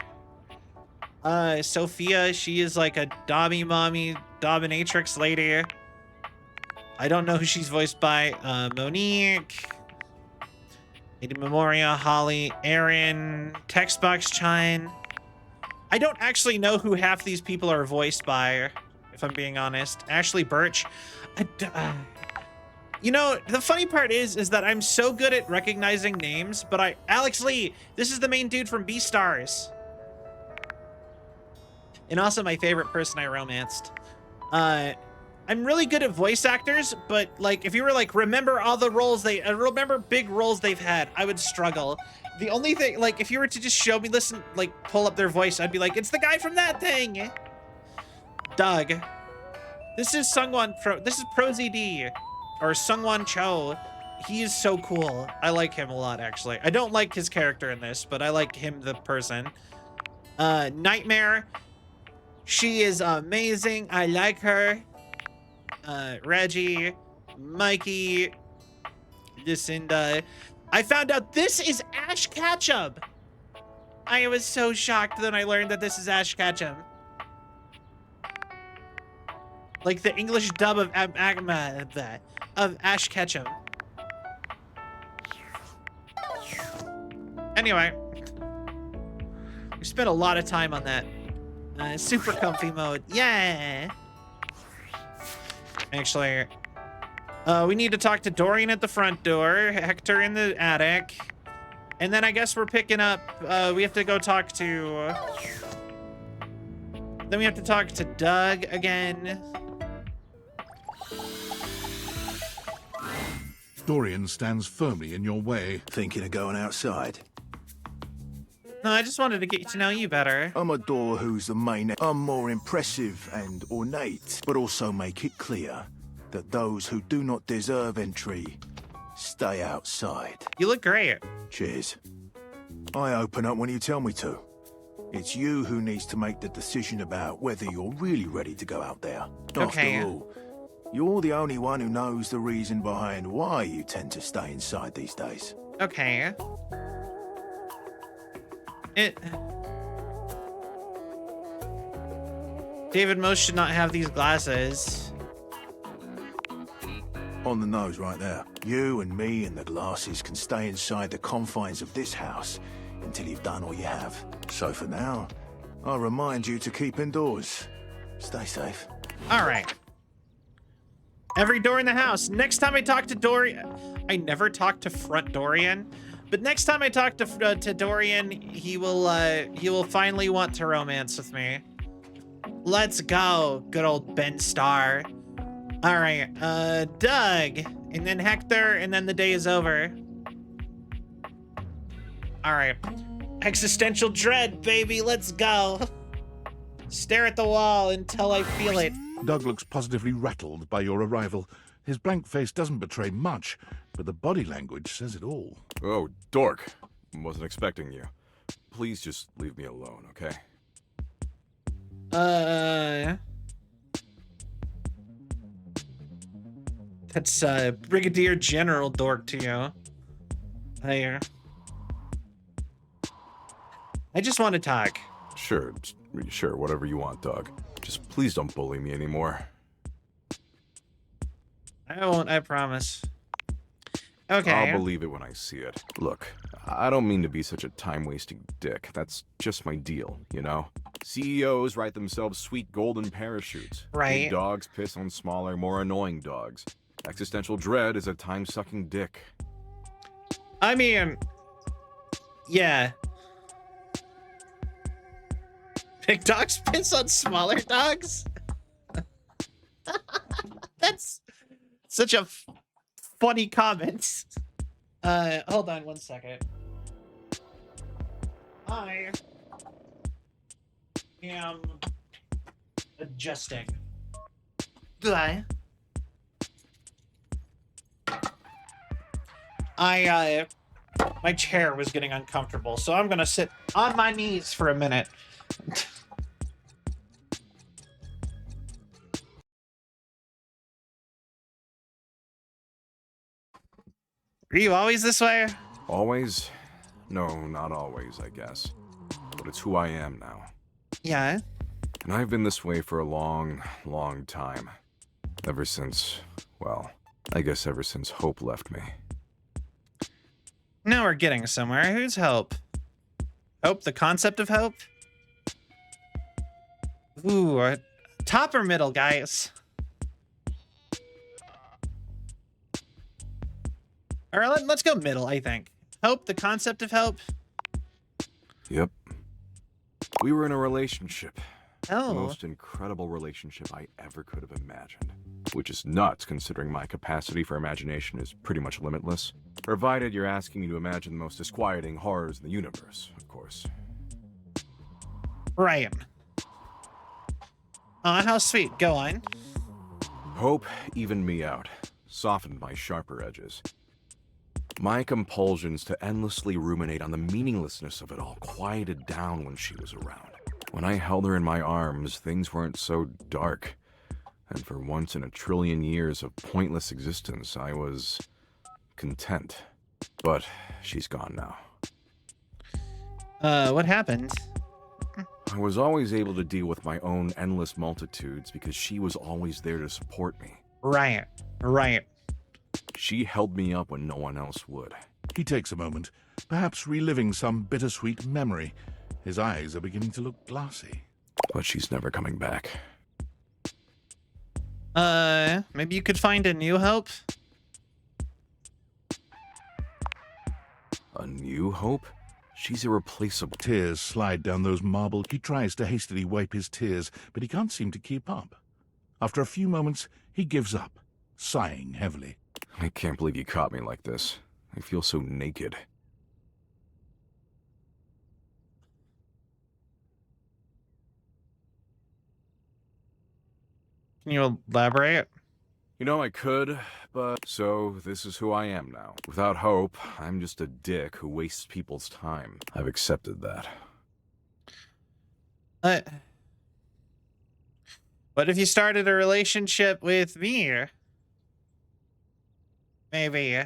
Sophia, she is like a dommy mommy dominatrix lady. I don't know who she's voiced by. Monique. Lady Memoria, Holly, Aaron, Textbox Chine. I don't actually know who half these people are voiced by, if I'm being honest. Ashley Birch. You know, the funny part is that I'm so good at recognizing names, but Alex Lee, this is the main dude from Beastars. And also my favorite person I romanced. I'm really good at voice actors, but like, if you were like, remember all the roles remember big roles they've had, I would struggle. The only thing, like, if you were to just show me, pull up their voice, I'd be like, it's the guy from that thing. Doug. This is this is ProZD, or Sungwon Cho. He is so cool. I like him a lot, actually. I don't like his character in this, but I like him, the person. Nightmare. She is amazing. I like her. Reggie, Mikey, Lucinda. I found out this is Ash Ketchum. I was so shocked when I learned that this is Ash Ketchum. Like the English dub of Ash Ketchum. anyway, we spent a lot of time on that. Super comfy mode. Yeah. Actually, we need to talk to Dorian at the front door, Hector in the attic, and then I guess we're picking up, we have to go talk to, then we have to talk to Doug again. Dorian stands firmly in your way. Thinking of going outside? No, I just wanted to get to know you better. I'm a door who's the main... I'm more impressive and ornate, but also make it clear that those who do not deserve entry stay outside. You look great. Cheers. I open up when you tell me to. It's you who needs to make the decision about whether you're really ready to go out there. Okay. After all, you're the only one who knows the reason behind why you tend to stay inside these days. Okay. David Most should not have these glasses. On the nose right there. You and me and the glasses can stay inside the confines of this house until you've done all you have. So for now, I'll remind you to keep indoors. Stay safe. All right. Every door in the house. Next time I talk to Dorian, I never talk to front Dorian, but next time I talk to Dorian, he will finally want to romance with me. Let's go, good old Ben Starr. All right, Doug, and then Hector, and then the day is over. All right, existential dread, baby, let's go. Stare at the wall until I feel it. Doug looks positively rattled by your arrival. His blank face doesn't betray much, but the body language says it all. Oh, dork. Wasn't expecting you. Please just leave me alone, okay? That's Brigadier General dork to you. I just want to talk. Sure, whatever you want, dog. Just please don't bully me anymore. I won't, I promise. Okay. I'll believe it when I see it. Look, I don't mean to be such a time-wasting dick. That's just my deal, you know? CEOs write themselves sweet golden parachutes. Right. Big dogs piss on smaller, more annoying dogs. Existential dread is a time-sucking dick. I mean, yeah. Big dogs piss on smaller dogs? That's such a funny comment. Hold on one second. I am adjusting. My chair was getting uncomfortable, so I'm gonna sit on my knees for a minute. Are you always this way? Always? No, not always, I guess. But it's who I am now. Yeah. And I've been this way for a long, long time. Ever since, well, I guess ever since Hope left me. Now we're getting somewhere. Who's Hope? Hope, the concept of hope? Ooh, top or middle, guys? All right, let's go middle, I think. Hope, the concept of hope? Yep. We were in a relationship. Oh. The most incredible relationship I ever could have imagined. Which is nuts, considering my capacity for imagination is pretty much limitless. Provided you're asking me to imagine the most disquieting horrors in the universe, of course. Right. Aw, how sweet. Go on. Hope evened me out, softened my sharper edges. My compulsions to endlessly ruminate on the meaninglessness of it all quieted down when she was around. When I held her in my arms, things weren't so dark. And for once in a trillion years of pointless existence, I was content. But she's gone now. What happened? I was always able to deal with my own endless multitudes because she was always there to support me. Right. She held me up when no one else would. He takes a moment, perhaps reliving some bittersweet memory. His eyes are beginning to look glassy. But she's never coming back. Maybe you could find a new hope? A new hope? She's irreplaceable. Tears slide down those marble. He tries to hastily wipe his tears, but he can't seem to keep up. After a few moments, he gives up, sighing heavily. I can't believe you caught me like this. I feel so naked. Can you elaborate? You know, I could, but so this is who I am now. Without hope, I'm just a dick who wastes people's time. I've accepted that. What if you started a relationship with me? Maybe.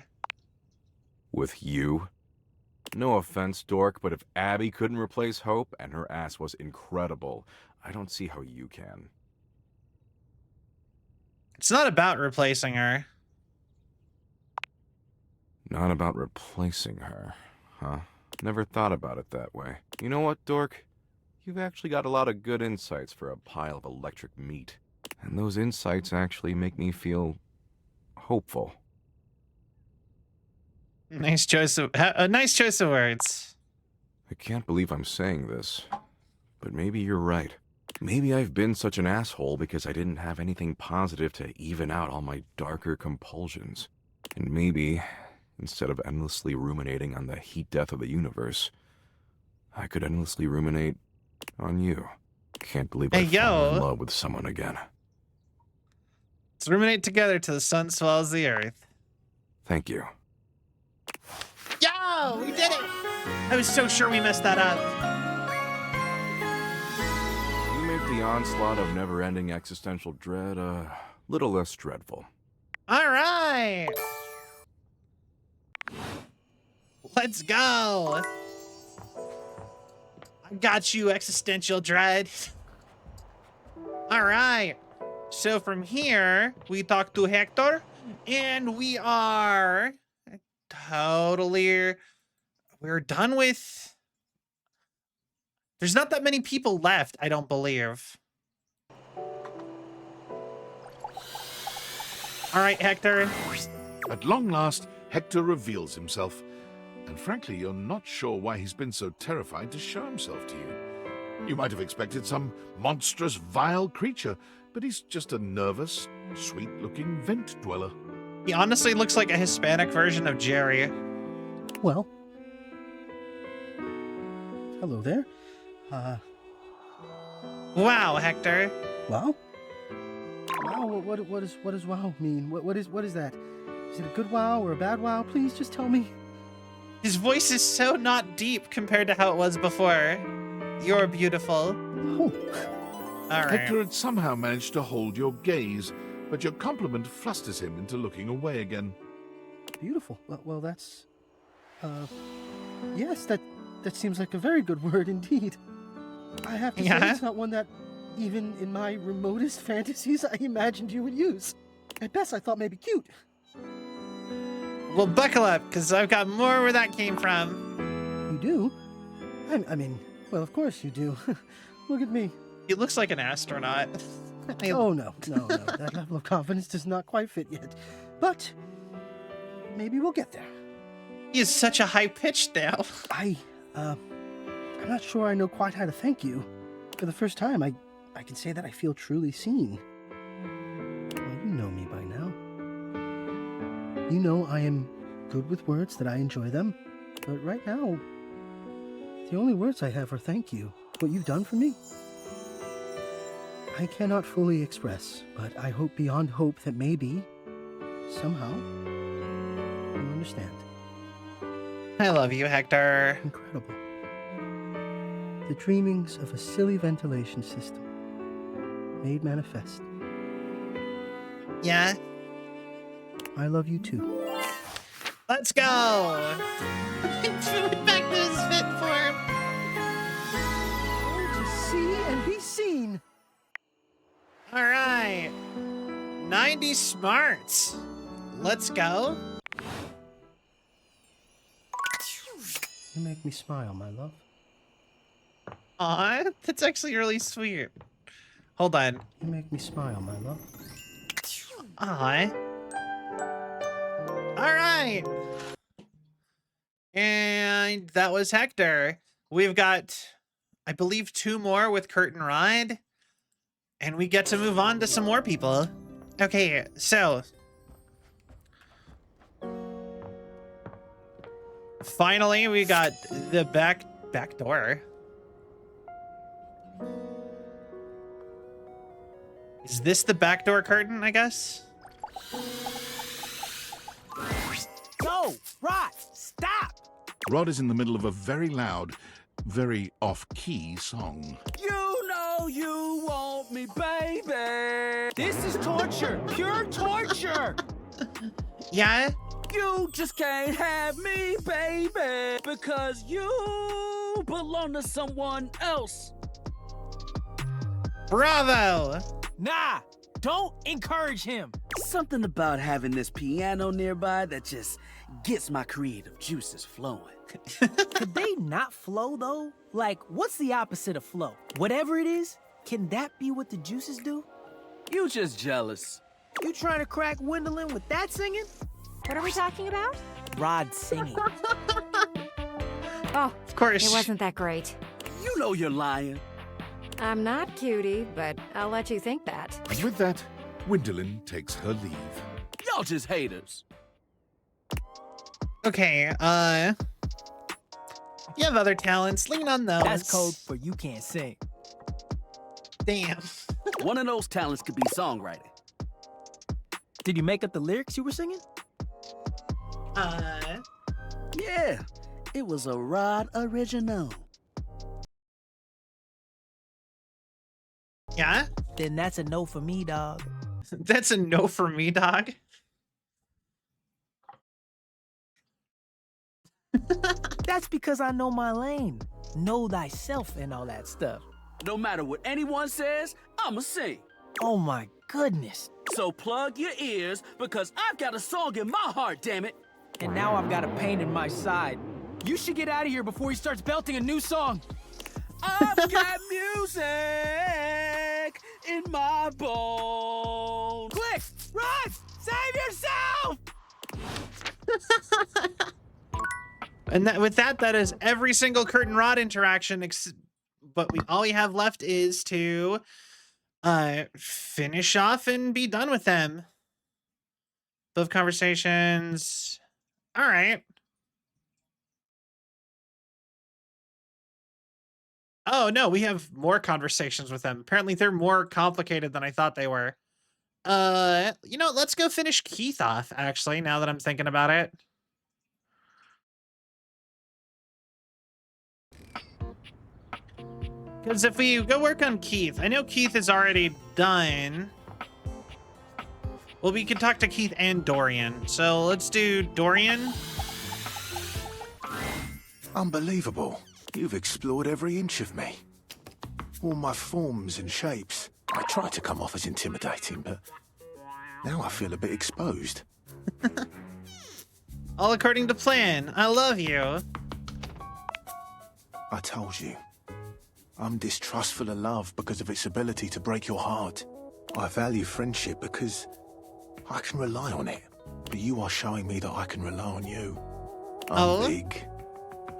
With you? No offense, dork, but if Abby couldn't replace Hope and her ass was incredible, I don't see how you can. It's not about replacing her. Not about replacing her, huh? Never thought about it that way. You know what, dork? You've actually got a lot of good insights for a pile of electric meat. And those insights actually make me feel hopeful. Nice choice of words. I can't believe I'm saying this, but maybe you're right. Maybe I've been such an asshole because I didn't have anything positive to even out all my darker compulsions. And maybe, instead of endlessly ruminating on the heat death of the universe, I could endlessly ruminate on you. Can't believe I've fallen in love with someone again. Let's ruminate together till the sun swallows the earth. Thank you. Yo, we did it! I was so sure we messed that up. You make the onslaught of never-ending existential dread a little less dreadful. All right. Let's go. I got you, existential dread. All right. So from here, we talk to Hector, and we are totally... We're done with... There's not that many people left, I don't believe. All right, Hector. At long last, Hector reveals himself. And frankly, you're not sure why he's been so terrified to show himself to you. You might have expected some monstrous, vile creature, but he's just a nervous, sweet-looking vent dweller. He honestly looks like a Hispanic version of Jerry. Well. Hello there. Wow, Hector. Wow? Wow, what does wow mean? What is that? Is it a good wow or a bad wow? Please just tell me. His voice is so not deep compared to how it was before. You're beautiful. Oh. All right. Hector had somehow managed to hold your gaze, but your compliment flusters him into looking away again. Beautiful. Well, that's... Yes, that seems like a very good word indeed. I have to say it's not one that, even in my remotest fantasies, I imagined you would use. At best, I thought maybe cute. Well, buckle up, because I've got more where that came from. You do? I mean, well, of course you do. Look at me. He looks like an astronaut. Oh, no. That level of confidence does not quite fit yet. But maybe we'll get there. He is such a high pitch now. I'm not sure I know quite how to thank you. For the first time, I can say that I feel truly seen. Well, you know me by now. You know I am good with words, that I enjoy them. But right now, the only words I have are thank you. What you've done for me. I cannot fully express, but I hope beyond hope that maybe, somehow, you'll understand. I love you, Hector. Incredible. The dreamings of a silly ventilation system made manifest. Yeah? I love you too. Let's go! Went back to his fit form. To see and be seen. All right. 90 smarts. Let's go. You make me smile, my love. Aw, that's actually really sweet. Hold on. You make me smile, my love. Aw. All right. And that was Hector. We've got, I believe, 2 more with Kurt and Rod. And we get to move on to some more people. Okay, so. Finally, we got the back door. Is this the back door curtain, I guess? No, Rod, stop! Rod is in the middle of a very loud, very off-key song. You know you want me, baby. This is torture, pure torture. Yeah? You just can't have me, baby, because you belong to someone else. Bravo! Nah, don't encourage him. Something about having this piano nearby that just gets my creative juices flowing. Could they not flow, though? Like, what's the opposite of flow? Whatever it is, can that be what the juices do? You just jealous. You trying to crack Gwendolyn with that singing? What are we talking about? Rod singing. Oh, of course. It wasn't that great. You know you're lying. I'm not cutie, but I'll let you think that. And with that, Gwendolyn takes her leave. Y'all just haters. Okay, you have other talents. Lean on those. That's code for you can't sing. Damn. One of those talents could be songwriting. Did you make up the lyrics you were singing? Yeah, it was a Rod original. Yeah? Then that's a no for me, dog. That's a no for me, dog. That's because I know my lane. Know thyself and all that stuff. No matter what anyone says, I'ma sing. Oh my goodness. So plug your ears, because I've got a song in my heart, damn it. And now I've got a pain in my side. You should get out of here before he starts belting a new song. I've got music in my bones. Quick, run! Save yourself! And with that is every single Kurt and Rod interaction. But all we have left is to finish off and be done with them. Both conversations. All right. Oh no, we have more conversations with them. Apparently they're more complicated than I thought they were. You know, let's go finish Keith off, actually, now that I'm thinking about it. Because if we go work on Keith, I know Keith is already done. Well, we can talk to Keith and Dorian. So let's do Dorian. Unbelievable. You've explored every inch of me. All my forms and shapes. I tried to come off as intimidating, but now I feel a bit exposed. All according to plan. I love you. I told you. I'm distrustful of love because of its ability to break your heart. I value friendship because I can rely on it. But you are showing me that I can rely on you. I'm big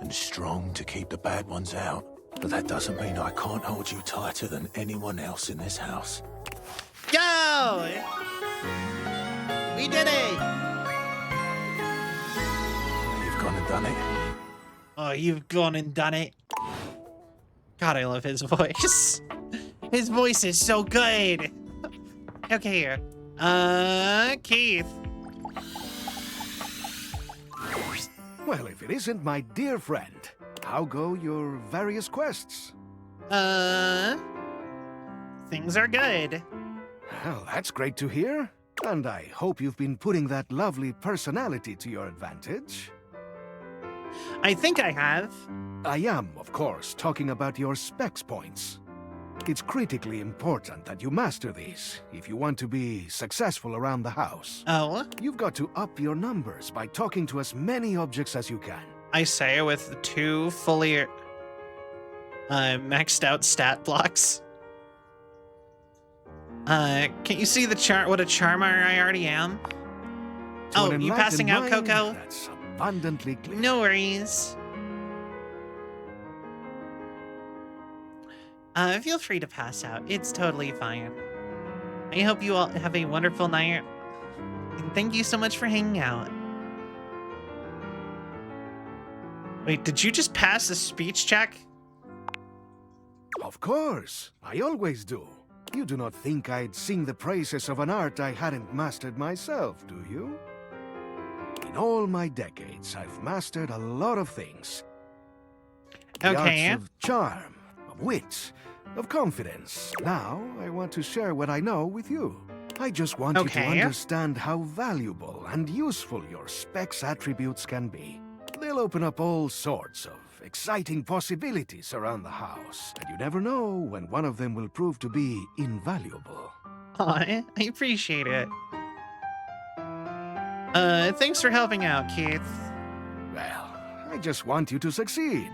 and strong to keep the bad ones out. But that doesn't mean I can't hold you tighter than anyone else in this house. Go! We did it! You've gone and done it. Oh, you've gone and done it. God, I love his voice. His voice is so good. Okay, here. Keith. Well, if it isn't my dear friend, how go your various quests? Things are good. Well, that's great to hear. And I hope you've been putting that lovely personality to your advantage. I think I have. I am, of course, talking about your specs points. It's critically important that you master these if you want to be successful around the house. Oh? You've got to up your numbers by talking to as many objects as you can. I say with 2 fully maxed out stat blocks. Can't you see what a charmer I already am? To Oh, an you passing out, enlightened Coco? mind, that's abundantly clear. No worries. Feel free to pass out. It's totally fine. I hope you all have a wonderful night. And thank you so much for hanging out. Wait, did you just pass a speech check? Of course, I always do. You do not think I'd sing the praises of an art I hadn't mastered myself, do you? In all my decades, I've mastered a lot of things. The Okay. arts of charm, of wit, of confidence. Now, I want to share what I know with you. I just want you to understand how valuable and useful your specs attributes can be. They'll open up all sorts of exciting possibilities around the house, and you never know when one of them will prove to be invaluable. Aw, I appreciate it. Thanks for helping out, Keith. Well, I just want you to succeed.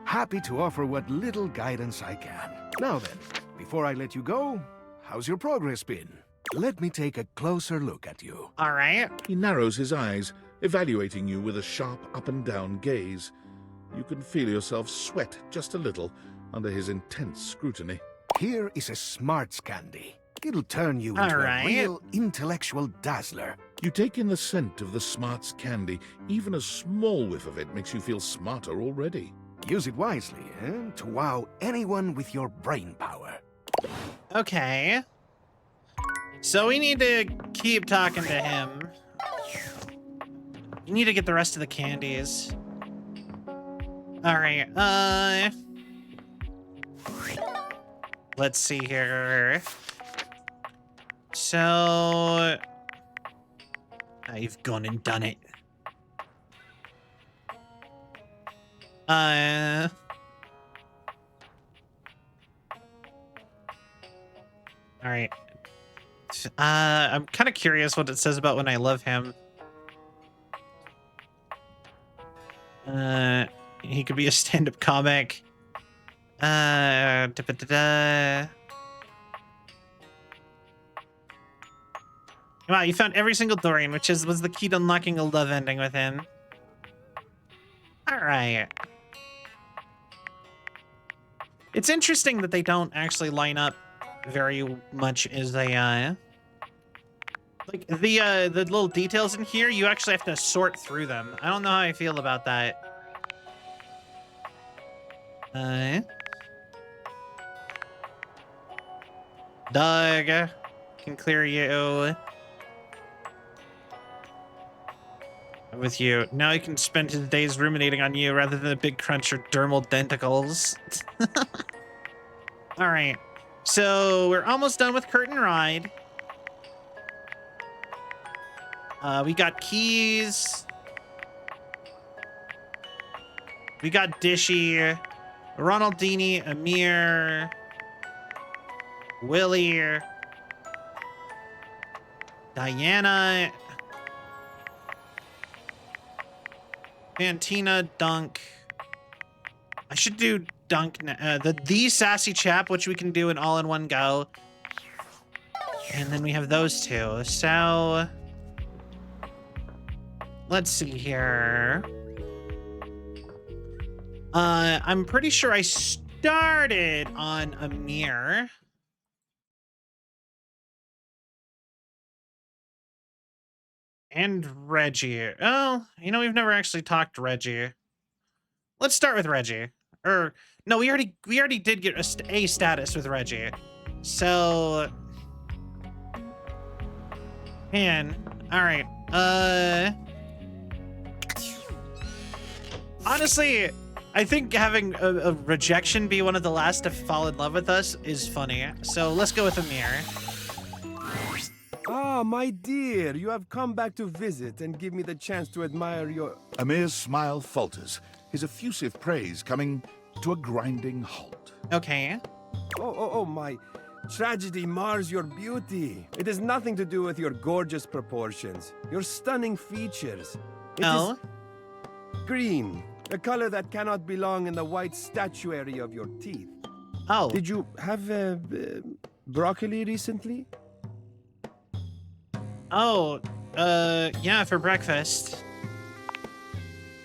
Happy to offer what little guidance I can. Now then, before I let you go, how's your progress been? Let me take a closer look at you. All right. He narrows his eyes, evaluating you with a sharp up-and-down gaze. You can feel yourself sweat just a little under his intense scrutiny. Here is a smarts candy. It'll turn you into a real intellectual dazzler. You take in the scent of the smarts candy. Even a small whiff of it makes you feel smarter already. Use it wisely, to wow anyone with your brain power. Okay. So we need to keep talking to him. You need to get the rest of the candies. All right. Let's see here. So I've gone and done it. All right. I'm kind of curious what it says about when I love him. He could be a stand-up comic. Wow, you found every single Dorian, which was the key to unlocking a love ending with him. All right. It's interesting that they don't actually line up very much as they like the little details in here. You actually have to sort through them. I don't know how I feel about that. Doug can clear you. I'm with you. Now he can spend his days ruminating on you rather than a big crunch or dermal denticles. All right. So we're almost done with Curtain Ride. We got keys. We got Dishy, Ronaldini, Amir, Willie, Diana, Fantina, Dunk. I should do Dunk, the sassy chap, which we can do an all in one go. And then we have those two. So let's see here. I'm pretty sure I started on Amir. And Reggie. Oh, you know, we've never actually talked to Reggie. Let's start with Reggie. Or no, we already did get a status with Reggie. So man, all right. Honestly, I think having a rejection be one of the last to fall in love with us is funny. So let's go with Amir. Ah, my dear, you have come back to visit and give me the chance to admire your... Amir's smile falters, his effusive praise coming to a grinding halt. Okay. Oh, my tragedy mars your beauty. It has nothing to do with your gorgeous proportions, your stunning features. Green. A color that cannot belong in the white statuary of your teeth. Oh. Did you have broccoli recently? Oh, yeah, for breakfast.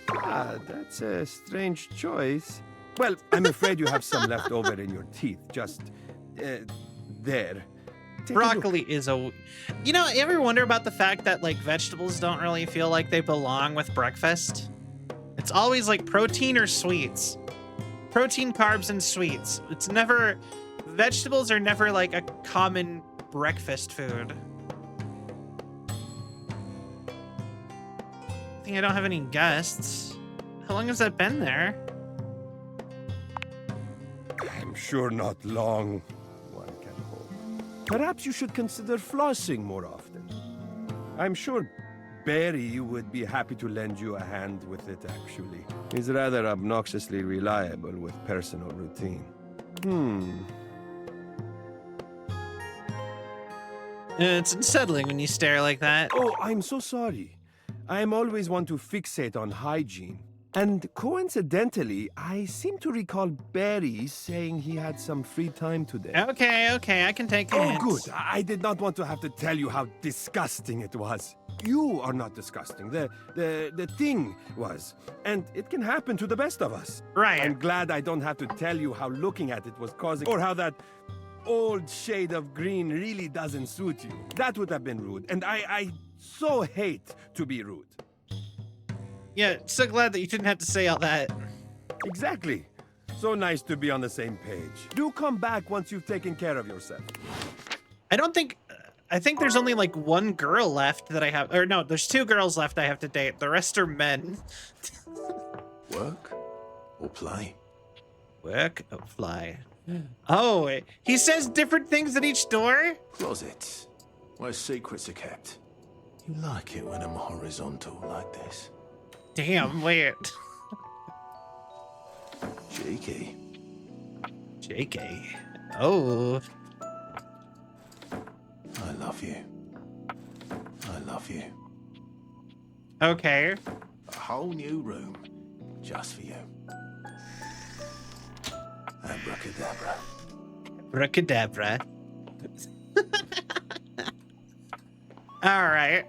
Ah, that's a strange choice. Well, I'm afraid you have some left over in your teeth. Just, there. Take Broccoli is a... You know, you ever wonder about the fact that, like, vegetables don't really feel like they belong with breakfast? It's always, like, protein or sweets. Protein, carbs, and sweets. It's never... Vegetables are never, like, a common breakfast food. I think I don't have any guests. How long has that been there? I'm sure not long, one can hope. Perhaps you should consider flossing more often. I'm sure Barry would be happy to lend you a hand with it, actually. He's rather obnoxiously reliable with personal routine. It's unsettling when you stare like that. Oh, I'm so sorry. I'm always one to fixate on hygiene. And coincidentally, I seem to recall Barry saying he had some free time today. Okay, I can take it. Oh, good. I did not want to have to tell you how disgusting it was. You are not disgusting. The thing was. And it can happen to the best of us. Right. I'm glad I don't have to tell you how looking at it was causing... Or how that old shade of green really doesn't suit you. That would have been rude. And I so hate to be rude. Yeah, so glad that you didn't have to say all that. Exactly. So nice to be on the same page. Do come back once you've taken care of yourself. I think there's only like one girl left that I have, or no, there's 2 girls left I have to date. The rest are men. Work or play? Work or fly. Oh, he says different things at each door? Closets, where secrets are kept. You like it when I'm horizontal like this. Damn, wait. Cheeky. Cheeky. Oh. I love you. I love you. Okay. A whole new room, just for you. Abracadabra. Abracadabra. All right.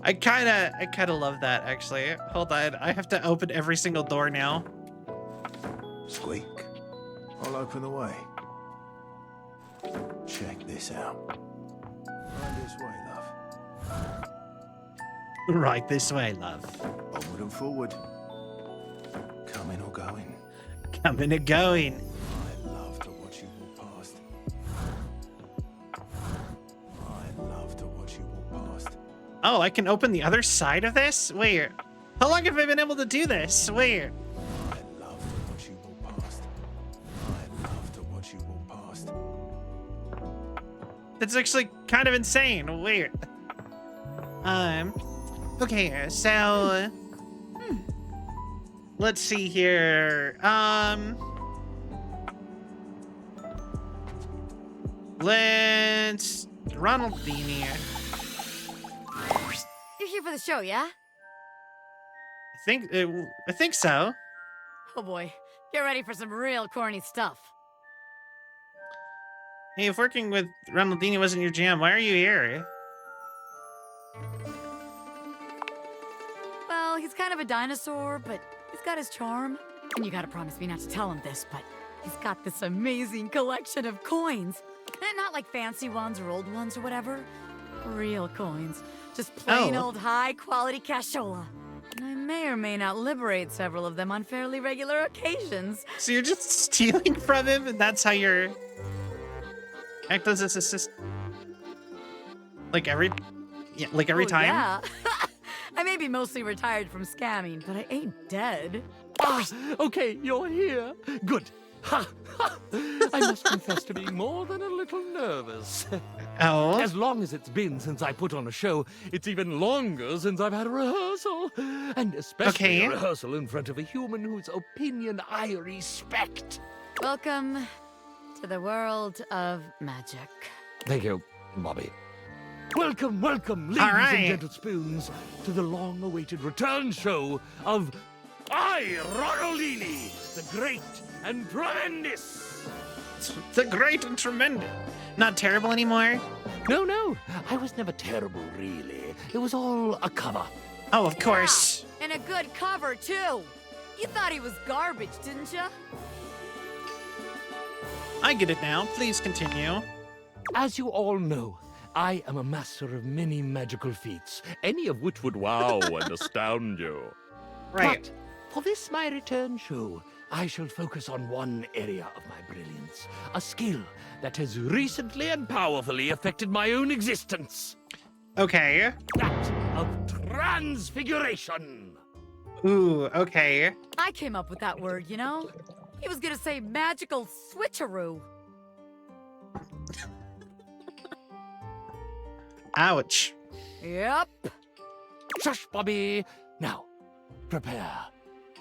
I kind of love that, actually. Hold on, I have to open every single door now. Squeak. I'll open the way. Check this out. Right this way, love. Right this way, love. Onward and forward. Coming or going. Coming or going. I love to watch you walk past. I love to watch you walk past. Oh, I can open the other side of this? Wait. How long have I been able to do this? Wait. I love to watch you walk past. I love to watch you walk past. That's actually kind of insane. Wait. Okay, so let's see here. Let's Ronaldini. You're here for the show, yeah? I think so. Oh boy, get ready for some real corny stuff. Hey, if working with Ronaldini wasn't your jam, why are you here? Well, he's kind of a dinosaur, but he's got his charm. And you gotta promise me not to tell him this, but he's got this amazing collection of coins. And not like fancy ones or old ones or whatever. Real coins. Just plain old high-quality cashola. And I may or may not liberate several of them on fairly regular occasions. So you're just stealing from him, and that's how you're... act as his assistant? Like every time? Yeah. I may be mostly retired from scamming, but I ain't dead. Ah, okay, you're here. Good. Ha! Ha! I must confess to being more than a little nervous. Oh? As long as it's been since I put on a show, it's even longer since I've had a rehearsal. And especially a rehearsal in front of a human whose opinion I respect. Welcome to the world of magic. Thank you, Bobby. Welcome, welcome, ladies and gentle spoons, to the long-awaited return show of I, Ronaldini, the Great and Tremendous. The Great and Tremendous. Not terrible anymore? No, I was never terrible, really. It was all a cover. Oh, of course. And a good cover, too. You thought he was garbage, didn't you? I get it now. Please continue. As you all know, I am a master of many magical feats, any of which would wow and astound you. Right. But for this my return show, I shall focus on one area of my brilliance, a skill that has recently and powerfully affected my own existence. Okay. That of transfiguration. Ooh, okay. I came up with that word, you know? He was gonna say magical switcheroo. Ouch. Yep. Shush, Bobby. Now, prepare.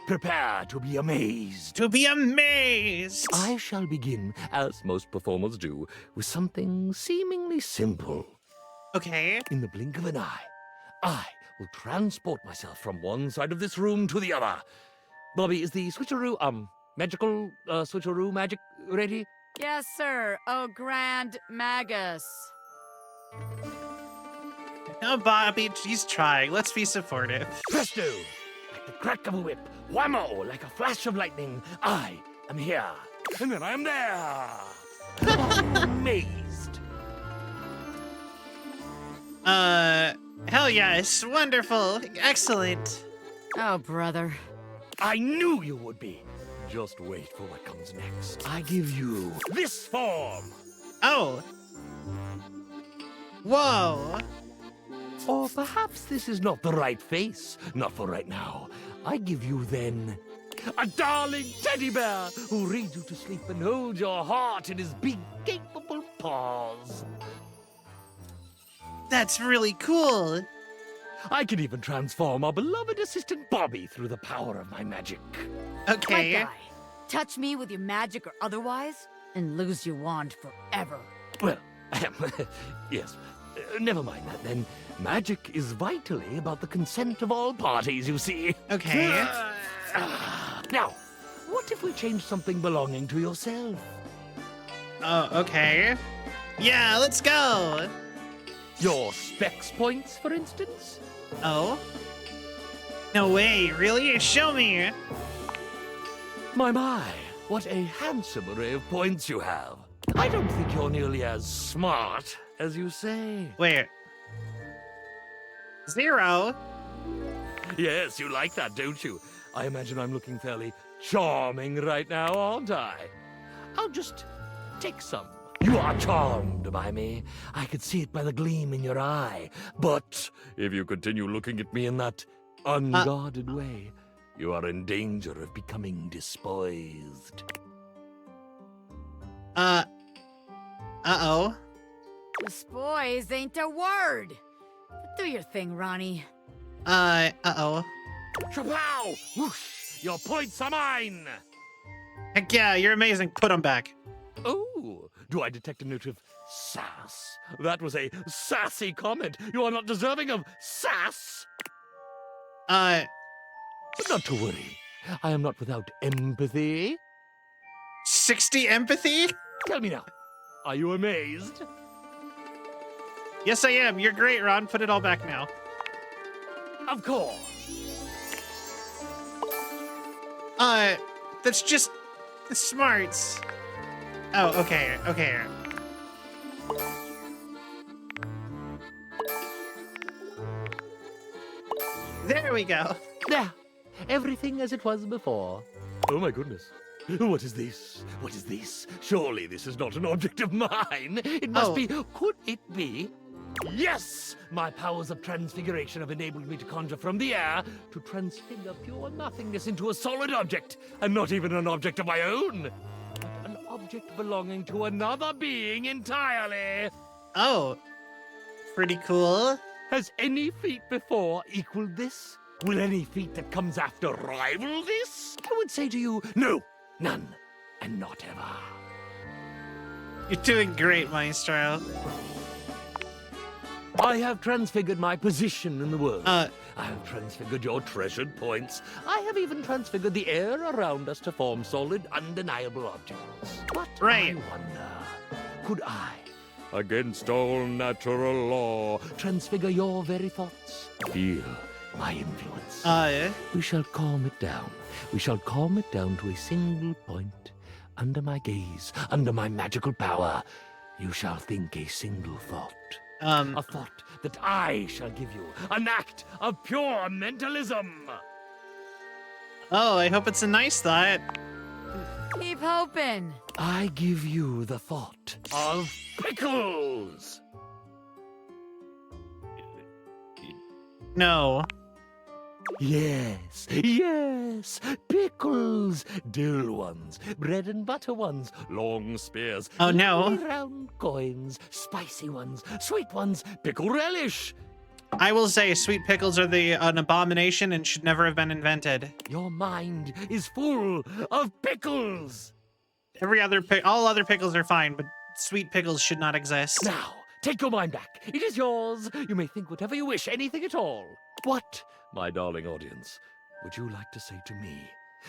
Prepare to be amazed. To be amazed! I shall begin, as most performers do, with something seemingly simple. Okay. In the blink of an eye, I will transport myself from one side of this room to the other. Bobby, is the switcheroo, magical, switcheroo magic ready? Yes, sir. Oh, Grand Magus. Oh, Bobby, he's trying. Let's be supportive. Presto! Like the crack of a whip. Whammo! Like a flash of lightning. I am here. And then I am there. Amazed. Hell yes. Wonderful. Excellent. Oh, brother. I knew you would be. Just wait for what comes next. I give you this form. Oh. Whoa. Or perhaps this is not the right face. Not for right now. I give you then a darling teddy bear who reads you to sleep and holds your heart in his big, capable paws. That's really cool. I can even transform our beloved assistant Bobby through the power of my magic. Okay. My guy, touch me with your magic or otherwise, and lose your wand forever. Well, yes. Never mind that then. Magic is vitally about the consent of all parties, you see. Okay. Now, what if we change something belonging to yourself? Oh, okay. Yeah, let's go. Your specs points, for instance? Oh? No way, really? Show me. My, what a handsome array of points you have. I don't think you're nearly as smart as you say. Wait. 0? Yes, you like that, don't you? I imagine I'm looking fairly charming right now, aren't I? I'll just take some. You are charmed by me. I could see it by the gleam in your eye. But if you continue looking at me in that unguarded way, you are in danger of becoming despoised. Uh-oh. Despoised ain't a word. Do your thing, Ronnie. Uh-oh. Chapow! Whoosh! Your points are mine! Heck yeah, you're amazing. Put them back. Oh, do I detect a note of sass? That was a sassy comment. You are not deserving of sass. But not to worry. I am not without empathy. 60 empathy? Tell me now, are you amazed? Yes, I am. You're great, Ron. Put it all back now. Of course. That's just the smarts. Oh, okay, okay. There we go. There. Everything as it was before. Oh my goodness. What is this? What is this? Surely this is not an object of mine. It must be. Could it be? Yes! My powers of transfiguration have enabled me to conjure from the air to transfigure pure nothingness into a solid object, and not even an object of my own, but an object belonging to another being entirely. Oh, pretty cool. Has any feat before equaled this? Will any feat that comes after rival this? I would say to you, no, none, and not ever. You're doing great, Maestro. I have transfigured my position in the world. I have transfigured your treasured points. I have even transfigured the air around us to form solid, undeniable objects. But I wonder, could I, against all natural law, transfigure your very thoughts? Feel my influence. We shall calm it down. We shall calm it down to a single point. Under my gaze, under my magical power, you shall think a single thought. A thought that I shall give you. An act of pure mentalism. Oh, I hope it's a nice thought. Keep hoping. I give you the thought of pickles. No. Yes, yes, pickles, dill ones, bread and butter ones, long spears, Oh, no. lovely round coins, spicy ones, sweet ones, pickle relish. I will say sweet pickles are an abomination and should never have been invented. Your mind is full of pickles. All other pickles are fine, but sweet pickles should not exist. Now, take your mind back. It is yours. You may think whatever you wish, anything at all. What, my darling audience, would you like to say to me?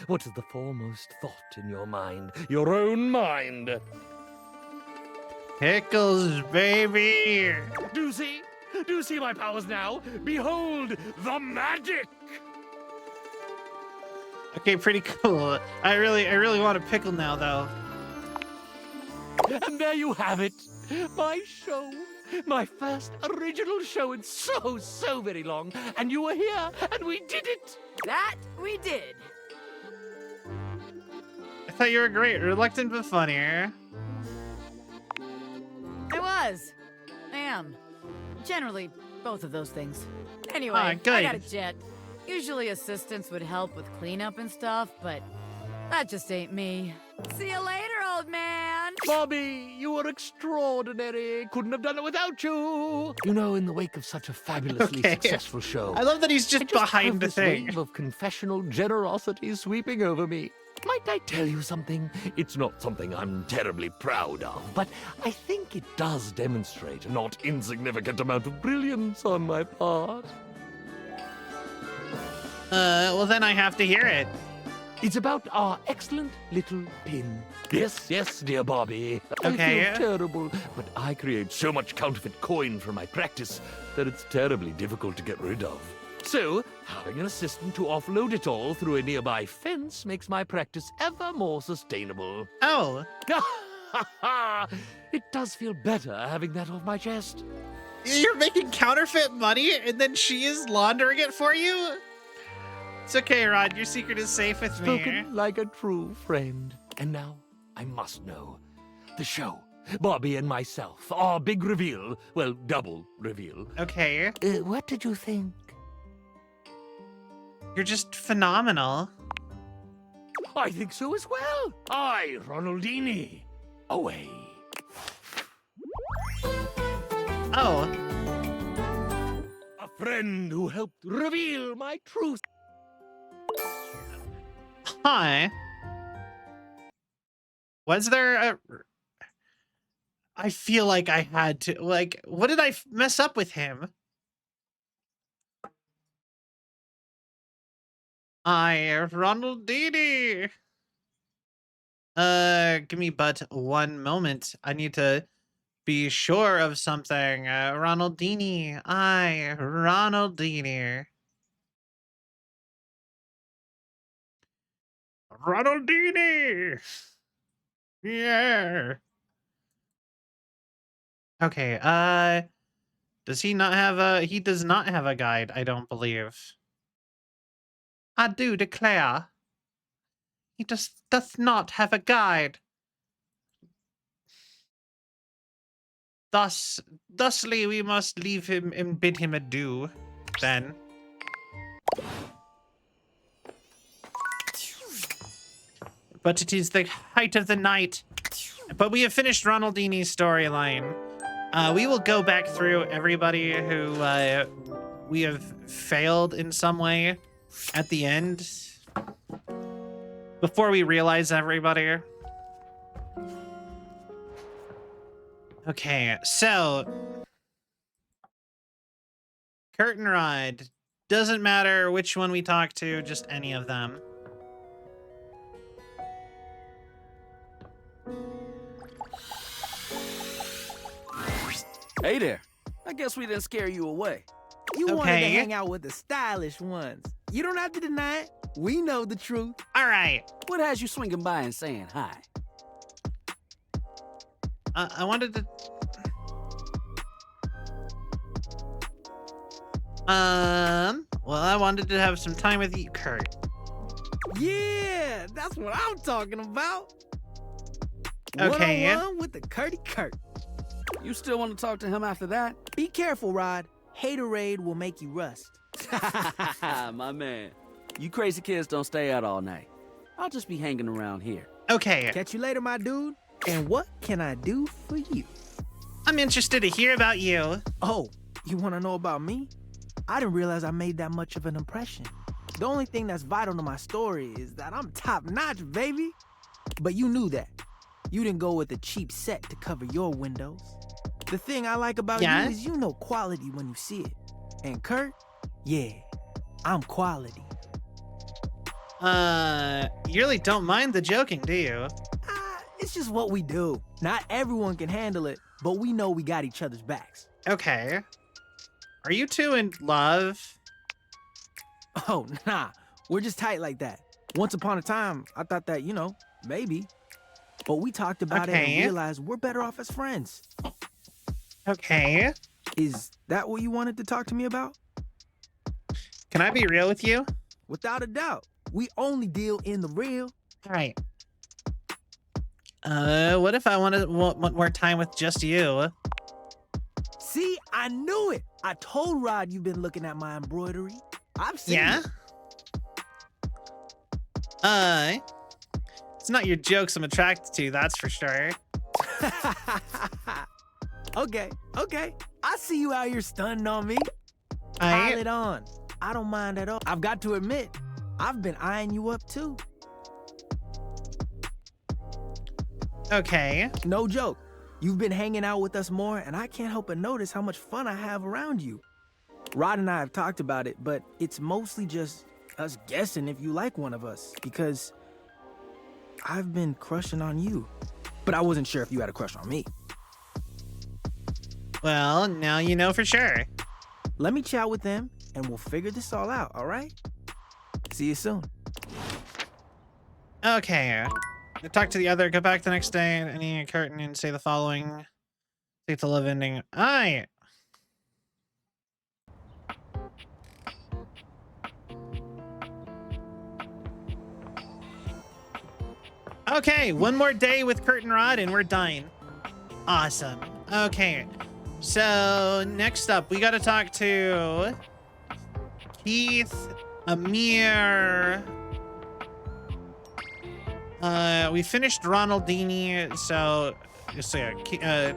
What is the foremost thought in your mind? Your own mind? Pickles, baby! Do you see my powers now? Behold the magic! Okay, pretty cool. I really want a pickle now, though. And there you have it. My show. My first original show in so very long. And you were here, and we did it. That we did. I thought you were great. Reluctant but funnier. I was. I am. Generally, both of those things. Anyway, good. I got a jet. Usually assistants would help with cleanup and stuff, but that just ain't me. See you later, old man. Bobby, you were extraordinary. Couldn't have done it without you. You know, in the wake of such a fabulously successful show, I love that he's just behind have the this thing. wave of confessional generosity sweeping over me. Might I tell you something? It's not something I'm terribly proud of, but I think it does demonstrate a not insignificant amount of brilliance on my part. Well then I have to hear it. It's about our excellent little pin. Yes, dear Bobby. Okay. I feel terrible, but I create so much counterfeit coin for my practice that it's terribly difficult to get rid of. So, having an assistant to offload it all through a nearby fence makes my practice ever more sustainable. Oh. It does feel better having that off my chest. You're making counterfeit money and then she is laundering it for you? It's okay, Rod. Your secret is safe with me. Spoken like a true friend. And now, I must know. The show. Bobby and myself. Our big reveal. Well, double reveal. Okay. What did you think? You're just phenomenal. I think so as well. I, Ronaldini. Away. Oh. A friend who helped reveal my truth. Hi. Was there a... I feel like I had to... Like, what did I mess up with him? Ronaldini. Give me but one moment. I need to be sure of something. Ronaldini. Ronaldini. Ronaldini. Yeah. Okay, does he not have he does not have a guide, I don't believe. I do declare. He doth not have a guide. Thusly we must leave him and bid him adieu, then. But it is the height of the night. But we have finished Ronaldini's storyline. We will go back through everybody who we have failed in some way at the end. Before we realize everybody. Okay, so Curtain Rod. Doesn't matter which one we talk to, just any of them. Hey there. I guess we didn't scare you away. You wanted to hang out with the stylish ones. You don't have to deny it. We know the truth. All right. What has you swinging by and saying hi? I wanted to... Well, I wanted to have some time with you, Kurt. Yeah, that's what I'm talking about. Okay. One-on-one with the Curty Kurt. You still want to talk to him after that? Be careful, Rod. Haterade will make you rust. My man. You crazy kids don't stay out all night. I'll just be hanging around here. Okay. Catch you later, my dude. And what can I do for you? I'm interested to hear about you. Oh, you want to know about me? I didn't realize I made that much of an impression. The only thing that's vital to my story is that I'm top-notch, baby. But you knew that. You didn't go with a cheap set to cover your windows. The thing I like about you is you know quality when you see it. And Kurt, yeah, I'm quality. You really don't mind the joking, do you? It's just what we do. Not everyone can handle it, but we know we got each other's backs. Okay. Are you two in love? Oh, nah. We're just tight like that. Once upon a time, I thought that, maybe. But we talked about it and realized we're better off as friends. Okay. Is that what you wanted to talk to me about? Can I be real with you? Without a doubt. We only deal in the real. All right. What if I want more time with just you? See, I knew it. I told Rod you've been looking at my embroidery. I've seen it. It's not your jokes I'm attracted to, that's for sure. Okay. I see you out here stunning on me. Pile it on. I don't mind at all. I've got to admit, I've been eyeing you up too. Okay. No joke. You've been hanging out with us more, and I can't help but notice how much fun I have around you. Rod and I have talked about it, but it's mostly just us guessing if you like one of us, because I've been crushing on you. But I wasn't sure if you had a crush on me. Well, now you know for sure. Let me chat with them, and we'll figure this all out, all right? See you soon. Okay. I talk to the other, go back the next day, and any curtain and say the following. Take the love ending. Aye. Okay, one more day with Curtain Rod and we're done. Awesome. Okay. So next up, we gotta talk to Keith, Amir. We finished Ronaldini, so yeah,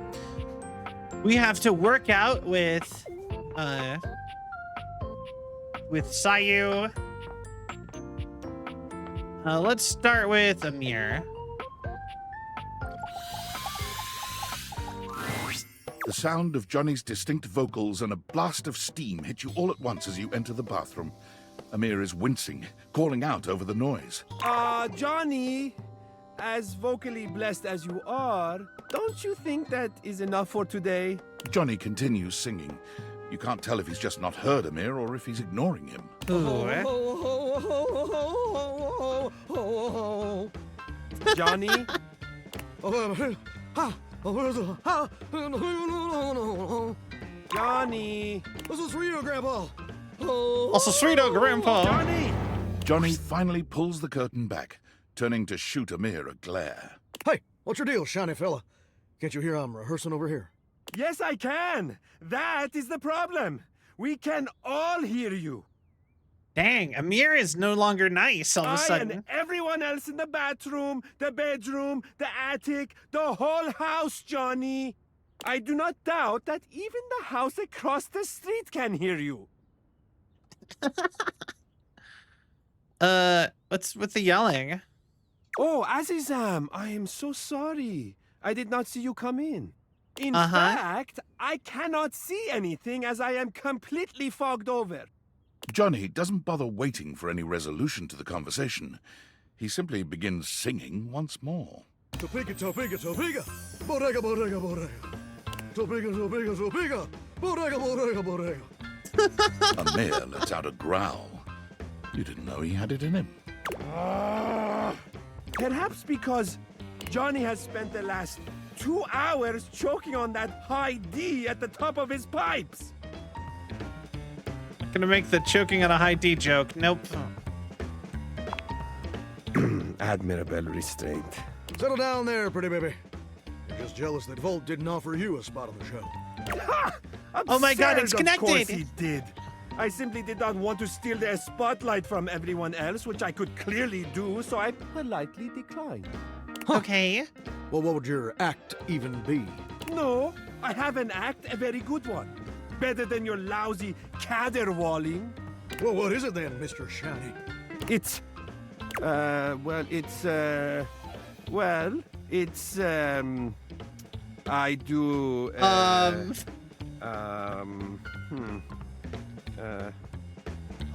we have to work out with Sayu. Let's start with Amir. The sound of Johnny's distinct vocals and a blast of steam hit you all at once as you enter the bathroom. Amir is wincing, calling out over the noise. Johnny, as vocally blessed as you are, don't you think that is enough for today? Johnny continues singing. You can't tell if he's just not heard Amir or if he's ignoring him. Johnny? Johnny! This is for you, Grandpa! Also sweet, Grandpa! Johnny! Johnny finally pulls the curtain back, turning to shoot Amir a glare. Hey, what's your deal, shiny fella? Can't you hear I'm rehearsing over here? Yes, I can! That is the problem! We can all hear you! Dang, Amir is no longer nice all of a sudden. And everyone else in the bathroom, the bedroom, the attic, the whole house, Johnny! I do not doubt that even the house across the street can hear you. What's with the yelling? Oh, Azizam, I am so sorry. I did not see you come in. In fact, I cannot see anything as I am completely fogged over. Johnny doesn't bother waiting for any resolution to the conversation. He simply begins singing once more. Topiga, topiga, topiga. Bodega, bodega, bodega. Topiga, topiga, topiga. Bodega, bodega, bodega. Amir lets out a growl. You didn't know he had it in him. Perhaps because Johnny has spent the last 2 hours choking on that high D at the top of his pipes. Gonna make the choking on a high D joke. Nope. Admirable restraint. Settle down there, pretty baby. You're just jealous that Volt didn't offer you a spot on the show. Oh my God, it's Absurd, of course connected. he did. I simply did not want to steal the spotlight from everyone else, which I could clearly do, so I politely declined. Okay. Well, what would your act even be? No, I have an act, a very good one. Better than your lousy caterwauling. Well, what is it then, Mr. Shiny? It's, I do,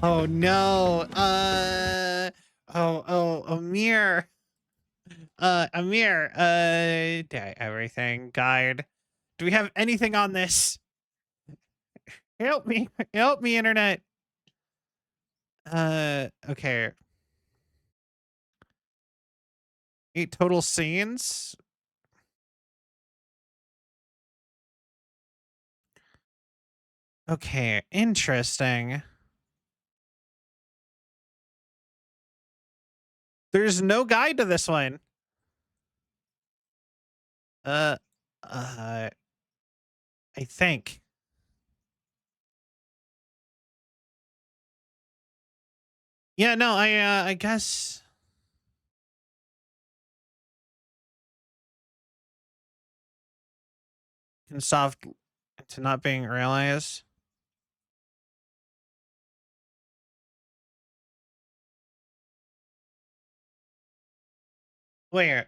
Oh no. Amir. Everything guide. Do we have anything on this? Help me, internet. Okay. 8 total scenes. Okay, interesting. There's no guide to this one. I think. Yeah, no, I guess. Soft to not being realized. Where?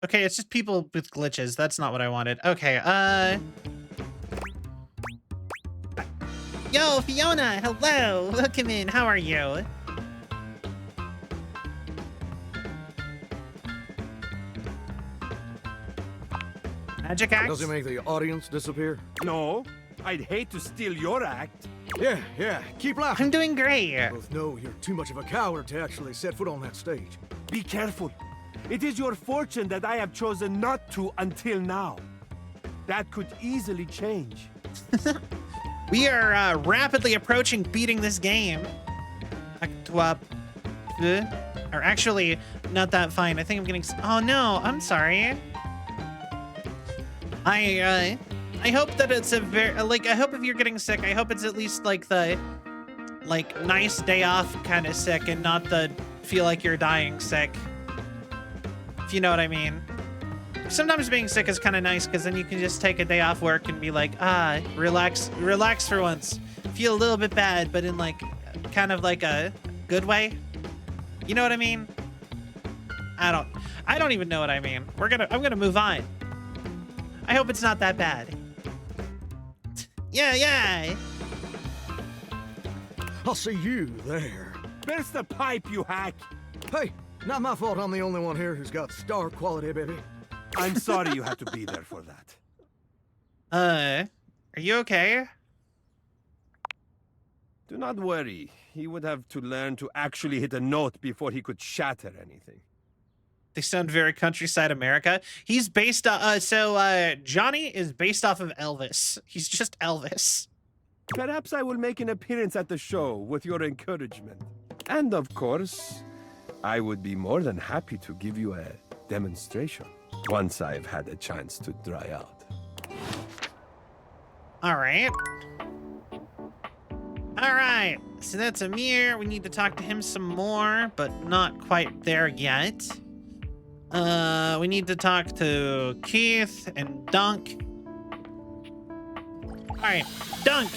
Okay, it's just people with glitches. That's not what I wanted. Okay, Yo, Fiona, hello. Welcome in. How are you? Magic act? Does it make the audience disappear? No, I'd hate to steal your act. Yeah, keep laughing. I'm doing great. I both know you're too much of a coward to actually set foot on that stage. Be careful. It is your fortune that I have chosen not to until now. That could easily change. We are rapidly approaching beating this game. Or actually, not that fine. I think I'm getting. Oh no, I'm sorry. I hope that it's a very I hope if you're getting sick, I hope it's at least like the nice day off kind of sick and not the feel like you're dying sick. If you know what I mean. Sometimes being sick is kind of nice because then you can just take a day off work and be like, relax for once. Feel a little bit bad, but in kind of like a good way. You know what I mean? I don't even know what I mean. I'm gonna move on. I hope it's not that bad. Yeah. I'll see you there. Burst the pipe, you hack. Hey, not my fault I'm the only one here who's got star quality, baby. I'm sorry you had to be there for that. Are you okay? Do not worry. He would have to learn to actually hit a note before he could shatter anything. They sound very countryside America. He's based Johnny is based off of Elvis. He's just Elvis. Perhaps I will make an appearance at the show with your encouragement. And of course, I would be more than happy to give you a demonstration once I've had a chance to dry out. All right. So that's Amir. We need to talk to him some more, but not quite there yet. We need to talk to Keith and Dunk. right, Dunk.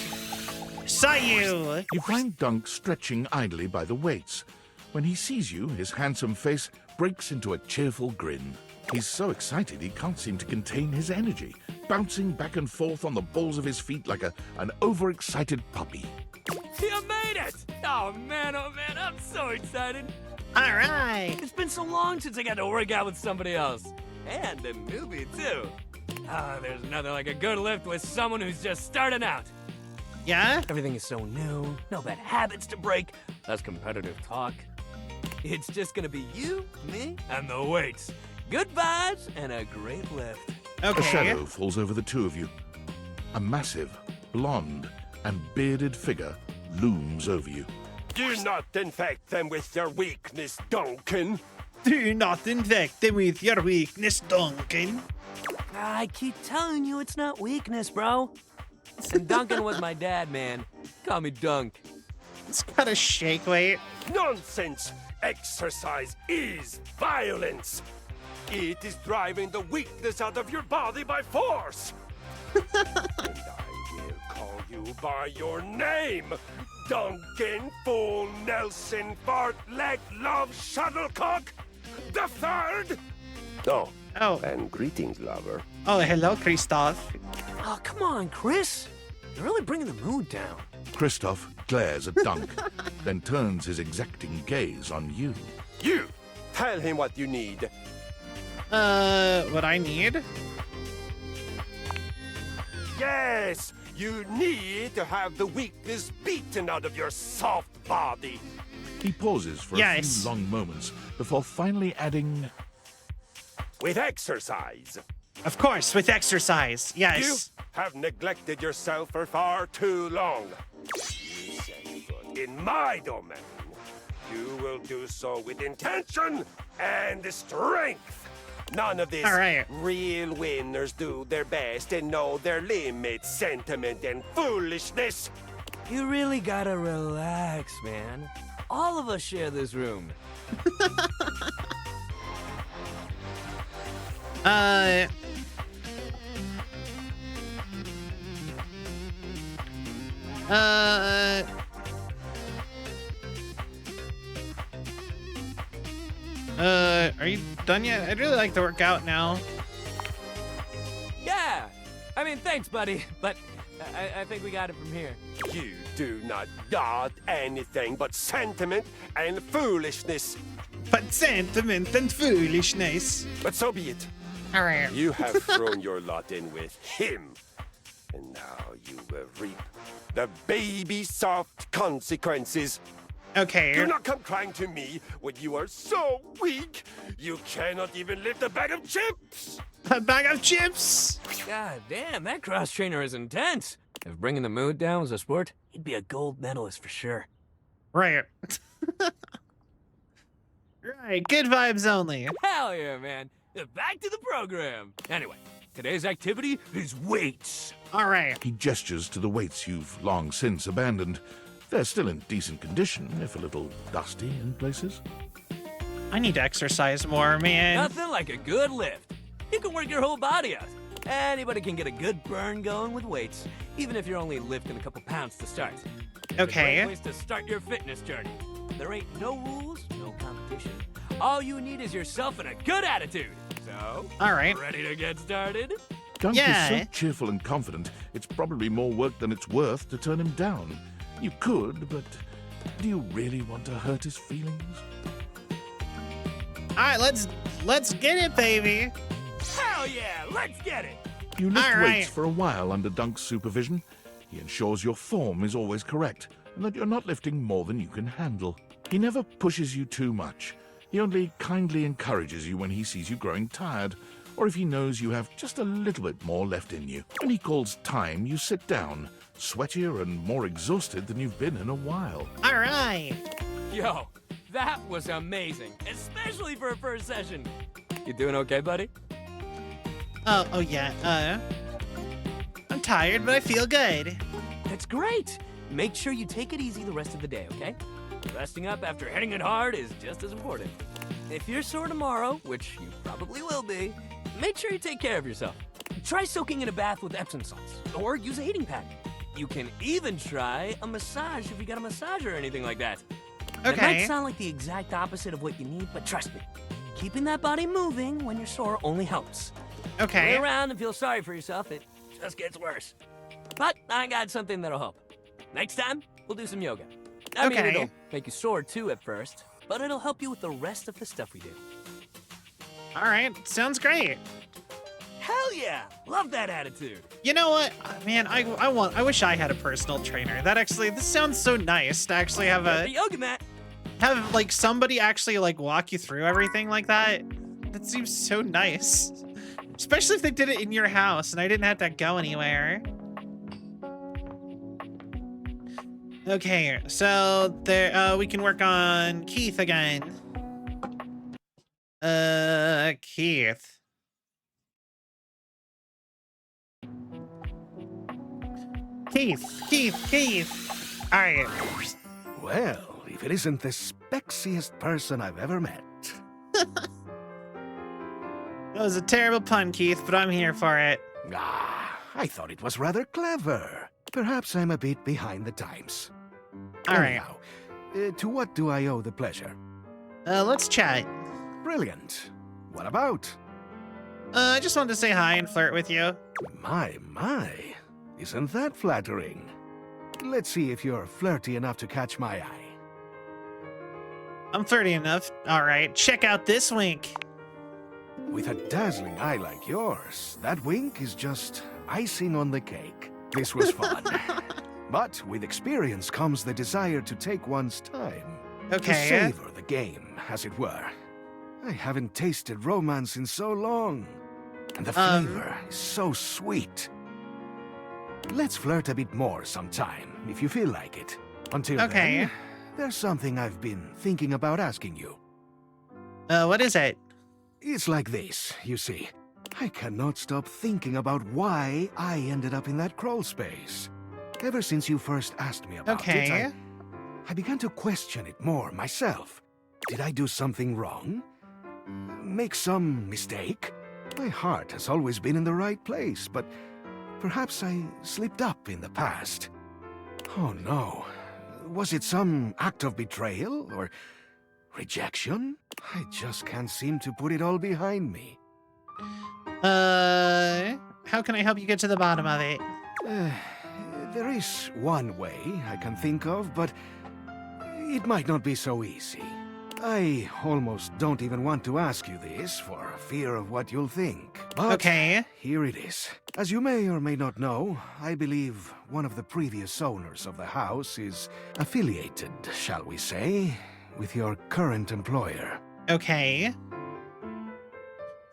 Saw you. You find Dunk stretching idly by the weights. When he sees you, his handsome face breaks into a cheerful grin. He's so excited he can't seem to contain his energy, bouncing back and forth on the balls of his feet like an overexcited puppy. You made it! Oh man, I'm so excited. All right. It's been so long since I got to work out with somebody else. And a newbie, too. Ah, there's nothing like a good lift with someone who's just starting out. Yeah? Everything is so new, no bad habits to break, less competitive talk. It's just gonna be you, me, and the weights. Good vibes and a great lift. A shadow falls over the two of you. A massive, blonde, and bearded figure looms over you. Do not infect them with your weakness, Duncan. Do not infect them with your weakness, Duncan. I keep telling you it's not weakness, bro. And Duncan was my dad, man. Call me Dunk. It's got a shake weight. Nonsense! Exercise is violence. It is driving the weakness out of your body by force. And I will call you by your name. Duncan Fool Nelson Fart Leg Love Shuttlecock the Third. Oh. And greetings, lover. Oh, hello, Christoph. Oh, come on, Chris. You're really bringing the mood down. Christoph glares at Dunk, then turns his exacting gaze on you. You! Tell him what you need. What I need? Yes! You need to have the weakness beaten out of your soft body. He pauses for a few long moments before finally adding, with exercise. Of course, with exercise, yes. You have neglected yourself for far too long. In my domain, you will do so with intention and strength. None of this real winners do their best and know their limits, sentiment, and foolishness. You really gotta relax, man. All of us share this room. Are you done yet? I'd really like to work out now. Yeah! I mean, thanks, buddy, but I think we got it from here. You do not dot anything but sentiment and foolishness. But sentiment and foolishness. But so be it. All right. You have thrown your lot in with him. And now you will reap the baby soft consequences. Okay. Do not come crying to me when you are so weak you cannot even lift a bag of chips. A bag of chips? God damn, that cross trainer is intense. If bringing the mood down was a sport, he'd be a gold medalist for sure. Right. Right, good vibes only. Hell yeah, man. Back to the program. Anyway, today's activity is weights. All right. He gestures to the weights you've long since abandoned. They're still in decent condition, if a little dusty in places. I need to exercise more, man. Nothing like a good lift. You can work your whole body out. Anybody can get a good burn going with weights, even if you're only lifting a couple pounds to start. It's a great place to start your fitness journey. There ain't no rules, no competition. All you need is yourself and a good attitude. So, all right. Ready to get started? Dunk is so cheerful and confident, it's probably more work than it's worth to turn him down. You could, but do you really want to hurt his feelings? All right, let's get it, baby. Hell yeah, let's get it. You lift weights for a while under Dunk's supervision. He ensures your form is always correct and that you're not lifting more than you can handle. He never pushes you too much. He only kindly encourages you when he sees you growing tired, or if he knows you have just a little bit more left in you. When he calls time, you sit down, sweatier and more exhausted than you've been in a while. All right. Yo, that was amazing, especially for a first session. You doing okay, buddy? Oh yeah. I'm tired, but I feel good. That's great. Make sure you take it easy the rest of the day, okay? Resting up after hitting it hard is just as important. If you're sore tomorrow, which you probably will be, make sure you take care of yourself. Try soaking in a bath with Epsom salts, or use a heating pad. You can even try a massage if you got a massager or anything like that. It might sound like the exact opposite of what you need, but trust me, keeping that body moving when you're sore only helps. Okay. Lay around and feel sorry for yourself, it just gets worse. But I got something that'll help. Next time, we'll do some yoga. I mean, it'll make you sore too at first, but it'll help you with the rest of the stuff we do. All right, sounds great. Hell yeah! Love that attitude. You know what, man? I wish I had a personal trainer. This sounds so nice to actually have The yoga mat. have like somebody actually like walk you through everything like that. That seems so nice, especially if they did it in your house and I didn't have to go anywhere. Okay, so there we can work on Keith again. Keith. Keith. All right. Well, if it isn't the spexiest person I've ever met. That was a terrible pun, Keith, but I'm here for it. Ah, I thought it was rather clever. Perhaps I'm a bit behind the times. All Anyhow, to what do I owe the pleasure? Let's chat. Brilliant. What about? I just wanted to say hi and flirt with you. My. Isn't that flattering? Let's see if you're flirty enough to catch my eye. I'm flirty enough. All right, check out this wink. With a dazzling eye like yours, that wink is just icing on the cake. This was fun. But with experience comes the desire to take one's time. Okay. To savor the game, as it were. I haven't tasted romance in so long. And the flavor is so sweet. Let's flirt a bit more sometime, if you feel like it. Until then, there's something I've been thinking about asking you. What is it? It's like this, you see. I cannot stop thinking about why I ended up in that crawl space. Ever since you first asked me about it, I began to question it more myself. Did I do something wrong? Make some mistake? My heart has always been in the right place, but perhaps I slipped up in the past. Oh no. Was it some act of betrayal or rejection? I just can't seem to put it all behind me. How can I help you get to the bottom of it? There is one way I can think of, but it might not be so easy. I almost don't even want to ask you this for fear of what you'll think. But here it is. As you may or may not know, I believe one of the previous owners of the house is affiliated, shall we say, with your current employer. Okay.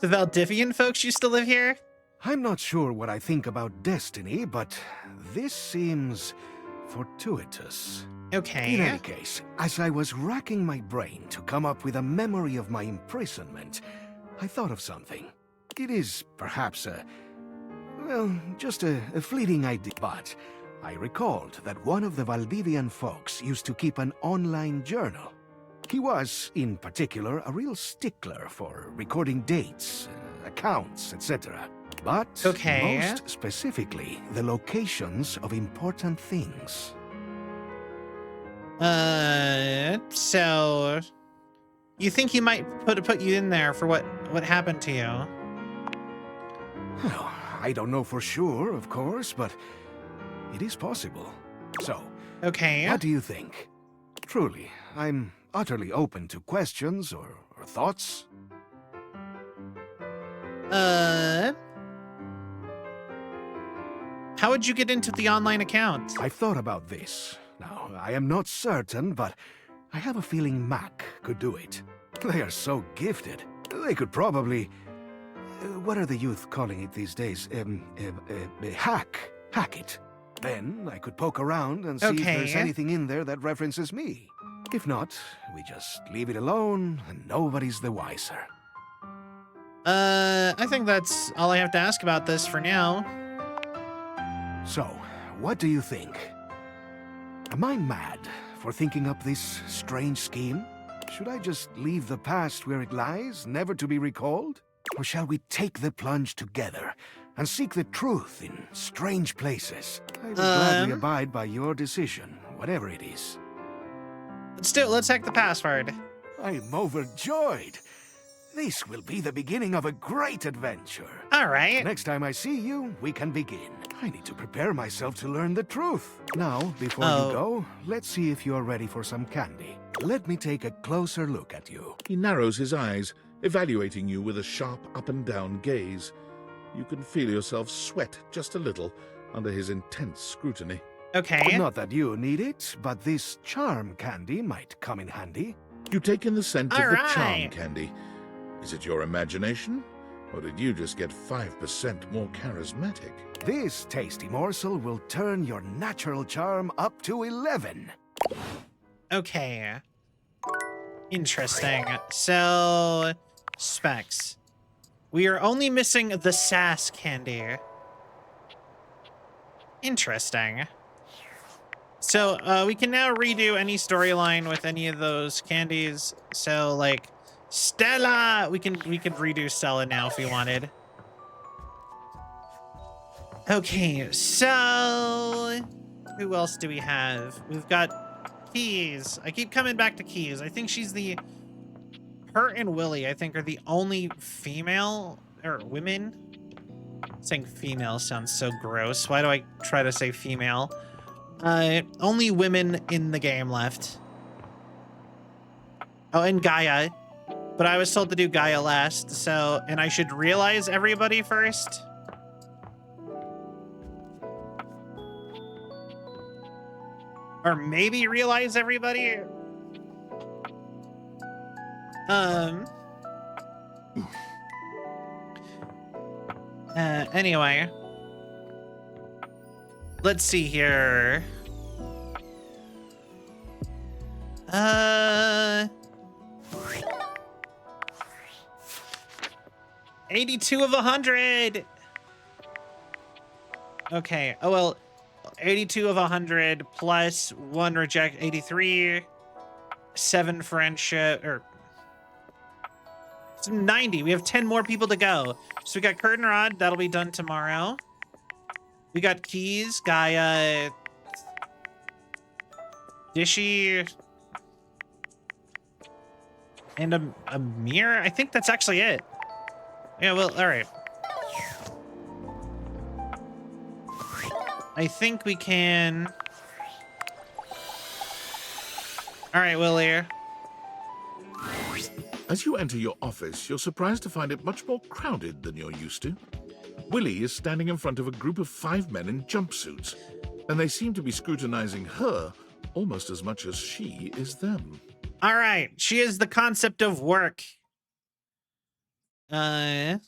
The Valdivian folks used to live here? I'm not sure what I think about destiny, but this seems fortuitous. Okay. In any case, as I was racking my brain to come up with a memory of my imprisonment, I thought of something. It is perhaps just a fleeting idea, but I recalled that one of the Valdivian folks used to keep an online journal. He was, in particular, a real stickler for recording dates, accounts, etc. But most specifically, the locations of important things. So you think he might put you in there for what happened to you? Well, I don't know for sure, of course, but it is possible. So, what do you think? Truly, I'm utterly open to questions or thoughts. How would you get into the online account? I've thought about this. Now, I am not certain, but I have a feeling Mac could do it. They are so gifted. They could probably... what are the youth calling it these days? Hack it. Then I could poke around and see if there's anything in there that references me. If not, we just leave it alone and nobody's the wiser. I think that's all I have to ask about this for now. So, what do you think? Am I mad for thinking up this strange scheme? Should I just leave the past where it lies, never to be recalled? Or shall we take the plunge together and seek the truth in strange places. I will gladly abide by your decision, whatever it is. Let's hack the password. I'm overjoyed. This will be the beginning of a great adventure. All right. Next time I see you, we can begin. I need to prepare myself to learn the truth. Now, before you go, let's see if you're ready for some candy. Let me take a closer look at you. He narrows his eyes, evaluating you with a sharp up-and-down gaze. You can feel yourself sweat just a little under his intense scrutiny. Okay. Not that you need it, but this charm candy might come in handy. You take in the scent All of the right. charm candy. Is it your imagination? Or did you just get 5% more charismatic? This tasty morsel will turn your natural charm up to 11. Okay. Interesting. So, specs. We are only missing the sass candy. Interesting. So, we can now redo any storyline with any of those candies. So, like, Stella! We could redo Stella now if we wanted. Okay, so... Who else do we have? We've got Keys. I keep coming back to Keys. I think she's the... Her and Willie, I think, are the only female... Or women? Saying female sounds so gross. Why do I try to say female? Only women in the game left. Oh, and Gaia. But I was told to do Gaia last, so... And I should realize everybody first? Or maybe realize everybody? Anyway. Let's see here. 82 of 100. Okay. Oh, well, 82 of 100 plus 1 reject, 83, 7 friendship, or it's 90. We have 10 more people to go. So we got Curtain Rod. That'll be done tomorrow. We got Keys, Gaia, Dishy, and a mirror. I think that's actually it. Yeah, well, all right. I think we can. All right, Willie. As you enter your office, you're surprised to find it much more crowded than you're used to. Willie is standing in front of a group of 5 men in jumpsuits, and they seem to be scrutinizing her almost as much as she is them. All right, she is the concept of work. To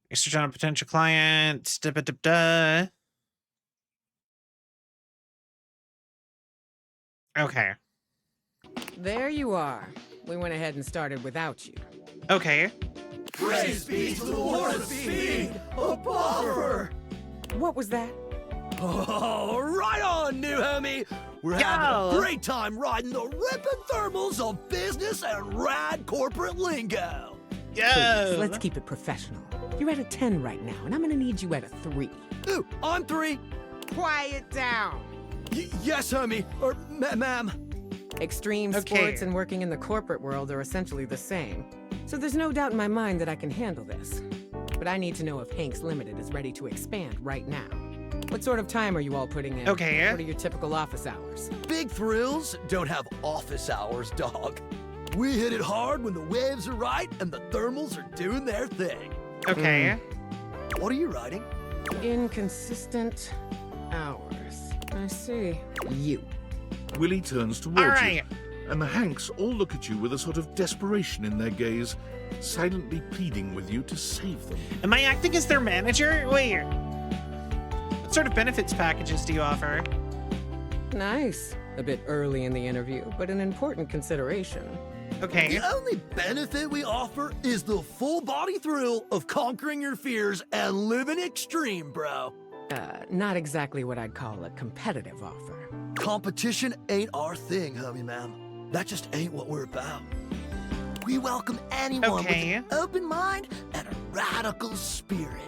research on a potential client. Okay. There you are. We went ahead and started without you. Okay. Praise be to the Lord of Speed, a buffer! What was that? Oh, right on, new homie! We're having a great time riding the ripping thermals of business and rad corporate lingo. Please, let's keep it professional. You're at a 10 right now, and I'm gonna need you at a 3. Ooh, I'm 3. Quiet down. Yes, homie. Or, ma'am. Extreme sports and working in the corporate world are essentially the same. So there's no doubt in my mind that I can handle this. But I need to know if Hanks Limited is ready to expand right now. What sort of time are you all putting in? Okay. What are your typical office hours? Big thrills don't have office hours, dog. We hit it hard when the waves are right and the thermals are doing their thing. Okay. What are you writing? Inconsistent hours. I see. You. Willie turns towards you, and the Hanks all look at you with a sort of desperation in their gaze, silently pleading with you to save them. Am I acting as their manager? Wait. What sort of benefits packages do you offer? Nice. A bit early in the interview, but an important consideration. Okay. The only benefit we offer is the full body thrill of conquering your fears and living extreme, bro. Not exactly what I'd call a competitive offer. Competition ain't our thing, homie, man. That just ain't what we're about. We welcome anyone with Okay. an open mind and a radical spirit.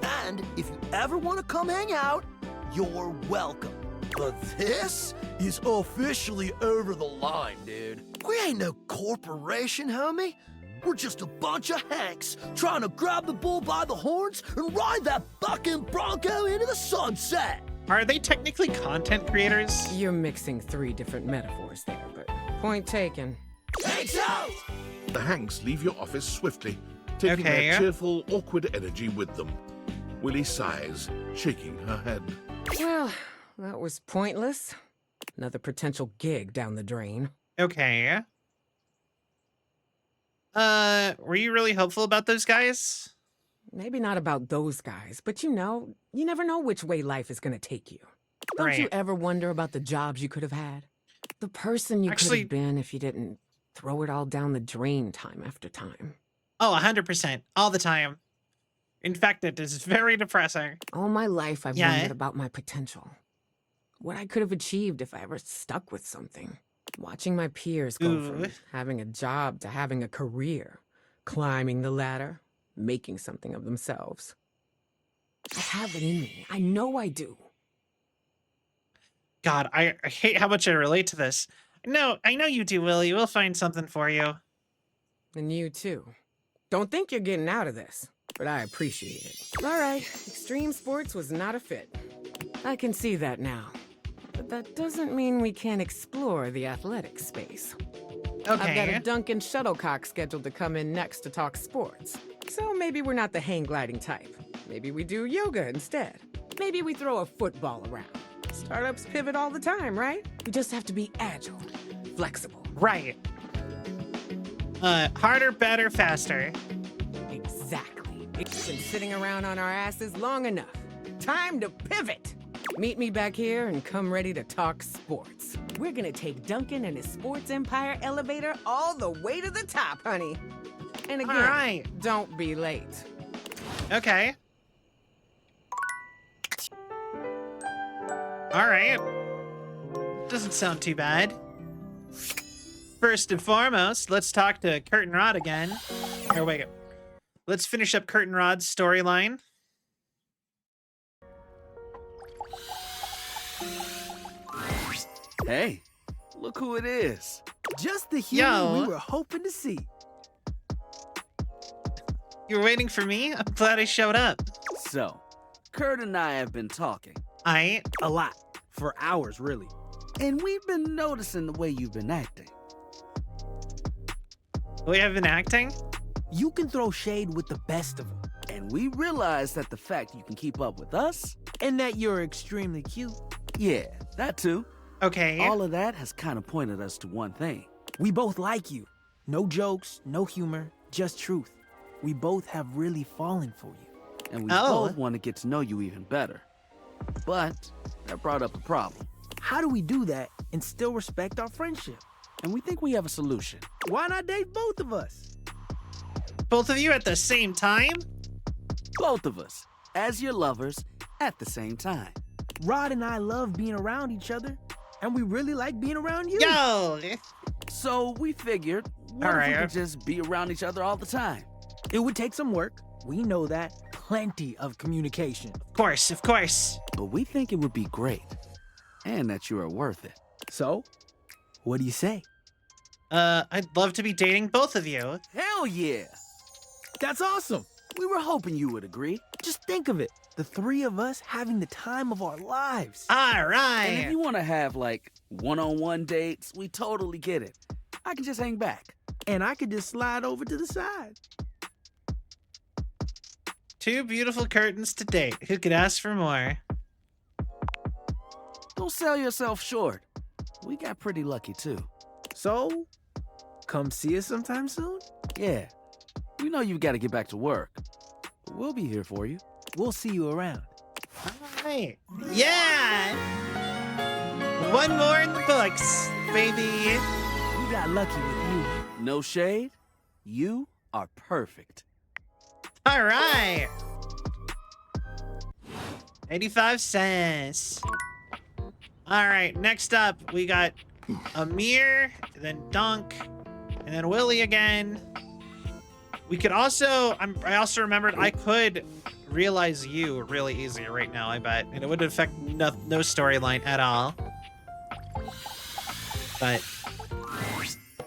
And if you ever want to come hang out, you're welcome. But this is officially over the line, dude. We ain't no corporation, homie. We're just a bunch of Hanks trying to grab the bull by the horns and ride that fucking Bronco into the sunset. Are they technically content creators? You're mixing 3 different metaphors there, but point taken. Hanks out! The Hanks leave your office swiftly, taking Okay. their cheerful, awkward energy with them. Willie sighs, shaking her head. Well, that was pointless. Another potential gig down the drain. Okay. Were you really hopeful about those guys? Maybe not about those guys, but you never know which way life is gonna take you. Don't you Right. ever wonder about the jobs you could have had? The person you could Actually- have been if you didn't throw it all down the drain time after time. Oh, 100%. All the time. In fact, it is very depressing. All my life I've Yeah. wondered about my potential. What I could have achieved if I ever stuck with something. Watching my peers go Ooh. from having a job to having a career, climbing the ladder, making something of themselves. I have it in me. I know I do. God, I hate how much I relate to this. No, I know you do, Willie. We'll find something for you. And you too. Don't think you're getting out of this, but I appreciate it. All right, extreme sports was not a fit. I can see that now. But that doesn't mean we can't explore the athletic space. I've got Okay. a Duncan shuttlecock scheduled to come in next to talk sports. So maybe we're not the hang gliding type. Maybe we do yoga instead. Maybe we throw a football around. Startups pivot all the time, right? We just have to be agile, flexible. Right. Harder, better, faster. Exactly. It's been sitting around on our asses long enough. Time to pivot. Meet me back here and come ready to talk sports. We're gonna take Duncan and his sports empire elevator all the way to the top, honey. And again, All right. don't be late. Okay. All right. Doesn't sound too bad. First and foremost, let's talk to Curtin Rod again. Or wait. Let's finish up Curtin Rod's storyline. Hey, look who it is. Just the human Yo. we were hoping to see. You were waiting for me? I'm glad I showed up. So, Kurt and I have been talking. A lot. For hours, really. And we've been noticing the way you've been acting. We have been acting? You can throw shade with the best of them. And we realize that the fact you can keep up with us, and that you're extremely cute. Yeah, that too. Okay. All of that has kind of pointed us to one thing. We both like you. No jokes, no humor, just truth. We both have really fallen for you. And we both want to get to know you even better. But that brought up a problem. How do we do that and still respect our friendship? And we think we have a solution. Why not date both of us? Both of you at the same time? Both of us, as your lovers, at the same time. Rod and I love being around each other, and we really like being around you. Yo! So we figured, what if we could just be around each other all the time? It would take some work. We know that. Plenty of communication. Of course, of course. But we think it would be great. And that you are worth it. So, what do you say? I'd love to be dating both of you. Hell yeah! That's awesome. We were hoping you would agree. Just think of it. The 3 of us having the time of our lives. All right. And if you want to have, like, one-on-one dates, we totally get it. I can just hang back. And I could just slide over to the side. 2 beautiful curtains to date. Who could ask for more? Don't sell yourself short. We got pretty lucky, too. So, come see us sometime soon? Yeah. We know you've got to get back to work. But we'll be here for you. We'll see you around. All right. Yeah! 1 more in the books, baby. We got lucky with you. No shade. You are perfect. All right. 85 cents. All right, next up, we got Amir, then Dunk, and And then Willie again. We could also, I also remembered I could realize you really easy right now, I bet. And it wouldn't affect no storyline at all. But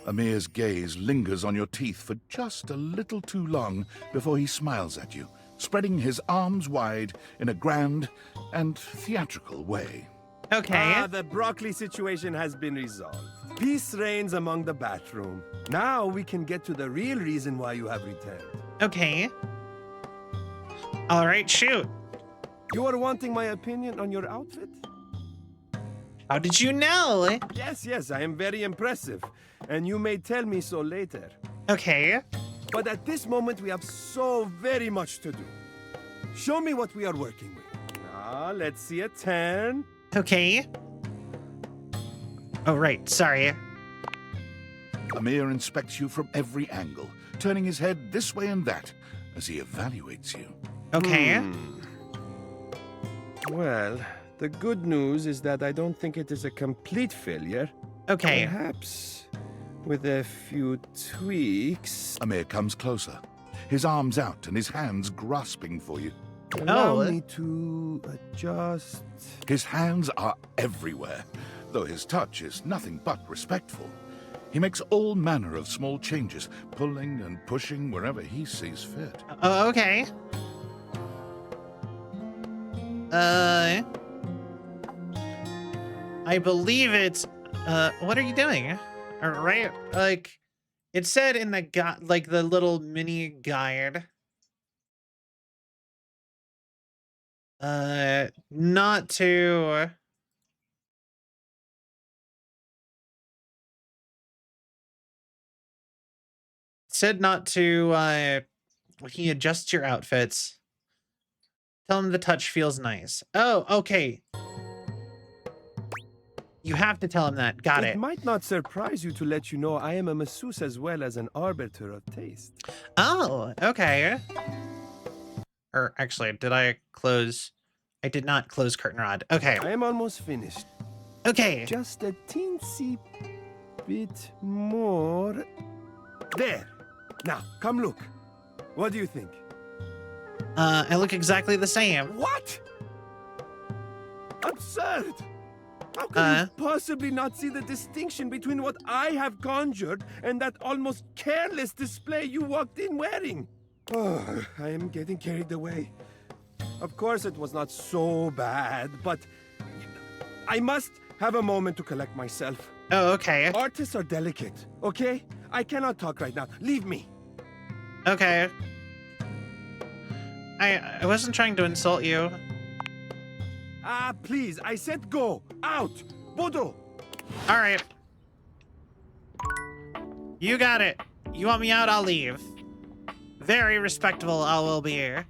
Amir's gaze lingers on your teeth for just a little too long before he smiles at you, spreading his arms wide in a grand and theatrical way. Okay. The broccoli situation has been resolved. Peace reigns among the bathroom. Now we can get to the real reason why you have returned. Okay. All right, shoot. You are wanting my opinion on your outfit? How did you know? Yes, I am very impressive. And you may tell me so later. Okay. But at this moment, we have so very much to do. Show me what we are working with. Now, let's see a 10. Okay. Oh, right. Sorry. Amir inspects you from every angle, turning his head this way and that as he evaluates you. Okay. Well, the good news is that I don't think it is a complete failure. Okay. Perhaps with a few tweaks. Amir comes closer, his arms out and his hands grasping for you. Allow me to adjust. His hands are everywhere, though his touch is nothing but respectful. He makes all manner of small changes, pulling and pushing wherever he sees fit. Oh, okay. I believe it's, what are you doing? Right, like, it said in the like the little mini guide, not to, said not to, when he adjusts your outfits, tell him the touch feels nice. Oh, okay. You have to tell him that. Got it. It might not surprise you to let you know I am a masseuse as well as an arbiter of taste. Oh, okay. Or actually, did I close? I did not close curtain rod. Okay. I am almost finished. Okay. Just a teensy bit more. There. Now, come look. What do you think? I look exactly the same. What? Absurd! How can you possibly not see the distinction between what I have conjured and that almost careless display you walked in wearing? Oh, I am getting carried away. Of course, it was not so bad, but I must have a moment to collect myself. Oh, okay. Artists are delicate, okay? I cannot talk right now. Leave me. Okay. I wasn't trying to insult you. Please, I said go. Out. Bodo. All right. You got it. You want me out, I'll leave. Very respectable, I will be here.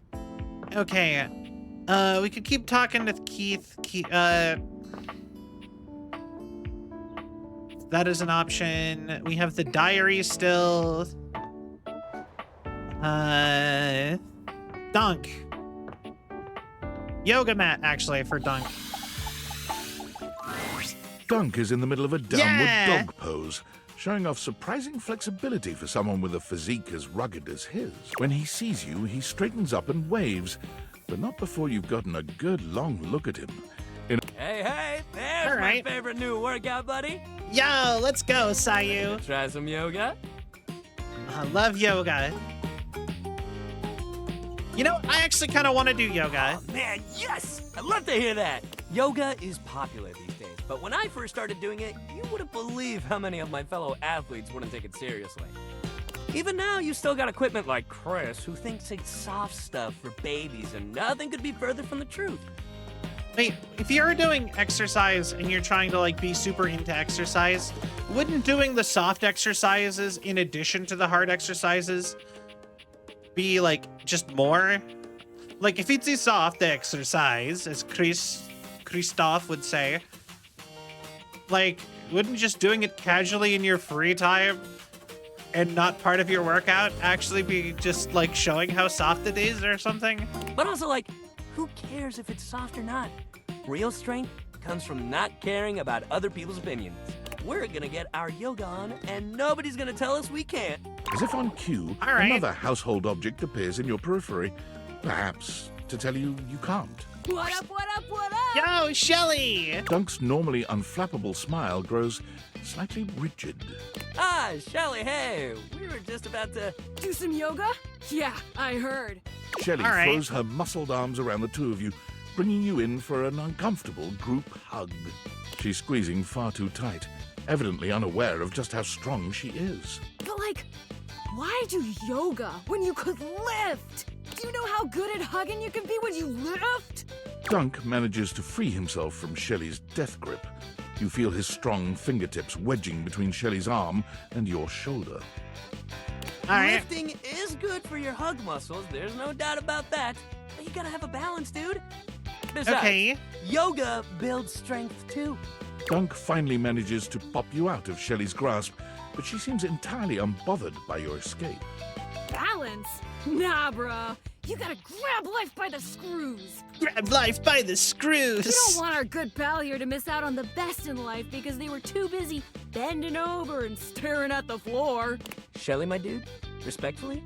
Okay. We could keep talking to Keith. That is an option. We have the diary still. Dunk. Yoga mat, actually, for Dunk. Dunk is in the middle of a downward dog pose, showing off surprising flexibility for someone with a physique as rugged as his. When he sees you, he straightens up and waves, but not before you've gotten a good long look at him. Hey, there's my favorite new workout buddy. Yo, let's go, Sayu. Try some yoga? I love yoga. You know, I actually kind of want to do yoga. Oh, man, yes! I'd love to hear that. Yoga is popular these days, but when I first started doing it, you wouldn't believe how many of my fellow athletes wouldn't take it seriously. Even now, you still got equipment like Chris, who thinks it's soft stuff for babies, and nothing could be further from the truth. Wait, if you're doing exercise and you're trying to like be super into exercise, wouldn't doing the soft exercises in addition to the hard exercises be like just more? Like if it's a soft exercise, as Christoph would say, like wouldn't just doing it casually in your free time and not part of your workout actually be just like showing how soft it is or something? But also, like, who cares if it's soft or not? Real strength comes from not caring about other people's opinions. we're gonna get our yoga on, and nobody's gonna tell us we can't. As if on cue, All right. another household object appears in your periphery, perhaps to tell you you can't. What up, what up, what up? Yo, Shelly! Dunk's normally unflappable smile grows slightly rigid. Ah, Shelly, hey, we were just about to... Do some yoga? Yeah, I heard. Shelly All right. throws her muscled arms around the two of you, bringing you in for an uncomfortable group hug. She's squeezing far too tight, evidently unaware of just how strong she is. But like, why do yoga when you could lift? Do you know how good at hugging you can be when you lift? Dunk manages to free himself from Shelly's death grip. You feel his strong fingertips wedging between Shelly's arm and your shoulder. All right. Lifting is good for your hug muscles, there's no doubt about that. But you gotta have a balance, dude. Besides, Okay. yoga builds strength too. Dunk finally manages to pop you out of Shelly's grasp, but she seems entirely unbothered by your escape. Balance? Nah, bruh. You gotta grab life by the screws. Grab life by the screws. You don't want our good pal here to miss out on the best in life because they were too busy bending over and staring at the floor. Shelly, my dude, respectfully,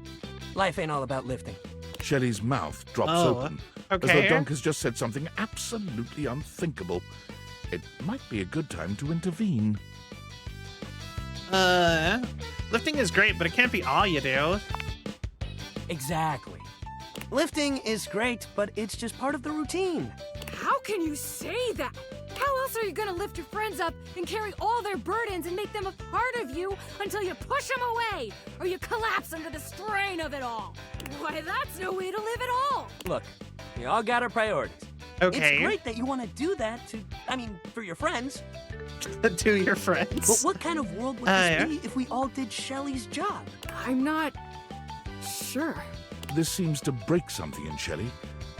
life ain't all about lifting. Shelley's mouth drops Oh, open, as okay. though Dunk has just said something absolutely unthinkable. It might be a good time to intervene. Lifting is great, but it can't be all you do. Exactly. Lifting is great, but it's just part of the routine. How can you say that? How else are you gonna lift your friends up and carry all their burdens and make them a part of you until you push them away or you collapse under the strain of it all? Why, that's no way to live at all. Look, we all got our priorities. Okay. It's great that you want to do that for your friends. To your friends. But what kind of world would this be if we all did Shelly's job? I'm not sure. This seems to break something in Shelley.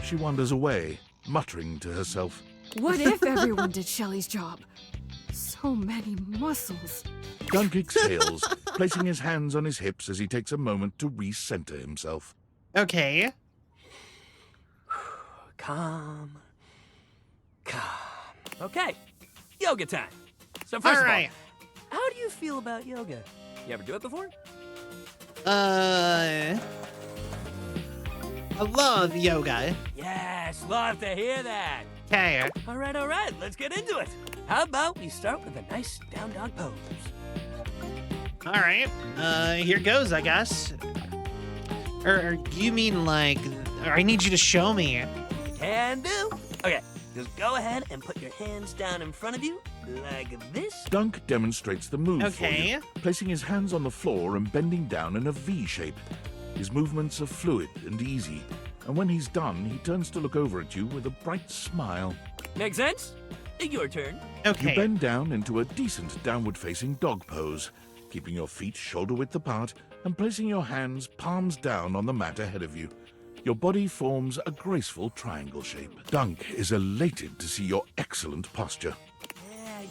She wanders away, muttering to herself. What if everyone did Shelly's job? So many muscles. Dunk exhales, placing his hands on his hips as he takes a moment to recenter himself. Okay. Calm. Okay, yoga time. So All first right. of all, how do you feel about yoga? You ever do it before? I love yoga. Yes, love to hear that. Okay. All right, let's get into it. How about we start with a nice down dog pose? All right. Here goes, I guess. Or you mean like, or I need you to show me. Can do. Okay, just go ahead and put your hands down in front of you like this. Dunk demonstrates the move Okay. for you, placing his hands on the floor and bending down in a V shape. His movements are fluid and easy, and when he's done, he turns to look over at you with a bright smile. Make sense? Your turn. Okay. You bend down into a decent downward-facing dog pose, keeping your feet shoulder-width apart and placing your hands palms down on the mat ahead of you. Your body forms a graceful triangle shape. Dunk is elated to see your excellent posture.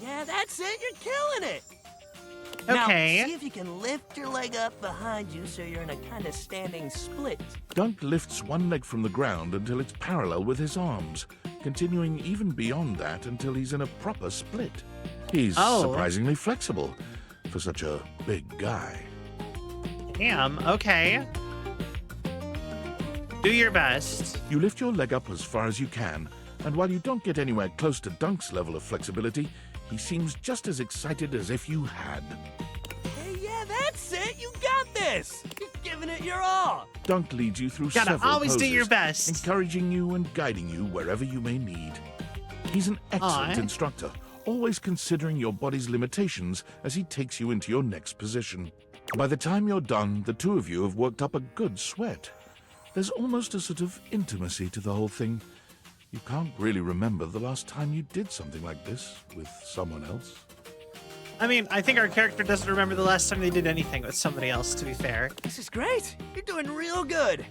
Yeah, that's it. You're killing it. Okay. Now, see if you can lift your leg up behind you so you're in a kind of standing split. Dunk lifts one leg from the ground until it's parallel with his arms, continuing even beyond that until he's in a proper split. He's surprisingly flexible for such a big guy. Damn, okay. Do your best. You lift your leg up as far as you can, and while you don't get anywhere close to Dunk's level of flexibility, he seems just as excited as if you had. Hey, yeah, that's it. You got this. You're giving it your all. Dunk leads you through Gotta several always do poses, your best. encouraging you and guiding you wherever you may need. He's an excellent Aw. instructor, always considering your body's limitations as he takes you into your next position. By the time you're done, the two of you have worked up a good sweat. There's almost a sort of intimacy to the whole thing. You can't really remember the last time you did something like this with someone else. I mean, I think our character doesn't remember the last time they did anything with somebody else, to be fair. This is great. You're doing real good.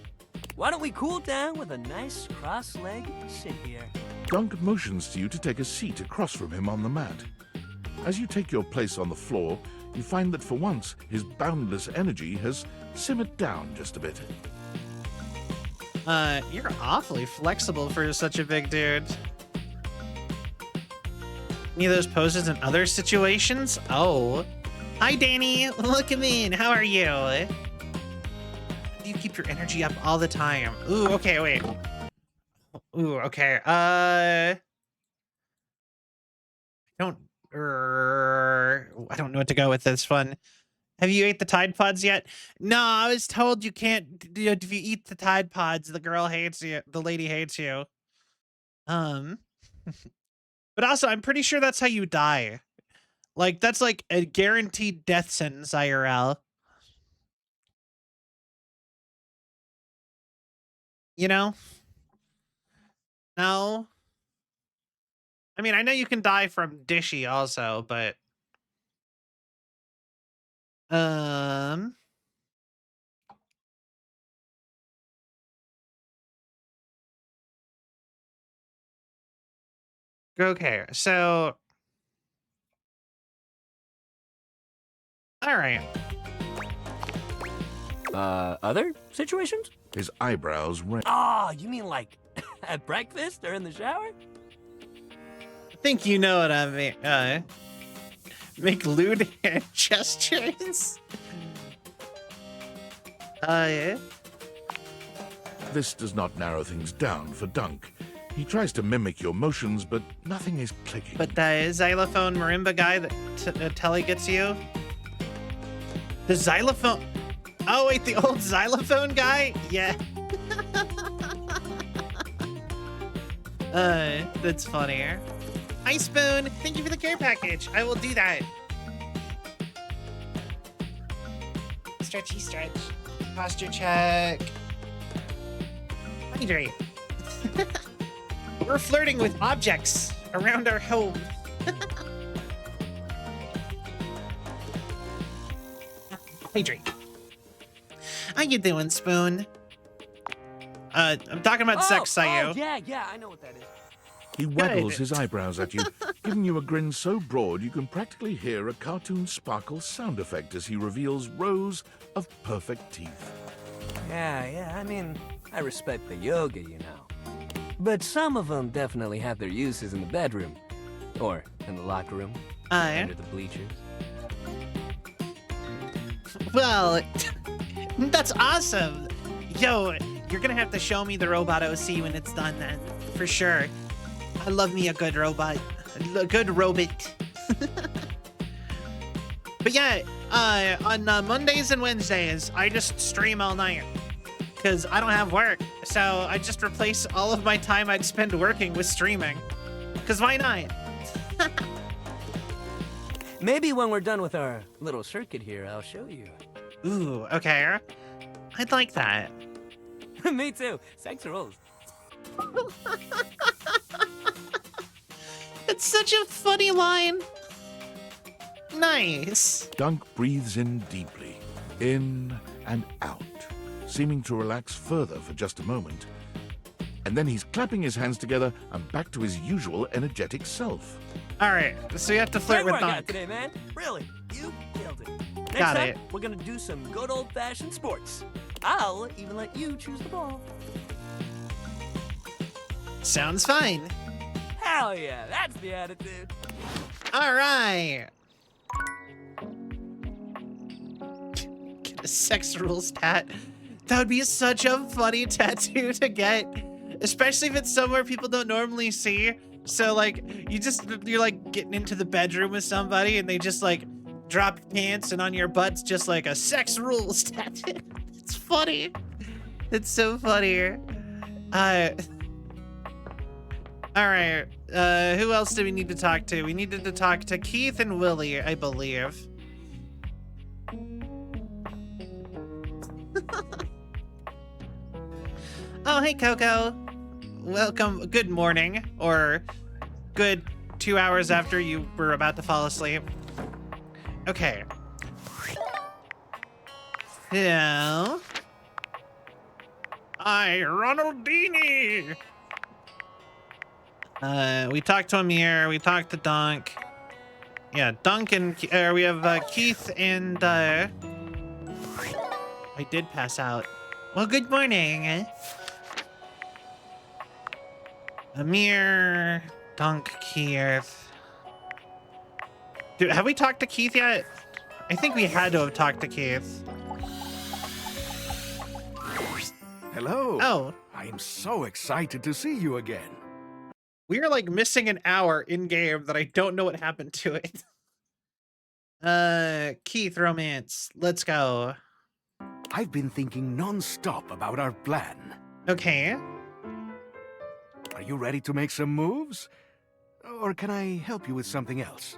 Why don't we cool down with a nice cross-leg sit here? Dunk motions to you to take a seat across from him on the mat. As you take your place on the floor, you find that for once, his boundless energy has simmered down just a bit. You're awfully flexible for such a big dude. any of those poses in other situations? Oh. Hi, Danny. Welcome in. How are you? How do you keep your energy up all the time? Ooh, okay, wait. Ooh, okay. I don't know what to go with this one. Have you ate the Tide Pods yet? No, I was told you can't. If you eat the Tide Pods, the girl hates you. The lady hates you. But also, I'm pretty sure that's how you die. Like, that's like a guaranteed death sentence, IRL. You know? No. I mean, I know you can die from Dishy also, but okay, so all right. Other situations? His eyebrows raised. Oh, you mean like at breakfast or in the shower? I think you know what I mean. Make lewd hand gestures. Yeah. This does not narrow things down for Dunk. He tries to mimic your motions, but nothing is clicking. But the xylophone marimba guy that Telly gets you? The xylophone... Oh, wait, the old xylophone guy? Yeah. That's funnier. Hi, Spoon. Thank you for the care package. I will do that. Stretchy stretch. Posture check. Hydrate. We're flirting with objects around our home. Hydrate. How you doing, Spoon? I'm talking about sex, Sayu. Oh, yeah, I know what that is. He waggles his eyebrows at you, giving you a grin so broad you can practically hear a cartoon sparkle sound effect as he reveals rows of perfect teeth. Yeah, I mean, I respect the yoga, you know. But some of them definitely have their uses in the bedroom. Or in the locker room. Under the bleachers. Well, that's awesome. Yo, you're gonna have to show me the robot OC when it's done then. For sure. I love me a good robot. A good robot. But yeah, on Mondays and Wednesdays, I just stream all night. Because I don't have work. So I just replace all of my time I'd spend working with streaming. Because why not? Maybe when we're done with our little circuit here, I'll show you. Ooh, okay. I'd like that. Me too. Sex rules. It's such a funny line. Nice. Dunk breathes in deeply, in and out, seeming to relax further for just a moment. And then he's clapping his hands together and back to his usual energetic self. All right, so you have to flirt with Great work out Dunk. today, man. Really, you killed it. Next Got time, it. we're gonna do some good old-fashioned sports. I'll even let you choose the ball. Sounds fine. Hell yeah, that's the attitude. All right. Get a sex rules tat. That would be such a funny tattoo to get, especially if it's somewhere people don't normally see. So like, you're like getting into the bedroom with somebody and they just like drop pants and on your butt's just like a sex rules tattoo. It's funny. It's so funny. All right. Who else do we need to talk to? We needed to talk to Keith and Willie, I believe. Oh, hey, Coco. Welcome. Good morning, or good 2 hours after you were about to fall asleep. Okay. So, hi, Ronaldini. We talked to Amir. We talked to Dunk. Yeah, Dunk and we have Keith and I did pass out. Well, good morning. Amir, Dunk, Keith. Dude, have we talked to Keith yet? I think we had to have talked to Keith. Hello. Oh. I'm so excited to see you again. We are like missing an hour in game that I don't know what happened to it. Keith, romance. Let's go. I've been thinking non-stop about our plan. Okay. Are you ready to make some moves? Or can I help you with something else?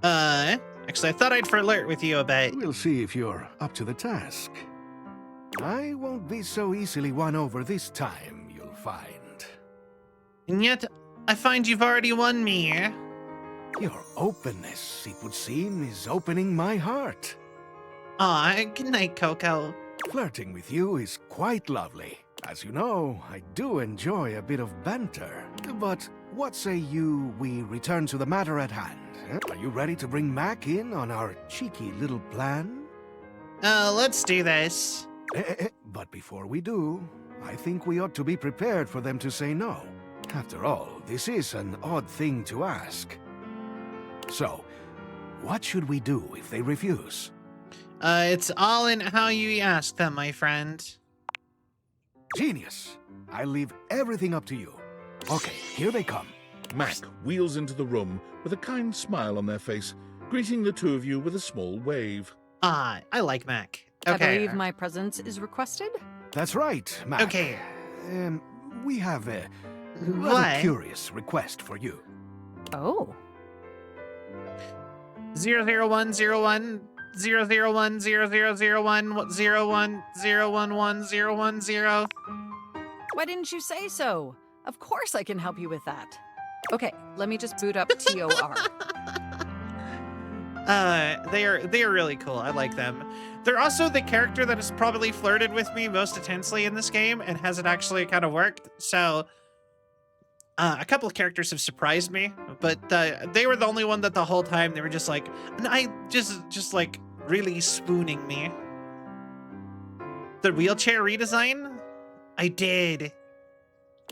Actually, I thought I'd flirt with you a bit. We'll see if you're up to the task. I won't be so easily won over this time, you'll find. And yet, I find you've already won me. Your openness, it would seem, is opening my heart. Aw, good night, Coco. Flirting with you is quite lovely. As you know, I do enjoy a bit of banter. But what say we return to the matter at hand? Huh? Are you ready to bring Mac in on our cheeky little plan? Let's do this. But before we do, I think we ought to be prepared for them to say no. After all, this is an odd thing to ask. So, what should we do if they refuse? It's all in how you ask them, my friend. Genius. I'll leave everything up to you. Okay, here they come. Mac wheels into the room with a kind smile on their face, greeting the two of you with a small wave. Ah, I like Mac. Okay. I believe my presence is requested? That's right, Mac. Okay. We have a What? rather curious request for you. Oh. 00101 001 0001 01011 Why didn't you say so? Of course I can help you with that. Okay, let me just boot up TOR. They are really cool. I like them. They're also the character that has probably flirted with me most intensely in this game and hasn't actually kind of worked. So a couple of characters have surprised me, but they were the only one that the whole time they were just like, and I just like really spooning me. The wheelchair redesign? I did.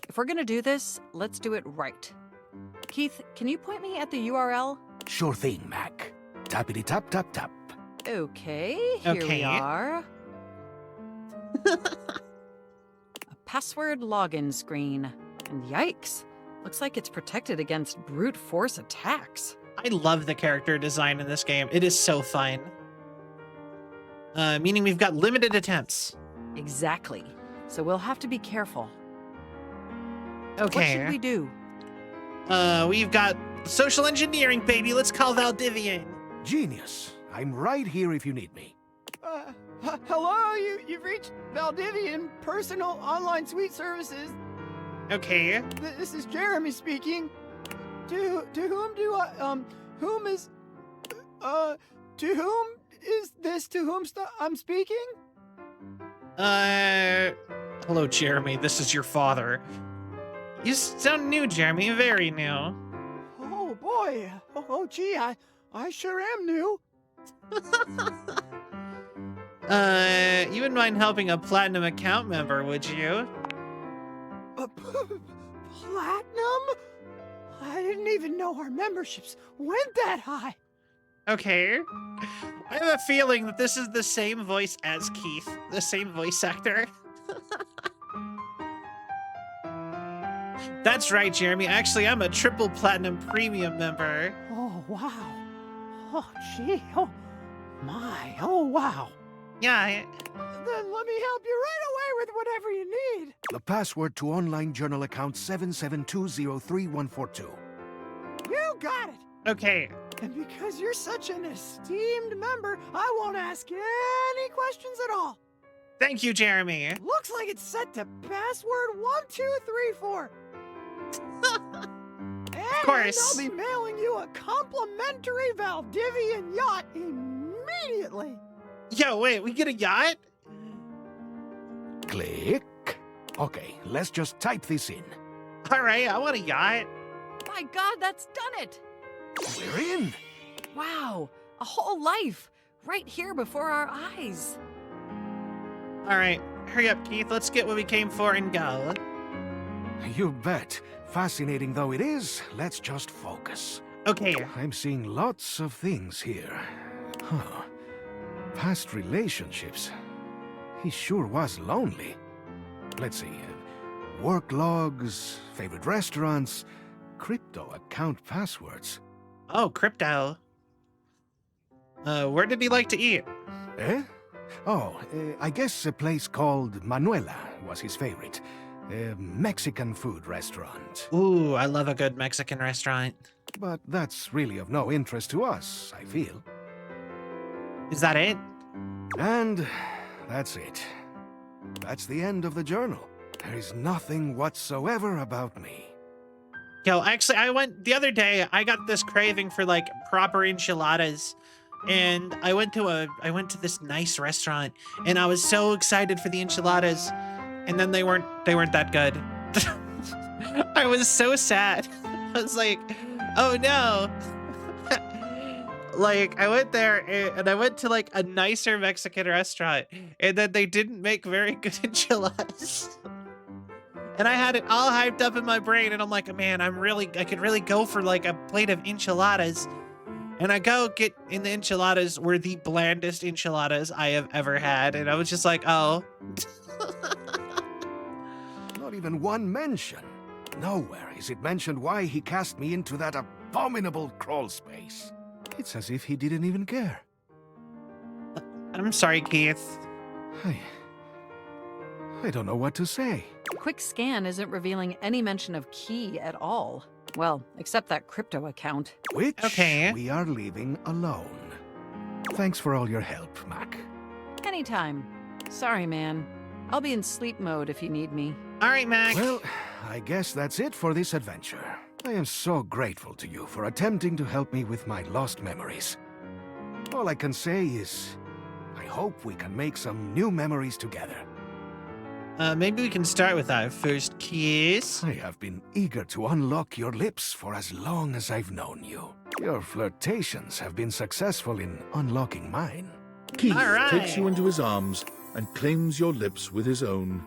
If we're gonna do this, let's do it right. Keith, can you point me at the URL? Sure thing, Mac. Tappity tap tap tap. Okay, here we are. A password login screen. And yikes, looks like it's protected against brute force attacks. I love the character design in this game. It is so fun. Meaning we've got limited attempts. Exactly. So we'll have to be careful. Okay. What should we do? We've got social engineering, baby. Let's call Valdivian. Genius. I'm right here if you need me. Hello, you've reached Valdivian Personal Online Suite Services. Okay. This is Jeremy speaking. To whom do I, whom is, to whom is this to whom I'm speaking? Hello, Jeremy. This is your father. You sound new, Jeremy. Very new. Oh, boy. Oh, gee, I sure am new. You wouldn't mind helping a platinum account member, would you? Platinum? I didn't even know our memberships went that high. Okay. I have a feeling that this is the same voice as Keith, the same voice actor. That's right, Jeremy. Actually, I'm a triple platinum premium member. Oh, wow. Oh, gee. Oh, my. Oh, wow. Yeah. Then let me help you right away with whatever you need. The password to online journal account 772033142. You got it. Okay. And because you're such an esteemed member, I won't ask any questions at all. Thank you, Jeremy. Looks like it's set to password 1234. Of course. I'll be mailing you a complimentary Valdivian yacht immediately. Yo, wait, we get a yacht? Click. Okay, let's just type this in. All right, I want a yacht. My God, that's done it. We're in. Wow, a whole life right here before our eyes. All right, hurry up, Keith. Let's get what we came for and go. You bet. Fascinating though it is, let's just focus. Okay. I'm seeing lots of things here. Huh. Past relationships. He sure was lonely. Let's see. Work logs, favorite restaurants, crypto account passwords. Oh, crypto. Where did he like to eat? Eh? Oh, I guess a place called Manuela was his favorite. A Mexican food restaurant. Ooh, I love a good Mexican restaurant. But that's really of no interest to us, I feel. Is that it? And that's it. That's the end of the journal. There is nothing whatsoever about me. Yo, actually, I went the other day. I got this craving for like proper enchiladas, and I went to this nice restaurant, and I was so excited for the enchiladas, and then they weren't that good. I was so sad. I was like, oh no. Like, I went there and I went to like a nicer Mexican restaurant, and then they didn't make very good enchiladas. And I had it all hyped up in my brain, and I'm like, man, I could really go for like a plate of enchiladas. And I go get in the enchiladas were the blandest enchiladas I have ever had. And I was just like, oh. Not even one mention. Nowhere is it mentioned why he cast me into that abominable crawl space. It's as if he didn't even care. I'm sorry, Keith. I don't know what to say. Quick scan isn't revealing any mention of Key at all. Well, except that crypto account. Which we are leaving alone. Thanks for all your help, Mac. Anytime. Sorry, man. I'll be in sleep mode if you need me. All right, Mac. Well, I guess that's it for this adventure. I am so grateful to you for attempting to help me with my lost memories. All I can say is, I hope we can make some new memories together. Maybe we can start with our first kiss. I have been eager to unlock your lips for as long as I've known you. Your flirtations have been successful in unlocking mine. Keith takes you into his arms and claims your lips with his own.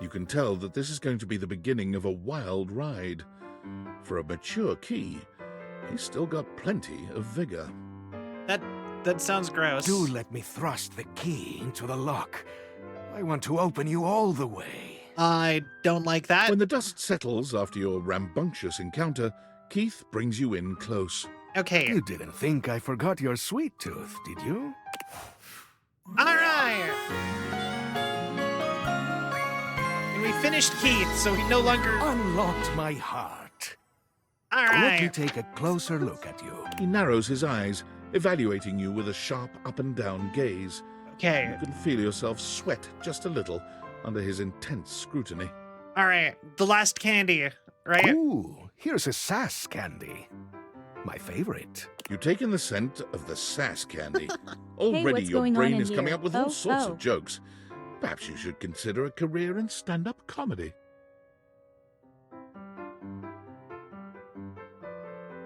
You can tell that this is going to be the beginning of a wild ride. For a mature Key, he's still got plenty of vigor. That sounds gross. Do let me thrust the key into the lock. I want to open you all the way. I don't like that. When the dust settles after your rambunctious encounter, Keith brings you in close. Okay. You didn't think I forgot your sweet tooth, did you? All right. And we finished Keith, so he no longer unlocked my heart. All right. Let me take a closer look at you. He narrows his eyes, evaluating you with a sharp up and down gaze. Okay. You can feel yourself sweat just a little under his intense scrutiny. All right, the last candy, right? Ooh, here's a sass candy. My favorite. You take in the scent of the sass candy. Already what's your going on brain in is coming here? up with all Oh, sorts oh. of jokes. Perhaps you should consider a career in stand-up comedy.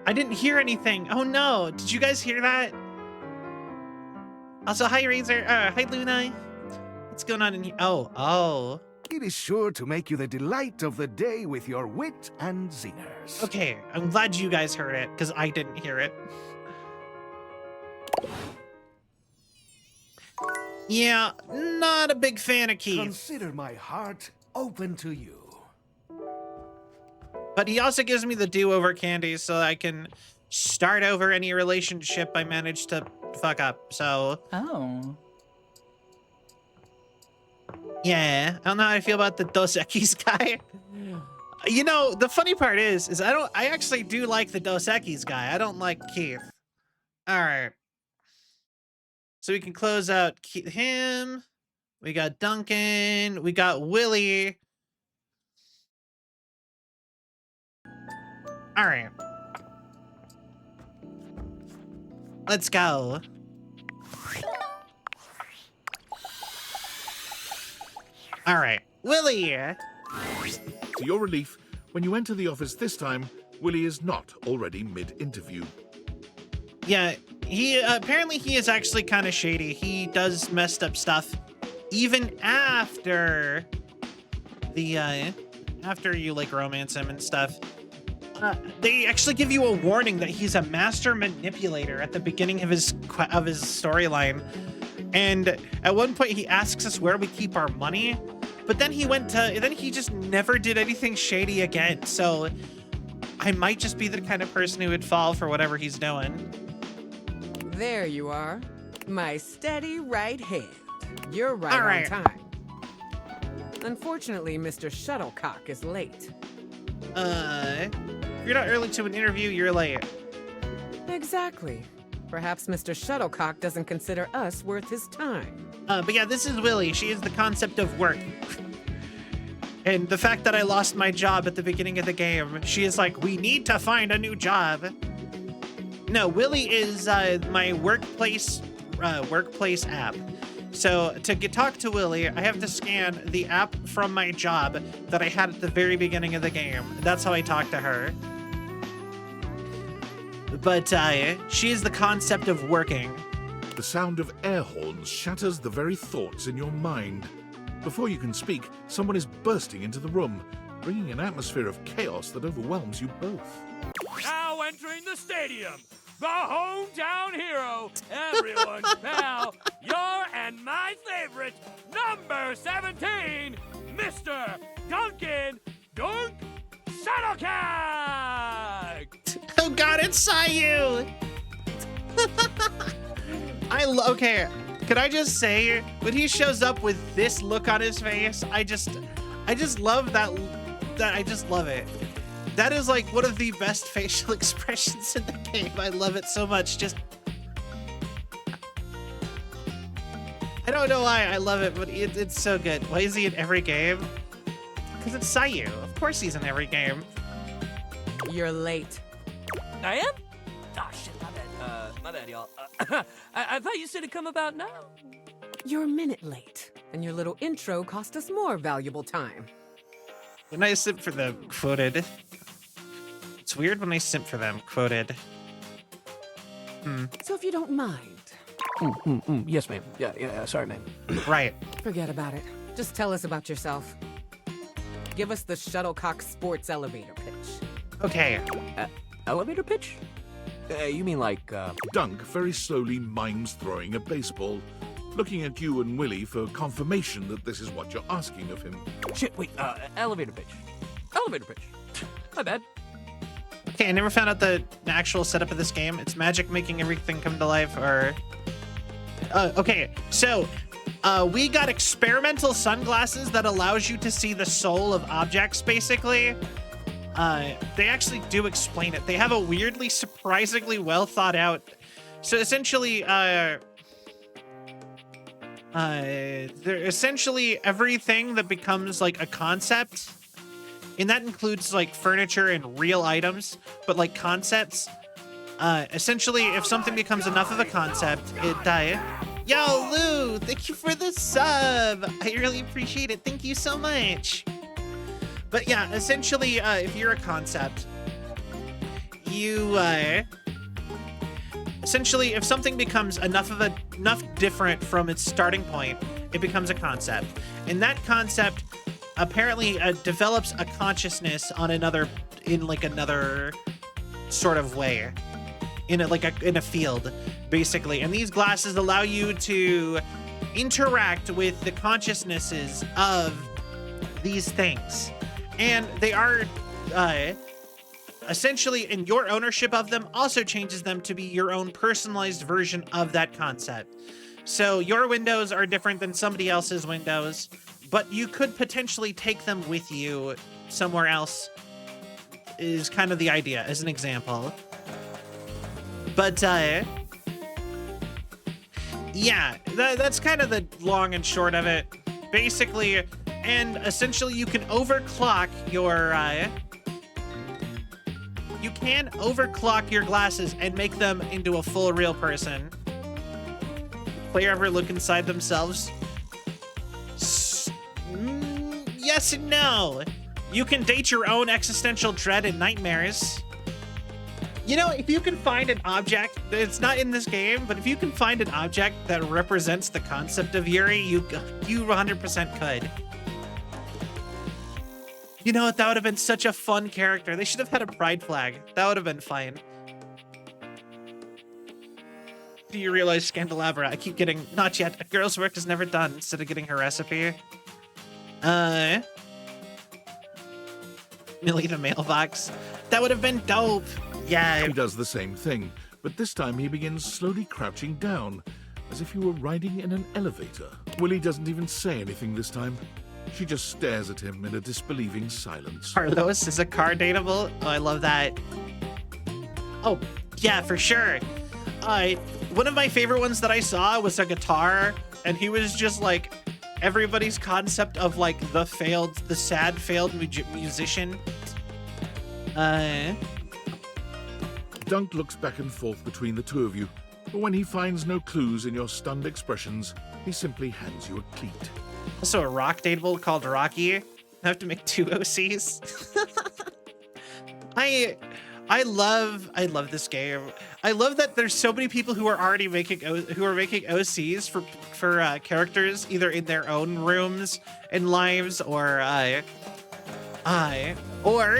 I didn't hear anything. Oh no, did you guys hear that? Also, hi Razor, hi Luna. What's going on in here? Oh. It is sure to make you the delight of the day with your wit and zingers. Okay, I'm glad you guys heard it, because I didn't hear it. Yeah, not a big fan of Keith. Consider my heart open to you. But he also gives me the do-over candy so I can start over any relationship I managed to fuck up, so... Oh. Yeah, I don't know how I feel about the Dos Equis guy. You know, the funny part is I actually do like the Dos Equis guy. I don't like Keith. All right. So we can close out him. We got Duncan. We got Willie. All right. Let's go. All right, Willie. To your relief, when you enter the office this time, Willie is not already mid-interview. Yeah, he apparently he is actually kind of shady. He does messed up stuff even after the after you like romance him and stuff. they actually give you a warning that he's a master manipulator at the beginning of his storyline. And at one point he asks us where we keep our money, but then he just never did anything shady again. So I might just be the kind of person who would fall for whatever he's doing. There you are. My steady right hand. You're right All right. on time. Unfortunately, Mr. Shuttlecock is late. If you're not early to an interview, you're late. Exactly. Perhaps Mr. Shuttlecock doesn't consider us worth his time. But yeah, this is Willie. She is the concept of work. And the fact that I lost my job at the beginning of the game, she is like, we need to find a new job. No, Willie is my workplace app. So to talk to Willie, I have to scan the app from my job that I had at the very beginning of the game. That's how I talk to her. But she is the concept of working. The sound of air horns shatters the very thoughts in your mind. Before you can speak, someone is bursting into the room, bringing an atmosphere of chaos that overwhelms you both. Now entering the stadium, the hometown hero, everyone's pal, your and my favorite, number 17, Mr. Duncan Dunk Shuttlecock! Oh god, it's Sayu! Okay, could I just say, when he shows up with this look on his face, I just love that I just love it. That is like one of the best facial expressions in the game. I love it so much. I don't know why I love it, but it's so good. Why is he in every game? Because it's Sayu. Of course he's in every game. You're late. I am? Oh, shit, my bad, y'all. I thought you said it'd come about now. You're a minute late, and your little intro cost us more valuable time. When I simp for them, quoted. It's weird when I simp for them, quoted. So if you don't mind. Yes, ma'am. Yeah, sorry, ma'am. Right. Forget about it. Just tell us about yourself. Give us the Shuttlecock Sports elevator pitch. Okay. Elevator pitch? You mean like, Dunk very slowly mimes throwing a baseball, looking at you and Willie for confirmation that this is what you're asking of him. Shit, wait, elevator pitch. Elevator pitch. My bad. Okay, I never found out the actual setup of this game. It's magic making everything come to life, or... okay, so we got experimental sunglasses that allows you to see the soul of objects, basically. They actually do explain it. They have a weirdly, surprisingly well thought out... So essentially, they're essentially everything that becomes like a concept, and that includes like furniture and real items, but like concepts. Essentially, if something becomes enough of a concept, it Yo, Lou, thank you for the sub. I really appreciate it. Thank you so much. But yeah, essentially, if you're a concept, you essentially, if something becomes enough different from its starting point, it becomes a concept. And that concept apparently develops a consciousness on another sort of way, in a field, basically. And these glasses allow you to interact with the consciousnesses of these things. And they are essentially, and your ownership of them also changes them to be your own personalized version of that concept. So your windows are different than somebody else's windows, but you could potentially take them with you somewhere else, is kind of the idea, as an example. But yeah, that's kind of the long and short of it, basically. And essentially, you can overclock your glasses and make them into a full real person. Player ever look inside themselves? Yes and no. You can date your own existential dread and nightmares. You know, if you can find an object, it's not in this game, but if you can find an object that represents the concept of Yuri, you 100% could. You know what? That would have been such a fun character. They should have had a pride flag. That would have been fine. Do you realize, Scandelabra, I keep getting, not yet, a girl's work is never done, instead of getting her recipe. Millie the mailbox. That would have been dope. Yeah. He does the same thing, but this time he begins slowly crouching down, as if you were riding in an elevator. Willie doesn't even say anything this time. She just stares at him in a disbelieving silence. Carlos, is a car dateable? Oh, I love that. Oh, yeah, for sure. One of my favorite ones that I saw was a guitar, and he was just like everybody's concept of like the sad failed musician. Dunk looks back and forth between the two of you, but when he finds no clues in your stunned expressions, he simply hands you a cleat. Also a rock dateable called Rocky. I have to make 2 OCs. I love this game. I love that there's so many people who are already making OCs for characters either in their own rooms and lives or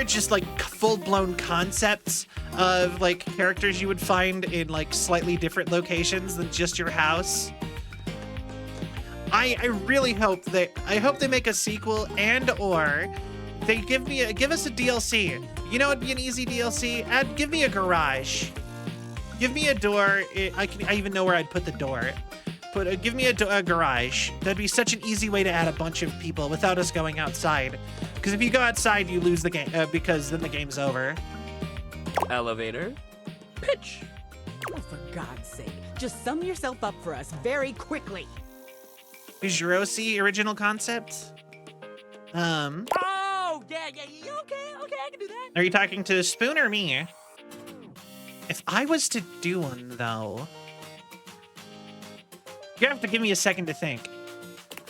just like full-blown concepts of like characters you would find in like slightly different locations than just your house. I really hope they make a sequel and or they give us a DLC. You know, it'd be an easy DLC. Give me a garage. Give me a door. I even know where I'd put the door. Give me a garage. That'd be such an easy way to add a bunch of people without us going outside. Because if you go outside, you lose the game. Because then the game's over. Elevator. Pitch. Oh, for God's sake, just sum yourself up for us very quickly. Bujurosi original concept. Oh, yeah, okay, I can do that. Are you talking to Spoon or me? If I was to do one, though, you have to give me a second to think.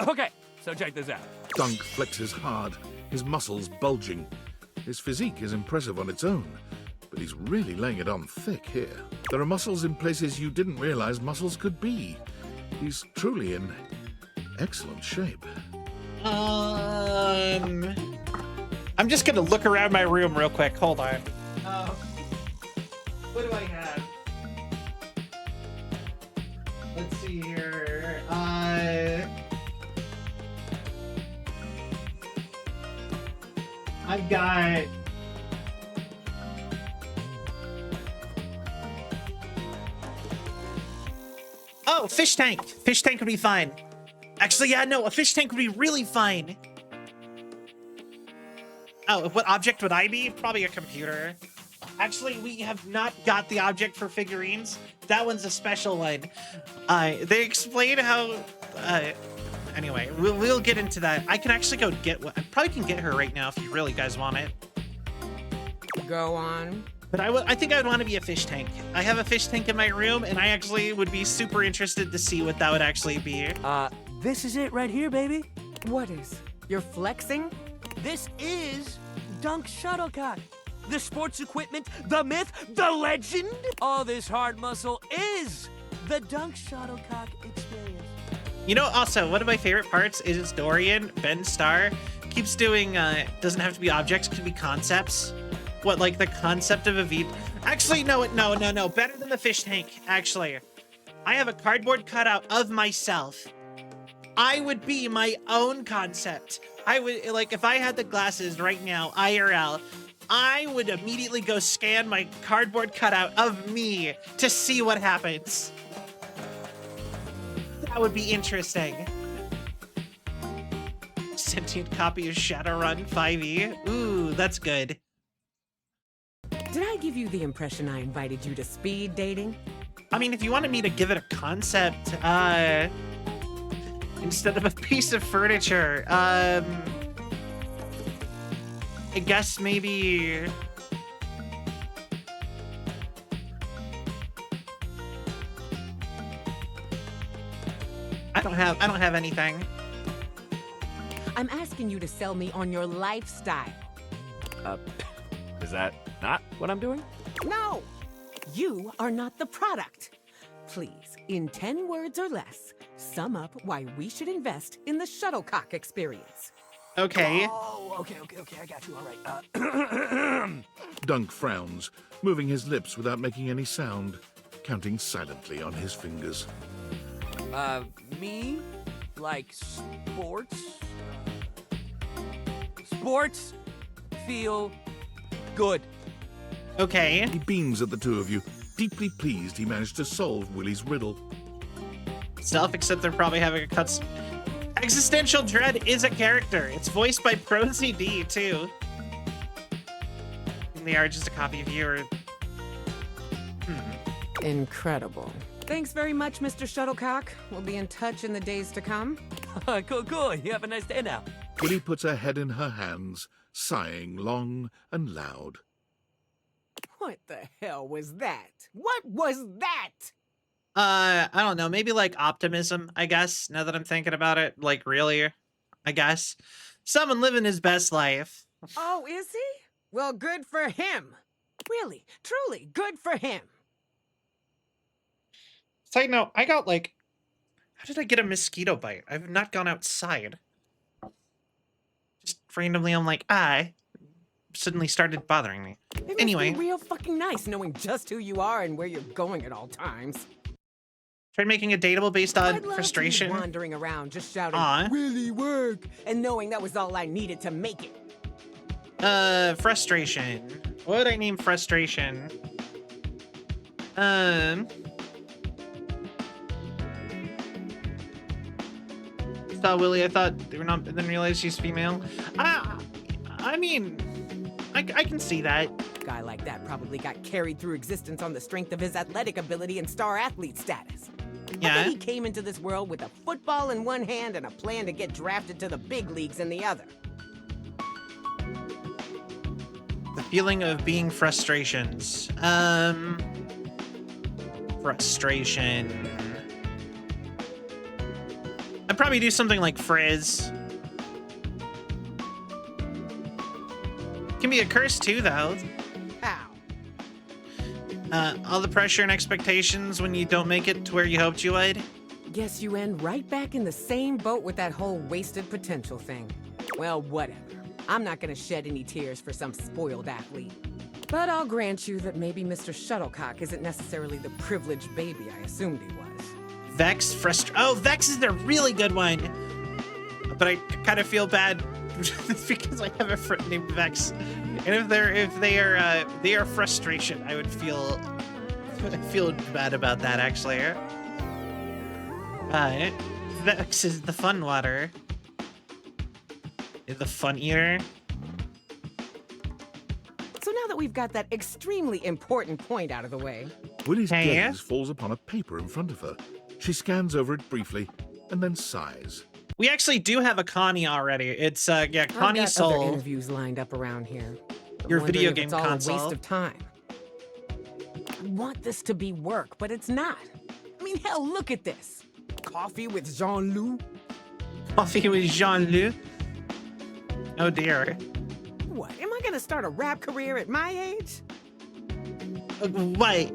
Okay, so check this out. Dunk flexes hard, his muscles bulging. His physique is impressive on its own, but he's really laying it on thick here. There are muscles in places you didn't realize muscles could be. He's truly in excellent shape. I'm just gonna look around my room real quick. Hold on. What do I have? Let's see here. I've got. Oh, fish tank. Fish tank would be fine. Actually, yeah, no, a fish tank would be really fine. Oh, what object would I be? Probably a computer. Actually, we have not got the object for figurines. That one's a special one. They explain how... anyway, we'll get into that. I can actually go get one. I probably can get her right now if you really guys want it. Go on. But I think I would want to be a fish tank. I have a fish tank in my room, and I actually would be super interested to see what that would actually be. This is it right here, baby. What is? You're flexing? This is Dunk Shuttlecock. The sports equipment, the myth, the legend. All this hard muscle is the Dunk Shuttlecock experience. You know, also, one of my favorite parts is Dorian, Ben Starr, keeps doing, doesn't have to be objects, could be concepts. What, like the concept of a V? Actually, no, better than the fish tank, actually. I have a cardboard cutout of myself. I would be my own concept. I would, like, if I had the glasses right now, IRL, I would immediately go scan my cardboard cutout of me to see what happens. That would be interesting. Sentient copy of Shadowrun 5e. Ooh, that's good. Did I give you the impression I invited you to speed dating? I mean, if you wanted me to give it a concept, instead of a piece of furniture, I guess maybe... I don't have anything. I'm asking you to sell me on your lifestyle. Is that not what I'm doing? No! You are not the product. Please, in 10 words or less, sum up why we should invest in the Shuttlecock experience. Okay. Oh, okay, I got you. All right. Dunk frowns, moving his lips without making any sound, counting silently on his fingers. Me? Like sports? Sports feel good. Okay. He beams at the two of you, deeply pleased he managed to solve Willie's riddle. Stuff, except they're probably having a cuts. Existential Dread is a character. It's voiced by ProCD too. And they are just a copy of you or... Incredible. Thanks very much, Mr. Shuttlecock. We'll be in touch in the days to come. Cool. You have a nice day now. Willie puts her head in her hands, sighing long and loud. What the hell was that? What was that? I don't know. Maybe like optimism, I guess, now that I'm thinking about it. Like, really, I guess. Someone living his best life. Oh, is he? Well, good for him. Really, truly, good for him. Side note, I got like... How did I get a mosquito bite? I've not gone outside. Just randomly, I'm like, suddenly started bothering me. It Anyway. must be real fucking nice knowing just who you are and where you're going at all times. Tried making a dateable based on I'd love frustration. To be wandering around just shouting, Aw. Willie, work, and knowing that was all I needed to make it. Frustration. What would I name frustration? Saw Willie, I thought they were not, then realized she's female. I mean, I can see that. A guy like that probably got carried through existence on the strength of his athletic ability and star athlete status. Yeah. I bet he came into this world with a football in one hand and a plan to get drafted to the big leagues in the other. The feeling of being frustrations. Frustration. I'd probably do something like frizz. Can be a curse too, though. How? All the pressure and expectations when you don't make it to where you hoped you would. Guess you end right back in the same boat with that whole wasted potential thing. Well, whatever. I'm not gonna shed any tears for some spoiled athlete. But I'll grant you that maybe Mr. Shuttlecock isn't necessarily the privileged baby I assumed he was. Vex, Oh, Vex is a really good one. But I kind of feel bad because I have a friend named Vex. And if they are frustration, I would feel bad about that actually. Vex is the fun water. The fun eater. So now that we've got that extremely important point out of the way. Willie's gaze falls upon a paper in front of her. She scans over it briefly and then sighs. We actually do have a Connie already. It's Connie I've got Soul. other interviews lined up around here. I'm Your wondering video if game it's all console. a waste of time. I want this to be work, but it's not. I mean, hell, look at this. Coffee with Jean-Loup. Coffee with Jean-Luc. Oh dear. What, am I gonna start a rap career at my age? Wait.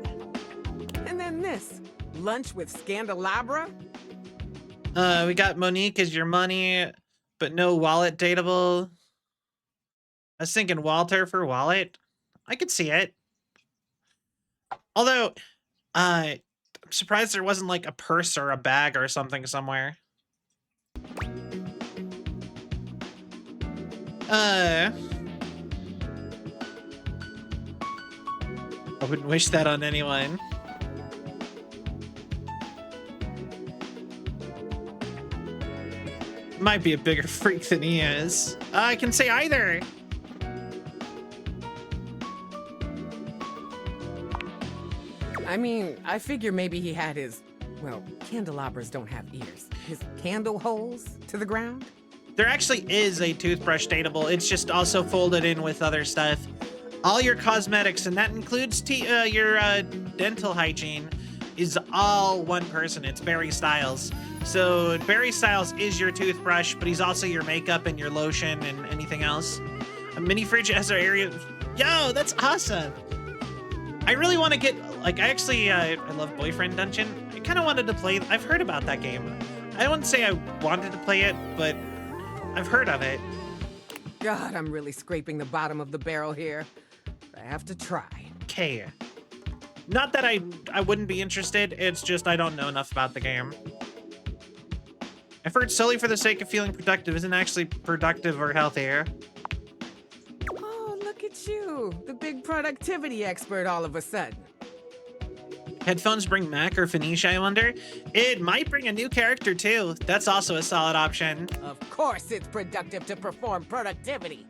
And then this, lunch with Scandelabra? We got Monique as your money, but no wallet dateable. I was thinking Walter for wallet. I could see it. Although, I'm surprised there wasn't like a purse or a bag or something somewhere. I wouldn't wish that on anyone. Might be a bigger freak than he is. I can say either. I mean, I figure maybe he had his, well, candelabras don't have ears. His candle holes to the ground? There actually is a toothbrush dateable. It's just also folded in with other stuff. All your cosmetics, and that includes your dental hygiene, is all one person. It's Barry Styles. So Barry Styles is your toothbrush, but he's also your makeup and your lotion and anything else. A mini fridge has our area. Yo, that's awesome. I really want to get, like, I love Boyfriend Dungeon. I kind of wanted to play, I've heard about that game. I wouldn't say I wanted to play it, but I've heard of it. God, I'm really scraping the bottom of the barrel here. I have to try. Okay. Not that I wouldn't be interested, it's just I don't know enough about the game. Effort solely for the sake of feeling productive isn't actually productive or healthier. Oh, look at you, the big productivity expert all of a sudden. Headphones bring Mac or Phoenicia, I wonder? It might bring a new character too. That's also a solid option. Of course it's productive to perform productivity.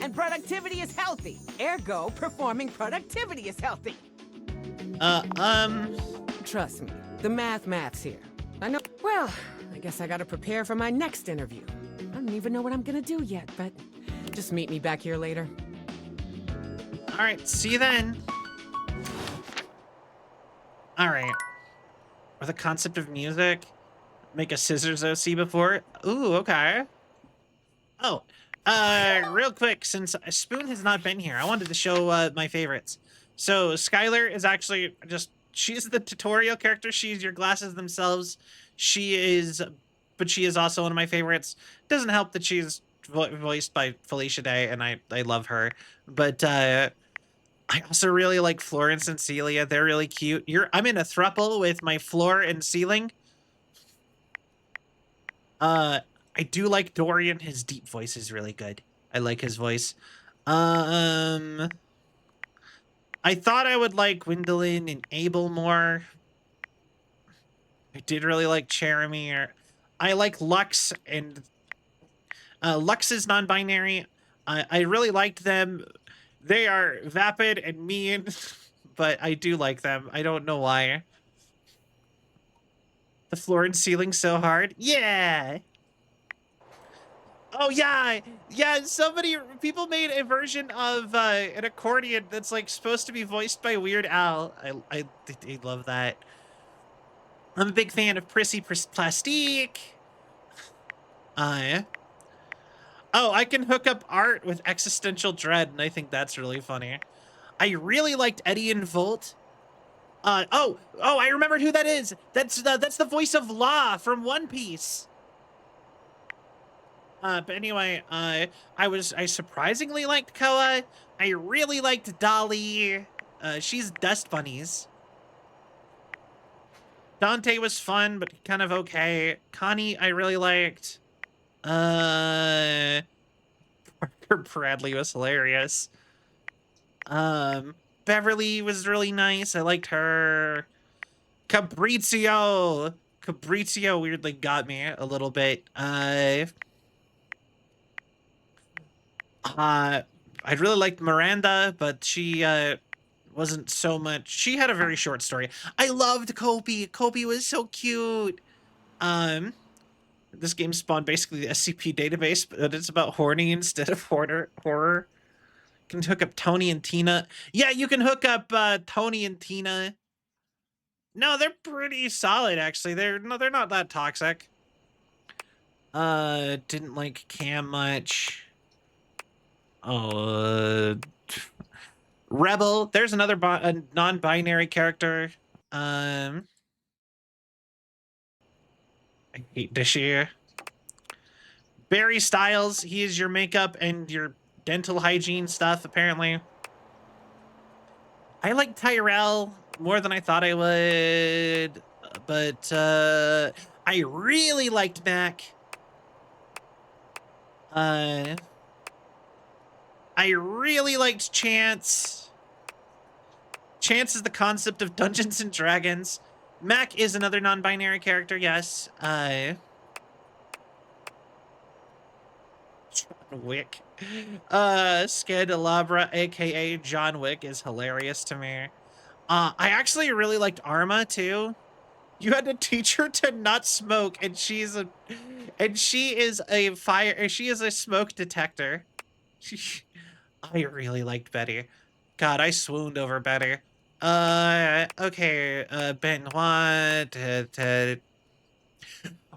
And productivity is healthy. Ergo, performing productivity is healthy. Trust me, the math's here. I know. Well, I guess I gotta prepare for my next interview. I don't even know what I'm gonna do yet, but just meet me back here later. All right, see you then. All right. Or the concept of music. Make a scissors OC before. Ooh, okay. Oh, real quick, since Spoon has not been here, I wanted to show my favorites. So Skylar is actually she's the tutorial character. She's your glasses themselves. But she is also one of my favorites. Doesn't help that she's voiced by Felicia Day, and I love her. But I also really like Florence and Celia. They're really cute. I'm in a throuple with my floor and ceiling. I do like Dorian. His deep voice is really good. I like his voice. I thought I would like Gwendolyn and Abel more. I did really like Jeremy. I like Lux, and Lux is non-binary. I really liked them. They are vapid and mean, but I do like them. I don't know why. The floor and ceiling so hard. Yeah. Oh yeah, yeah. People made a version of an accordion that's like supposed to be voiced by Weird Al. I love that. I'm a big fan of Prissy Plastique. Oh, I can hook up art with existential dread, and I think that's really funny. I really liked Eddie and Volt. Oh, I remembered who that is. That's the voice of La from One Piece. But anyway, I surprisingly liked Koa. I really liked Dolly. She's Dust Bunnies. Dante was fun, but kind of okay. Connie, I really liked. Parker Bradley was hilarious. Beverly was really nice. I liked her. Cabrizio weirdly got me a little bit. I really liked Miranda, but she wasn't so much. She had a very short story. I loved Kopi. Kopi was so cute. This game spawned basically the SCP database, but it's about horny instead of horror. Can hook up Tony and Tina. Yeah, you can hook up Tony and Tina. No, they're pretty solid actually. They're not that toxic. Didn't like Cam much. Rebel. There's another non-binary character. I hate this year. Barry Styles. He is your makeup and your dental hygiene stuff, apparently. I like Tyrell more than I thought I would, but I really liked Mac. I really liked Chance. Chance is the concept of Dungeons and Dragons. Mac is another non-binary character, yes. John Wick. Scandelabra, aka John Wick, is hilarious to me. I actually really liked Arma too. You had to teach her to not smoke, and she is a smoke detector. I really liked Betty. God, I swooned over Betty. Okay, Benoit,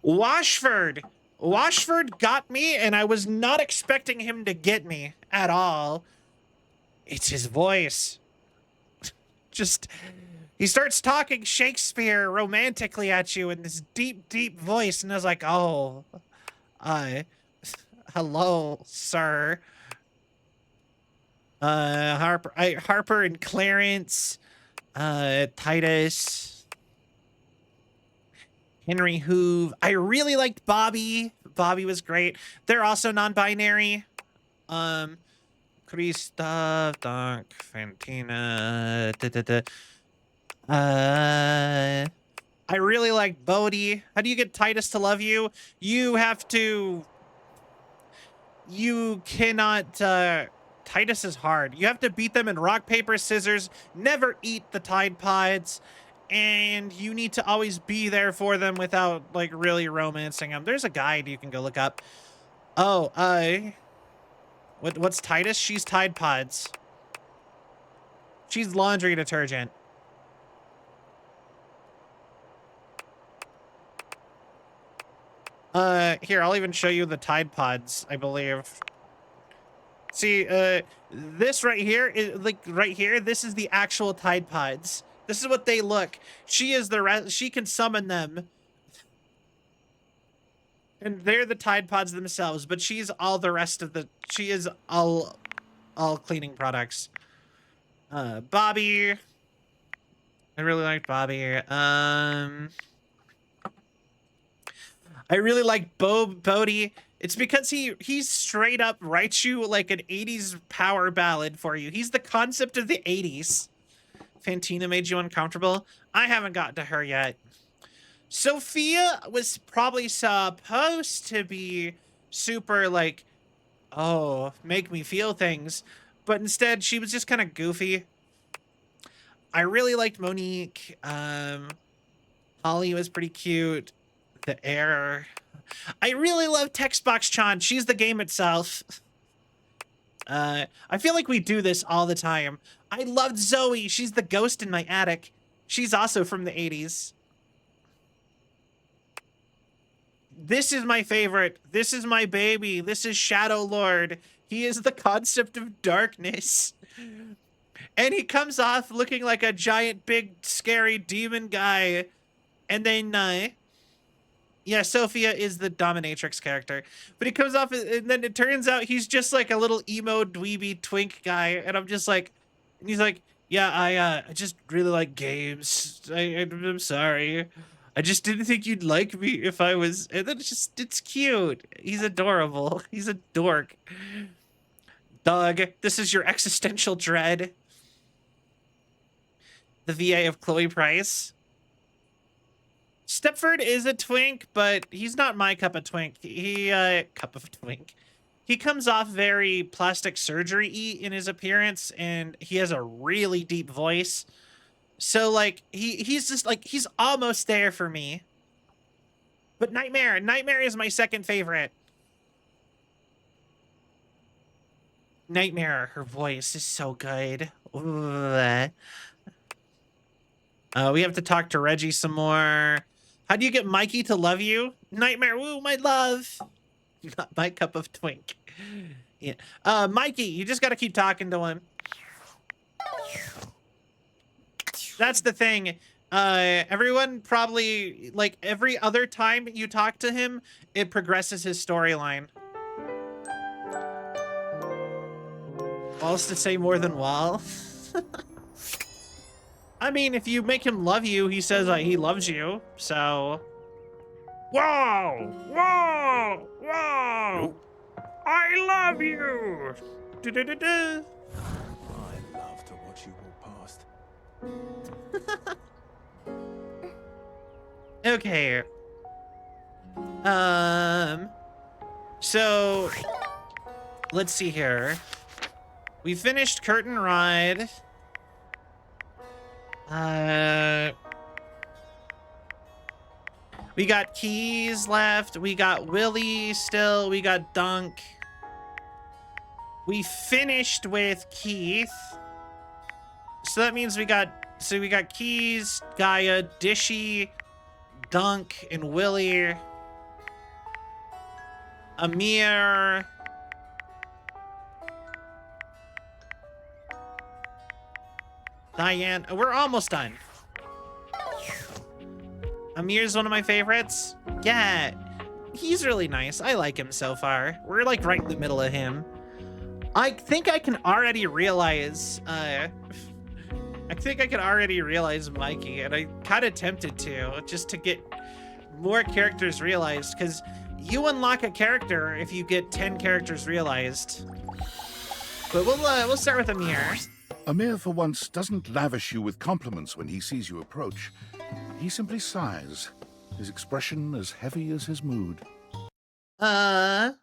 Washford. Washford got me, and I was not expecting him to get me at all. It's his voice. He starts talking Shakespeare romantically at you in this deep, deep voice, and I was like, oh, Hello, sir. Harper and Clarence, Titus, Henry Hoove. I really liked Bobby. Bobby was great. They're also non-binary. Krista, Donk, Fantina, I really like Bodhi. How do you get Titus to love you? You cannot, Titus is hard. You have to beat them in rock, paper, scissors, never eat the Tide Pods, and you need to always be there for them without, like, really romancing them. There's a guide you can go look up. Oh, what's Titus? She's Tide Pods. She's laundry detergent. Here, I'll even show you the Tide Pods, I believe. See, this right here is like right here. This is the actual Tide Pods. This is what they look. She is the rest. She can summon them. And they're the Tide Pods themselves, but she's all the rest of the, she is all cleaning products. Bobby. I really liked Bobby. I really like Bodhi. It's because he straight up writes you like an 80s power ballad for you. He's the concept of the 80s. Fantina made you uncomfortable? I haven't gotten to her yet. Sophia was probably supposed to be super like, oh, make me feel things. But instead, she was just kind of goofy. I really liked Monique. Holly was pretty cute. The air. I really love Textbox Chan. She's the game itself. I feel like we do this all the time. I loved Zoe. She's the ghost in my attic. She's also from the 80s. This is my favorite. This is my baby. This is Shadow Lord. He is the concept of darkness. And he comes off looking like a giant, big, scary demon guy. And then, yeah, Sophia is the dominatrix character. But he comes off, and then it turns out he's just like a little emo, dweeby, twink guy. And I'm just like, and he's like, yeah, I just really like games. I'm sorry. I just didn't think you'd like me if I was, and then it's cute. He's adorable. He's a dork. Doug, this is your existential dread. The VA of Chloe Price. Stepford is a twink, but he's not my cup of twink. Cup of twink. He comes off very plastic surgery-y in his appearance, and he has a really deep voice. So, like, he's just, like, he's almost there for me. But Nightmare. Nightmare is my second favorite. Nightmare, her voice is so good. We have to talk to Reggie some more. How do you get Mikey to love you? Nightmare, woo, my love. Not my cup of twink. Yeah. Mikey, you just got to keep talking to him. That's the thing. Everyone probably, like, every other time you talk to him, it progresses his storyline. Walls to say more than Wall? I mean, if you make him love you, he says he loves you, so... Whoa! Whoa! Whoa! I love you! Du-du-du-du. I love to watch you walk past. Okay. So... Let's see here. We finished Curtain Ride. We got Keys left. We got Willie still. We got Dunk. We finished with Keith. So that means we got Keys, Gaia, Dishy, Dunk, and Willie. Amir. Diane. We're almost done. Amir's one of my favorites. Yeah. He's really nice. I like him so far. We're like right in the middle of him. I think I can already realize, Mikey, and I'm kind of tempted to, just to get more characters realized, because you unlock a character if you get 10 characters realized. But we'll start with Amir. Amir, for once, doesn't lavish you with compliments when he sees you approach. He simply sighs, his expression as heavy as his mood. Okay.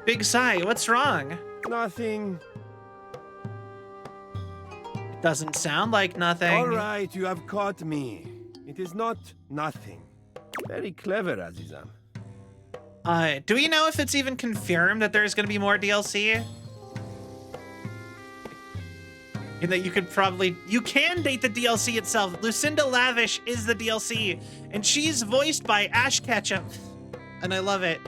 Big sigh, what's wrong? Nothing. It doesn't sound like nothing. All right, you have caught me. It is not nothing. Very clever, Azizam. Do we know if it's even confirmed that there's gonna be more DLC? And that you can date the DLC itself. Lucinda Lavish is the DLC, and she's voiced by Ash Ketchum. And I love it.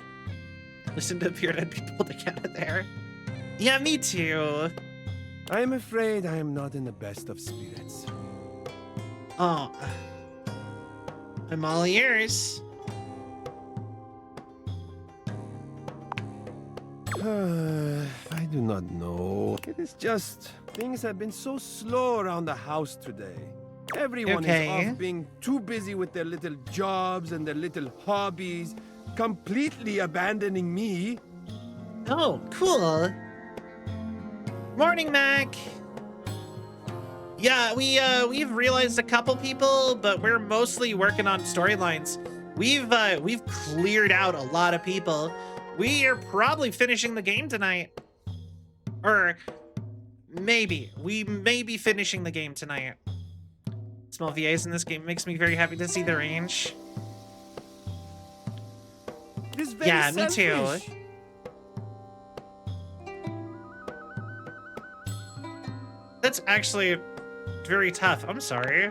Lucinda appeared, I'd be pulled out of there. Yeah, me too. I am afraid I am not in the best of spirits. Oh. I'm all ears. I do not know. It is just, things have been so slow around the house today. Everyone is off being too busy with their little jobs and their little hobbies, completely abandoning me. Oh, cool. Morning, Mac. Yeah, we've realized a couple people, but we're mostly working on storylines. We've cleared out a lot of people. We are probably finishing the game tonight. Or maybe. We may be finishing the game tonight. Small VAs in this game makes me very happy to see the range. Yeah, me too. That's actually very tough. I'm sorry.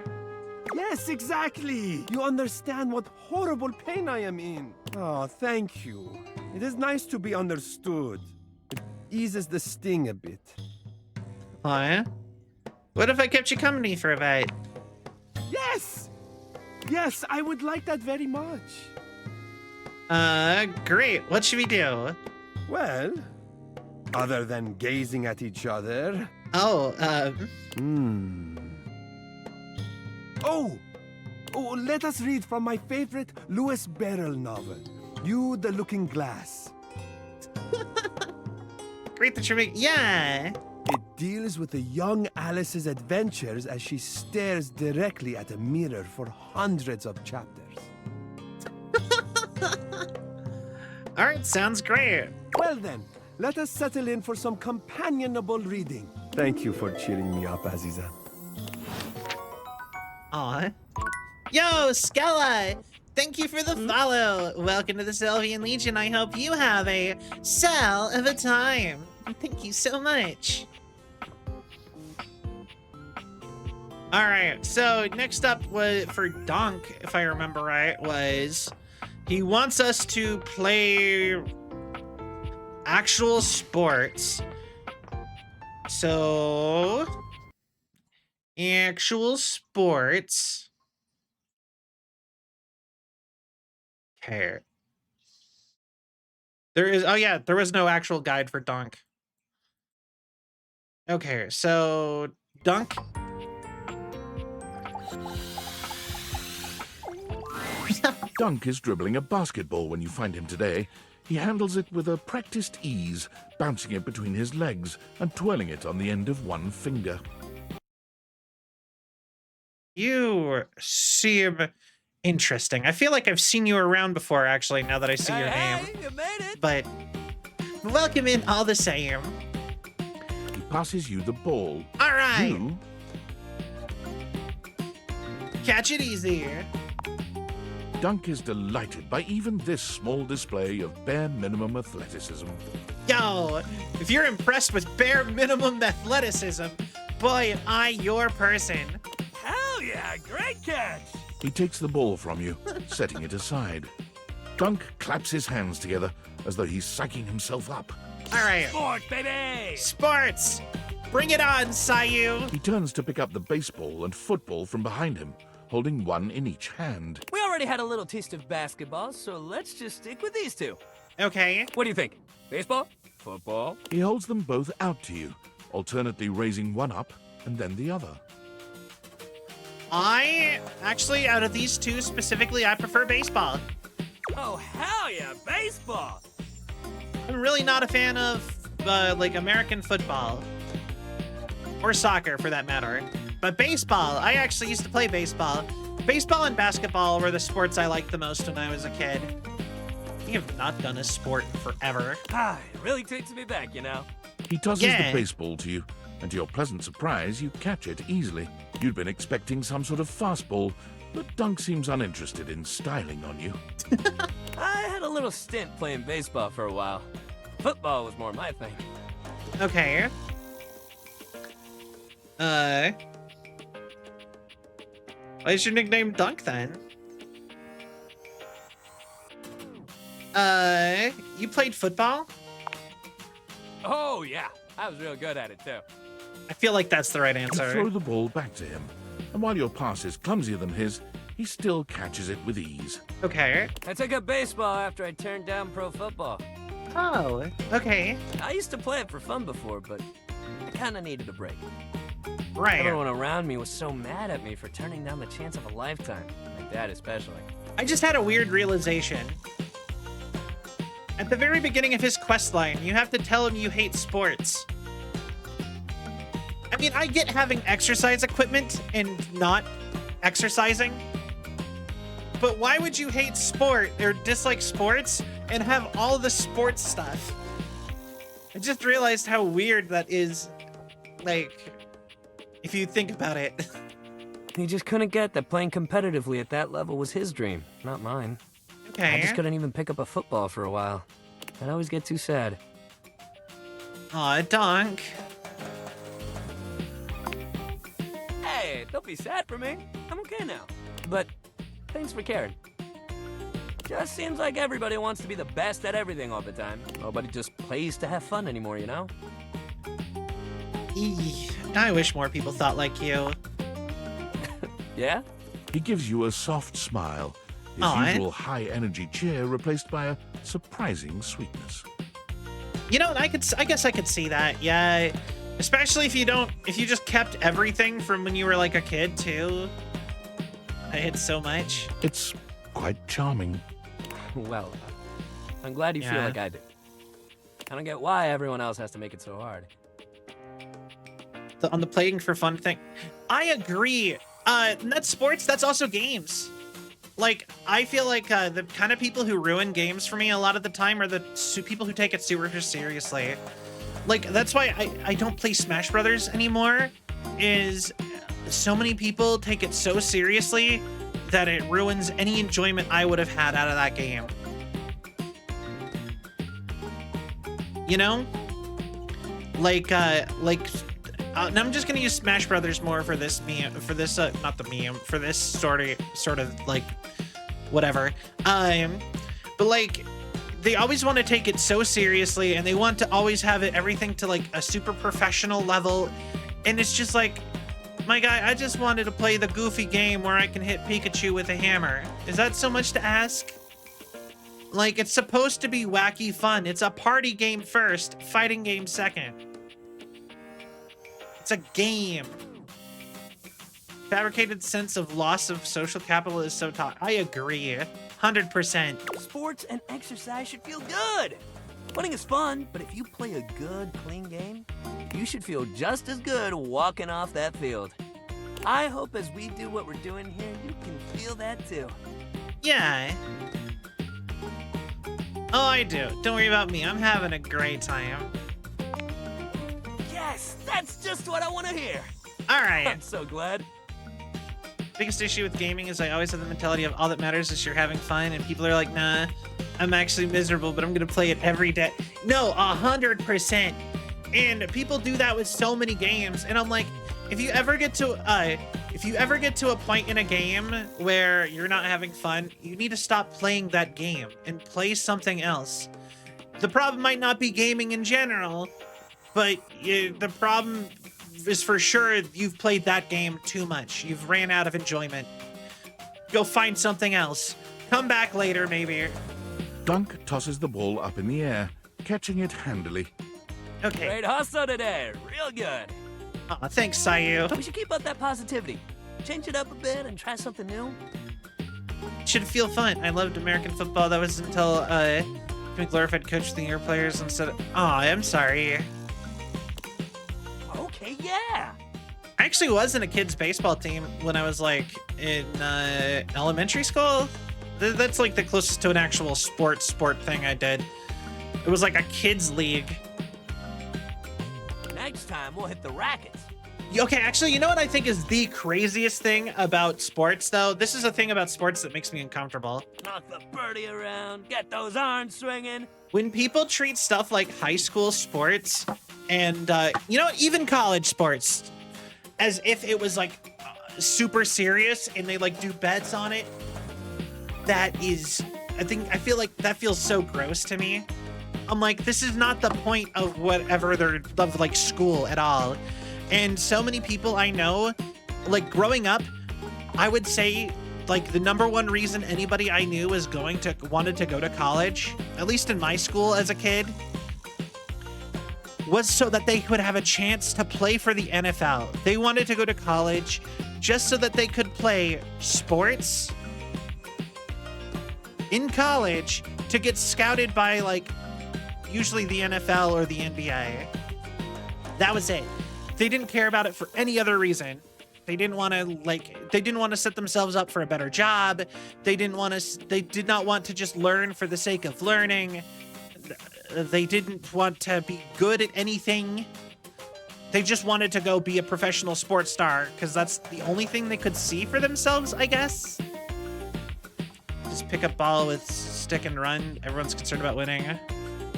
Yes, exactly. You understand what horrible pain I am in. Oh, thank you. It is nice to be understood. It eases the sting a bit. Huh? What if I kept you company for a bit? Yes! Yes, I would like that very much. Great. What should we do? Well, other than gazing at each other. Oh, Oh, let us read from my favorite Lewis Barrel novel, You the Looking Glass. Great that you're making... Yeah! It deals with the young Alice's adventures as she stares directly at a mirror for hundreds of chapters. Alright, sounds great. Well then, let us settle in for some companionable reading. Thank you for cheering me up, Aziza. Aw. Yo, Skella! Thank you for the follow. Welcome to the Celvion Legion. I hope you have a cell of a time. Thank you so much. Alright, so next up was for Donk, if I remember right, was he wants us to play actual sports. So actual sports. Okay. There was no actual guide for Dunk. Okay, so Dunk. Dunk is dribbling a basketball when you find him today. He handles it with a practiced ease, bouncing it between his legs and twirling it on the end of one finger. You seem interesting. I feel like I've seen you around before, actually, now that I see your name. You made it. But welcome in all the same. He passes you the ball. All right. You catch it easy. Dunk is delighted by even this small display of bare minimum athleticism. Yo, if you're impressed with bare minimum athleticism, boy, am I your person. Hell yeah, great catch. He takes the ball from you, setting it aside. Dunk claps his hands together as though he's psyching himself up. All right. Sport, baby. Sports. Bring it on, Sayu! He turns to pick up the baseball and football from behind him, holding one in each hand. We already had a little taste of basketball, so let's just stick with these two. Okay. What do you think? Baseball? Football? He holds them both out to you, alternately raising one up and then the other. Actually, out of these two specifically, I prefer baseball. Oh, hell yeah, baseball! I'm really not a fan of, like, American football. Or soccer, for that matter. But baseball, I actually used to play baseball. Baseball and basketball were the sports I liked the most when I was a kid. I have not done a sport in forever. It really takes me back, you know? He tosses the baseball to you, and to your pleasant surprise, you catch it easily. You'd been expecting some sort of fastball, but Dunk seems uninterested in styling on you. I had a little stint playing baseball for a while. Football was more my thing. Okay. Why is your nickname Dunk then? You played football? Oh, yeah. I was real good at it, too. I feel like that's the right You answer. throw the ball back to him, and while your pass is clumsier than his, he still catches it with ease. Okay. I took up baseball after I turned down pro football. Oh, okay. I used to play it for fun before, but I kind of needed a break. Right. Everyone around me was so mad at me for turning down the chance of a lifetime. My dad especially. I just had a weird realization. At the very beginning of his quest line, you have to tell him you hate sports. I mean, I get having exercise equipment and not exercising. But why would you hate sport or dislike sports and have all the sports stuff? I just realized how weird that is, like, if you think about it. He just couldn't get that playing competitively at that level was his dream, not mine. Okay. I just couldn't even pick up a football for a while. I'd always get too sad. Aw, Dunk. Hey, don't be sad for me. I'm okay now. But thanks for caring. Just seems like everybody wants to be the best at everything all the time. Nobody just plays to have fun anymore, you know? I wish more people thought like you. Yeah? Oh, He gives you a soft smile, his usual high-energy cheer replaced by a surprising sweetness. You know, I guess I could see that. Yeah, especially if you just kept everything from when you were like a kid too. I hate so much. It's quite charming. Well, I'm glad you feel like I do. I don't get why everyone else has to make it so hard. On the playing for fun thing, I agree. That's sports. That's also games. Like, I feel like the kind of people who ruin games for me a lot of the time are the people who take it super seriously. Like, that's why I don't play Smash Brothers anymore, is so many people take it so seriously that it ruins any enjoyment I would have had out of that game. You know? Like, and I'm just gonna use Smash Brothers more for this meme, for this, not the meme, for this sort of like, whatever. But like, they always want to take it so seriously, and they want to always have everything to like a super professional level, and it's just like, my guy, I just wanted to play the goofy game where I can hit Pikachu with a hammer. Is that so much to ask? Like, it's supposed to be wacky fun. It's a party game first, fighting game second. It's a game. Fabricated sense of loss of social capital is so toxic. I agree. 100%. Sports and exercise should feel good. Winning is fun, but if you play a good, clean game, you should feel just as good walking off that field. I hope as we do what we're doing here, you can feel that too. Yeah. Oh, I do. Don't worry about me. I'm having a great time. Yes, that's just what I want to hear. All right. I'm so glad. Biggest issue with gaming is I always have the mentality of all that matters is you're having fun, and people are like, nah, I'm actually miserable, but I'm gonna play it every day. No, 100%. And people do that with so many games, and I'm like, if you ever get to a point in a game where you're not having fun, you need to stop playing that game and play something else. The problem might not be gaming in general. But the problem is for sure you've played that game too much. You've ran out of enjoyment. Go find something else. Come back later, maybe. Dunk tosses the ball up in the air, catching it handily. Okay. Great hustle today. Real good. Aw, thanks, Sayu. We should keep up that positivity. Change it up a bit and try something new. Should feel fun. I loved American football. That was until glorified coach of the year players instead of... Oh, I'm sorry. Okay, yeah. I actually was in a kids baseball team when I was like in elementary school. That's like the closest to an actual sport thing I did. It was like a kids league. Next time we'll hit the rackets. Okay, actually, you know what I think is the craziest thing about sports, though? This is a thing about sports that makes me uncomfortable. Knock the birdie around, get those arms swinging. When people treat stuff like high school sports and, you know, even college sports as if it was like super serious and they like do bets on it, that is, I feel like that feels so gross to me. I'm like, this is not the point of whatever they're of like school at all. And so many people I know, like growing up, I would say like the number one reason anybody I knew wanted to go to college, at least in my school as a kid, was so that they could have a chance to play for the NFL. They wanted to go to college just so that they could play sports in college to get scouted by like usually the NFL or the NBA. That was it. They didn't care about it for any other reason. They didn't want to set themselves up for a better job. They did not want to just learn for the sake of learning. They didn't want to be good at anything. They just wanted to go be a professional sports star because that's the only thing they could see for themselves, I guess. Just pick up ball with stick and run. Everyone's concerned about winning.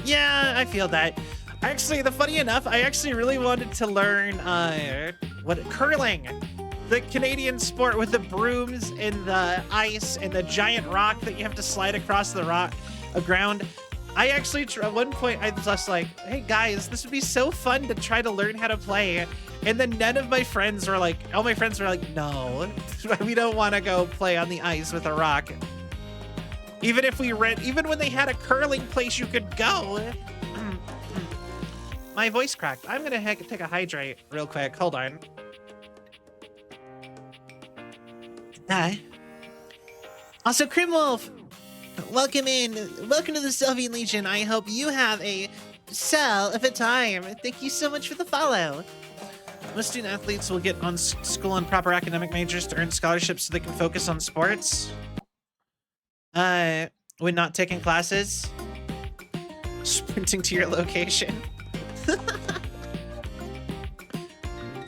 Yeah, I feel that. Actually, funny enough, I actually really wanted to learn curling. The Canadian sport with the brooms and the ice and the giant rock that you have to slide across the ground. I actually, at one point, I was just like, hey guys, this would be so fun to try to learn how to play. And then none of my friends were like, all my friends were like, no, we don't want to go play on the ice with a rock. Even when they had a curling place you could go. My voice cracked. I'm gonna take a hydrate real quick. Hold on. Hi. Also, Crimwolf, welcome in. Welcome to the Celvion Legion. I hope you have a cell of a time. Thank you so much for the follow. Most student athletes will get on school on proper academic majors to earn scholarships so they can focus on sports. When not taking classes. Sprinting to your location.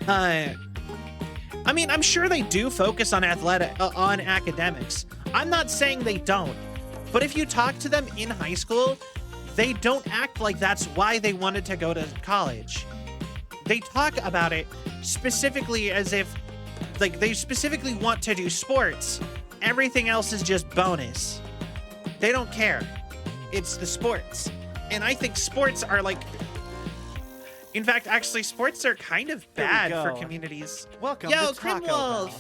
I mean, I'm sure they do focus on academics. I'm not saying they don't, but if you talk to them in high school, they don't act like that's why they wanted to go to college. They talk about it specifically as if, like, they specifically want to do sports. Everything else is just bonus. They don't care. It's the sports. And I think sports are like... In fact, actually, sports are kind of bad for communities. Welcome Yo, to Taco Crimwolf! Bell.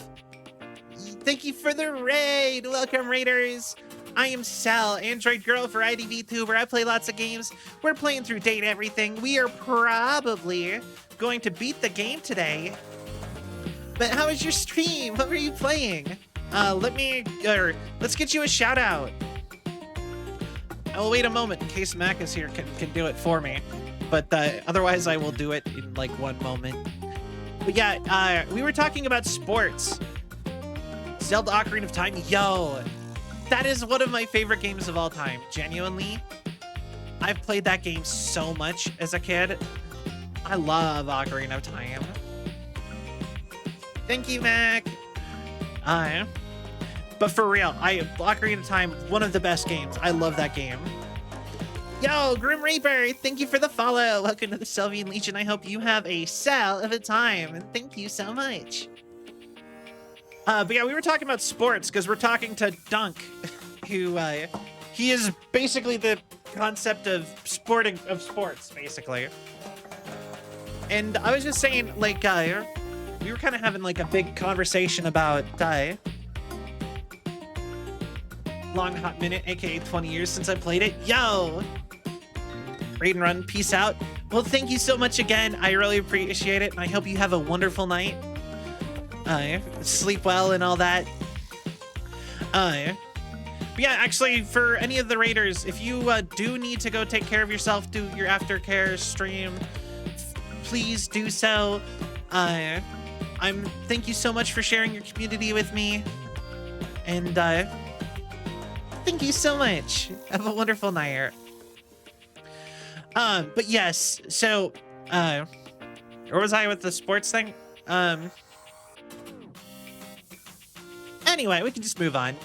Thank you for the raid! Welcome, Raiders! I am Cell, Android Girl for IDVTuber. I play lots of games. We're playing through Date Everything. We are probably going to beat the game today. But how was your stream? What were you playing? Let's get you a shout out. I will wait a moment in case Mac is here can do it for me. But otherwise I will do it in like one moment. But yeah, we were talking about sports. Zelda Ocarina of Time, yo, that is one of my favorite games of all time. Genuinely, I've played that game so much as a kid. I love Ocarina of Time. Thank you, Mac. But for real, Ocarina of Time, one of the best games. I love that game. Yo, Grim Reaper, thank you for the follow. Welcome to the Celvion Legion. I hope you have a cell of a time, and thank you so much. But yeah, we were talking about sports because we're talking to Dunk, who he is basically the concept of sports, basically. And I was just saying, like, we were kind of having like a big conversation about Long Hot Minute, aka 20 years since I played it. Yo! Raid and run, peace out. Well, thank you so much again. I really appreciate it, and I hope you have a wonderful night. Sleep well and all that. But yeah, actually, for any of the raiders, if you do need to go take care of yourself, do your aftercare stream, please do so. Thank you so much for sharing your community with me. And thank you so much. Have a wonderful night. But yes, so where was I with the sports thing? Anyway, we can just move on.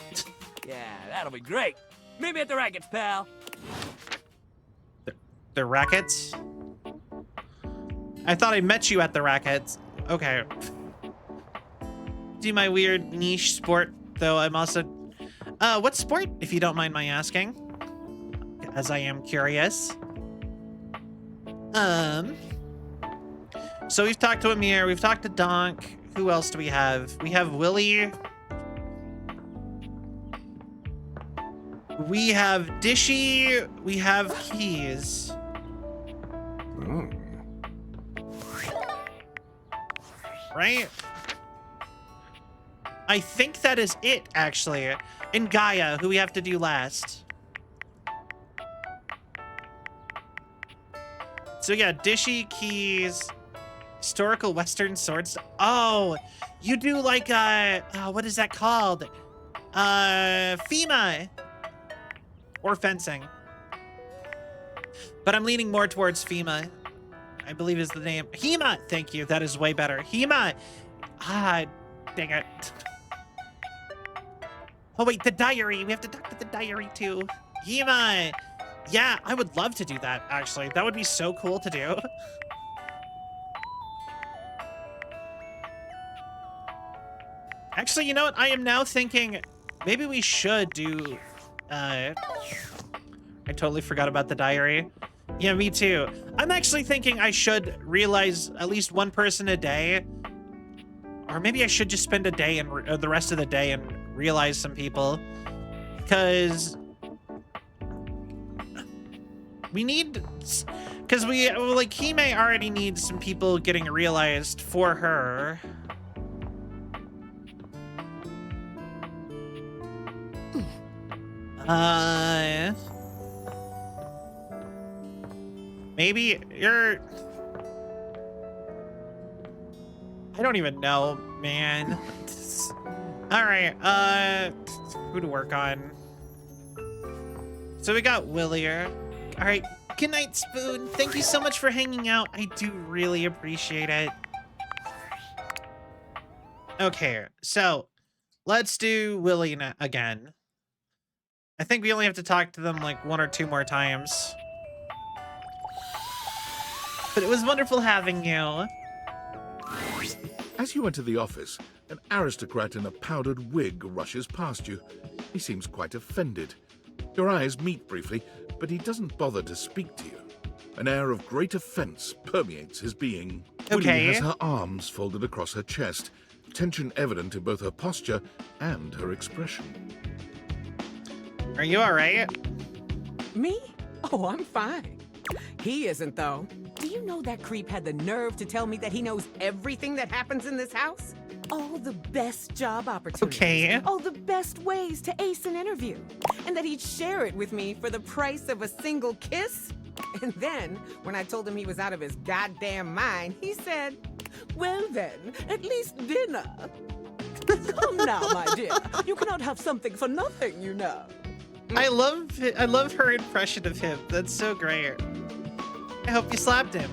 Yeah, that'll be great. Meet me at the rackets, pal. The rackets? I thought I met you at the rackets. Okay. Do my weird niche sport, though I'm also... what sport, if you don't mind my asking? As I am curious. So we've talked to Amir, we've talked to Donk. Who else do we have? We have Willie. We have Dishy. We have Keys. Right? I think that is it, actually. And Gaia, who we have to do last. So yeah, Dishy, Keys, historical Western swords. Oh, you do like, what is that called? FEMA. Or fencing. But I'm leaning more towards FEMA. I believe is the name. HEMA! Thank you, that is way better. HEMA! Ah, dang it. Oh wait, the diary. We have to talk to the diary too. HEMA! Yeah, I would love to do that, actually. That would be so cool to do. Actually, you know what? I am now thinking maybe we should do... I totally forgot about the diary. Yeah, me too. I'm actually thinking I should realize at least one person a day. Or maybe I should just spend a day and the rest of the day and realize some people. Because... we need... Because we... like, Hime already needs some people getting realized for her. Maybe you're... I don't even know, man. All right, who to work on? So we got Willier. All right, good night, Spoon. Thank you so much for hanging out. I do really appreciate it. Okay, so let's do Willie again. I think we only have to talk to them like 1 or 2 more times. But it was wonderful having you. As you enter the office, an aristocrat in a powdered wig rushes past you. He seems quite offended. Your eyes meet briefly, but he doesn't bother to speak to you. An air of great offense permeates his being. Okay. Willie has her arms folded across her chest, tension evident in both her posture and her expression. Are you all right? Me? Oh, I'm fine. He isn't, though. Do you know that creep had the nerve to tell me that he knows everything that happens in this house? All the best job opportunities. Okay. All the best ways to ace an interview. And that he'd share it with me for the price of a single kiss? And then, when I told him he was out of his goddamn mind, he said, well then, at least dinner. Come now, my dear. You cannot have something for nothing, you know. I love her impression of him. That's so great. I hope you slapped him.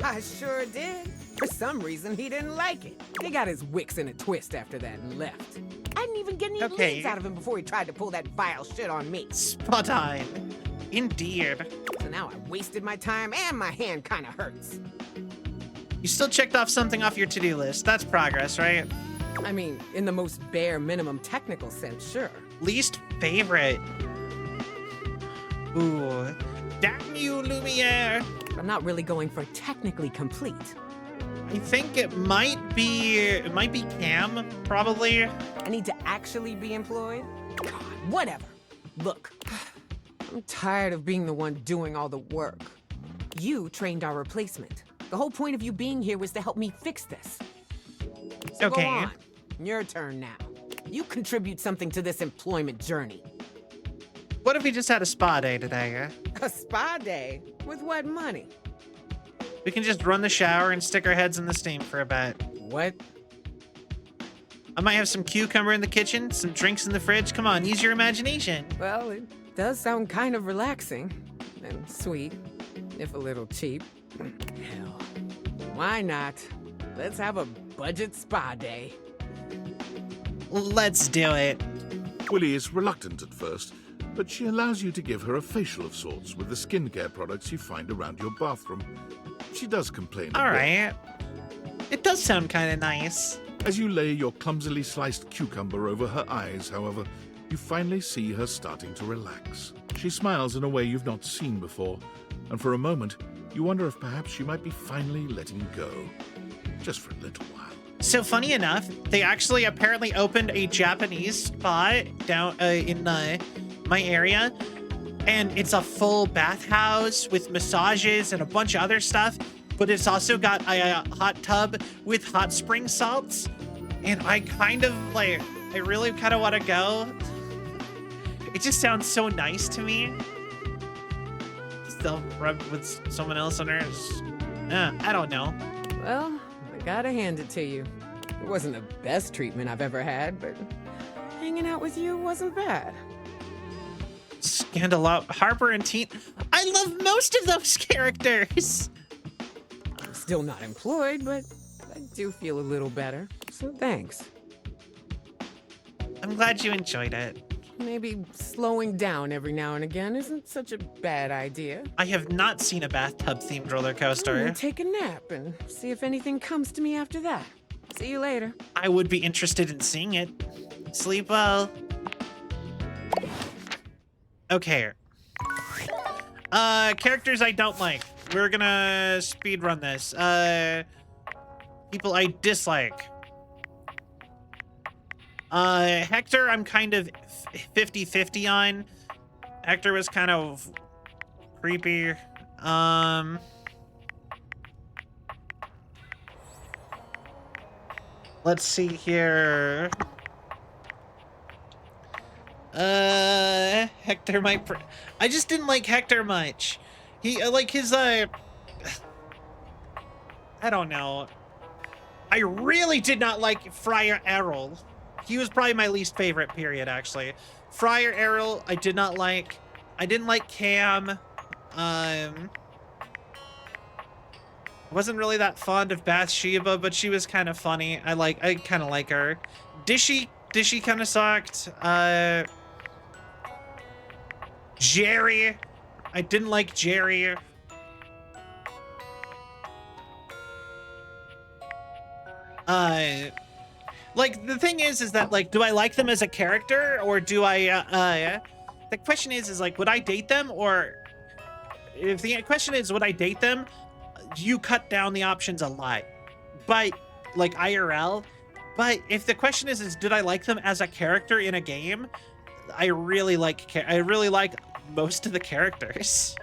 I sure did. For some reason, he didn't like it. He got his wicks in a twist after that and left. I didn't even get any leads out of him before he tried to pull that vile shit on me. Spot on. Indeed. So now I wasted my time and my hand kind of hurts. You still checked off something off your to-do list. That's progress, right? I mean, in the most bare minimum technical sense, sure. Least favorite. Ooh. Damn you, Lumiere. I'm not really going for technically complete. I think it might be Cam, probably. I need to actually be employed? God, whatever. Look, I'm tired of being the one doing all the work. You trained our replacement. The whole point of you being here was to help me fix this. So Okay. go on. Your turn now. You contribute something to this employment journey. What if we just had a spa day today? A spa day? With what money? We can just run the shower and stick our heads in the steam for a bit. What? I might have some cucumber in the kitchen, some drinks in the fridge. Come on, use your imagination. Well, it does sound kind of relaxing. And sweet, if a little cheap. Hell, why not? Let's have a budget spa day. Let's do it. Willie is reluctant at first, but she allows you to give her a facial of sorts with the skincare products you find around your bathroom. She does complain. All right. It does sound kind of nice. As you lay your clumsily sliced cucumber over her eyes, however, you finally see her starting to relax. She smiles in a way you've not seen before, and for a moment, you wonder if perhaps she might be finally letting go. Just for a little while. So funny enough, they actually apparently opened a Japanese spa down in my area, and it's a full bathhouse with massages and a bunch of other stuff, but it's also got a hot tub with hot spring salts, and I really kind of want to go. It just sounds so nice to me. Still rub with someone else on her. I don't know. Well, I gotta hand it to you. It wasn't the best treatment I've ever had, but hanging out with you wasn't bad. Scandalot, Harper and Teen. I love most of those characters. I'm still not employed, but I do feel a little better, so thanks. I'm glad you enjoyed it. Maybe slowing down every now and again isn't such a bad idea. I have not seen a bathtub-themed roller coaster. Take a nap and see if anything comes to me after that. See you later. I would be interested in seeing it. Sleep well. Okay. Characters I don't like. We're gonna speed run this. People I dislike. Hector, I'm kind of 50-50 on. Hector was kind of creepy. Let's see here. Hector might. I just didn't like Hector much. He like his I don't know. I really did not like Friar Errol. He was probably my least favorite, period, actually. Friar Errol, I did not like. I didn't like Cam. I wasn't really that fond of Bathsheba, but she was kind of funny. I kind of like her. Dishy kind of sucked. Jerry. I didn't like Jerry. Like, the thing is that, like, do I like them as a character, or do I, the question is like, would I date them, or if the question is, would I date them, you cut down the options a lot, but, like, IRL, but if the question is did I like them as a character in a game, I really like most of the characters.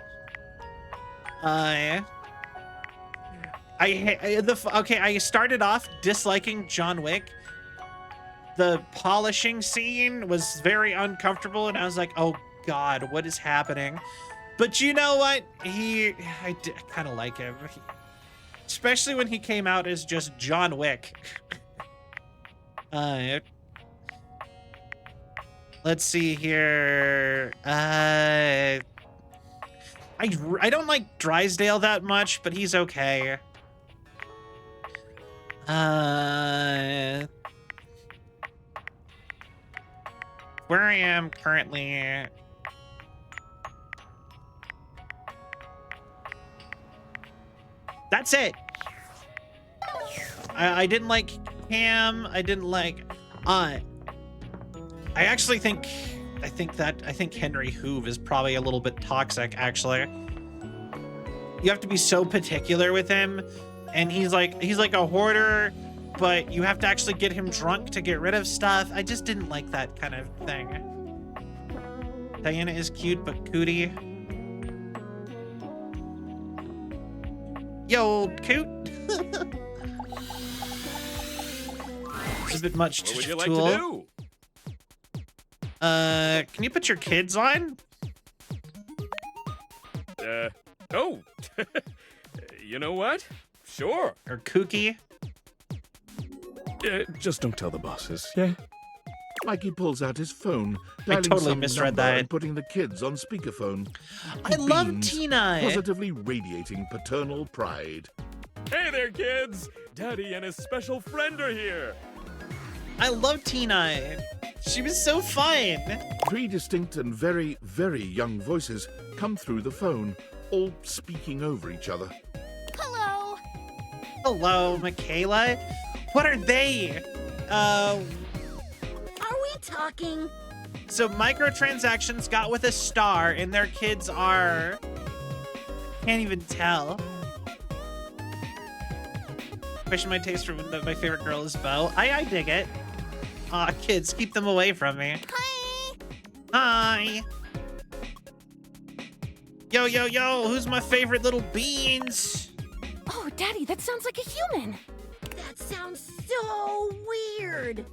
I started off disliking John Wick. The polishing scene was very uncomfortable, and I was like, oh God, what is happening? But you know what? I kind of like him. Especially when he came out as just John Wick. Let's see here. I don't like Drysdale that much, but he's okay. Where I am currently. That's it. I didn't like Cam. I didn't like. I actually think Henry Hoove is probably a little bit toxic. Actually, you have to be so particular with him And he's like a hoarder, but you have to actually get him drunk to get rid of stuff. I just didn't like that kind of thing. Diana is cute, but cootie. Yo, old coot. It's a bit much What would you tool. like to do? Can you put your kids on? Oh. You know what? Sure. Or kooky? Just don't tell the bosses, yeah? Mikey pulls out his phone, I dialing totally some misread number that. and putting the kids on speakerphone. I He love beams, Tina. positively radiating paternal pride. Hey there, kids. Daddy and his special friend are here. I love Tina. She was so fun. 3 distinct and very, very young voices come through the phone, all speaking over each other. Hello. Hello, Michaela. What are they? Are we talking? So microtransactions got with a star, and their kids are... Can't even tell. Question my taste from my favorite girl is Bo. I dig it. Aw, kids, keep them away from me. Hi. Hi. Yo, yo, yo, who's my favorite little beans? Oh, Daddy, that sounds like a human. That sounds so weird.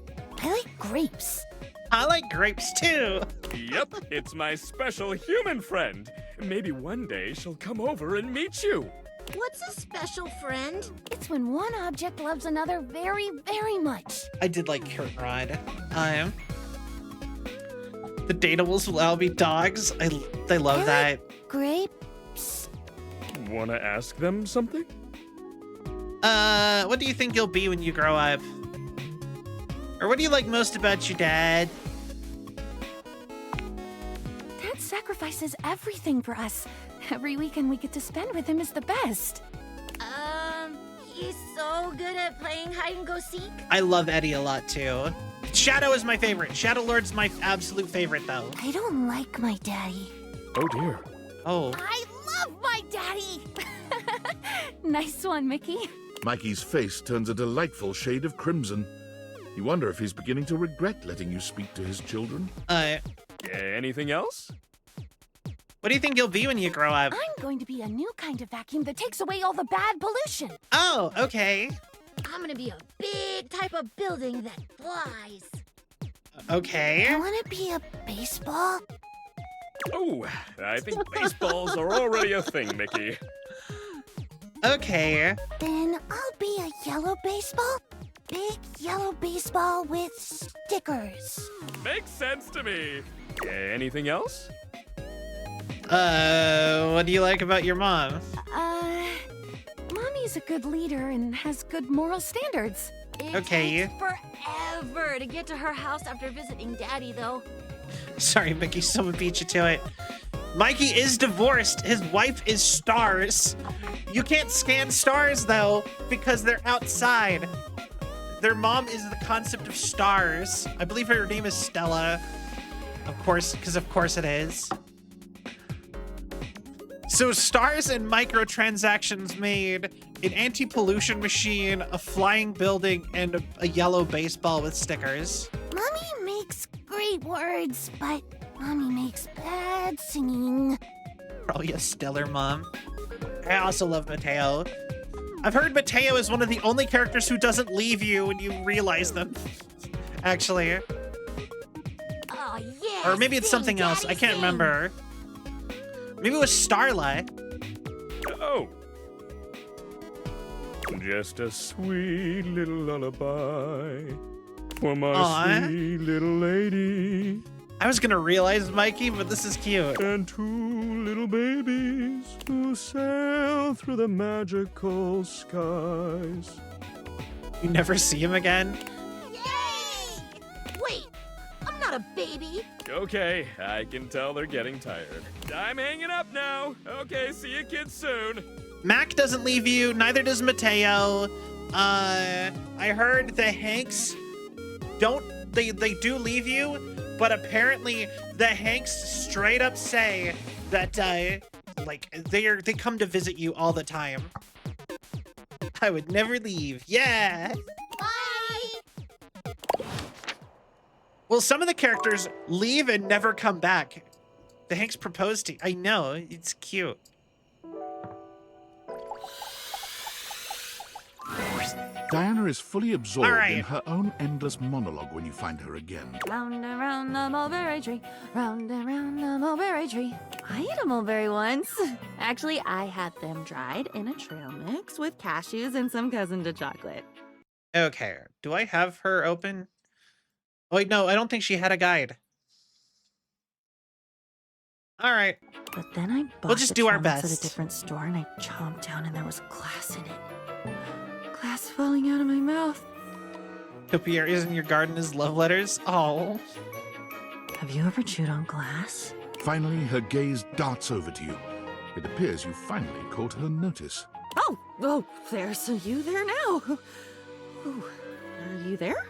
I like grapes. I like grapes too. Yep, it's my special human friend. Maybe one day she'll come over and meet you. What's a special friend? It's when one object loves another very, very much. I did like Kurt Ride. The Datables will all be dogs. I love that. Grapes? Wanna ask them something? What do you think you'll be when you grow up? Or what do you like most about your dad? Dad sacrifices everything for us. Every weekend we get to spend with him is the best. He's so good at playing hide and go seek. I love Eddie a lot too. Shadow is my favorite. Shadow Lord's my absolute favorite though. I don't like my daddy. Oh dear. Oh. I love my daddy. Nice one, Mickey. Mikey's face turns a delightful shade of crimson. You wonder if he's beginning to regret letting you speak to his children. Anything else? What do you think you'll be when you grow up? I'm going to be a new kind of vacuum that takes away all the bad pollution. Oh, okay. I'm gonna be a big type of building that flies. Okay. I wanna be a baseball. Oh, I think baseballs are already a thing, Mickey. Okay. Then I'll be a yellow baseball. Big yellow baseball with stickers. Makes sense to me. Anything else? What do you like about your mom? Mommy's a good leader and has good moral standards. It takes forever to get to her house after visiting Daddy, though. Sorry, Mickey, someone beat you to it. Mikey is divorced. His wife is Stars. You can't scan Stars, though, because they're outside. Their mom is the concept of Stars. I believe her name is Stella. Of course, because of course it is. So Stars and microtransactions made an anti-pollution machine, a flying building, and a yellow baseball with stickers. Mommy makes great words, but Mommy makes bad singing. Probably a stellar mom. I also love Mateo. I've heard Mateo is one of the only characters who doesn't leave you when you realize them. Actually. Oh, yeah. Or maybe it's something else. I can't remember. Maybe it was Starlight. Oh. Just a sweet little lullaby for my sweet little lady. I was gonna realize Mikey, but this is cute. And 2 little babies who sail through the magical skies. You never see him again? Yay! Wait, I'm not a baby. Okay, I can tell they're getting tired. I'm hanging up now. Okay, see you kids soon. Mac doesn't leave you, neither does Mateo. I heard the Hanks they do leave you, but apparently the Hanks straight up say that like they come to visit you all the time. I would never leave. Yeah. Bye! Well, some of the characters leave and never come back. The Hanks proposed to. I know, it's cute. Diana is fully absorbed All right. in her own endless monologue when you find her again. Round and round the mulberry tree, round and round the mulberry tree. I ate a mulberry once. Actually, I had them dried in a trail mix with cashews and some cousin to chocolate. Okay, do I have her open? Oh, wait, no, I don't think she had a guide. All right. But then I bought We'll just the do our trail mix best. at a different store and I chomped down and there was glass in it. Glass falling out of my mouth. Topiaries in your garden is love letters. Oh. Have you ever chewed on glass? Finally, her gaze darts over to you. It appears you finally caught her notice. Oh, there's you there now. Ooh, are you there?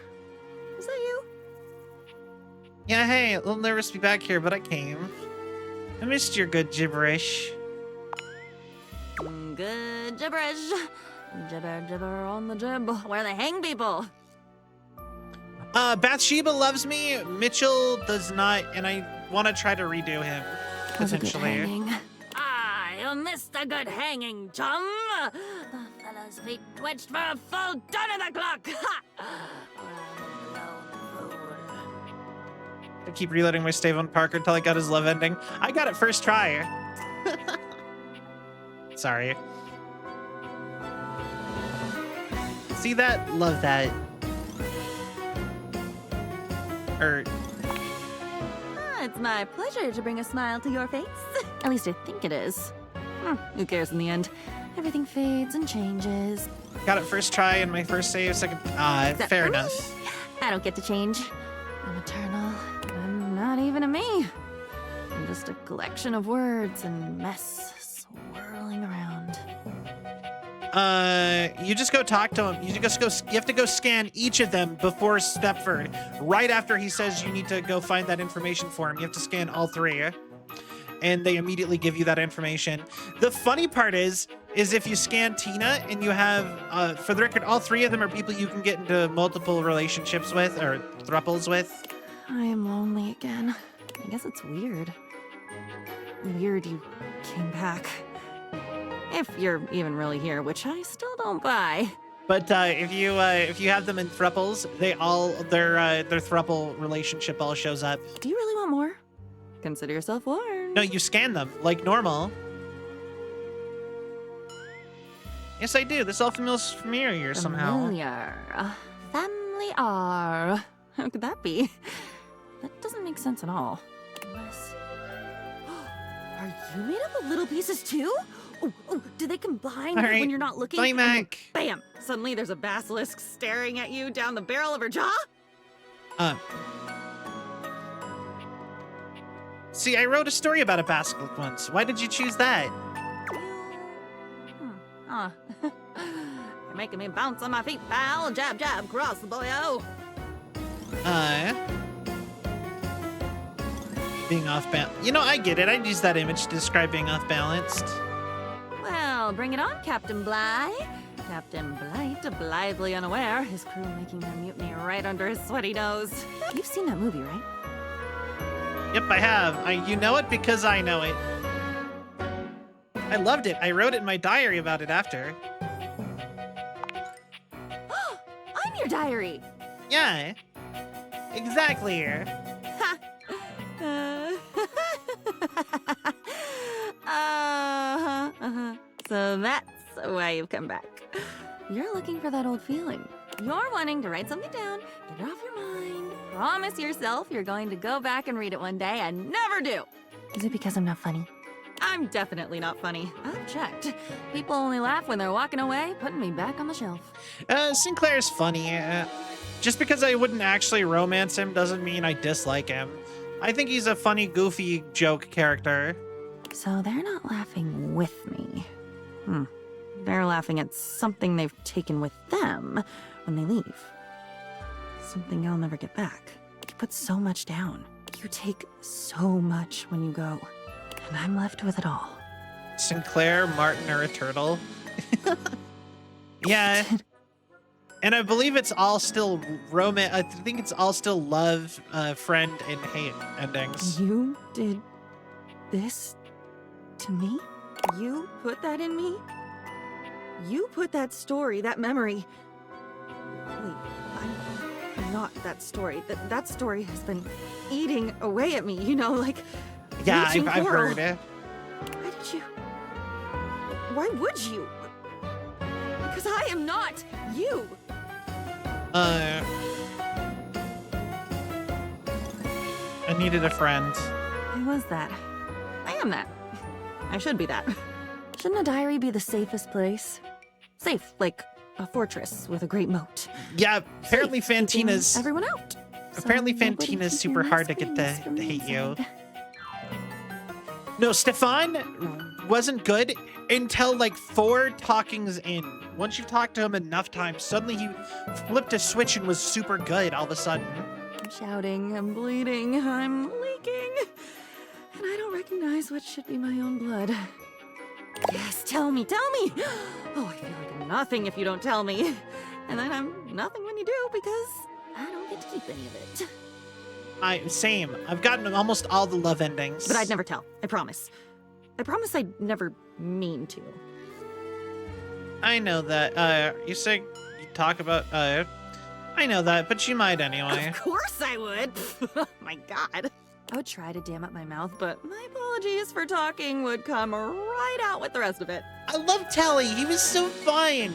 Is that you? Yeah, hey, a little nervous to be back here, but I came. I missed your good gibberish. Good gibberish. Gibber, gibber on the jib. Where they hang people. Bathsheba loves me. Mitchell does not, and I want to try to redo him, potentially. I missed a good hanging, chum. The fellow's feet twitched for a full ton of the clock. I keep reloading my save on Parker until I got his love ending. I got it first try. Sorry. See that? Love that. It's my pleasure to bring a smile to your face. At least I think it is. Who cares in the end? Everything fades and changes. Got it first try in my first save, second. Except Fair for me. enough. I don't get to change. I'm eternal. I'm not even a me. I'm just a collection of words and mess swirling around. You just go talk to him. You have to go scan each of them before Stepford. Right after he says you need to go find that information for him, you have to scan all three. And they immediately give you that information. The funny part is if you scan Tina and you have, for the record, all three of them are people you can get into multiple relationships with, or thruples with. I am lonely again. I guess it's weird. Weird you came back. If you're even really here, which I still don't buy. But if you have them in thruples, their thruple relationship all shows up. Do you really want more? Consider yourself warned. No, you scan them like normal. Yes, I do. This all feels familiar somehow. Familiar. Family R. How could that be? That doesn't make sense at all. Unless... Are you made up of little pieces too? Oh, do they combine All right. when you're not looking? Bye, And then Mac. Bam! Suddenly there's a basilisk staring at you down the barrel of her jaw? See, I wrote a story about a basilisk once. Why did you choose that? You're making me bounce on my feet, pal. Jab, jab, cross the boyo. Being off balance. You know, I get it. I'd use that image to describe being off balanced. Well, bring it on, Captain Bligh. Captain Blight, blithely unaware, his crew making their mutiny right under his sweaty nose. You've seen that movie, right? Yep, I have. You know it because I know it. I loved it. I wrote it in my diary about it after. I'm your diary. Yeah. Exactly. So that's why you've come back. You're looking for that old feeling. You're wanting to write something down, get it off your mind, promise yourself you're going to go back and read it one day and never do. Is it because I'm not funny? I'm definitely not funny. I've checked. People only laugh when they're walking away, putting me back on the shelf. Sinclair's funny. Just because I wouldn't actually romance him doesn't mean I dislike him. I think he's a funny, goofy joke character. So they're not laughing with me. They're laughing at something they've taken with them when they leave. Something I'll never get back. You put so much down. You take so much when you go. And I'm left with it all. Sinclair, Martin, or a turtle? Yeah. And I believe it's all still romance. I think it's all still love, friend, and hate endings. You did this to me? You put that in me? You put that story, that memory. Wait, I'm not that story. That story has been eating away at me, you know, like. Yeah, I've heard it. Why did you? Why would you? Because I am not you. I needed a friend. I was that. I am that. I should be that. Shouldn't a diary be the safest place? Safe, like a fortress with a great moat. Yeah, apparently Safe, keeping Fantina's... everyone out. Apparently So nobody Fantina's can super hear hard my to get screams to from hate you. inside. No, Stefan wasn't good until like 4 talkings in. Once you talked to him enough times, suddenly he flipped a switch and was super good all of a sudden. I'm shouting, I'm bleeding, I'm leaking. And I don't recognize what should be my own blood. Yes, tell me, tell me! Oh, I feel like I'm nothing if you don't tell me. And then I'm nothing when you do because I don't get to keep any of it. Same. I've gotten almost all the love endings. But I'd never tell, I promise. I promise I'd never mean to. I know that. You say you talk about, I know that, but you might anyway. Of course I would! Oh my god. I would try to dam up my mouth, but my apologies for talking would come right out with the rest of it. I love Telly. He was so fun.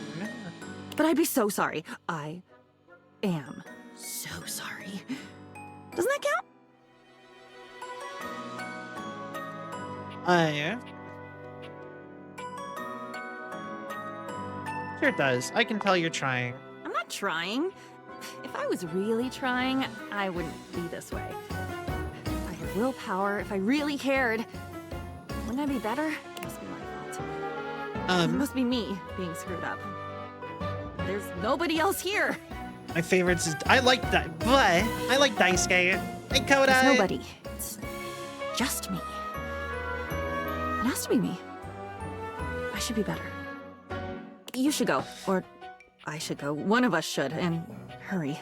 But I'd be so sorry. I am so sorry. Doesn't that count? Yeah. Sure it does. I can tell you're trying. I'm not trying. If I was really trying, I wouldn't be this way. If I had willpower, if I really cared, wouldn't I be better? It must be my fault. It must be me being screwed up. There's nobody else here. My favorites is I like that, but I like Daisuke. Hey, Koda. There's nobody. It's just me. It has to be me. I should be better. You should go, or I should go. One of us should, and hurry.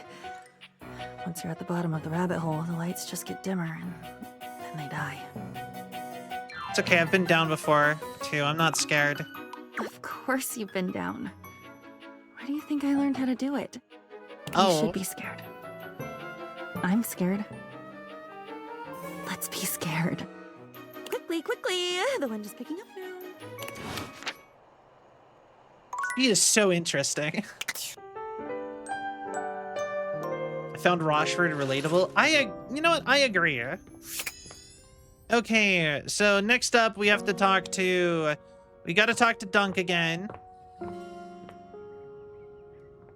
Once you're at the bottom of the rabbit hole, the lights just get dimmer, and then they die. It's okay. I've been down before too. I'm not scared. Of course you've been down. Where do you think I learned how to do it? Oh. You should be scared. I'm scared. Let's be scared. Quickly, quickly! The wind is picking up now. He is so interesting. I found Rochford relatable. You know what? I agree. Okay, so next up we have to talk to... We gotta talk to Dunk again.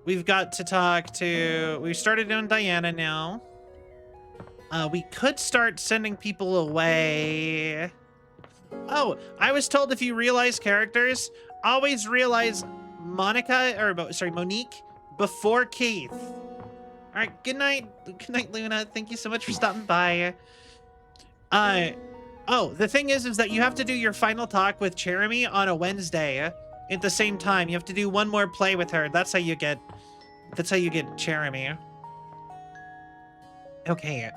We've got to talk to... We started doing Diana now. We could start sending people away. Oh, I was told if you realize characters, always realize Monique before Keith. All right, good night. Good night, Luna. Thank you so much for stopping by. Oh, the thing is that you have to do your final talk with Jeremy on a Wednesday at the same time. You have to do one more play with her. That's how you get Jeremy. Okay,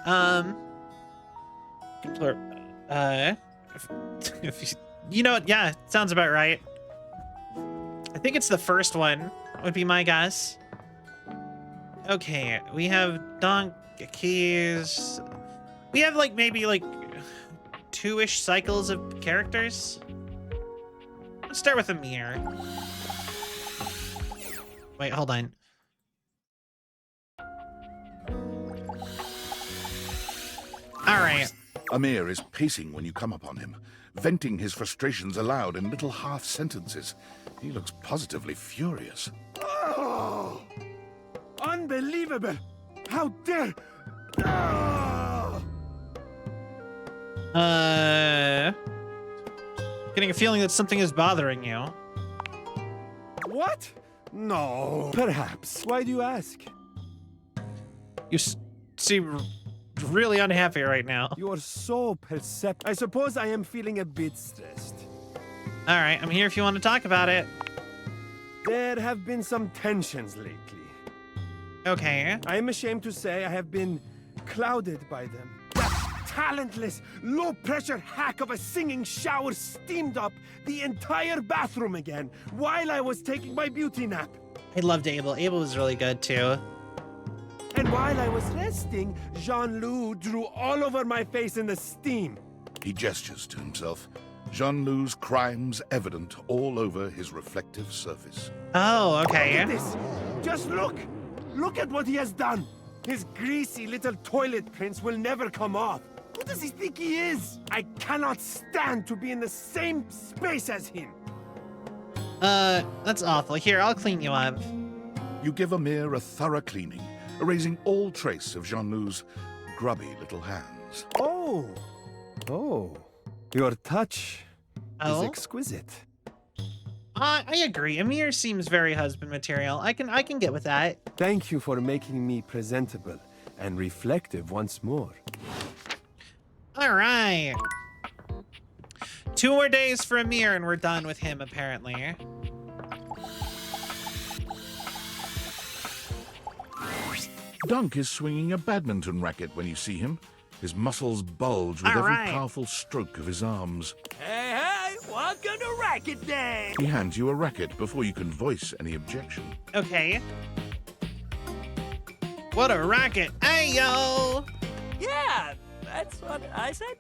you know what? Yeah, sounds about right. I think it's the first one, would be my guess. Okay, we have Donk, Keys. We have like maybe like 2-ish cycles of characters. Let's start with Amir. Wait, hold on. All right. Amir is pacing when you come upon him, venting his frustrations aloud in little half sentences. He looks positively furious. Oh, unbelievable! How dare! Oh. Getting a feeling that something is bothering you. What? No. Perhaps. Why do you ask? You seem really unhappy right now. You are so I suppose I am feeling a bit stressed. All right, I'm here if you want to talk about it. There have been some tensions lately. Okay. I am ashamed to say I have been clouded by them. That talentless, low-pressure hack of a singing shower steamed up the entire bathroom again while I was taking my beauty nap. I loved Abel. Abel was really good too. And while I was resting, Jean-Loup drew all over my face in the steam. He gestures to himself. Jean-Loup's crimes evident all over his reflective surface. Oh, okay. Look at this. Just look. Look at what he has done. His greasy little toilet prints will never come off. Who does he think he is? I cannot stand to be in the same space as him. That's awful. Here, I'll clean you up. You give Amir a thorough cleaning, erasing all trace of Jean-Loup's grubby little hands. Oh. Your touch is Oh? exquisite. I agree. Amir seems very husband material. I can get with that. Thank you for making me presentable and reflective once more. All right. 2 more days for Amir and we're done with him, apparently. Dunk is swinging a badminton racket when you see him. His muscles bulge with every powerful stroke of his arms. Hey, welcome to Racket Day! He hands you a racket before you can voice any objection. Okay. What a racket. Hey, yo! Yeah, that's what I said.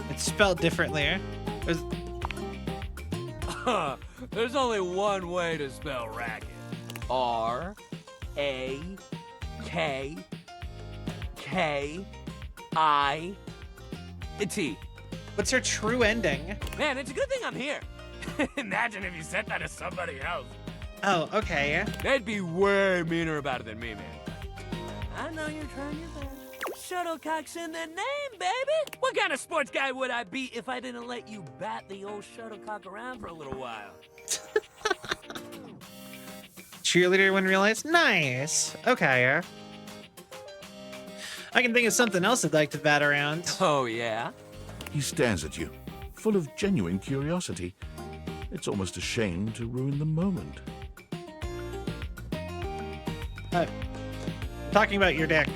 It's spelled differently. There's only one way to spell racket. R-A-K-K-I-T. What's her true ending? Man, it's a good thing I'm here. Imagine if you said that to somebody else. Oh, okay. They'd be way meaner about it than me, man. I know you're trying your best. Shuttlecock's in the name, baby! What kind of sports guy would I be if I didn't let you bat the old shuttlecock around for a little while? Cheerleader when realized? Nice. Okay. I can think of something else I'd like to bat around. Oh, yeah? He stares at you, full of genuine curiosity. It's almost a shame to ruin the moment. Talking about your dick.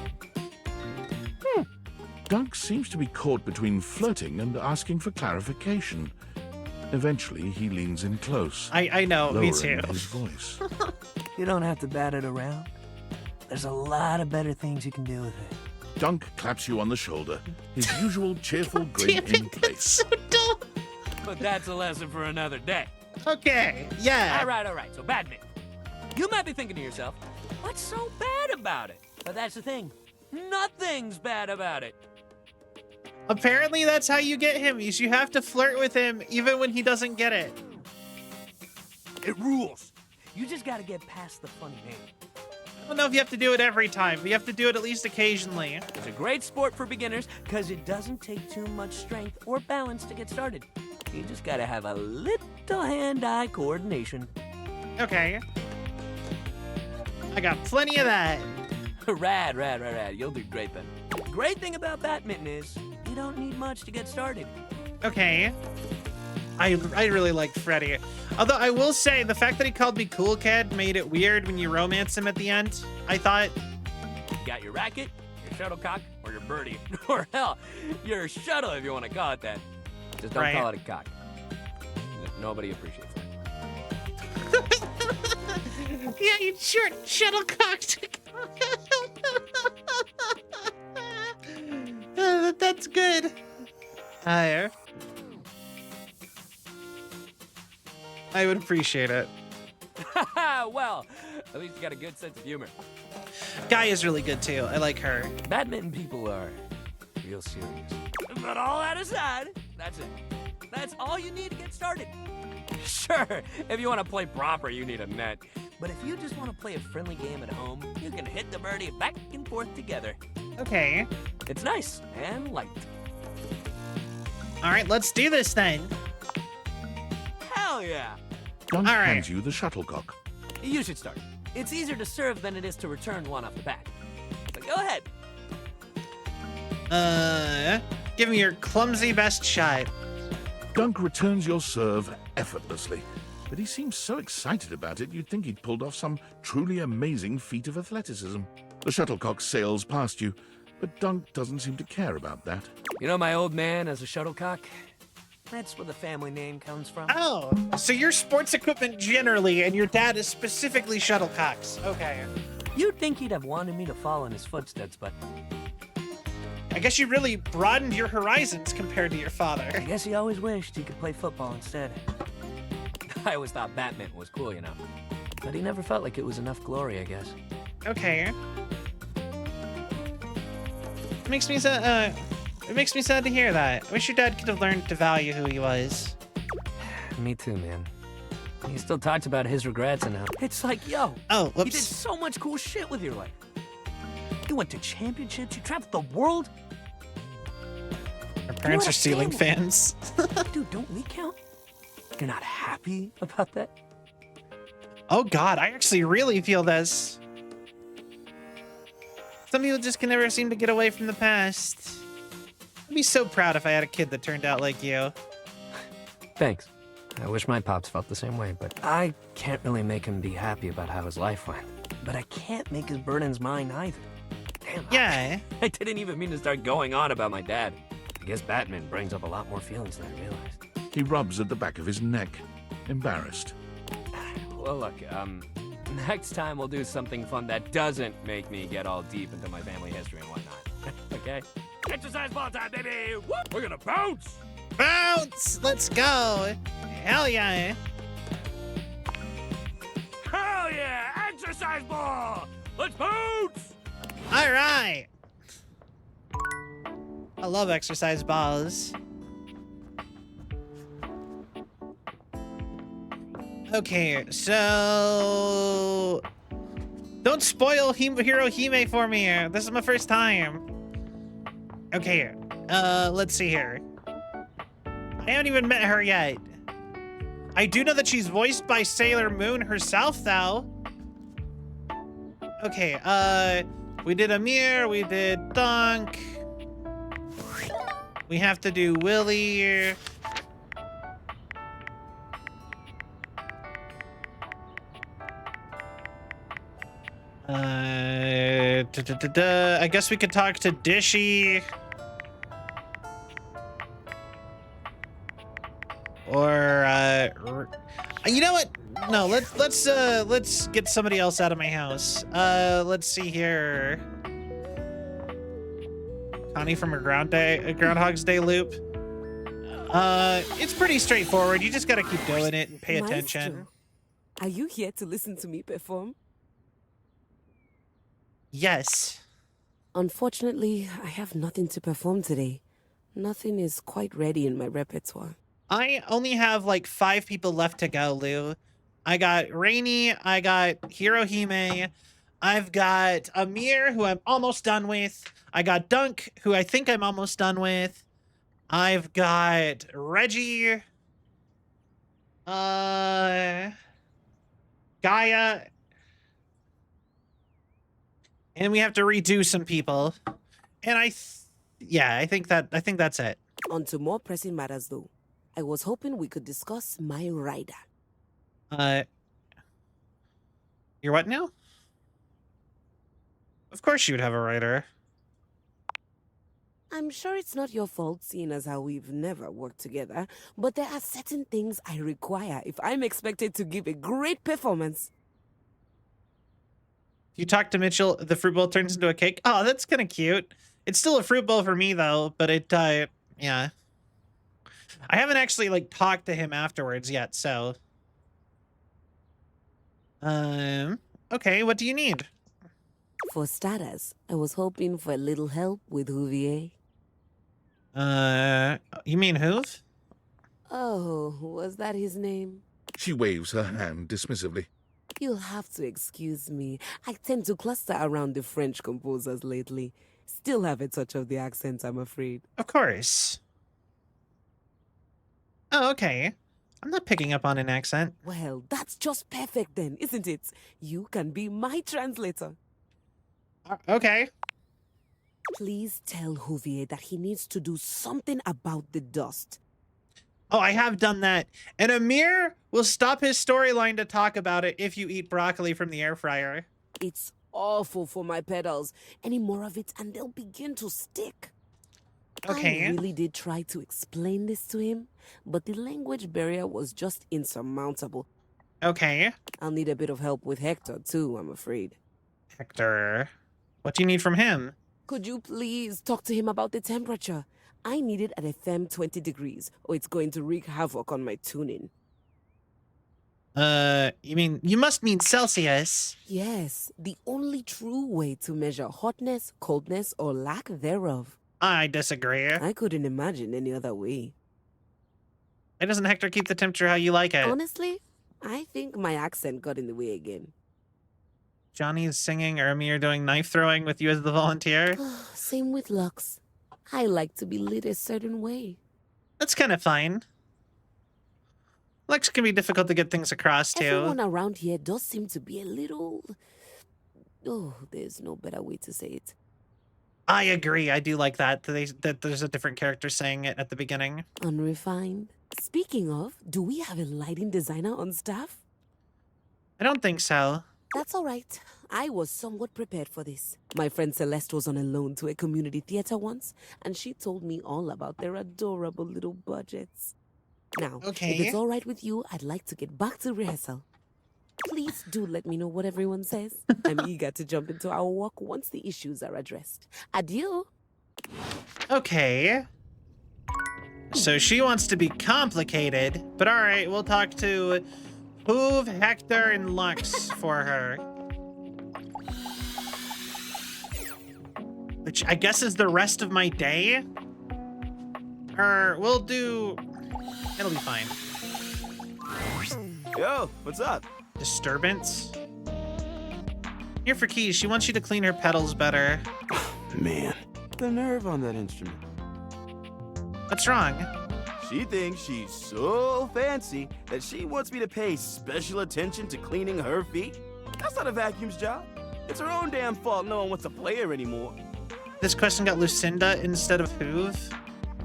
Dunk seems to be caught between flirting and asking for clarification. Eventually, he leans in close. I know, me too. lowering his voice. You don't have to bat it around. There's a lot of better things you can do with it. Dunk claps you on the shoulder, his usual cheerful grin in place. So dumb. But that's a lesson for another day. Okay, yeah. All right. So badminton. You might be thinking to yourself, what's so bad about it? But that's the thing. Nothing's bad about it. Apparently that's how you get him. You have to flirt with him even when he doesn't get it. It rules. You just gotta get past the funny name. I don't know if you have to do it every time, but you have to do it at least occasionally. It's a great sport for beginners because it doesn't take too much strength or balance to get started. You just gotta have a little hand-eye coordination. Okay. I got plenty of that. Rad. You'll do great then. Great thing about badminton is you don't need much to get started. Okay. I really liked Freddy. Although I will say the fact that he called me Cool Kid made it weird when you romance him at the end. I thought... You got your racket, your shuttlecock, or your birdie. Or hell, your shuttle if you want to call it that. Just don't call it a cock. Nobody appreciates that. Yeah, you short shuttlecock. That's good. Higher. I would appreciate it. Well, at least you got a good sense of humor. Guy is really good too. I like her. Badminton people are real serious. But all that aside, that's it. That's all you need to get started. Sure, if you want to play proper, you need a net. But if you just want to play a friendly game at home, you can hit the birdie back and forth together. Okay. It's nice and light. All right, let's do this then. Hell yeah. Dunk All right. hands you the shuttlecock. You should start. It's easier to serve than it is to return one off the bat. So go ahead. Give me your clumsy best shot. Dunk returns your serve effortlessly, but he seems so excited about it you'd think he'd pulled off some truly amazing feat of athleticism. The shuttlecock sails past you, but Dunk doesn't seem to care about that. You know my old man as a shuttlecock? That's where the family name comes from. Oh, so you're sports equipment generally, and your dad is specifically shuttlecocks. Okay. You'd think he'd have wanted me to follow in his footsteps, but I guess you really broadened your horizons compared to your father. I guess he always wished he could play football instead. I always thought Batman was cool, you know. But he never felt like it was enough glory, I guess. Okay. It makes me sad to hear that. I wish your dad could have learned to value who he was. Me too, man. He still talks about his regrets and how it's like, yo, whoops. You did so much cool shit with your life. You went to championships, you traveled the world. Our parents are ceiling fans. Dude, don't we count? You're not happy about that? Oh God, I actually really feel this. Some people just can never seem to get away from the past. I'd be so proud if I had a kid that turned out like you. Thanks. I wish my pops felt the same way, but I can't really make him be happy about how his life went. But I can't make his burdens mine either. Damn. Yeah. I didn't even mean to start going on about my dad. I guess Batman brings up a lot more feelings than I realized. He rubs at the back of his neck, embarrassed. Well, look, next time we'll do something fun that doesn't make me get all deep into my family history and whatnot. Okay? Exercise ball time, baby! Whoop! We're gonna bounce! Bounce! Let's go! Hell yeah! Hell yeah! Exercise ball! Let's bounce! All right! I love exercise balls. Okay, so... Don't spoil Hero Hime for me. This is my first time. Okay, let's see here. I haven't even met her yet. I do know that she's voiced by Sailor Moon herself, though. Okay, we did Amir, we did Dunk. We have to do Willy. I guess we could talk to Dishy. Or, you know what? No, let's get somebody else out of my house. Let's see here. Connie from a Groundhog's Day loop. It's pretty straightforward. You just gotta keep doing it and pay attention. Maestro, are you here to listen to me perform? Yes. Unfortunately, I have nothing to perform today. Nothing is quite ready in my repertoire. I only have like 5 people left to go, Lou. I got Rainy, I got Hirohime, I've got Amir, who I'm almost done with. I got Dunk, who I think I'm almost done with. I've got Reggie, Gaia, and we have to redo some people. And I think that's it. On to more pressing matters, though. I was hoping we could discuss my rider. You're what now? Of course you would have a rider. I'm sure it's not your fault, seeing as how we've never worked together, but there are certain things I require if I'm expected to give a great performance. If you talk to Mitchell, the fruit bowl turns into a cake. Oh, that's kind of cute. It's still a fruit bowl for me, though, but yeah. I haven't actually, like, talked to him afterwards yet, so... Okay, what do you need? For starters, I was hoping for a little help with Huvier. You mean Hoof? Oh, was that his name? She waves her hand dismissively. You'll have to excuse me. I tend to cluster around the French composers lately. Still have a touch of the accent, I'm afraid. Of course. Oh, okay. I'm not picking up on an accent. Well, that's just perfect then, isn't it? You can be my translator. Okay. Please tell Huvier that he needs to do something about the dust. Oh, I have done that. And Amir will stop his storyline to talk about it if you eat broccoli from the air fryer. It's awful for my pedals. Any more of it and they'll begin to stick. Okay. I really did try to explain this to him, but the language barrier was just insurmountable. Okay. I'll need a bit of help with Hector, too, I'm afraid. Hector, what do you need from him? Could you please talk to him about the temperature? I need it at a firm 20 degrees, or it's going to wreak havoc on my tuning. You must mean Celsius. Yes, the only true way to measure hotness, coldness, or lack thereof. I disagree. I couldn't imagine any other way. Why doesn't Hector keep the temperature how you like it? Honestly, I think my accent got in the way again. Johnny's singing or Amir doing knife throwing with you as the volunteer? Same with Lux. I like to be lit a certain way. That's kind of fine. Lux can be difficult to get things across to. Everyone around here does seem to be a little... Oh, there's no better way to say it. I agree. I do like that. That there's a different character saying it at the beginning. Unrefined. Speaking of, do we have a lighting designer on staff? I don't think so. That's all right. I was somewhat prepared for this. My friend Celeste was on a loan to a community theater once, and she told me all about their adorable little budgets. Now, if it's all right with you, I'd like to get back to rehearsal. Please do let me know what everyone says. I'm eager to jump into our work once the issues are addressed. Adieu. Okay. So she wants to be complicated, but all right, we'll talk to Hoove, Hector, and Lux for her. Which I guess is the rest of my day? Or we'll do... It'll be fine. Yo, what's up? Disturbance? Here for keys. She wants you to clean her pedals better. Man, the nerve on that instrument. What's wrong? She thinks she's so fancy that she wants me to pay special attention to cleaning her feet. That's not a vacuum's job. It's her own damn fault no one wants to play her anymore. This question got Lucinda instead of Hoove.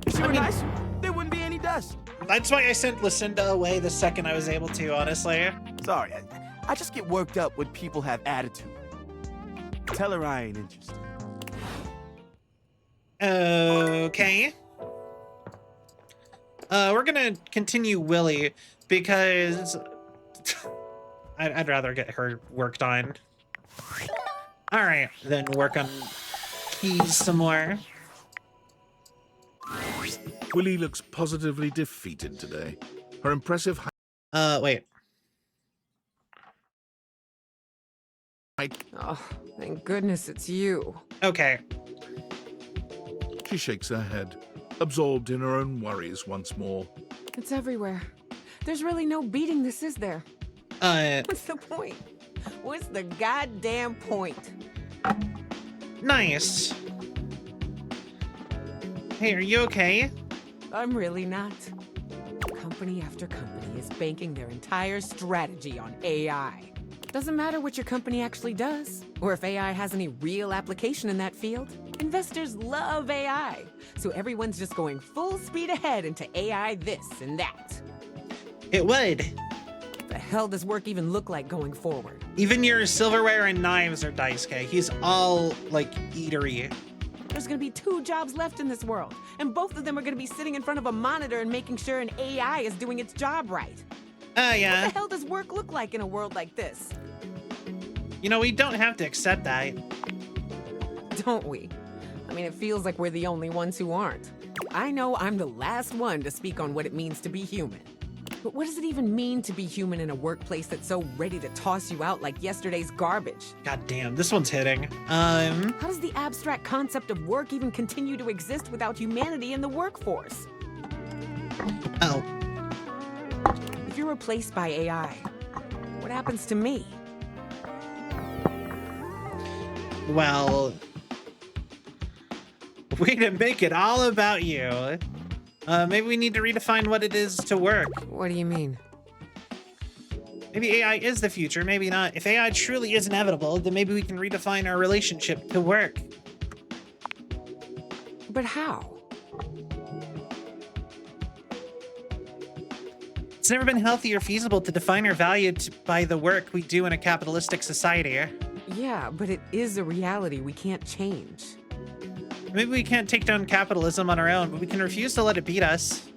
If she were nicer, there wouldn't be any dust. That's why I sent Lucinda away the second I was able to, honestly. Sorry, I just get worked up when people have attitude. Tell her I ain't interested. Okay. We're gonna continue Willie because I'd rather get her worked on. All right, then work on keys some more. Willie looks positively defeated today. Her impressive wait. Oh, thank goodness it's you. Okay. She shakes her head, absorbed in her own worries once more. It's everywhere. There's really no beating this, is there? What's the point? What's the goddamn point? Nice. Hey, are you okay? I'm really not. Company after company is banking their entire strategy on AI. Doesn't matter what your company actually does, or if AI has any real application in that field. Investors love AI, so everyone's just going full speed ahead into AI this and that. It would. What the hell does work even look like going forward? Even your silverware and knives are Daisuke. He's all, like, eatery. There's gonna be 2 jobs left in this world, and both of them are gonna be sitting in front of a monitor and making sure an AI is doing its job right. Yeah. What the hell does work look like in a world like this? You know, we don't have to accept that. Don't we? I mean, it feels like we're the only ones who aren't. I know I'm the last one to speak on what it means to be human. But what does it even mean to be human in a workplace that's so ready to toss you out like yesterday's garbage? God damn, this one's hitting. How does the abstract concept of work even continue to exist without humanity in the workforce? Oh. If you're replaced by AI, what happens to me? Well, way to make it all about you. Maybe we need to redefine what it is to work. What do you mean? Maybe AI is the future, maybe not. If AI truly is inevitable, then maybe we can redefine our relationship to work. But how? It's never been healthy or feasible to define our value by the work we do in a capitalistic society. Yeah, but it is a reality we can't change. Maybe we can't take down capitalism on our own, but we can refuse to let it beat us.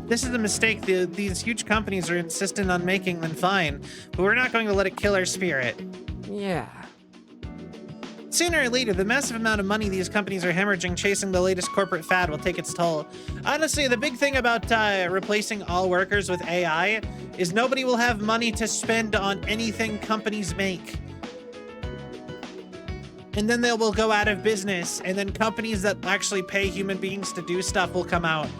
This is a mistake these huge companies are insistent on making, then fine. But we're not going to let it kill our spirit. Yeah. Sooner or later, the massive amount of money these companies are hemorrhaging chasing the latest corporate fad will take its toll. Honestly, the big thing about replacing all workers with AI is nobody will have money to spend on anything companies make. And then they will go out of business, and then companies that actually pay human beings to do stuff will come out.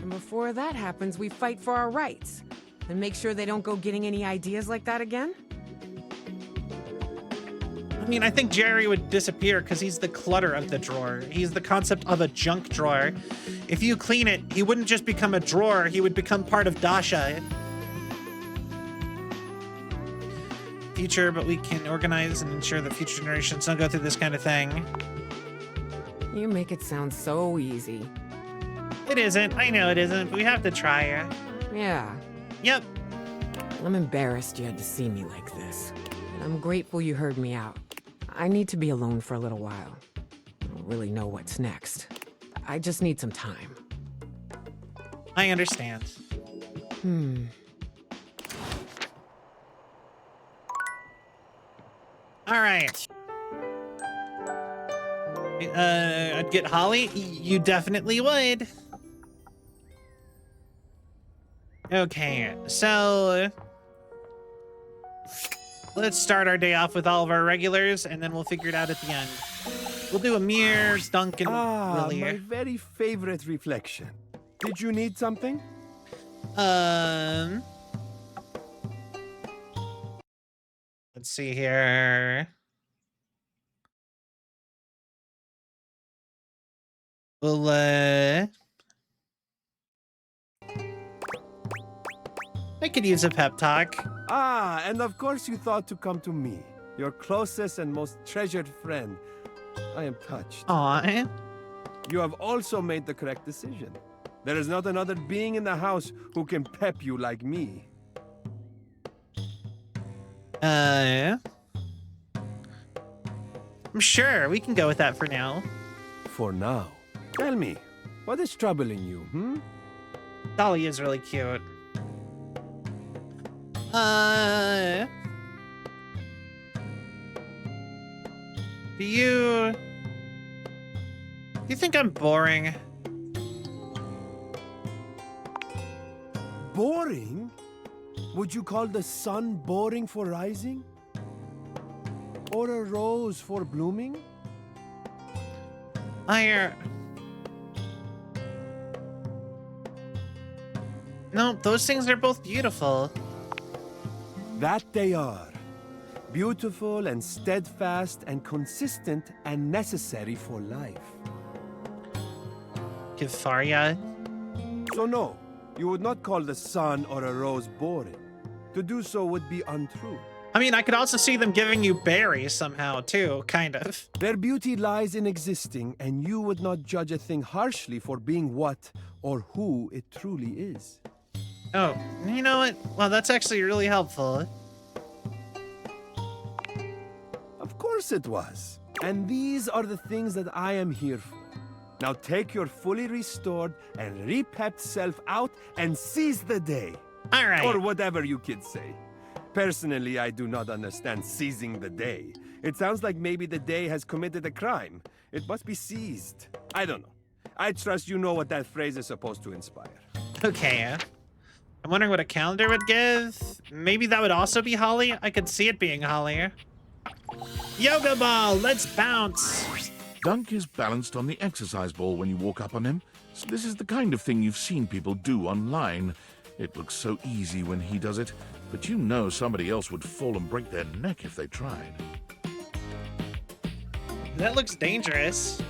And before that happens, we fight for our rights. And make sure they don't go getting any ideas like that again? I mean, I think Jerry would disappear because he's the clutter of the drawer. He's the concept of a junk drawer. If you clean it, he wouldn't just become a drawer, he would become part of Dasha. Future, but we can organize and ensure that future generations don't go through this kind of thing. You make it sound so easy. It isn't. I know it isn't, but we have to try. Yeah. Yep. I'm embarrassed you had to see me like this. And I'm grateful you heard me out. I need to be alone for a little while. I don't really know what's next. I just need some time. I understand. All right. I'd get Holly. You definitely would. Okay, so let's start our day off with all of our regulars, and then we'll figure it out at the end. We'll do Amir, Duncan, Willie. My very favorite reflection. Did you need something? Let's see here. We'll, I could use a pep talk. And of course you thought to come to me, your closest and most treasured friend. I am touched. Aw. You have also made the correct decision. There is not another being in the house who can pep you like me. I'm sure we can go with that for now. For now. Tell me, what is troubling you, Dolly is really cute. Do you think I'm boring? Boring? Would you call the sun boring for rising? Or a rose for blooming? No, those things are both beautiful. That they are. Beautiful and steadfast and consistent and necessary for life. Kifaria? So no, you would not call the sun or a rose boring. To do so would be untrue. I mean, I could also see them giving you berries somehow, too, kind of. Their beauty lies in existing, and you would not judge a thing harshly for being what or who it truly is. Oh, you know what? Well, that's actually really helpful. Of course it was. And these are the things that I am here for. Now take your fully restored and repepped self out and seize the day. All right. Or whatever you kids say. Personally, I do not understand seizing the day. It sounds like maybe the day has committed a crime. It must be seized. I don't know. I trust you know what that phrase is supposed to inspire. Okay. I'm wondering what a calendar would give. Maybe that would also be Holly? I could see it being Holly. Yoga ball, let's bounce. Dunk is balanced on the exercise ball when you walk up on him, so this is the kind of thing you've seen people do online. It looks so easy when he does it, but you know somebody else would fall and break their neck if they tried. That looks dangerous.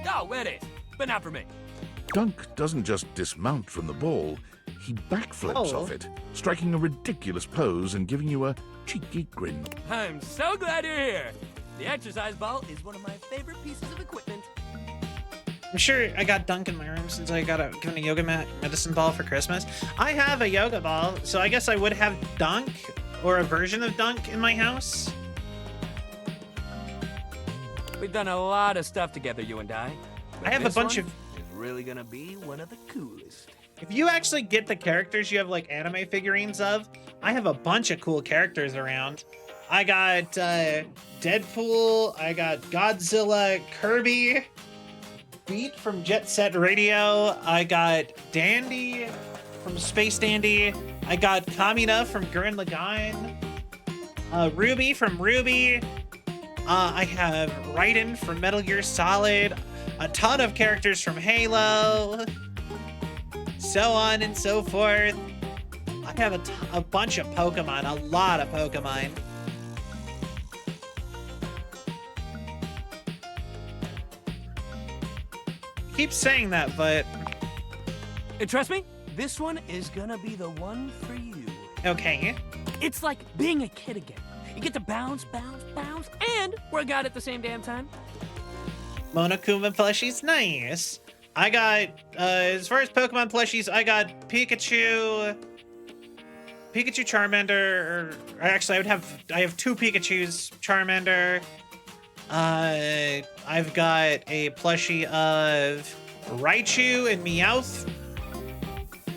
Oh, it is, but not for me. Dunk doesn't just dismount from the ball, he backflips off it, striking a ridiculous pose and giving you a cheeky grin. I'm so glad you're here. The exercise ball is one of my favorite pieces of equipment. I'm sure I got Dunk in my room since I got given a yoga mat medicine ball for Christmas. I have a yoga ball, so I guess I would have Dunk or a version of Dunk in my house. We've done a lot of stuff together, you and I. I have a bunch of... It's really gonna be one of the coolest. If you actually get the characters you have like anime figurines of, I have a bunch of cool characters around. I got Deadpool, I got Godzilla, Kirby, Beat from Jet Set Radio, I got Dandy from Space Dandy, I got Kamina from Gurren Lagann, Ruby from Ruby, I have Raiden from Metal Gear Solid, a ton of characters from Halo, so on and so forth. I have a bunch of Pokemon, a lot of Pokemon. Keep saying that, but... Trust me, this one is gonna be the one for you. Okay. It's like being a kid again. You get to bounce, bounce, bounce, and work out at the same damn time. Monokuma plushies, nice. I got, as far as Pokemon plushies, I got Pikachu, Charmander, or actually I have two Pikachus, Charmander. I've got a plushie of Raichu and Meowth.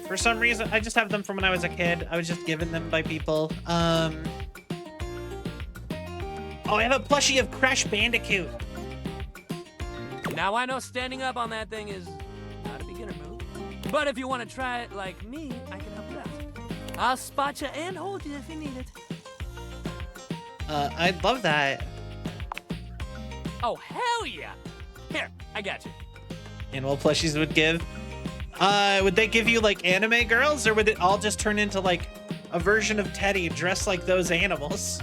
For some reason, I just have them from when I was a kid. I was just given them by people. Oh, I have a plushie of Crash Bandicoot. Now I know standing up on that thing is not a beginner move, but if you want to try it like me, I can help you out. I'll spot you and hold you if you need it. I'd love that. Oh, hell yeah! Here, I got you. Animal plushies would give. Would they give you like anime girls, or would it all just turn into like a version of Teddy dressed like those animals?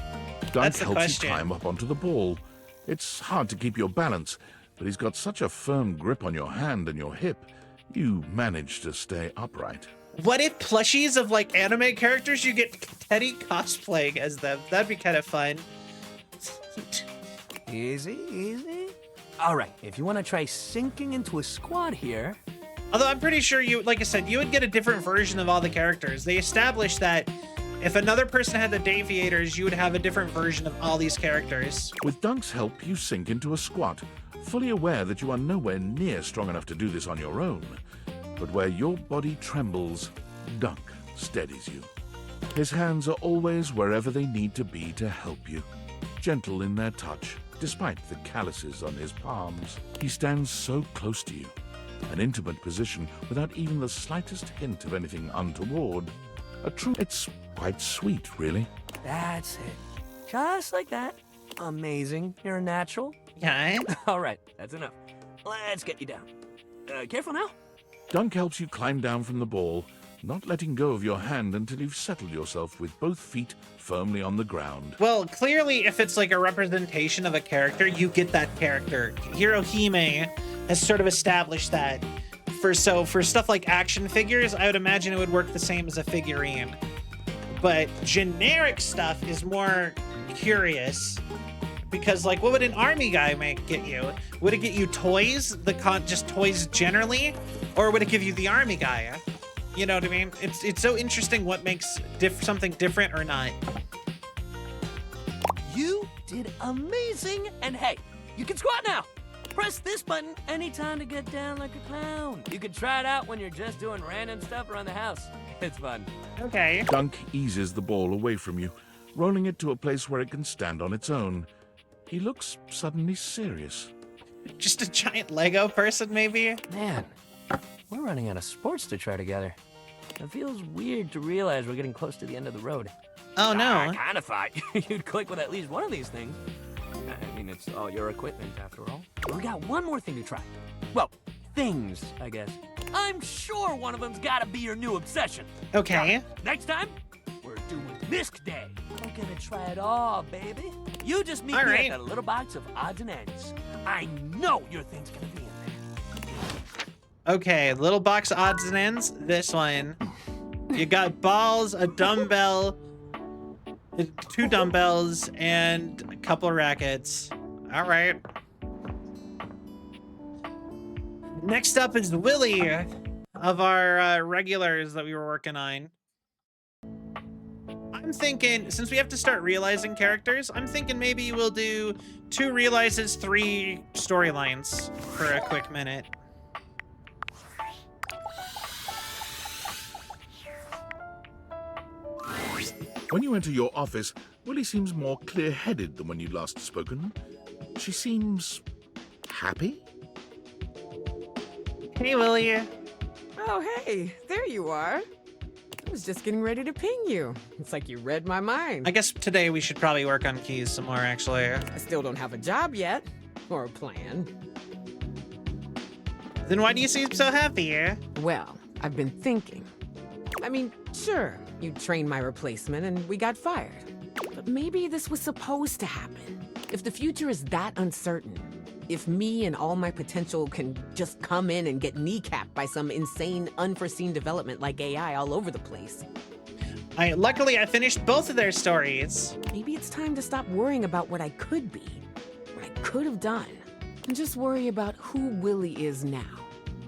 Dunk That's the helps question. you climb up onto the ball. It's hard to keep your balance, but he's got such a firm grip on your hand and your hip, you manage to stay upright. What if plushies of like anime characters, you get Teddy cosplaying as them? That'd be kind of fun. Easy, easy. All right, if you want to try sinking into a squad here. Although I'm pretty sure you, like I said, you would get a different version of all the characters. They established that if another person had the Deviators, you would have a different version of all these characters. With Dunk's help, you sink into a squat, fully aware that you are nowhere near strong enough to do this on your own. But where your body trembles, Dunk steadies you. His hands are always wherever they need to be to help you, gentle in their touch, despite the calluses on his palms. He stands so close to you, an intimate position without even the slightest hint of anything untoward. It's quite sweet, really. That's it. Just like that. Amazing. You're a natural. Yeah. All right, that's enough. Let's get you down. Careful now. Dunk helps you climb down from the ball, not letting go of your hand until you've settled yourself with both feet firmly on the ground. Well, clearly, if it's like a representation of a character, you get that character. Hirohime has sort of established that. For stuff like action figures, I would imagine it would work the same as a figurine. But generic stuff is more curious. Because, like, what would an army guy get you? Would it get you toys? Just toys generally? Or would it give you the army guy? You know what I mean? It's so interesting what makes something different or not. You did amazing, and hey, you can squat now. Press this button anytime to get down like a clown. You can try it out when you're just doing random stuff around the house. It's fun. Okay. Dunk eases the ball away from you, rolling it to a place where it can stand on its own. He looks suddenly serious. Just a giant Lego person, maybe? Man, we're running out of sports to try together. It feels weird to realize we're getting close to the end of the road. Oh, no. I kind of thought you'd click with at least one of these things. I mean, it's all your equipment, after all. We got one more thing to try. Well, things, I guess. I'm sure one of them's gotta be your new obsession. Okay. Next time, we're doing Misc Day. We're gonna try it all, baby. You just meet me at the little box of odds and ends. I know your thing's gonna be in there. Okay, little box of odds and ends. This one. You got balls, a dumbbell, 2 dumbbells, and a couple of rackets. All right. Next up is Willie of our regulars that we were working on. I'm thinking, since we have to start realizing characters, I'm thinking maybe we'll do 2 realizes, 3 storylines for a quick minute. When you enter your office, Willie seems more clear-headed than when you last spoken. She seems happy? Hey, Willie. Oh, hey, there you are. I was just getting ready to ping you. It's like you read my mind. I guess today we should probably work on keys some more, actually. I still don't have a job yet, or a plan. Then why do you seem so happy? Well, I've been thinking. I mean, sure, you trained my replacement and we got fired. But maybe this was supposed to happen. If the future is that uncertain, if me and all my potential can just come in and get kneecapped by some insane, unforeseen development like AI all over the place. Luckily, I finished both of their stories. Maybe it's time to stop worrying about what I could be, what I could have done, and just worry about who Willie is now.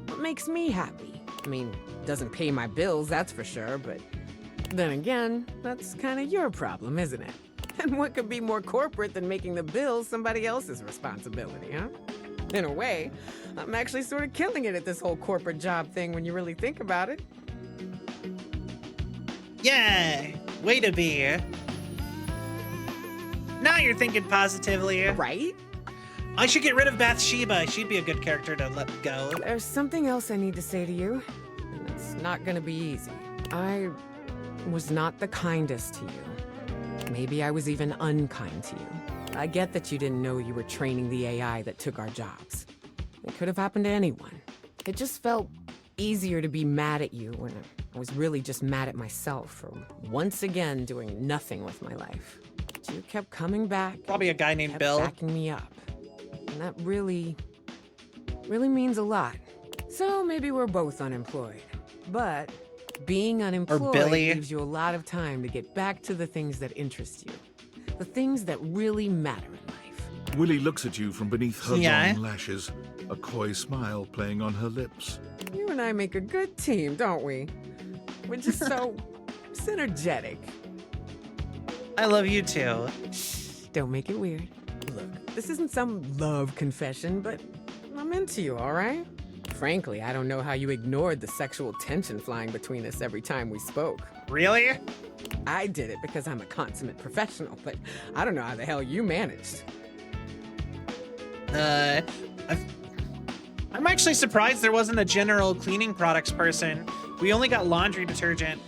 What makes me happy? I mean, doesn't pay my bills, that's for sure, but then again, that's kind of your problem, isn't it? And what could be more corporate than making the bills somebody else's responsibility, huh? In a way, I'm actually sort of killing it at this whole corporate job thing when you really think about it. Yeah, way to be. Now you're thinking positively. Right? I should get rid of Bathsheba. She'd be a good character to let go. There's something else I need to say to you, and it's not gonna be easy. I was not the kindest to you. Maybe I was even unkind to you. I get that you didn't know you were training the AI that took our jobs. It could have happened to anyone. It just felt easier to be mad at you when I was really just mad at myself for once again doing nothing with my life. But you kept coming back. Probably a guy named Bill. Backing me up. And that really means a lot. So maybe we're both unemployed. But being unemployed leaves you a lot of time to get back to the things that interest you. The things that really matter in life. Willie looks at you from beneath her long lashes, a coy smile playing on her lips. You and I make a good team, don't we? We're just so synergetic. I love you too. Shh, don't make it weird. Look, this isn't some love confession, but I'm into you, all right? Frankly, I don't know how you ignored the sexual tension flying between us every time we spoke. Really? I did it because I'm a consummate professional, but I don't know how the hell you managed. I'm actually surprised there wasn't a general cleaning products person. We only got laundry detergent.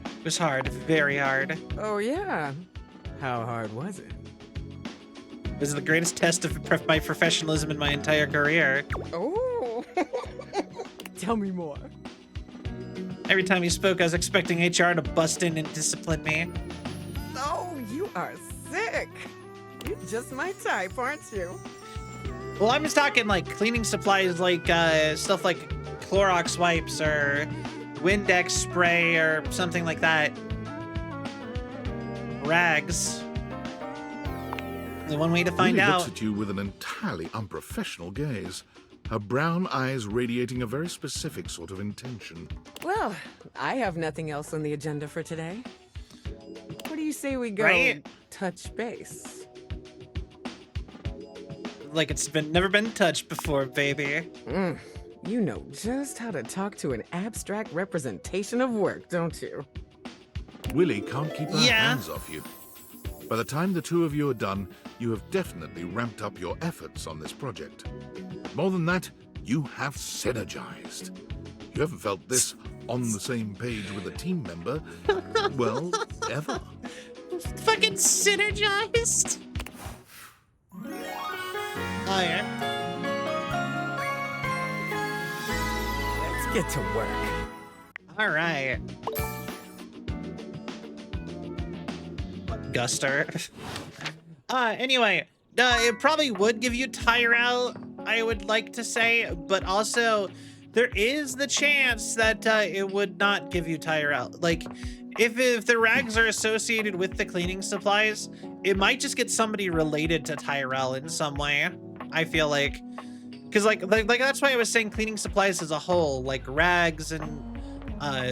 It was hard, very hard. Oh yeah? How hard was it? It was the greatest test of my professionalism in my entire career. Oh, tell me more. Every time you spoke, I was expecting HR to bust in and discipline me. Oh, you are sick. You're just my type, aren't you? Well, I'm just talking like cleaning supplies, like stuff like Clorox wipes or Windex spray or something like that. Rags. The one way to find Willie out. looks at you with an entirely unprofessional gaze, her brown eyes radiating a very specific sort of intention. Well, I have nothing else on the agenda for today. What do you say we go touch base? Like it's never been touched before, baby. You know just how to talk to an abstract representation of work, don't you? Willie can't keep her hands off you. By the time the two of you are done, you have definitely ramped up your efforts on this project. More than that, you have synergized. You haven't felt this on the same page with a team member, well, ever. Fucking synergized. Oh, yeah. Let's get to work. All right. Guster. Anyway, it probably would give you tire out, I would like to say, but also there is the chance that it would not give you tire out. Like, if the rags are associated with the cleaning supplies, it might just get somebody related to Tyrell in some way. I feel like, Because like that's why I was saying cleaning supplies as a whole, like rags and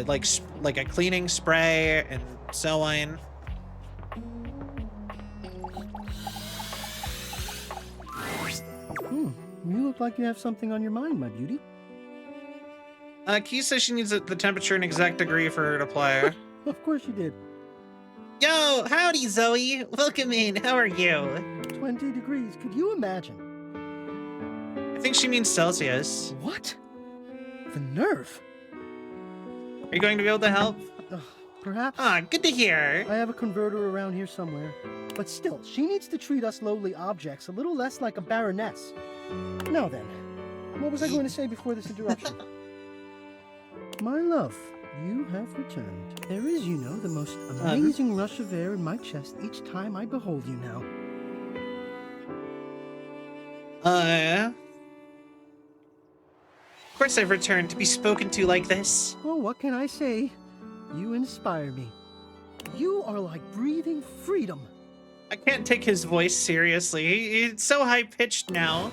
like a cleaning spray and so on. You look like you have something on your mind, my beauty. Key says she needs the temperature and exact degree for her to play. Of course you did. Yo, howdy Zoe. Welcome in. How are you? 20 degrees. Could you imagine? I think she means Celsius. What? The nerve. Are you going to be able to help? Perhaps. Ah, good to hear. I have a converter around here somewhere. But still, she needs to treat us lowly objects a little less like a baroness. Now then, what was I going to say before this interruption? My love, you have returned. There is, you know, the most amazing rush of air in my chest each time I behold you now. Of course I've returned to be spoken to like this. Well, what can I say? You inspire me. You are like breathing freedom. I can't take his voice seriously. It's so high-pitched now.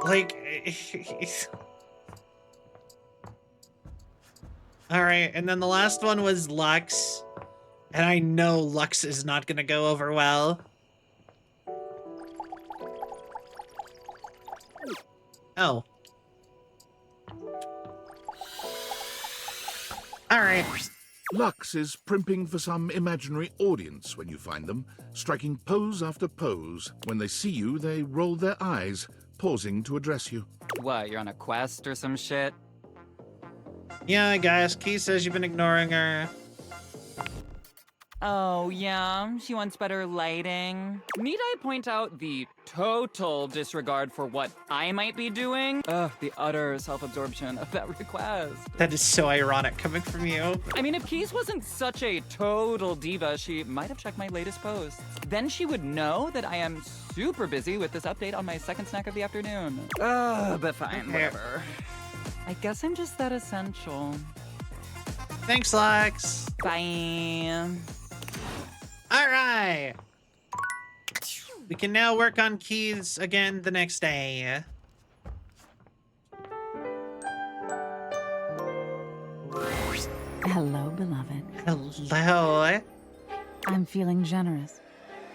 Like... Alright, and then the last one was Lux. And I know Lux is not gonna go over well. Oh. Alright. Lux is primping for some imaginary audience when you find them, striking pose after pose. When they see you, they roll their eyes, pausing to address you. What, you're on a quest or some shit? Yeah, I guess. Key says you've been ignoring her. Oh, yeah? She wants better lighting? Need I point out the total disregard for what I might be doing? Ugh, the utter self-absorption of that request. That is so ironic coming from you. I mean, if Keys wasn't such a total diva, she might have checked my latest posts. Then she would know that I am super busy with this update on my second snack of the afternoon. But fine, whatever. I guess I'm just that essential. Thanks, Lux. Bye. All right. We can now work on Keys again the next day. Hello, beloved. Hello. I'm feeling generous.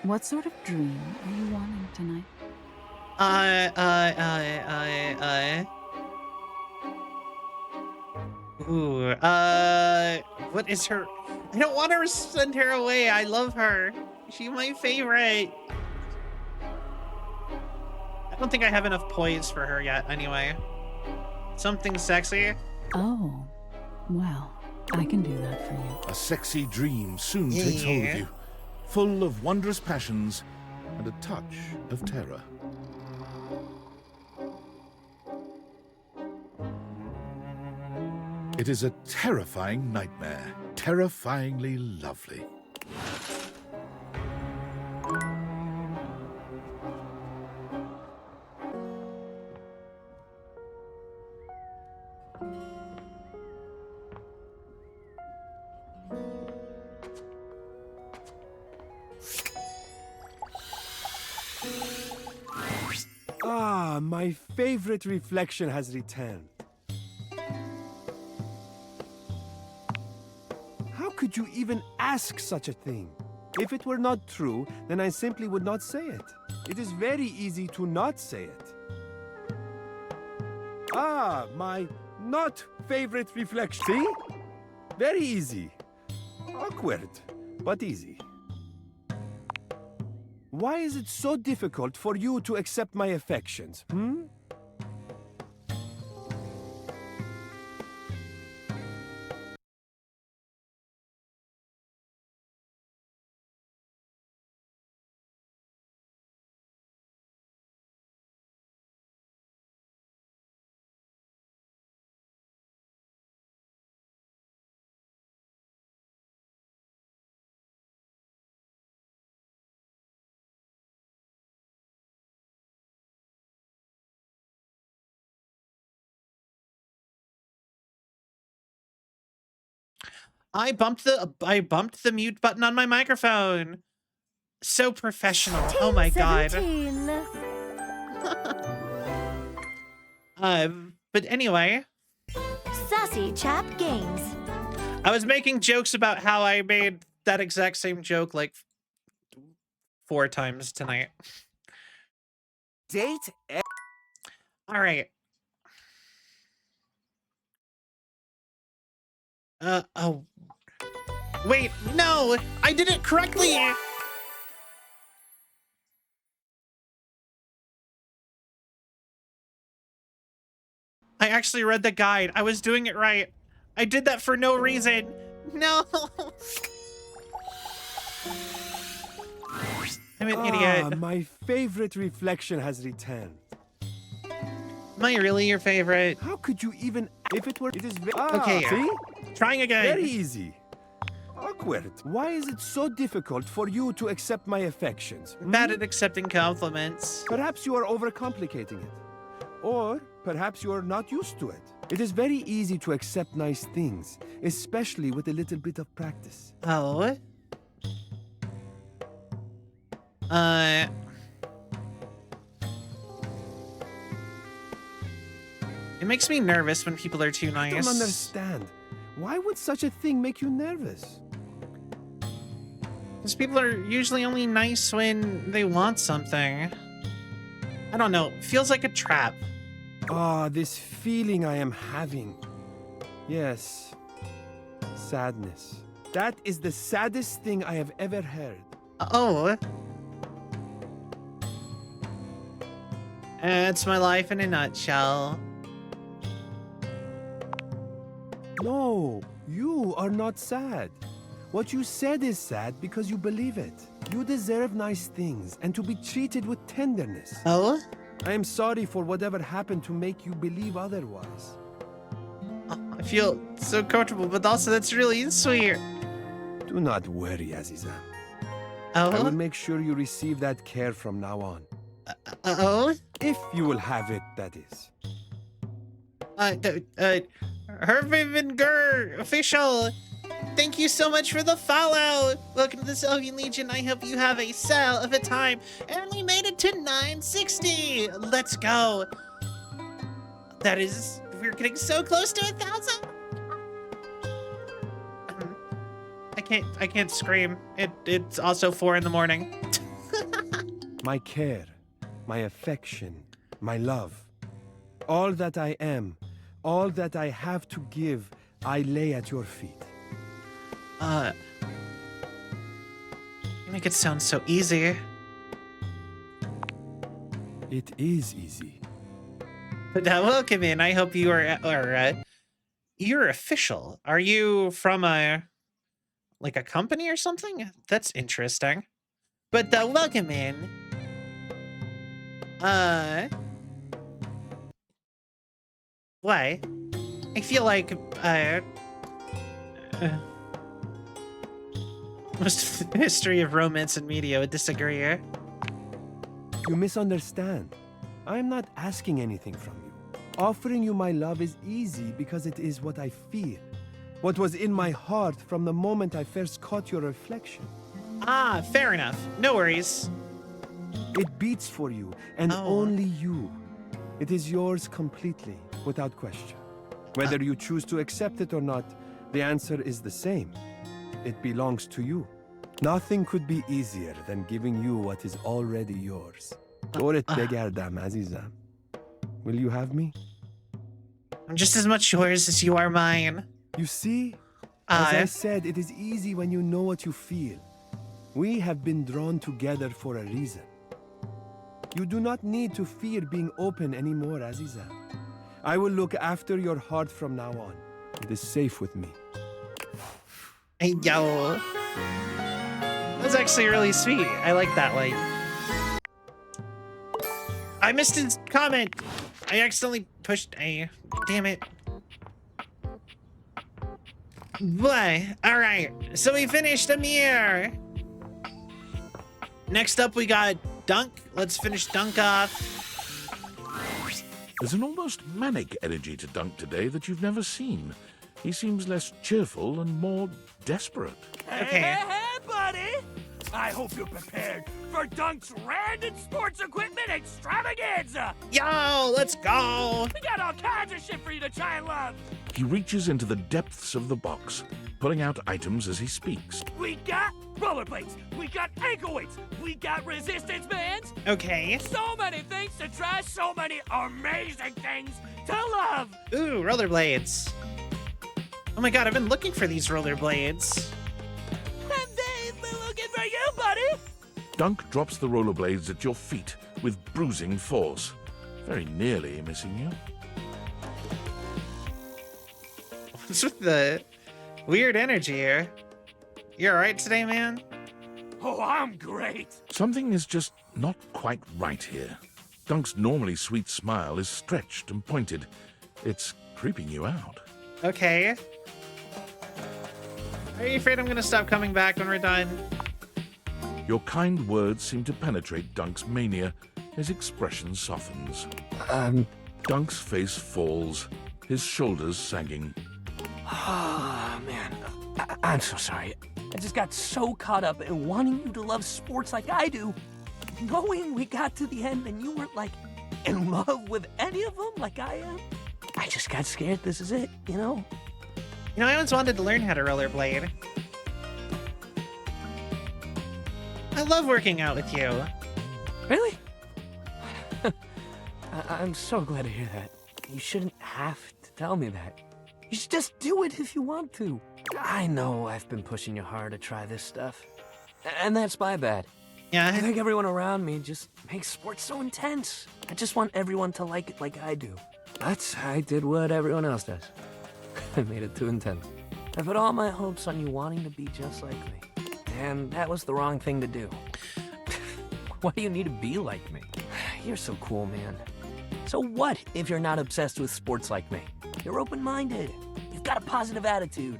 What sort of dream are you wanting tonight? Ooh, what is her? I don't want to send her away. I love her. She's my favorite. I don't think I have enough poise for her yet, anyway. Something sexy. Oh, well, I can do that for you. A sexy dream soon takes hold of you, full of wondrous passions and a touch of terror. It is a terrifying nightmare, terrifyingly lovely. Ah, my favorite reflection has returned. How could you even ask such a thing? If it were not true, then I simply would not say it. It is very easy to not say it. Ah, my not favorite reflection. See? Very easy. Awkward, but easy. Why is it so difficult for you to accept my affections, hmm? I bumped the mute button on my microphone. So professional. Oh my god. But anyway. Sassy Chap Games. I was making jokes about how I made that exact same joke like 4 times tonight. Date. All right. Oh. Wait, no! I did it correctly! I actually read the guide. I was doing it right. I did that for no reason. No! I'm an idiot. My favorite reflection has returned. Am I really your favorite? How could you even... If it were... It is... Okay, see? Trying again. Very easy. Awkward. Why is it so difficult for you to accept my affections? Bad at accepting compliments. Perhaps you are overcomplicating it. Or perhaps you are not used to it. It is very easy to accept nice things, especially with a little bit of practice. Oh? It makes me nervous when people are too nice. I don't understand. Why would such a thing make you nervous? Because people are usually only nice when they want something. I don't know. It feels like a trap. This feeling I am having. Yes. Sadness. That is the saddest thing I have ever heard. Oh. It's my life in a nutshell. No, you are not sad. What you said is sad because you believe it. You deserve nice things and to be treated with tenderness. Oh? I am sorry for whatever happened to make you believe otherwise. I feel so comfortable, but also that's really sweet. Do not worry, Aziza. Oh? I will make sure you receive that care from now on. Oh? If you will have it, that is. Hervin Gur, official. Thank you so much for the follow. Welcome to the Celvion Legion. I hope you have a cell of a time. And we made it to 960. Let's go. That is, we're getting so close to 1,000. I can't scream. It's also 4 in the morning. My care, my affection, my love, all that I am, all that I have to give, I lay at your feet. You make it sound so easy. It is easy. But welcome in. I hope you are you're official. Are you from a company or something? That's interesting. But welcome in. Why? I feel like most of the history of romance and media would disagree. You misunderstand. I am not asking anything from you. Offering you my love is easy because it is what I feel. What was in my heart from the moment I first caught your reflection. Ah, fair enough. No worries. It beats for you, and only you. It is yours completely, without question. Whether you choose to accept it or not, the answer is the same. It belongs to you. Nothing could be easier than giving you what is already yours. Doret begerdam, azizam. Will you have me? I'm just as much yours as you are mine. You see? As I said, it is easy when you know what you feel. We have been drawn together for a reason. You do not need to fear being open anymore, Aziza. I will look after your heart from now on. It is safe with me. Hey, yo. That's actually really sweet. I like that line. I missed his comment. I accidentally pushed A. Damn it. But, alright. So we finished Amir. Next up, we got Dunk. Let's finish Dunk off. There's an almost manic energy to Dunk today that you've never seen. He seems less cheerful and more desperate. Okay. Hey, buddy! I hope you're prepared for Dunk's random sports equipment extravaganza! Yo, let's go! We got all kinds of shit for you to try and love! He reaches into the depths of the box, pulling out items as he speaks. We got rollerblades, we got ankle weights, we got resistance bands. Okay. So many things to try, so many amazing things to love! Ooh, rollerblades. Oh my god, I've been looking for these rollerblades. And they've been looking for you, buddy! Dunk drops the rollerblades at your feet with bruising force, very nearly missing you. What's with the weird energy here? You alright today, man? Oh, I'm great! Something is just not quite right here. Dunk's normally sweet smile is stretched and pointed. It's creeping you out. Okay. Are you afraid I'm gonna stop coming back when we're done? Your kind words seem to penetrate Dunk's mania. His expression softens. Dunk's face falls, his shoulders sagging. Oh, man. I'm so sorry. I just got so caught up in wanting you to love sports like I do. Knowing we got to the end and you weren't, like, in love with any of them like I am. I just got scared this is it, you know? You know, I always wanted to learn how to rollerblade. I love working out with you. Really? I'm so glad to hear that. You shouldn't have to tell me that. You should just do it if you want to. I know I've been pushing you hard to try this stuff. And that's my bad. Yeah? I think everyone around me just makes sports so intense. I just want everyone to like it like I do. But I did what everyone else does. I made it too intense. I put all my hopes on you wanting to be just like me. And that was the wrong thing to do. Why do you need to be like me? You're so cool, man. So what if you're not obsessed with sports like me? You're open-minded. You've got a positive attitude.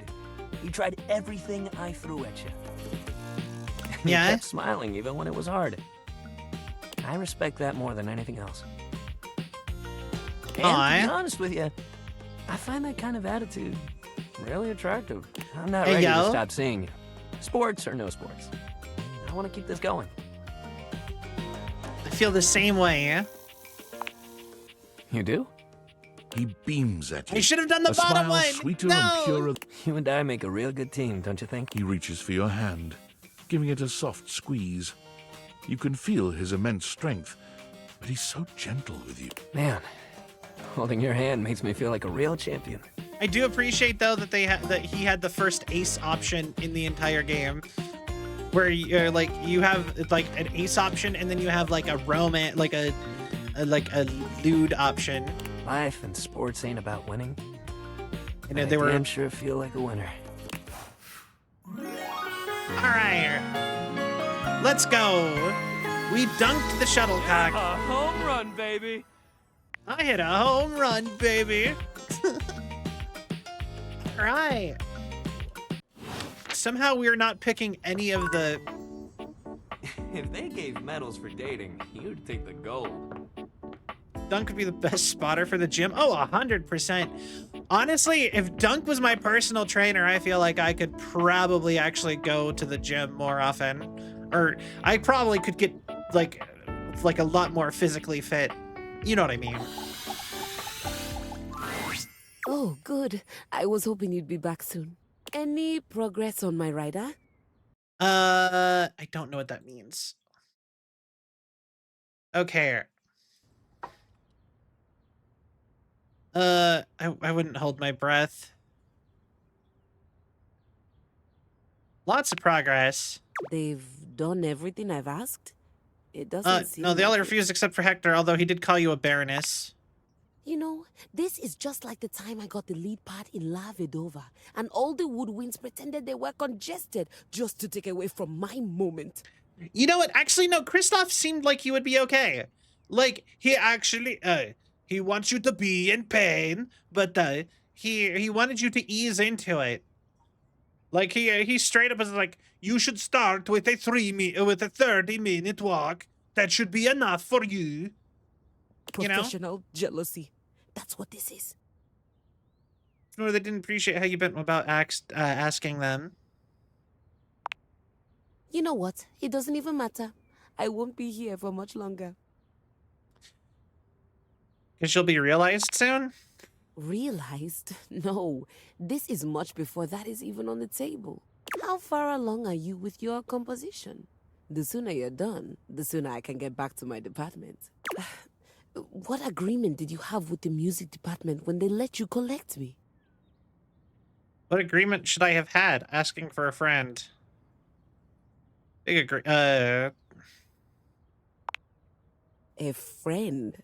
You tried everything I threw at you. Yeah? You kept smiling even when it was hard. I respect that more than anything else. And to be honest with you, I find that kind of attitude really attractive. I'm not ready to stop seeing you. Sports or no sports. I want to keep this going. I feel the same way, yeah? You do? He beams at you. I should have done the bottom smile one. Sweeter No! and purer. You and I make a real good team, don't you think? He reaches for your hand, giving it a soft squeeze. You can feel his immense strength, but he's so gentle with you. Man, holding your hand makes me feel like a real champion. I do appreciate though that that he had the first ace option in the entire game, where you're like you have like an ace option and then you have like a romance, like a lewd option. Life and sports ain't about winning. And they were. I'm sure feel like a winner. All right, let's go. We dunked the shuttlecock. A home run, baby. I hit a home run, baby. All right. Somehow we're not picking any of the. If they gave medals for dating, you'd take the gold. Dunk would be the best spotter for the gym. Oh, 100%. Honestly, if Dunk was my personal trainer, I feel like I could probably actually go to the gym more often. Or I probably could get like a lot more physically fit. You know what I mean? Oh, good. I was hoping you'd be back soon. Any progress on my rider? I don't know what that means. Okay. I wouldn't hold my breath. Lots of progress. They've done everything I've asked? It doesn't seem no, they all like refused except for Hector, although he did call you a baroness. You know, this is just like the time I got the lead part in La Vedova, and all the woodwinds pretended they were congested just to take away from my moment. You know what? Actually, no, Kristoff seemed like he would be okay. Like, he actually, he wants you to be in pain, but, he wanted you to ease into it. Like, he straight up was like, you should start with a 30-minute walk. That should be enough for you. Professional jealousy. That's what this is. Or they didn't appreciate how you went about asking them. You know what? It doesn't even matter. I won't be here for much longer. Because you'll be realized soon? Realized? No. This is much before that is even on the table. How far along are you with your composition? The sooner you're done, the sooner I can get back to my department. What agreement did you have with the music department when they let you collect me? What agreement should I have had? Asking for a friend. Big A friend?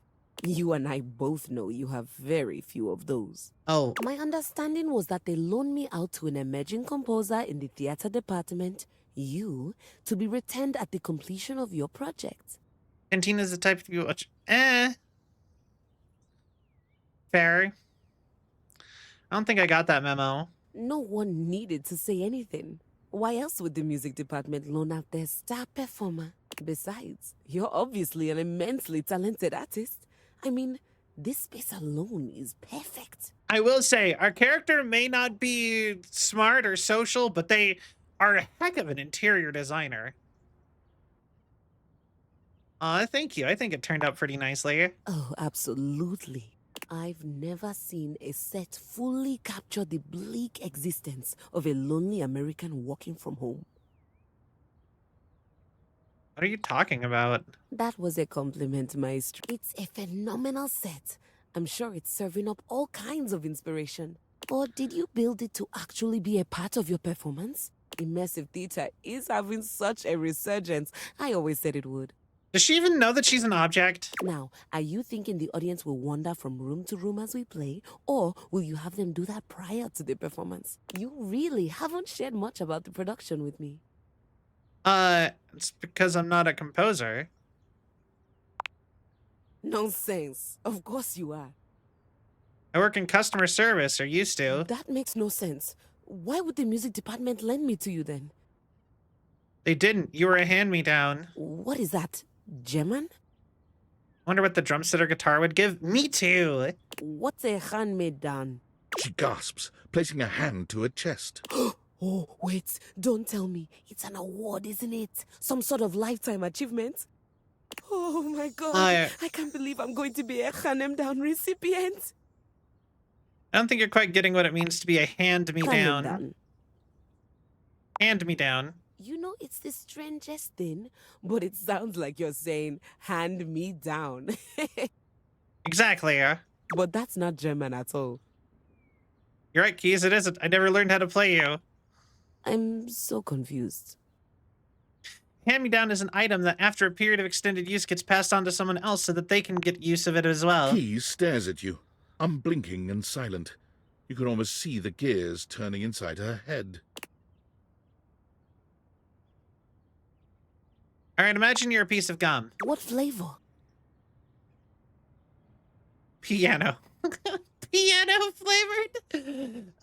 You and I both know you have very few of those. Oh. My understanding was that they loaned me out to an emerging composer in the theater department, you, to be returned at the completion of your project. Cantina's the type you watch. Fair. I don't think I got that memo. No one needed to say anything. Why else would the music department loan out their star performer? Besides, you're obviously an immensely talented artist. I mean, this space alone is perfect. I will say, our character may not be smart or social, but they are a heck of an interior designer. Thank you. I think it turned out pretty nicely. Oh, absolutely. I've never seen a set fully capture the bleak existence of a lonely American working from home. What are you talking about? That was a compliment, Maestro. It's a phenomenal set. I'm sure it's serving up all kinds of inspiration. Or did you build it to actually be a part of your performance? Immersive theater is having such a resurgence. I always said it would. Does she even know that she's an object? Now, are you thinking the audience will wander from room to room as we play? Or will you have them do that prior to the performance? You really haven't shared much about the production with me. It's because I'm not a composer. Nonsense. Of course you are. I work in customer service, or used to. That makes no sense. Why would the music department lend me to you then? They didn't. You were a hand-me-down. What is that? German? Wonder what the drum set or guitar would give? Me too. What's a hand-me-down? She gasps, placing a hand to her chest. Oh, wait. Don't tell me. It's an award, isn't it? Some sort of lifetime achievement? Oh my god. I can't believe I'm going to be a hand-me-down recipient. I don't think you're quite getting what it means to be a hand-me-down. Hand-me-down. You know, it's the strangest thing, but it sounds like you're saying, hand me down. Exactly, yeah. But that's not German at all. You're right, Keys, it isn't. I never learned how to play you. I'm so confused. Hand-me-down is an item that after a period of extended use gets passed on to someone else so that they can get use of it as well. Keys stares at you, unblinking and silent. You can almost see the gears turning inside her head. All right, imagine you're a piece of gum. What flavor? Piano. Piano flavored?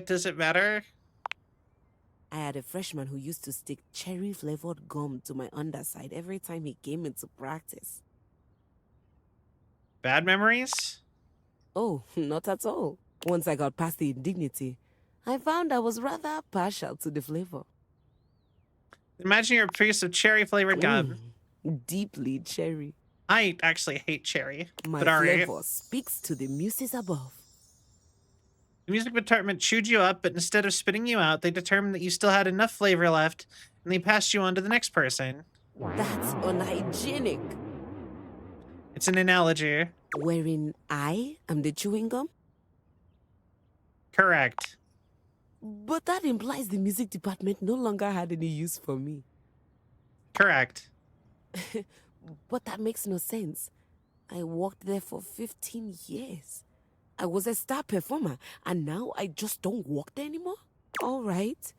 Does it matter? I had a freshman who used to stick cherry-flavored gum to my underside every time he came into practice. Bad memories? Oh, not at all. Once I got past the indignity, I found I was rather partial to the flavor. Imagine you're a piece of cherry-flavored gum. Deeply cherry. I actually hate cherry. My but all right. flavor speaks to the muses above. The music department chewed you up, but instead of spitting you out, they determined that you still had enough flavor left, and they passed you on to the next person. That's unhygienic. It's an analogy. Wherein I am the chewing gum? Correct. But that implies the music department no longer had any use for me. Correct. But that makes no sense. I worked there for 15 years. I was a star performer, and now I just don't work there anymore? All right.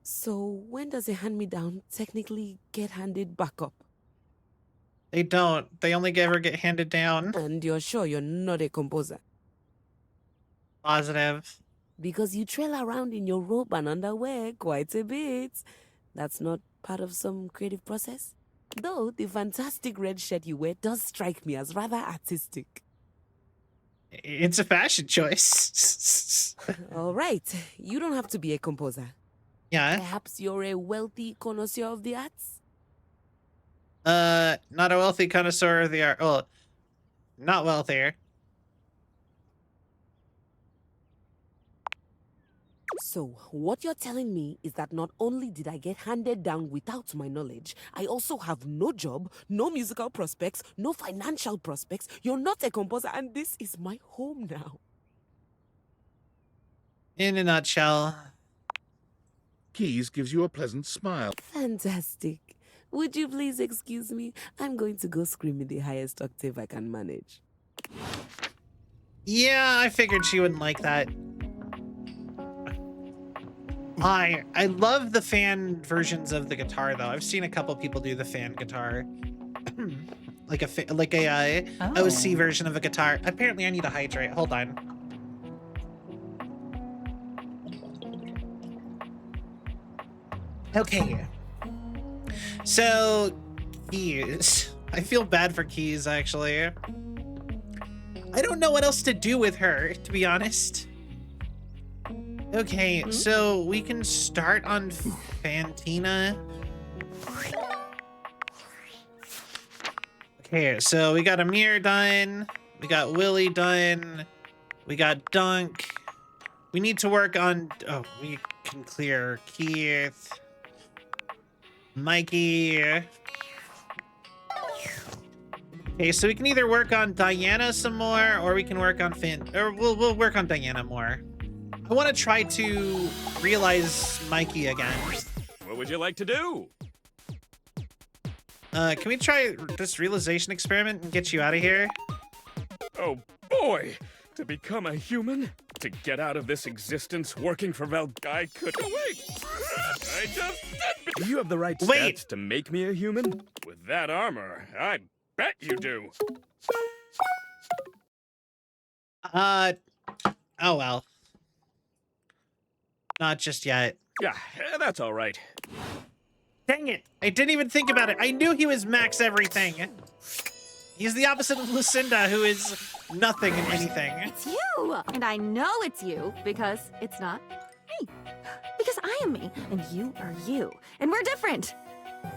So when does a hand-me-down technically get handed back up? They don't. They only ever get handed down. And you're sure you're not a composer? Positive. Because you trail around in your robe and underwear quite a bit. That's not part of some creative process? Though the fantastic red shirt you wear does strike me as rather artistic. It's a fashion choice. All right. You don't have to be a composer. Yeah? Perhaps you're a wealthy connoisseur of the arts? Not a wealthy connoisseur of the art. Well, not wealthier. So, what you're telling me is that not only did I get handed down without my knowledge, I also have no job, no musical prospects, no financial prospects. You're not a composer, and this is my home now. In a nutshell. Keys gives you a pleasant smile. Fantastic. Would you please excuse me? I'm going to go scream in the highest octave I can manage. Yeah, I figured she wouldn't like that. I love the fan versions of the guitar though. I've seen a couple people do the fan guitar. like a OC version of a guitar. Apparently I need to hydrate. Hold on. Okay. So, Keys. I feel bad for Keys, actually. I don't know what else to do with her, to be honest. Okay, so we can start on Fantina. Okay, so we got Amir done. We got Willie done. We got Dunk. We need to work on... Oh, we can clear Keith. Mikey. Okay, so we can either work on Diana some more, or we can work on Finn. Or we'll work on Diana more. I want to try to realize Mikey again. What would you like to do? Can we try this realization experiment and get you out of here? Oh boy! To become a human? To get out of this existence working for I could... Oh, wait! I just did... Do you have the right stats to make me a human? With that armor, I bet you do. Oh well. Not just yet. Yeah, that's all right. Dang it! I didn't even think about it. I knew he was max everything. He's the opposite of Lucinda, who is nothing in anything. It's you! And I know it's you because it's not me. Because I am me, and you are you. And we're different.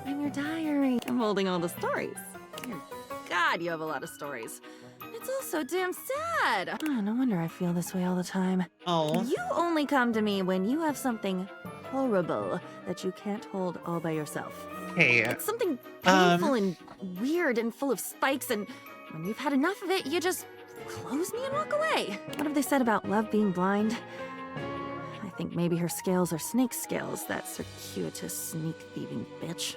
In your diary, I'm holding all the stories. Dear God, you have a lot of stories. It's all so damn sad. Oh, no wonder I feel this way all the time. Oh. You only come to me when you have something horrible that you can't hold all by yourself. Hey, It's something painful and weird and full of spikes, and when you've had enough of it, you just close me and walk away. What have they said about love being blind? I think maybe her scales are snake scales, that circuitous, sneak-thieving bitch.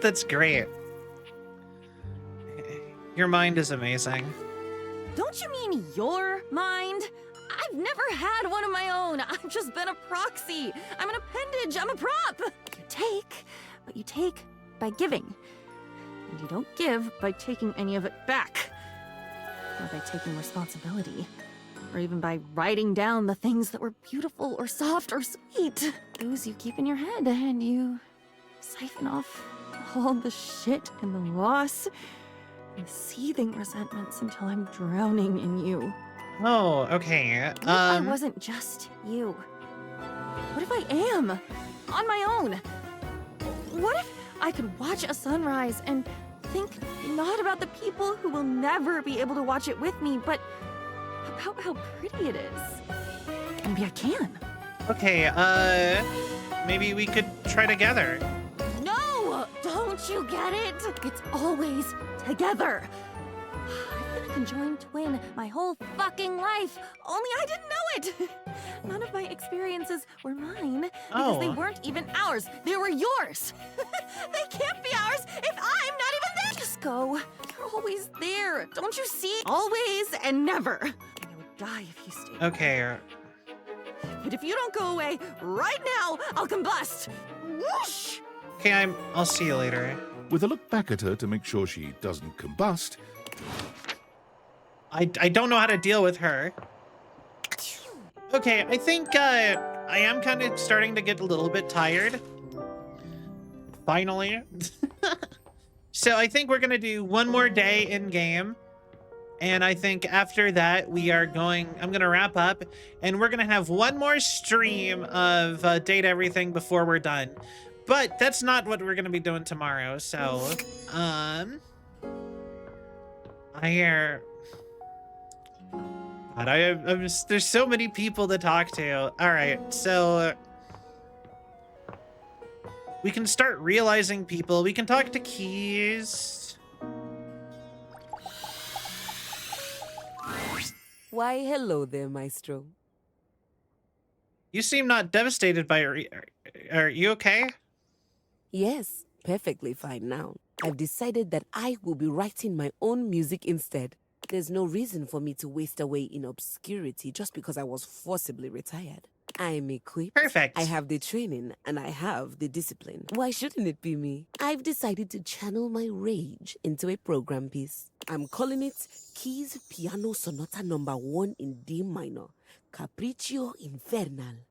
That's great. Your mind is amazing. Don't you mean your mind? I've never had one of my own. I've just been a proxy. I'm an appendage. I'm a prop. You take, but you take by giving. And you don't give by taking any of it back. Or by taking responsibility. Or even by writing down the things that were beautiful or soft or sweet. Those you keep in your head and you siphon off all the shit and the loss and seething resentments until I'm drowning in you. Oh, okay. What if I wasn't just you? What if I am on my own? What if I could watch a sunrise and think not about the people who will never be able to watch it with me, but about how pretty it is? Maybe I can. Okay, maybe we could try together. No! Don't you get it? It's always together. I've been a conjoined twin my whole fucking life, only I didn't know it. None of my experiences were mine because they weren't even ours. They were yours. They can't be ours if I'm not even there. Just go. You're always there. Don't you see? Always and never. And I would die if you stayed. Okay. But if you don't go away right now, I'll combust. Whoosh! Okay, I'll see you later. With a look back at her to make sure she doesn't combust. I don't know how to deal with her. Okay, I think I am kind of starting to get a little bit tired. Finally. So I think we're gonna do one more day in game. And I think after that, I'm gonna wrap up, and we're gonna have one more stream of Date Everything before we're done. But that's not what we're gonna be doing tomorrow. So, there's so many people to talk to. All right, so we can start realizing people. We can talk to Keys. Why, hello there, Maestro. You seem not devastated by it. Are you okay? Yes, perfectly fine now. I've decided that I will be writing my own music instead. There's no reason for me to waste away in obscurity just because I was forcibly retired. I'm equipped. Perfect. I have the training and I have the discipline. Why shouldn't it be me? I've decided to channel my rage into a program piece. I'm calling it Keys Piano Sonata No. 1 in D minor, Capriccio Infernal.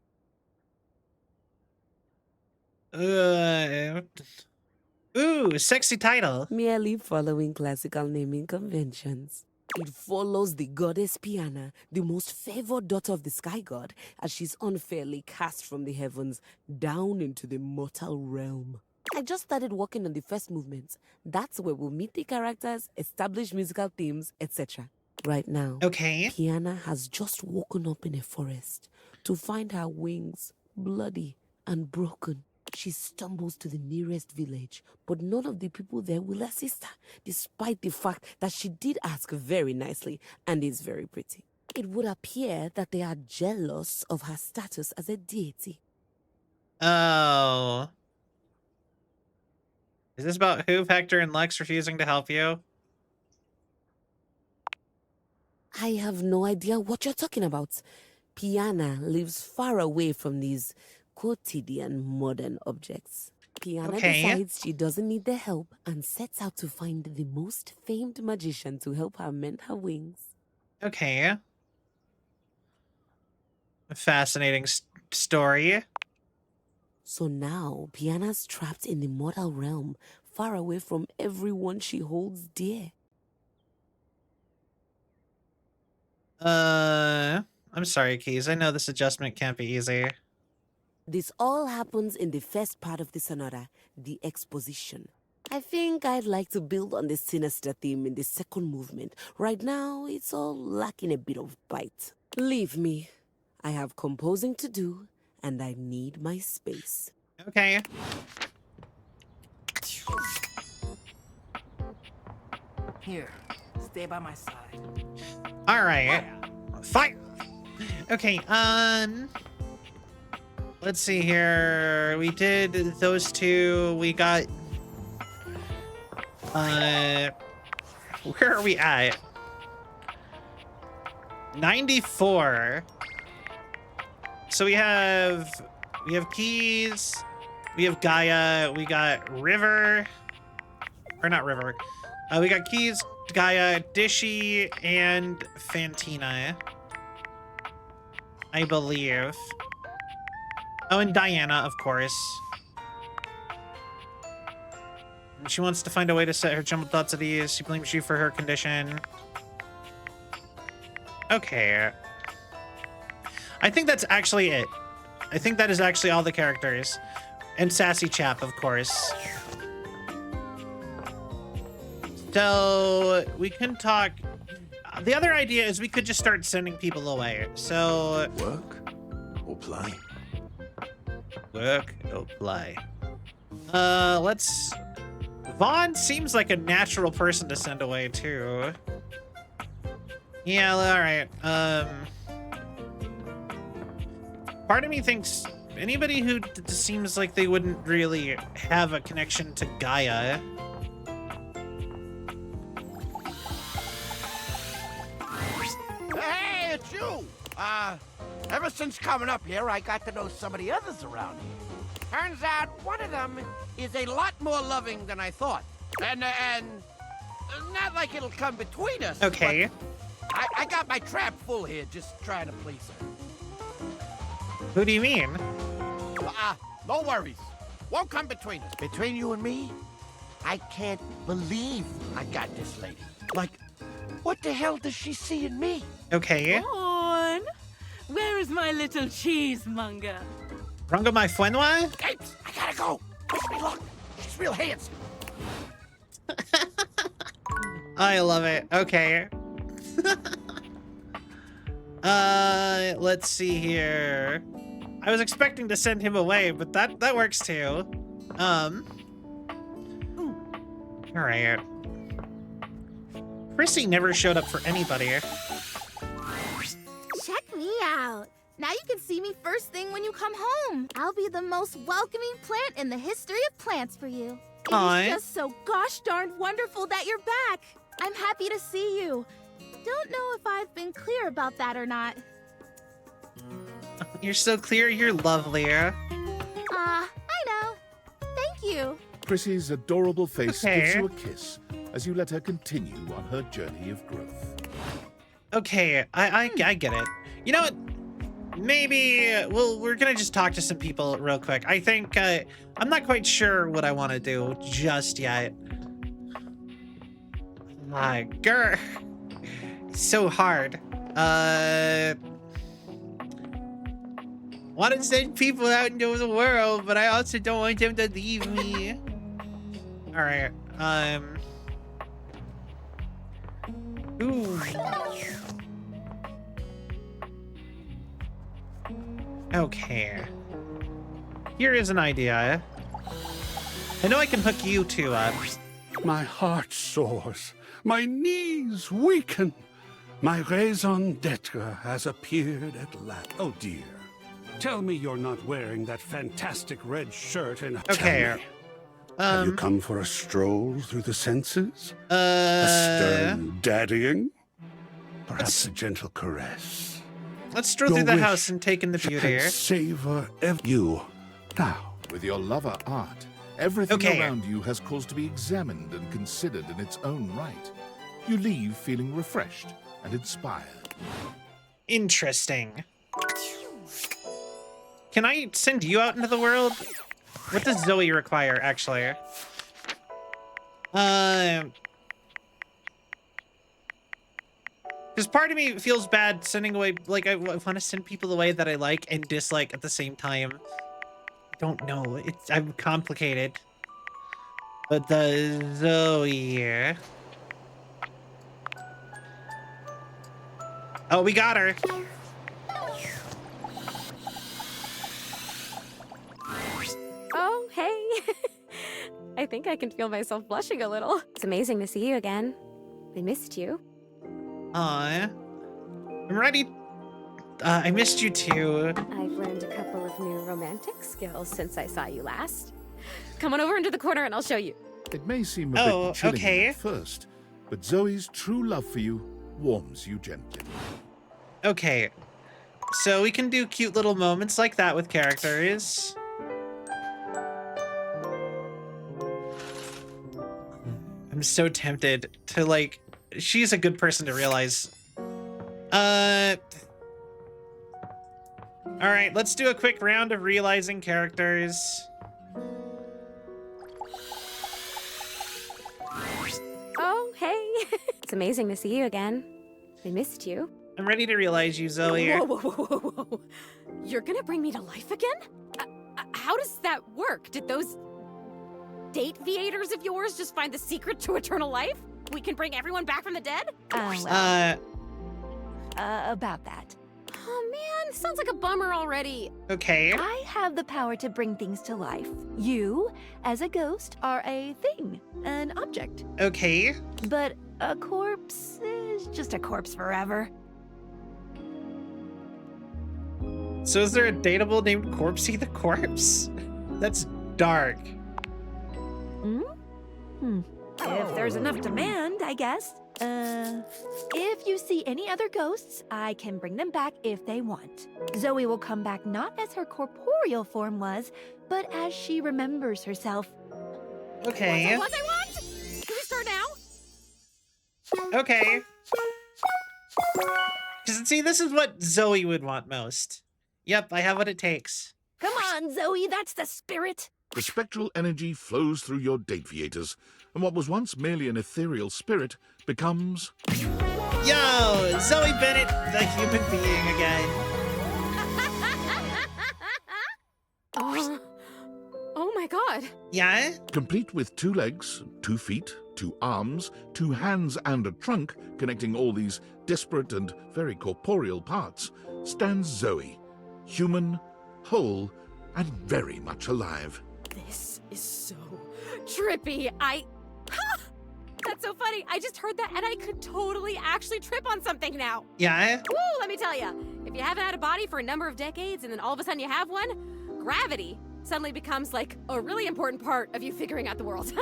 Ooh, sexy title. Merely following classical naming conventions. It follows the goddess Piana, the most favored daughter of the sky god, as she's unfairly cast from the heavens down into the mortal realm. I just started working on the first movement. That's where we'll meet the characters, establish musical themes, etc. Right now, okay, Piana has just woken up in a forest to find her wings bloody and broken. She stumbles to the nearest village, but none of the people there will assist her, despite the fact that she did ask very nicely and is very pretty. It would appear that they are jealous of her status as a deity. Oh. Is this about Hoove, Hector, and Lex refusing to help you? I have no idea what you're talking about. Piana lives far away from these quotidian modern objects. Piana decides she doesn't need their help and sets out to find the most famed magician to help her mend her wings. Okay. A fascinating story. So now, Piana's trapped in the mortal realm, far away from everyone she holds dear. I'm sorry, Keys. I know this adjustment can't be easy. This all happens in the first part of the sonata, the exposition. I think I'd like to build on the sinister theme in the second movement. Right now, it's all lacking a bit of bite. Leave me. I have composing to do, and I need my space. Okay. Here, stay by my side. All right. Fire. Okay, let's see here. We did those two. We got, where are we at? 94. So we have Keys, we have Gaia, we got River, or not River. We got Keys, Gaia, Dishy, and Fantina, I believe. Oh, and Diana, of course. And she wants to find a way to set her jumbled thoughts at ease. She blames you for her condition. Okay. I think that's actually it. I think that is actually all the characters. And Sassy Chap, of course. So, we can talk... The other idea is we could just start sending people away. So... Work or play? Work or play. Let's... Vaughn seems like a natural person to send away, too. Yeah, alright. Part of me thinks anybody who seems like they wouldn't really have a connection to Gaia. Hey, it's you! Ever since coming up here, I got to know some of the others around here. Turns out one of them is a lot more loving than I thought. And not like it'll come between us. Okay. I got my trap full here just trying to please her. Who do you mean? No worries. Won't come between us. Between you and me, I can't believe I got this lady. Like, What the hell does she see in me? Okay. On. Where is my little cheesemonger? Runga my fwenwa? Apes, I gotta go. Wish me luck. She's real handsome. I love it. Okay. Let's see here. I was expecting to send him away, but that works too. All right. Prissy never showed up for anybody. Check me out. Now you can see me first thing when you come home. I'll be the most welcoming plant in the history of plants for you. Aw. It's just so gosh darn wonderful that you're back. I'm happy to see you. Don't know if I've been clear about that or not. You're so clear, you're lovely. I know. Thank you. Prissy's adorable face Okay. gives you a kiss as you let her continue on her journey of growth. Okay, I get it. You know what? Maybe, well, we're gonna just talk to some people real quick. I think, I'm not quite sure what I want to do just yet. My grr. It's so hard. Want to send people out into the world, but I also don't want them to leave me. All right, ooh. Okay. Here is an idea. I know I can hook you two up. My heart soars. My knees weaken. My raison d'etre has appeared at last. Oh dear. Tell me you're not wearing that fantastic red shirt and Okay. Have you come for a stroll through the senses? A stern daddying? Perhaps a gentle caress. Let's stroll through the house and take in the beauty. Savor you. Now. With your lover art, everything Okay. around you has cause to be examined and considered in its own right. You leave feeling refreshed and inspired. Interesting. Can I send you out into the world? What does Zoe require, actually? Because part of me feels bad sending away, like, I want to send people away that I like and dislike at the same time. I don't know. I'm complicated. But the Zoe. Oh, we got her. Oh, hey. I think I can feel myself blushing a little. It's amazing to see you again. I missed you. Aw. I'm ready. I missed you too. I've learned a couple of new romantic skills since I saw you last. Come on over into the corner and I'll show you. It may seem a bit chilling at first, but Zoe's true love for you warms you gently. Okay. So we can do cute little moments like that with characters. I'm so tempted to, like, she's a good person to realize. All right, let's do a quick round of realizing characters. Oh, hey. It's amazing to see you again. I missed you. I'm ready to realize you, Zoe. Whoa, whoa, whoa, whoa, whoa. You're gonna bring me to life again? How does that work? Did those date viators of yours just find the secret to eternal life? We can bring everyone back from the dead? About that. Oh man, sounds like a bummer already. Okay. I have the power to bring things to life. You, as a ghost, are a thing, an object. Okay. But a corpse is just a corpse forever. So is there a dateable named Corpsey the Corpse? That's dark. If there's enough demand, I guess. If you see any other ghosts, I can bring them back if they want. Zoe will come back not as her corporeal form was, but as she remembers herself. Okay. What I want? Can we start now? Okay. Because, see, this is what Zoe would want most. Yep, I have what it takes. Come on, Zoe, that's the spirit. The spectral energy flows through your date viators, and what was once merely an ethereal spirit becomes Yo, Zoe Bennett, the human being again. Oh my god. Yeah? Complete with 2 legs, 2 feet, 2 arms, 2 hands, and a trunk connecting all these disparate and very corporeal parts, stands Zoe, human, whole, and very much alive. This is so trippy. That's so funny. I just heard that and I could totally actually trip on something now. Yeah? Woo, let me tell you. If you haven't had a body for a number of decades and then all of a sudden you have one, gravity suddenly becomes like a really important part of you figuring out the world.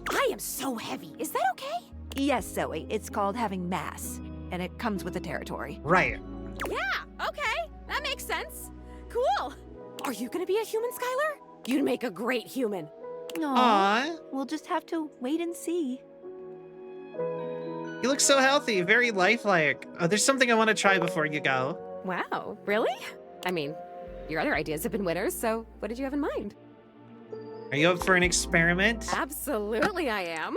I am so heavy. Is that okay? Yes, Zoe. It's called having mass, and it comes with the territory. Right. Yeah, okay. That makes sense. Cool. Are you gonna be a human, Skylar? You'd make a great human. Aww. We'll just have to wait and see. You look so healthy, very lifelike. Oh, there's something I want to try before you go. Wow, really? I mean, your other ideas have been winners, so what did you have in mind? Are you up for an experiment? Absolutely I am.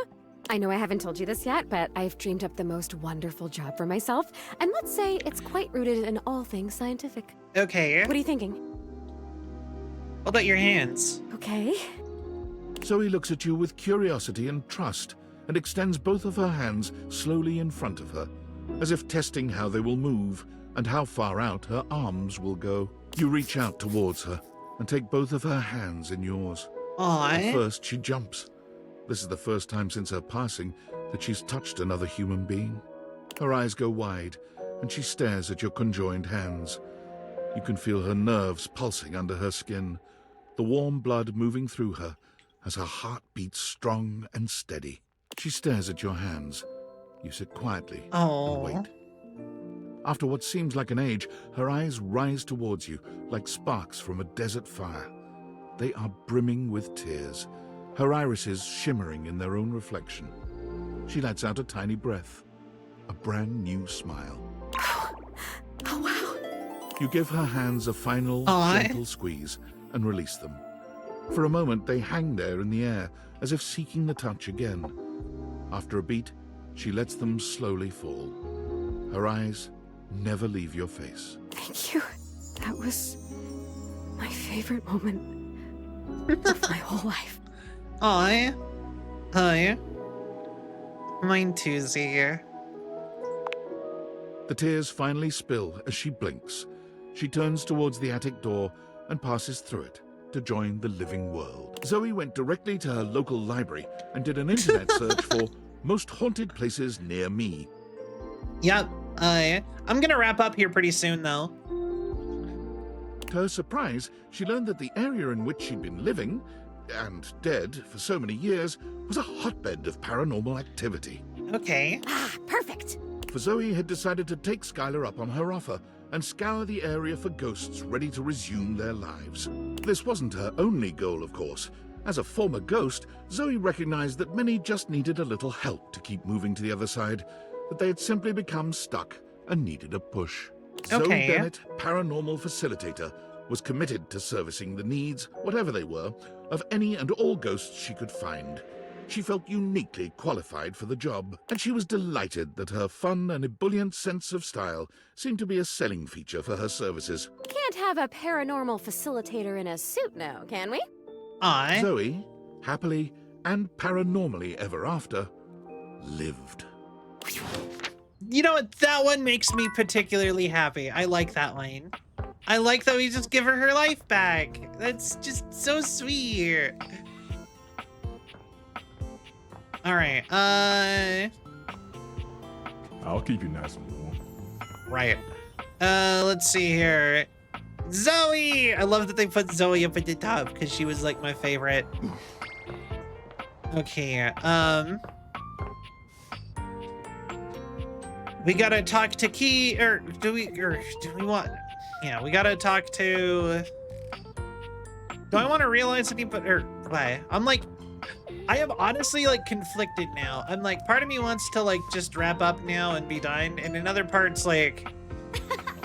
I know I haven't told you this yet, but I've dreamed up the most wonderful job for myself, and let's say it's quite rooted in all things scientific. Okay. What are you thinking? What about your hands? Okay. Zoe looks at you with curiosity and trust and extends both of her hands slowly in front of her, as if testing how they will move and how far out her arms will go. You reach out towards her and take both of her hands in yours. At first, she jumps. This is the first time since her passing that she's touched another human being. Her eyes go wide, and she stares at your conjoined hands. You can feel her nerves pulsing under her skin, the warm blood moving through her as her heart beats strong and steady. She stares at your hands. You sit quietly and wait. After what seems like an age, her eyes rise towards you like sparks from a desert fire. They are brimming with tears, her irises shimmering in their own reflection. She lets out a tiny breath, a brand new smile. Oh, wow. You give her hands a final, gentle squeeze and release them. For a moment, they hang there in the air, as if seeking the touch again. After a beat, she lets them slowly fall. Her eyes never leave your face. Thank you. That was my favorite moment of my whole life. Aw. Hi. Mine too, Zia. The tears finally spill as she blinks. She turns towards the attic door and passes through it to join the living world. Zoe went directly to her local library and did an internet search for most haunted places near me. Yep. I'm gonna wrap up here pretty soon, though. To her surprise, she learned that the area in which she'd been living, and dead for so many years, was a hotbed of paranormal activity. Okay. Ah, perfect. For Zoe had decided to take Skylar up on her offer and scour the area for ghosts ready to resume their lives. This wasn't her only goal, of course. As a former ghost, Zoe recognized that many just needed a little help to keep moving to the other side, that they had simply become stuck and needed a push. Zoe Bennett, paranormal facilitator, was committed to servicing the needs, whatever they were, of any and all ghosts she could find. She felt uniquely qualified for the job, and she was delighted that her fun and ebullient sense of style seemed to be a selling feature for her services. Can't have a paranormal facilitator in a suit now, can we? Zoe, happily and paranormally ever after, lived. You know what? That one makes me particularly happy. I like that line. I like that we just give her life back. That's just so sweet. All right. I'll keep you nice and warm. Right. Let's see here. Zoe! I love that they put Zoe up at the top because she was like my favorite. Okay, we gotta talk to Key, or do we want, yeah, we gotta talk to, do I want to realize anybody, or why? I'm like, I am honestly like conflicted now. I'm like, part of me wants to like just wrap up now and be done, and another part's like,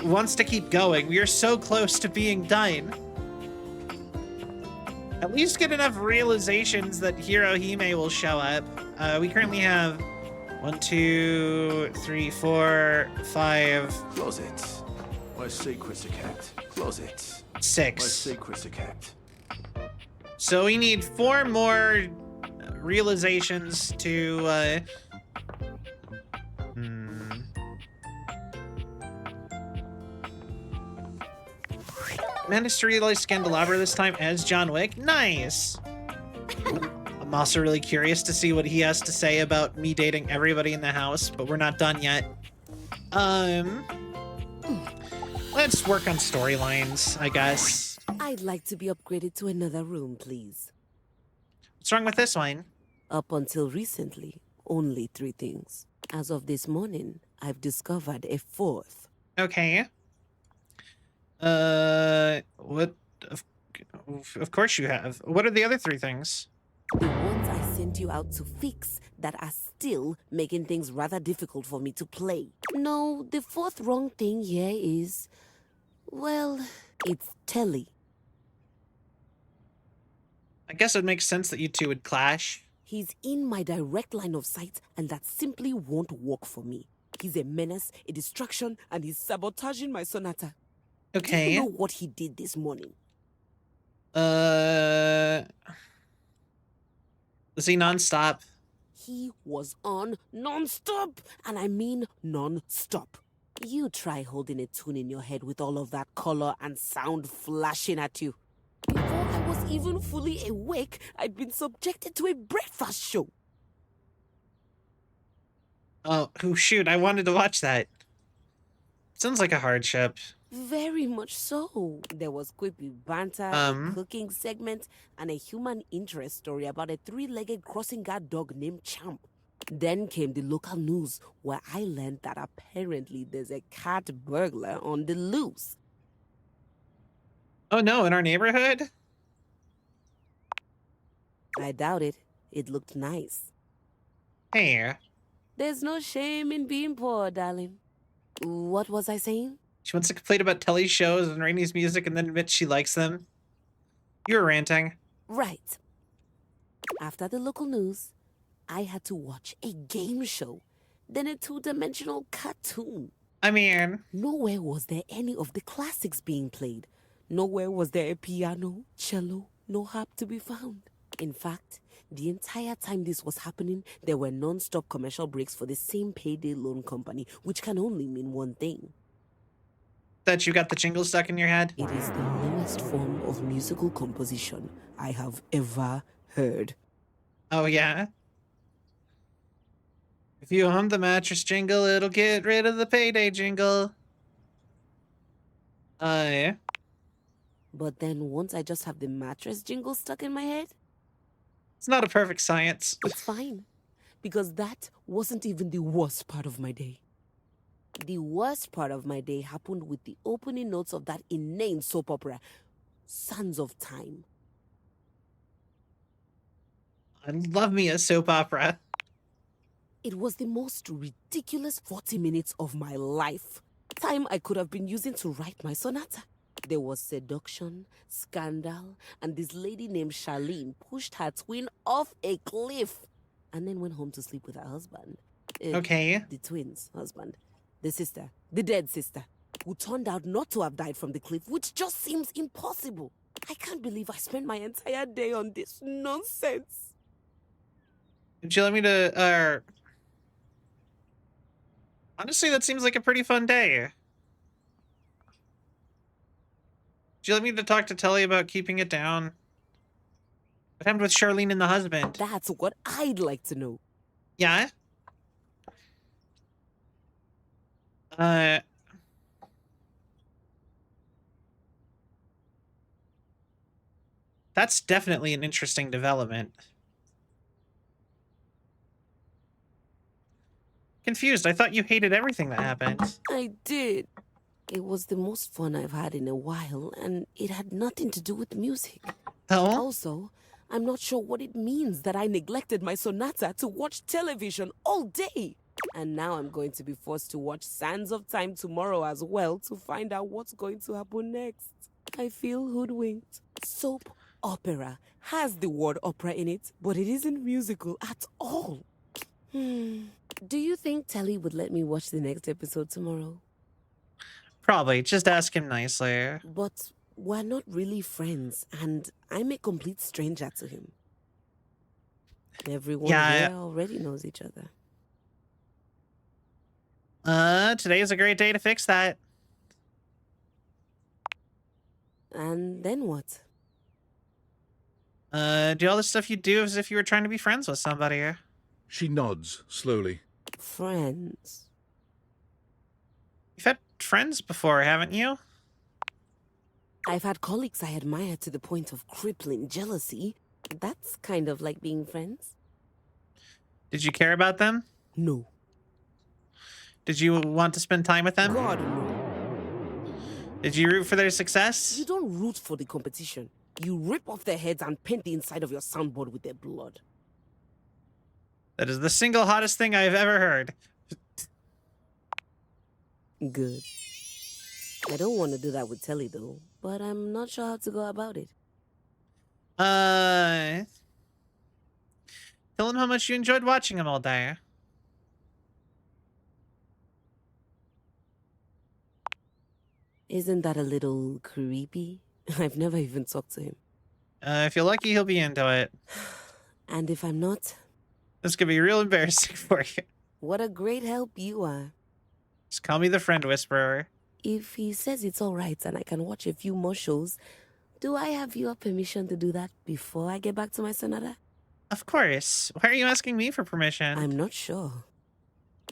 wants to keep going. We are so close to being done. At least get enough realizations that Hiro Hime will show up. We currently have 1, 2, 3, 4, 5. Closets. My secrets are kept. Closets. 6. My secrets are kept. So we need 4 more realizations to managed to realize Candelabra this time as John Wick. Nice. I'm also really curious to see what he has to say about me dating everybody in the house, but we're not done yet. Let's work on storylines, I guess. I'd like to be upgraded to another room, please. What's wrong with this one? Up until recently, only 3 things. As of this morning, I've discovered a 4th. Okay. What? Of course you have. What are the other 3 things? The ones I sent you out to fix that are still making things rather difficult for me to play. No, the 4th wrong thing here is, well, it's Telly. I guess it makes sense that you two would clash. He's in my direct line of sight, and that simply won't work for me. He's a menace, a distraction, and he's sabotaging my sonata. Okay. Do you know what he did this morning? Was he non-stop? He was on non-stop, and I mean non-stop. You try holding a tune in your head with all of that color and sound flashing at you. Before I was even fully awake, I'd been subjected to a breakfast show. Oh, shoot, I wanted to watch that. Sounds like a hardship. Very much so. There was quippy banter, a cooking segment, and a human interest story about a 3-legged crossing guard dog named Champ. Then came the local news, where I learned that apparently there's a cat burglar on the loose. Oh no, in our neighborhood? I doubt it. It looked nice. Hey. There's no shame in being poor, darling. What was I saying? She wants to complain about Telly's shows and Rainey's music and then admits she likes them. You were ranting. Right. After the local news, I had to watch a game show, then a 2-dimensional cartoon. I mean... Nowhere was there any of the classics being played. Nowhere was there a piano, cello, no harp to be found. In fact, the entire time this was happening, there were non-stop commercial breaks for the same payday loan company, which can only mean one thing. That you got the jingle stuck in your head? It is the lowest form of musical composition I have ever heard. Oh, yeah? If you hum the mattress jingle, it'll get rid of the payday jingle. Yeah. But then once I just have the mattress jingle stuck in my head? It's not a perfect science. It's fine. Because that wasn't even the worst part of my day. The worst part of my day happened with the opening notes of that inane soap opera, Sands of Time. I love me a soap opera. It was the most ridiculous 40 minutes of my life. Time I could have been using to write my sonata. There was seduction, scandal, and this lady named Charlene pushed her twin off a cliff and then went home to sleep with her husband. Okay. The twins' husband. The sister, the dead sister, who turned out not to have died from the cliff, which just seems impossible. I can't believe I spent my entire day on this nonsense. Would you let me to, honestly, that seems like a pretty fun day. Would you let me to talk to Telly about keeping it down? What happened with Charlene and the husband? That's what I'd like to know. Yeah? That's definitely an interesting development. Confused. I thought you hated everything that happened. I did. It was the most fun I've had in a while, and it had nothing to do with music. Oh? Also, I'm not sure what it means that I neglected my sonata to watch television all day. And now I'm going to be forced to watch Sands of Time tomorrow as well to find out what's going to happen next. I feel hoodwinked. Soap opera has the word opera in it, but it isn't musical at all. Do you think Telly would let me watch the next episode tomorrow? Probably. Just ask him nicely. But we're not really friends, and I'm a complete stranger to him. Everyone here already knows each other. Today is a great day to fix that. And then what? Do all the stuff you do as if you were trying to be friends with somebody. She nods slowly. Friends? You've had friends before, haven't you? I've had colleagues I admire to the point of crippling jealousy. That's kind of like being friends. Did you care about them? No. Did you want to spend time with them? God, no. Did you root for their success? You don't root for the competition. You rip off their heads and paint the inside of your soundboard with their blood. That is the single hottest thing I've ever heard. Good. I don't want to do that with Telly, though, but I'm not sure how to go about it. Tell him how much you enjoyed watching him all day. Isn't that a little creepy? I've never even talked to him. If you're lucky, he'll be into it. And if I'm not? This could be real embarrassing for you. What a great help you are. Just call me the friend whisperer. If he says it's all right and I can watch a few more shows, do I have your permission to do that before I get back to my Sonata? Of course. Why are you asking me for permission? I'm not sure.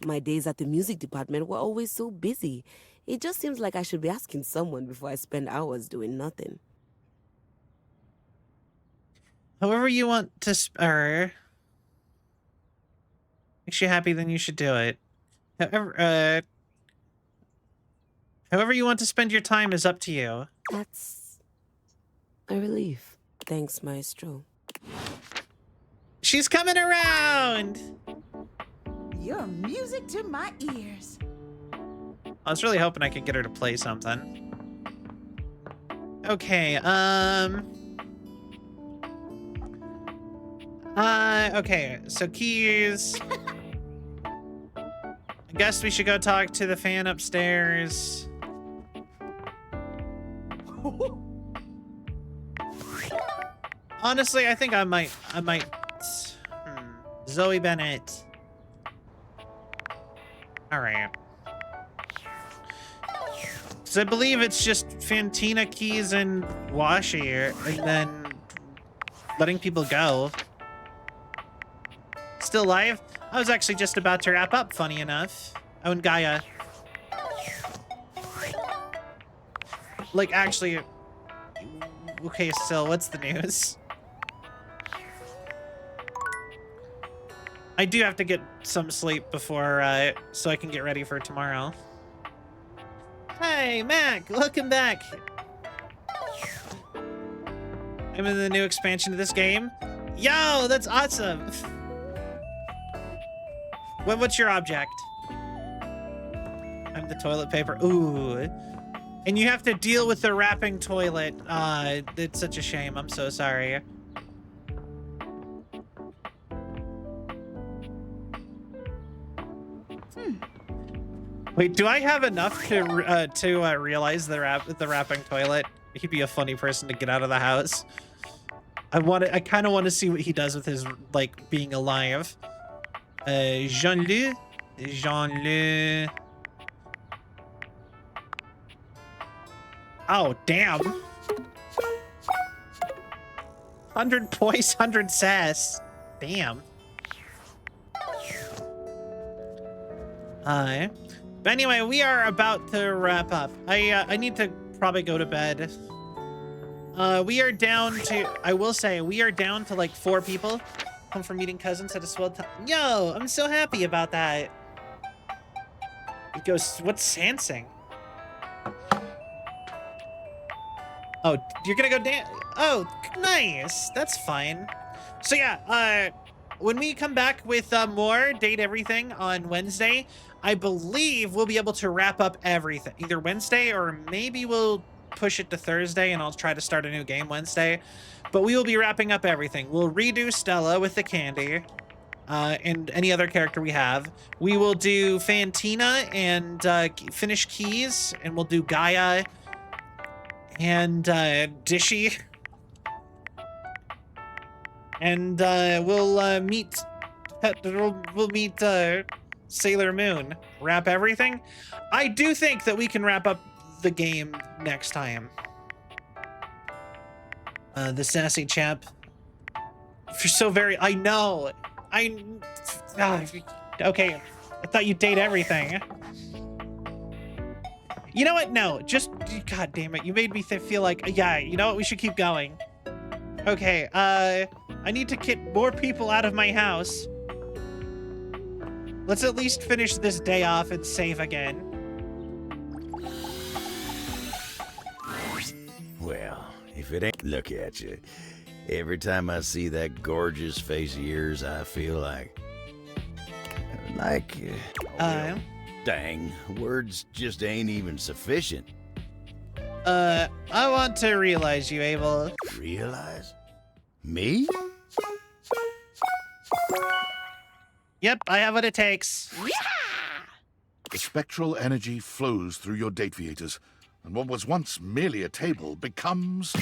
My days at the music department were always so busy. It just seems like I should be asking someone before I spend hours doing nothing. However you want to makes you happy, then you should do it. However you want to spend your time is up to you. That's a relief. Thanks, Maestro. She's coming around! You're music to my ears. I was really hoping I could get her to play something. Okay, okay, so keys. I guess we should go talk to the fan upstairs. Honestly, I think I might, Zoe Bennett. All right. So I believe it's just Fantina, Keys, and Washi, and then letting people go. Still live? I was actually just about to wrap up, funny enough. Oh, and Gaia. Like, actually... Okay, still, what's the news? I do have to get some sleep before, so I can get ready for tomorrow. Hey, Mac, welcome back. I'm in the new expansion of this game. Yo, that's awesome. What's your object? I'm the toilet paper. Ooh. And you have to deal with the wrapping toilet. It's such a shame. I'm so sorry. Wait, do I have enough to realize the wrapping toilet? He'd be a funny person to get out of the house. I kind of want to see what he does with his, like, being alive. Jean-Luc? Jean-Luc. Oh, damn. 100 points, 100 sass. Damn. But anyway, we are about to wrap up. I need to probably go to bed. We are down to, I will say, we are down to like 4 people. Home from meeting cousins at a swell time. Yo, I'm so happy about that. He goes, what's Sansing? Oh, you're gonna go dance? Oh, nice. That's fine. So yeah, when we come back with more Date Everything on Wednesday, I believe we'll be able to wrap up everything. Either Wednesday or maybe we'll push it to Thursday and I'll try to start a new game Wednesday. But we will be wrapping up everything. We'll redo Stella with the candy. and any other character we have. We will do Fantina and finish Keys, and we'll do Gaia and Dishy. And we'll meet Sailor Moon. Wrap everything. I do think that we can wrap up the game next time. The sassy chap. You're so very. I know. Okay. I thought you'd date everything. You know what? No. Just. God damn it. You made me feel like. Yeah. You know what? We should keep going. Okay. I need to get more people out of my house. Let's at least finish this day off and save again. Well, if it ain't, look at you. Every time I see that gorgeous face of yours, I feel like, dang, words just ain't even sufficient. I want to realize you, Abel. Realize? Me? Yep, I have what it takes. The spectral energy flows through your Dateviators, and what was once merely a table becomes...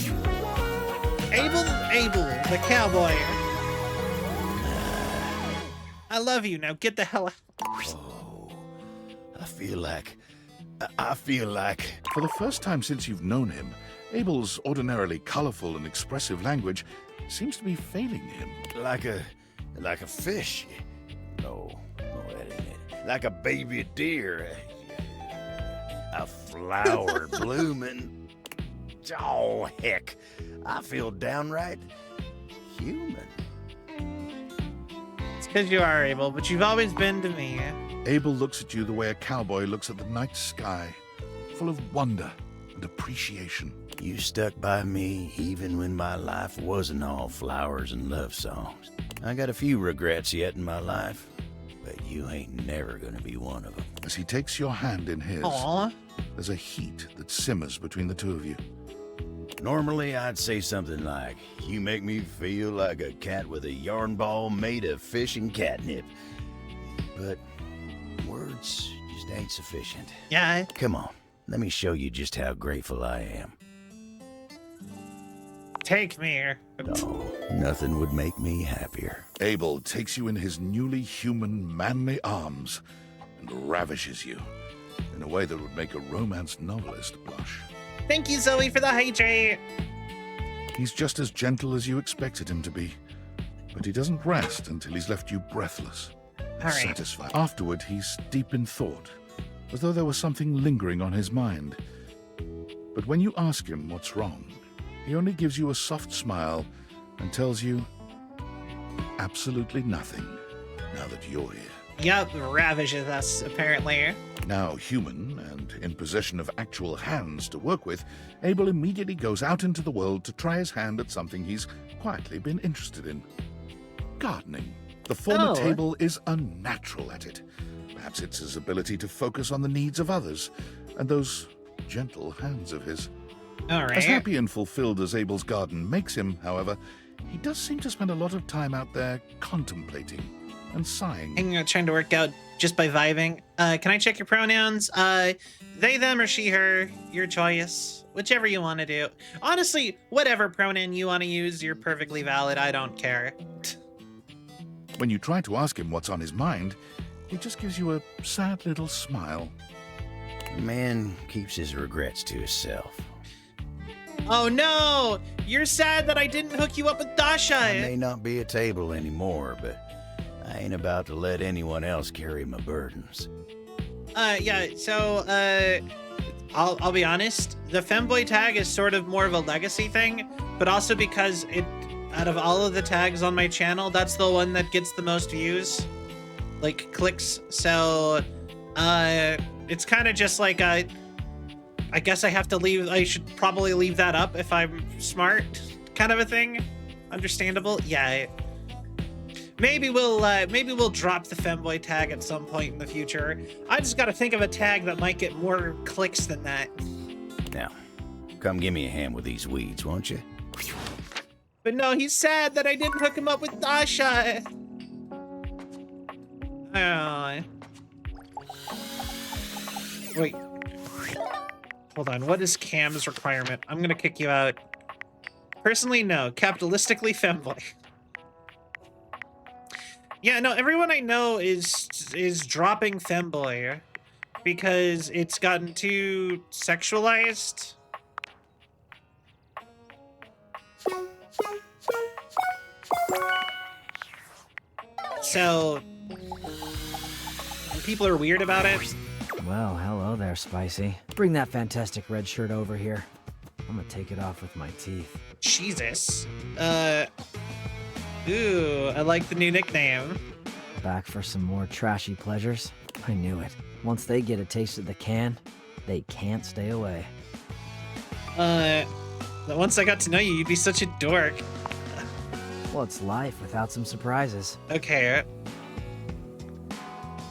Abel, the cowboy. I love you, now get the hell out. Oh, I feel like... For the first time since you've known him, Abel's ordinarily colorful and expressive language seems to be failing him. Like a fish. No, that ain't it. Like a baby deer. A flower blooming. Oh, heck. I feel downright human. It's because you are, Abel, but you've always been to me. Abel looks at you the way a cowboy looks at the night sky, full of wonder and appreciation. You stuck by me even when my life wasn't all flowers and love songs. I got a few regrets yet in my life, but you ain't never gonna be one of them. As he takes your hand in his, Aww. There's a heat that simmers between the two of you. Normally, I'd say something like, you make me feel like a cat with a yarn ball made of fish and catnip. But words just ain't sufficient. Yeah. Come on, let me show you just how grateful I am. Take me. No, nothing would make me happier. Abel takes you in his newly human, manly arms and ravishes you in a way that would make a romance novelist blush. Thank you, Zoe, for the hydrate. He's just as gentle as you expected him to be, but he doesn't rest until he's left you breathless, satisfied. Afterward, he's deep in thought, as though there was something lingering on his mind. But when you ask him what's wrong, he only gives you a soft smile and tells you absolutely nothing now that you're here. Yep, ravishes us, apparently. Now human and in possession of actual hands to work with, Abel immediately goes out into the world to try his hand at something he's quietly been interested in. Gardening. The former table is unnatural at it. Perhaps it's his ability to focus on the needs of others and those gentle hands of his. All right. As happy and fulfilled as Abel's garden makes him, however, he does seem to spend a lot of time out there contemplating and sighing. I'm trying to work out just by vibing. Can I check your pronouns? They, them, or she, her. Your choice. Whichever you want to do. Honestly, whatever pronoun you want to use, you're perfectly valid. I don't care. When you try to ask him what's on his mind, he just gives you a sad little smile. A man keeps his regrets to himself. Oh no! You're sad that I didn't hook you up with Dasha! I may not be a table anymore, but I ain't about to let anyone else carry my burdens. Yeah, so, I'll be honest. The femboy tag is sort of more of a legacy thing, but also because out of all of the tags on my channel, that's the one that gets the most views, like clicks. So, it's kind of just like I guess I should probably leave that up if I'm smart, kind of a thing. Understandable? Yeah. Maybe we'll drop the femboy tag at some point in the future. I just gotta think of a tag that might get more clicks than that. Now, come give me a hand with these weeds, won't you? But no, he's sad that I didn't hook him up with Dasha. Wait. Hold on. What is Cam's requirement? I'm gonna kick you out. Personally, no. Capitalistically femboy. Yeah, no, everyone I know is dropping femboy because it's gotten too sexualized. So people are weird about it. Well, hello there, Spicy. Bring that fantastic red shirt over here. I'm gonna take it off with my teeth. Jesus. Ooh, I like the new nickname. Back for some more trashy pleasures? I knew it. Once they get a taste of the can, they can't stay away. Once I got to know you, you'd be such a dork. Well, it's life without some surprises. Okay.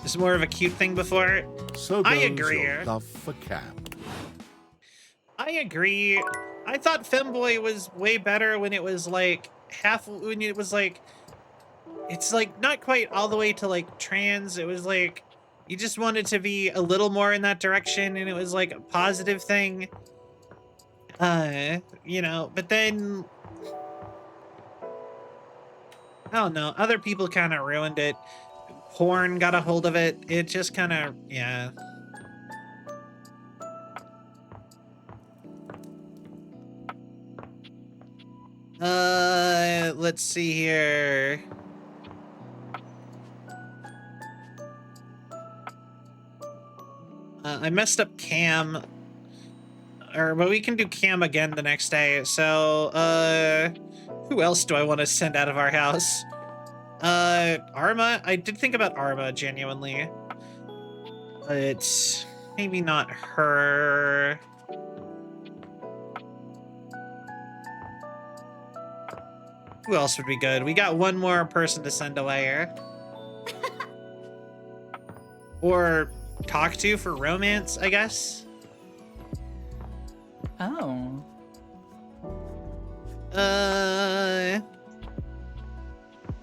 It's more of a cute thing before. So I goes agree. your love for camp. I agree. I thought femboy was way better when it was like it's like not quite all the way to like trans. It was like you just wanted to be a little more in that direction, and it was like a positive thing. You know, but then I don't know, other people kind of ruined it. Porn got a hold of it. It just kind of, yeah. Let's see here. I messed up Cam. But we can do Cam again the next day. So, who else do I want to send out of our house? Arma? I did think about Arma, genuinely. But maybe not her. Who else would be good? We got one more person to send away here. Or talk to for romance, I guess. Oh.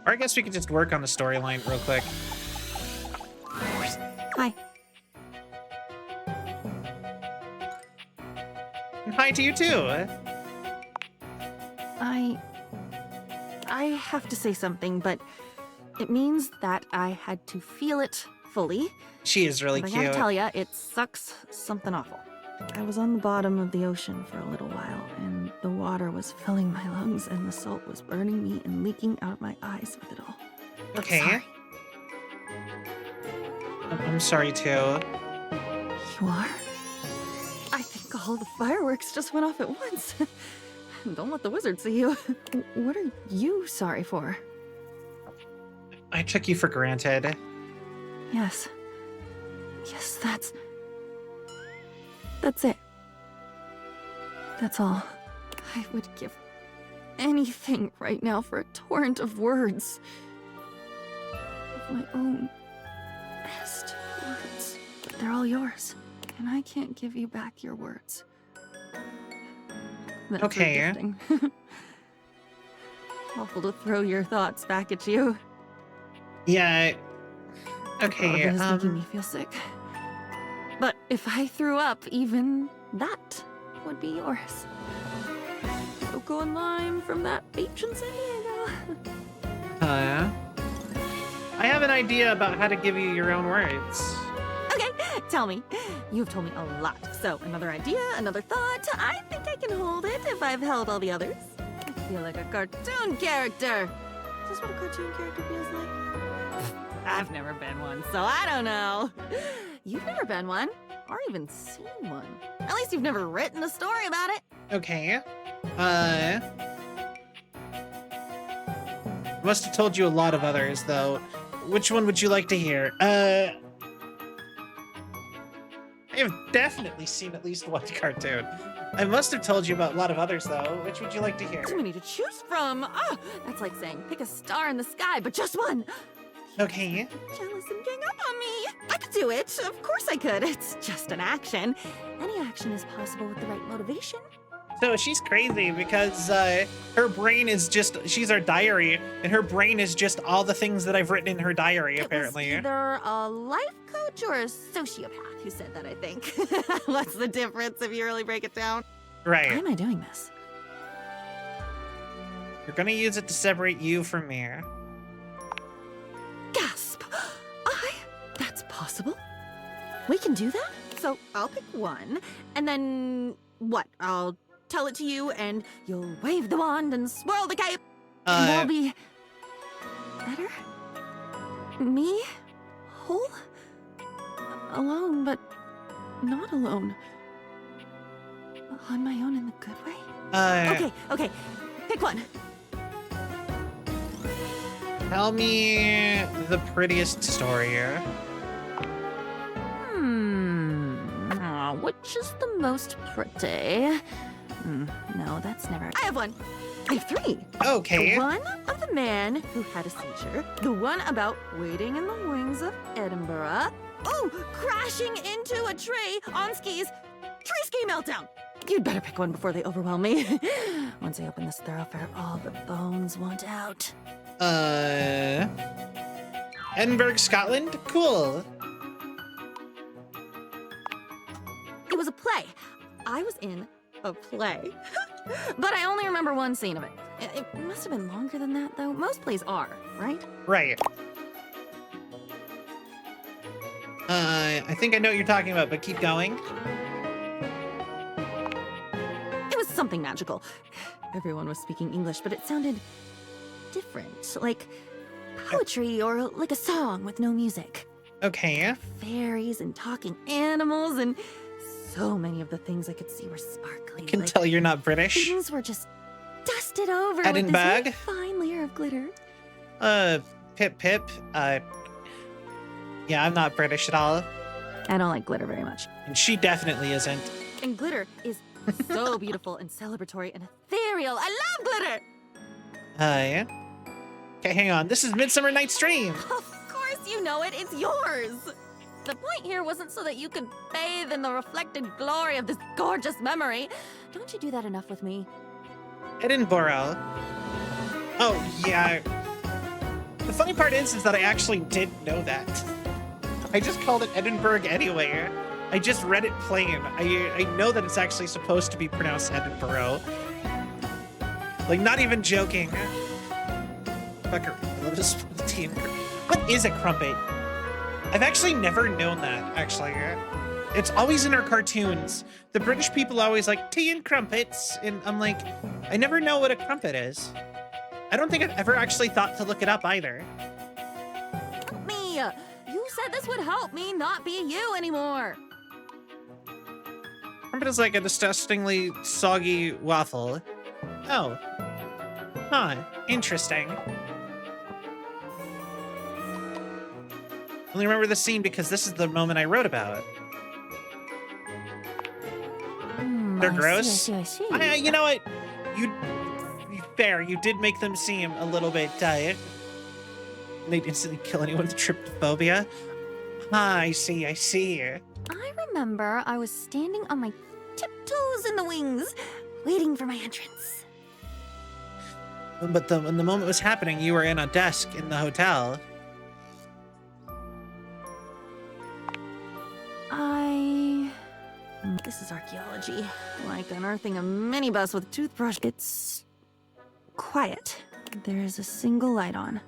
Or I guess we could just work on the storyline real quick. Hi. And hi to you too. I have to say something, but it means that I had to feel it fully. She is really but cute. I gotta tell ya, it sucks something awful. I was on the bottom of the ocean for a little while, and the water was filling my lungs, and the salt was burning me and leaking out of my eyes with it all. Okay. Sorry. I'm sorry too. You are? I think all the fireworks just went off at once. Don't let the wizard see you. What are you sorry for? I took you for granted. Yes. Yes, that's it. That's all. I would give anything right now for a torrent of words. Of my own best words. But they're all yours. And I can't give you back your words. That's okay. Awful to throw your thoughts back at you. Yeah. Okay. It's making me feel sick. But if I threw up, even that would be yours. Cocoa and lime from that beach in San Diego. I have an idea about how to give you your own words. Okay, tell me. You've told me a lot. So, another idea, another thought. I think I can hold it if I've held all the others. I feel like a cartoon character. Is this what a cartoon character feels like? I've never been one, so I don't know. You've never been one, or even seen one. At least you've never written a story about it. Okay. Must have told you a lot of others, though. Which one would you like to hear? I have definitely seen at least one cartoon. I must have told you about a lot of others, though. Which would you like to hear? Too many to choose from. Oh, that's like saying pick a star in the sky, but just one. Okay. Jealous and gang up on me. I could do it. Of course I could. It's just an action. Any action is possible with the right motivation So she's crazy because her brain is just, she's our diary, and her brain is just all the things that I've written in her diary, apparently. It was either a life coach or a sociopath who said that, I think. What's the difference if you really break it down? Right. Why am I doing this? You're gonna use it to separate you from me. Gasp! That's possible? We can do that? So I'll pick one, and then what? I'll tell it to you, and you'll wave the wand and swirl the cape, and I'll be better? Me? Whole? Alone, but not alone. On my own in the good way? Okay, pick one. Tell me the prettiest story. Which is the most pretty? No, that's never. I have one. I have three. Okay. The one of the man who had a seizure. The one about waiting in the wings of Edinburgh. Oh, crashing into a tree on skis. Tree ski meltdown. You'd better pick one before they overwhelm me. Once I open this thoroughfare, all the bones want out. Edinburgh, Scotland? Cool. It was a play. I was in a play. But I only remember one scene of it. It must have been longer than that, though. Most plays are, right? Right. I think I know what you're talking about, but keep going. It was something magical. Everyone was speaking English, but it sounded different. Like poetry or like a song with no music. Okay. Fairies and talking animals, and so many of the things I could see were sparkly. I can tell you're not British. Things were just dusted over Edinburgh. with this really fine layer of glitter. Pip. Yeah, I'm not British at all. I don't like glitter very much. And she definitely isn't. And glitter is so beautiful and celebratory and ethereal. I love glitter! Yeah. Okay, hang on. This is Midsummer Night's Dream. Of course you know it. It's yours. The point here wasn't so that you could bathe in the reflected glory of this gorgeous memory. Don't you do that enough with me? Edinburgh. Oh, yeah. The funny part is that I actually did know that. I just called it Edinburgh anyway. I just read it plain. I know that it's actually supposed to be pronounced Edinburgh. Like, not even joking. Fucker, I love this tea. What is a crumpet? I've actually never known that, actually. It's always in our cartoons. The British people always like tea and crumpets, and I'm like, I never know what a crumpet is. I don't think I've ever actually thought to look it up either. Me! You said this would help me not be you anymore. Crumpet is like a disgustingly soggy waffle. Oh. Huh. Interesting. Only remember this scene because this is the moment I wrote about. They're gross. I see. You know what? Fair. You did make them seem a little bit They'd instantly kill anyone with trypophobia. I see. I remember I was standing on my tiptoes in the wings, waiting for my entrance. But when the moment was happening, you were in a desk in the hotel. This is archaeology. Like unearthing a minibus with a toothbrush. It's quiet. There is a single light on.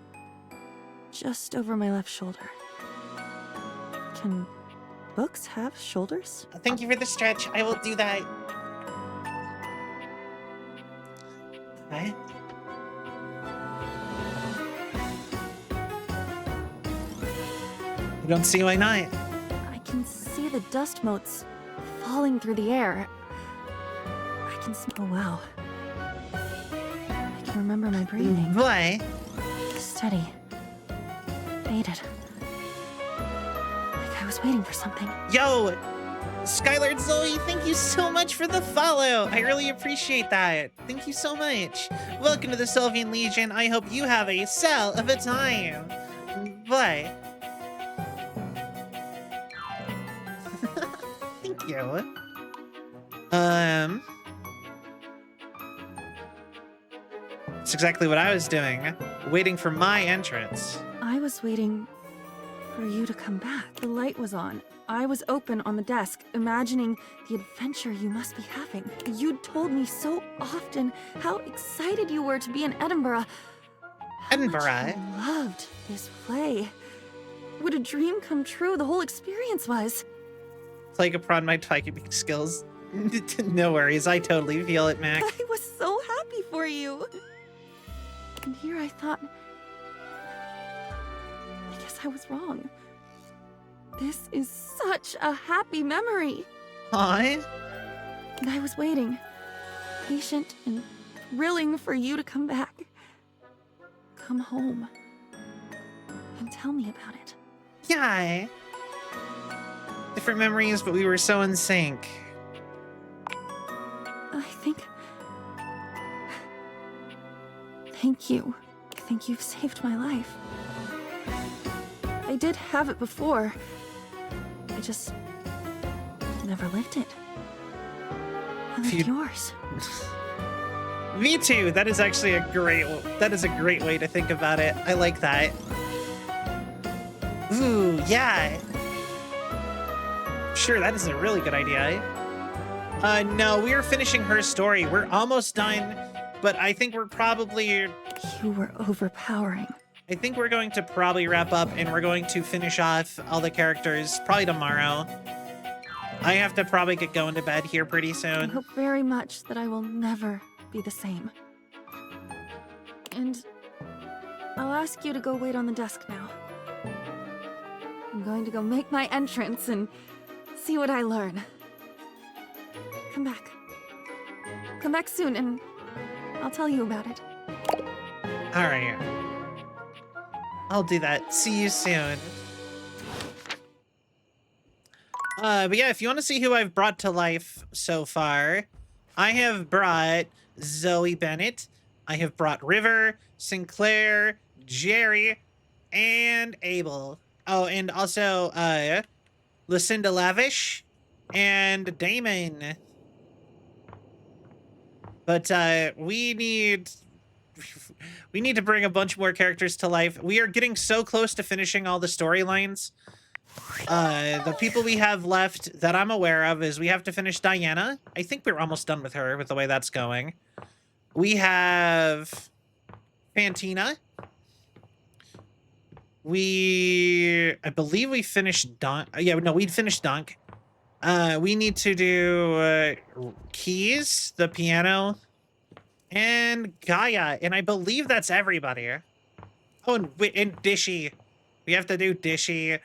Just over my left shoulder. Can books have shoulders? Thank you for the stretch. I will do that. Okay. You don't see why not? I can see the dust motes falling through the air. I can smell. Oh, wow. I can remember my breathing. Why? Steady. Faded. Like I was waiting for something. Yo! Skylard Zoe, thank you so much for the follow. I really appreciate that. Thank you so much. Welcome to the Celvion Legion. I hope you have a cell of a time. Bye. Thank you. It's exactly what I was doing, waiting for my entrance. I was waiting for you to come back. The light was on. I was open on the desk, imagining the adventure you must be having. You'd told me so often how excited you were to be in Edinburgh. Edinburgh? How much you loved this play. What a dream come true the whole experience was. Like upon my typing skills. No worries, I totally feel it, Mac. I was so happy for you. And here I thought, I guess I was wrong. This is such a happy memory. Hi. And I was waiting, patient and thrilling for you to come back. Come home and tell me about it. Yeah. Different memories, but we were so in sync. I think... Thank you. I think you've saved my life. I did have it before. I just never lived it. I lived yours. Me too. That is actually a great way to think about it. I like that. Ooh, yeah. Sure, that is a really good idea. No, we are finishing her story. We're almost done, but I think we're probably... You were overpowering. I think we're going to probably wrap up and we're going to finish off all the characters probably tomorrow. I have to probably get going to bed here pretty I soon. hope very much that I will never be the same. And I'll ask you to go wait on the desk now. I'm going to go make my entrance and see what I learn. Come back. Come back soon and I'll tell you about it. All right. I'll do that. See you soon. But yeah, if you want to see who I've brought to life so far, I have brought Zoe Bennett. I have brought River, Sinclair, Jerry, and Abel. Oh, and also, Lucinda Lavish and Damon. But, we need to bring a bunch more characters to life. We are getting so close to finishing all the storylines. The people we have left that I'm aware of is we have to finish Diana. I think we're almost done with her with the way that's going. We have Fantina. I believe we finished Dunk. Yeah, no, we'd finished Dunk. We need to do Keys, the piano, and Gaia, and I believe that's everybody. Oh, and Dishy. We have to do Dishy,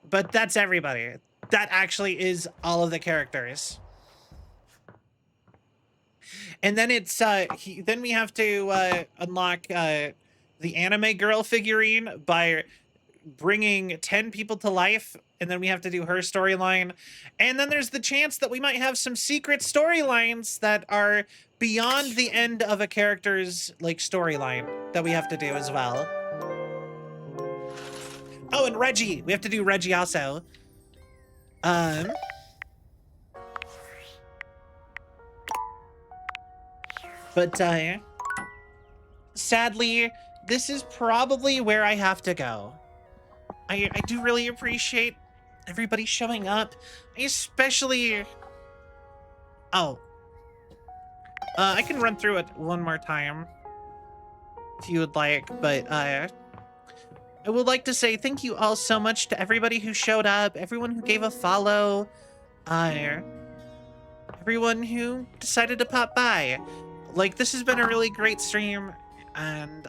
but that's everybody. That actually is all of the characters. And then it's then we have to unlock the anime girl figurine by bringing 10 people to life, and then we have to do her storyline. And then there's the chance that we might have some secret storylines that are beyond the end of a character's like storyline that we have to do as well. Oh, and Reggie. We have to do Reggie also. But sadly, this is probably where I have to go. I do really appreciate everybody showing up. Especially... Oh. I can run through it one more time if you would like, but I would like to say thank you all so much to everybody who showed up, everyone who gave a follow, everyone who decided to pop by. Like, this has been a really great stream, and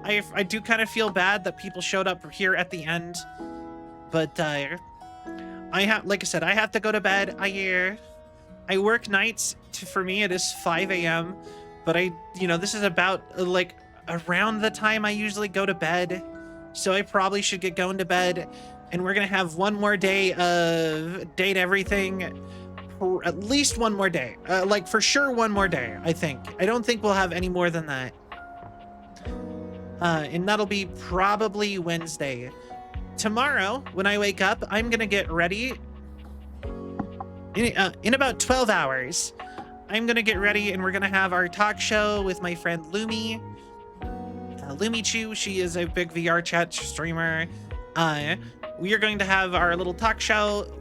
I do kind of feel bad that people showed up here at the end, but like I said, I have to go to bed. I work nights. For me, it is 5 a.m., but this is about like around the time I usually go to bed, so I probably should get going to bed. And we're gonna have one more day of Date Everything, at least one more day, like for sure one more day. I don't think we'll have any more than that, and that'll be probably Wednesday. Tomorrow when I wake up, I'm gonna get ready. In about 12 hours, I'm gonna get ready and we're gonna have our talk show with my friend Lumi. Lumichu. She is a big VR chat streamer. We are going to have our little talk show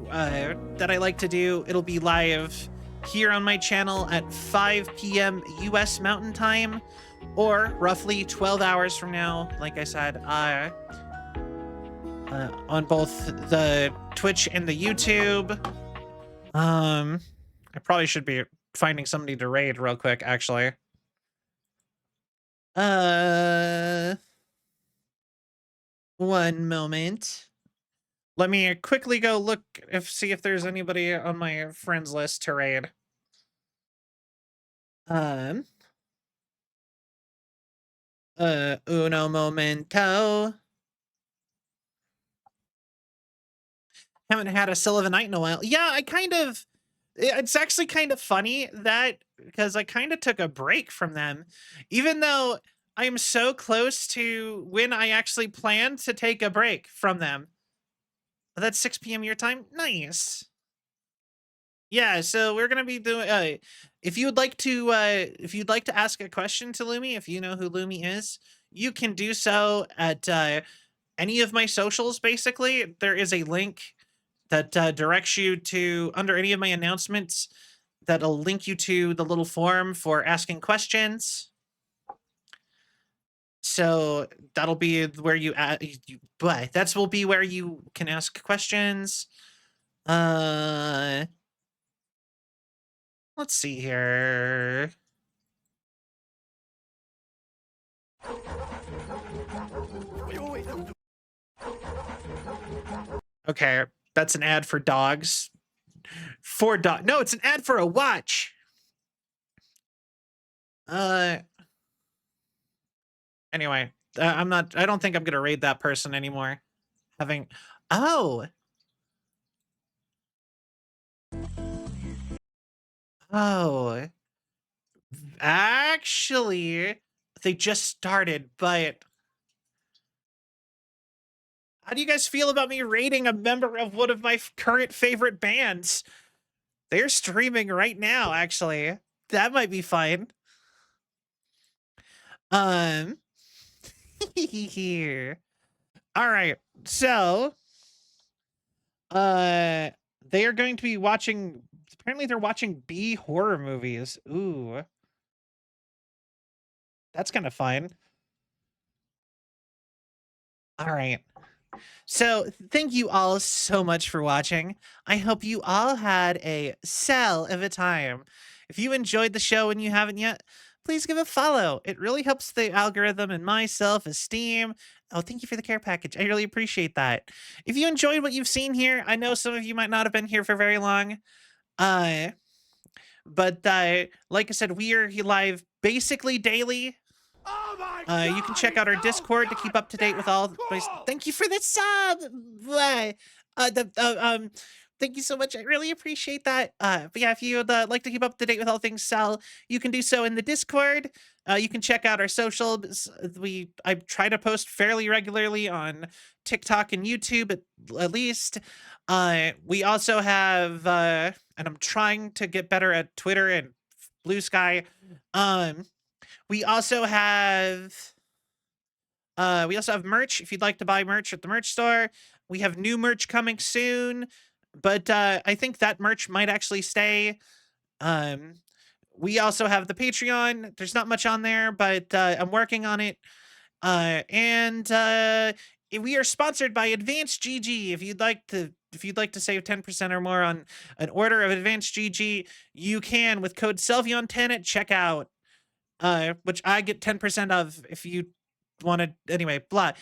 that I like to do. It'll be live here on my channel at 5 p.m. US Mountain Time, or roughly 12 hours from now, like I said, on both the Twitch and the YouTube. I probably should be finding somebody to raid real quick, actually. One moment. Let me quickly go look see if there's anybody on my friends list to raid. Uno momento. Haven't had a Celvion night in a while. Yeah, it's actually kind of funny that, because I kind of took a break from them, even though I'm so close to when I actually plan to take a break from them. That's 6 p.m. your time. Nice. Yeah, so we're gonna be doing. If you'd like to ask a question to Lumi, if you know who Lumi is, you can do so at any of my socials. Basically, there is a link that directs you to, under any of my announcements, that'll link you to the little form for asking questions. So that'll be where will be where you can ask questions. Let's see here. Okay, that's an ad for dogs. No, it's an ad for a watch. Anyway, I don't think I'm gonna raid that person anymore. Oh, actually, they just started, but how do you guys feel about me raiding a member of one of my current favorite bands? They're streaming right now, actually. That might be fun. Here. All right. So, they are going to be watching, apparently they're watching B horror movies. Ooh. That's kind of fun. All right. So thank you all so much for watching. I hope you all had a cell of a time. If you enjoyed the show and you haven't yet, please give a follow. It really helps the algorithm and my self-esteem. Oh, thank you for the care package. I really appreciate that. If you enjoyed what you've seen here, I know some of you might not have been here for very long. But like I said, we are live basically daily. You can check out our Discord to keep up to date with all. Thank you for the sub. Thank you so much. I really appreciate that. But yeah, if you'd like to keep up to date with all things Cell, you can do so in the Discord. You can check out our socials. I try to post fairly regularly on TikTok and YouTube at least. We also have, and I'm trying to get better at Twitter and Blue Sky. We also have merch. If you'd like to buy merch at the merch store, we have new merch coming soon, but I think that merch might actually stay. We also have the Patreon. There's not much on there, but I'm working on it. And we are sponsored by Advanced GG. If you'd like to save 10% or more on an order of Advanced GG, you can with code Celvion10 at checkout. Which I get 10% of if you want to, anyway, blah.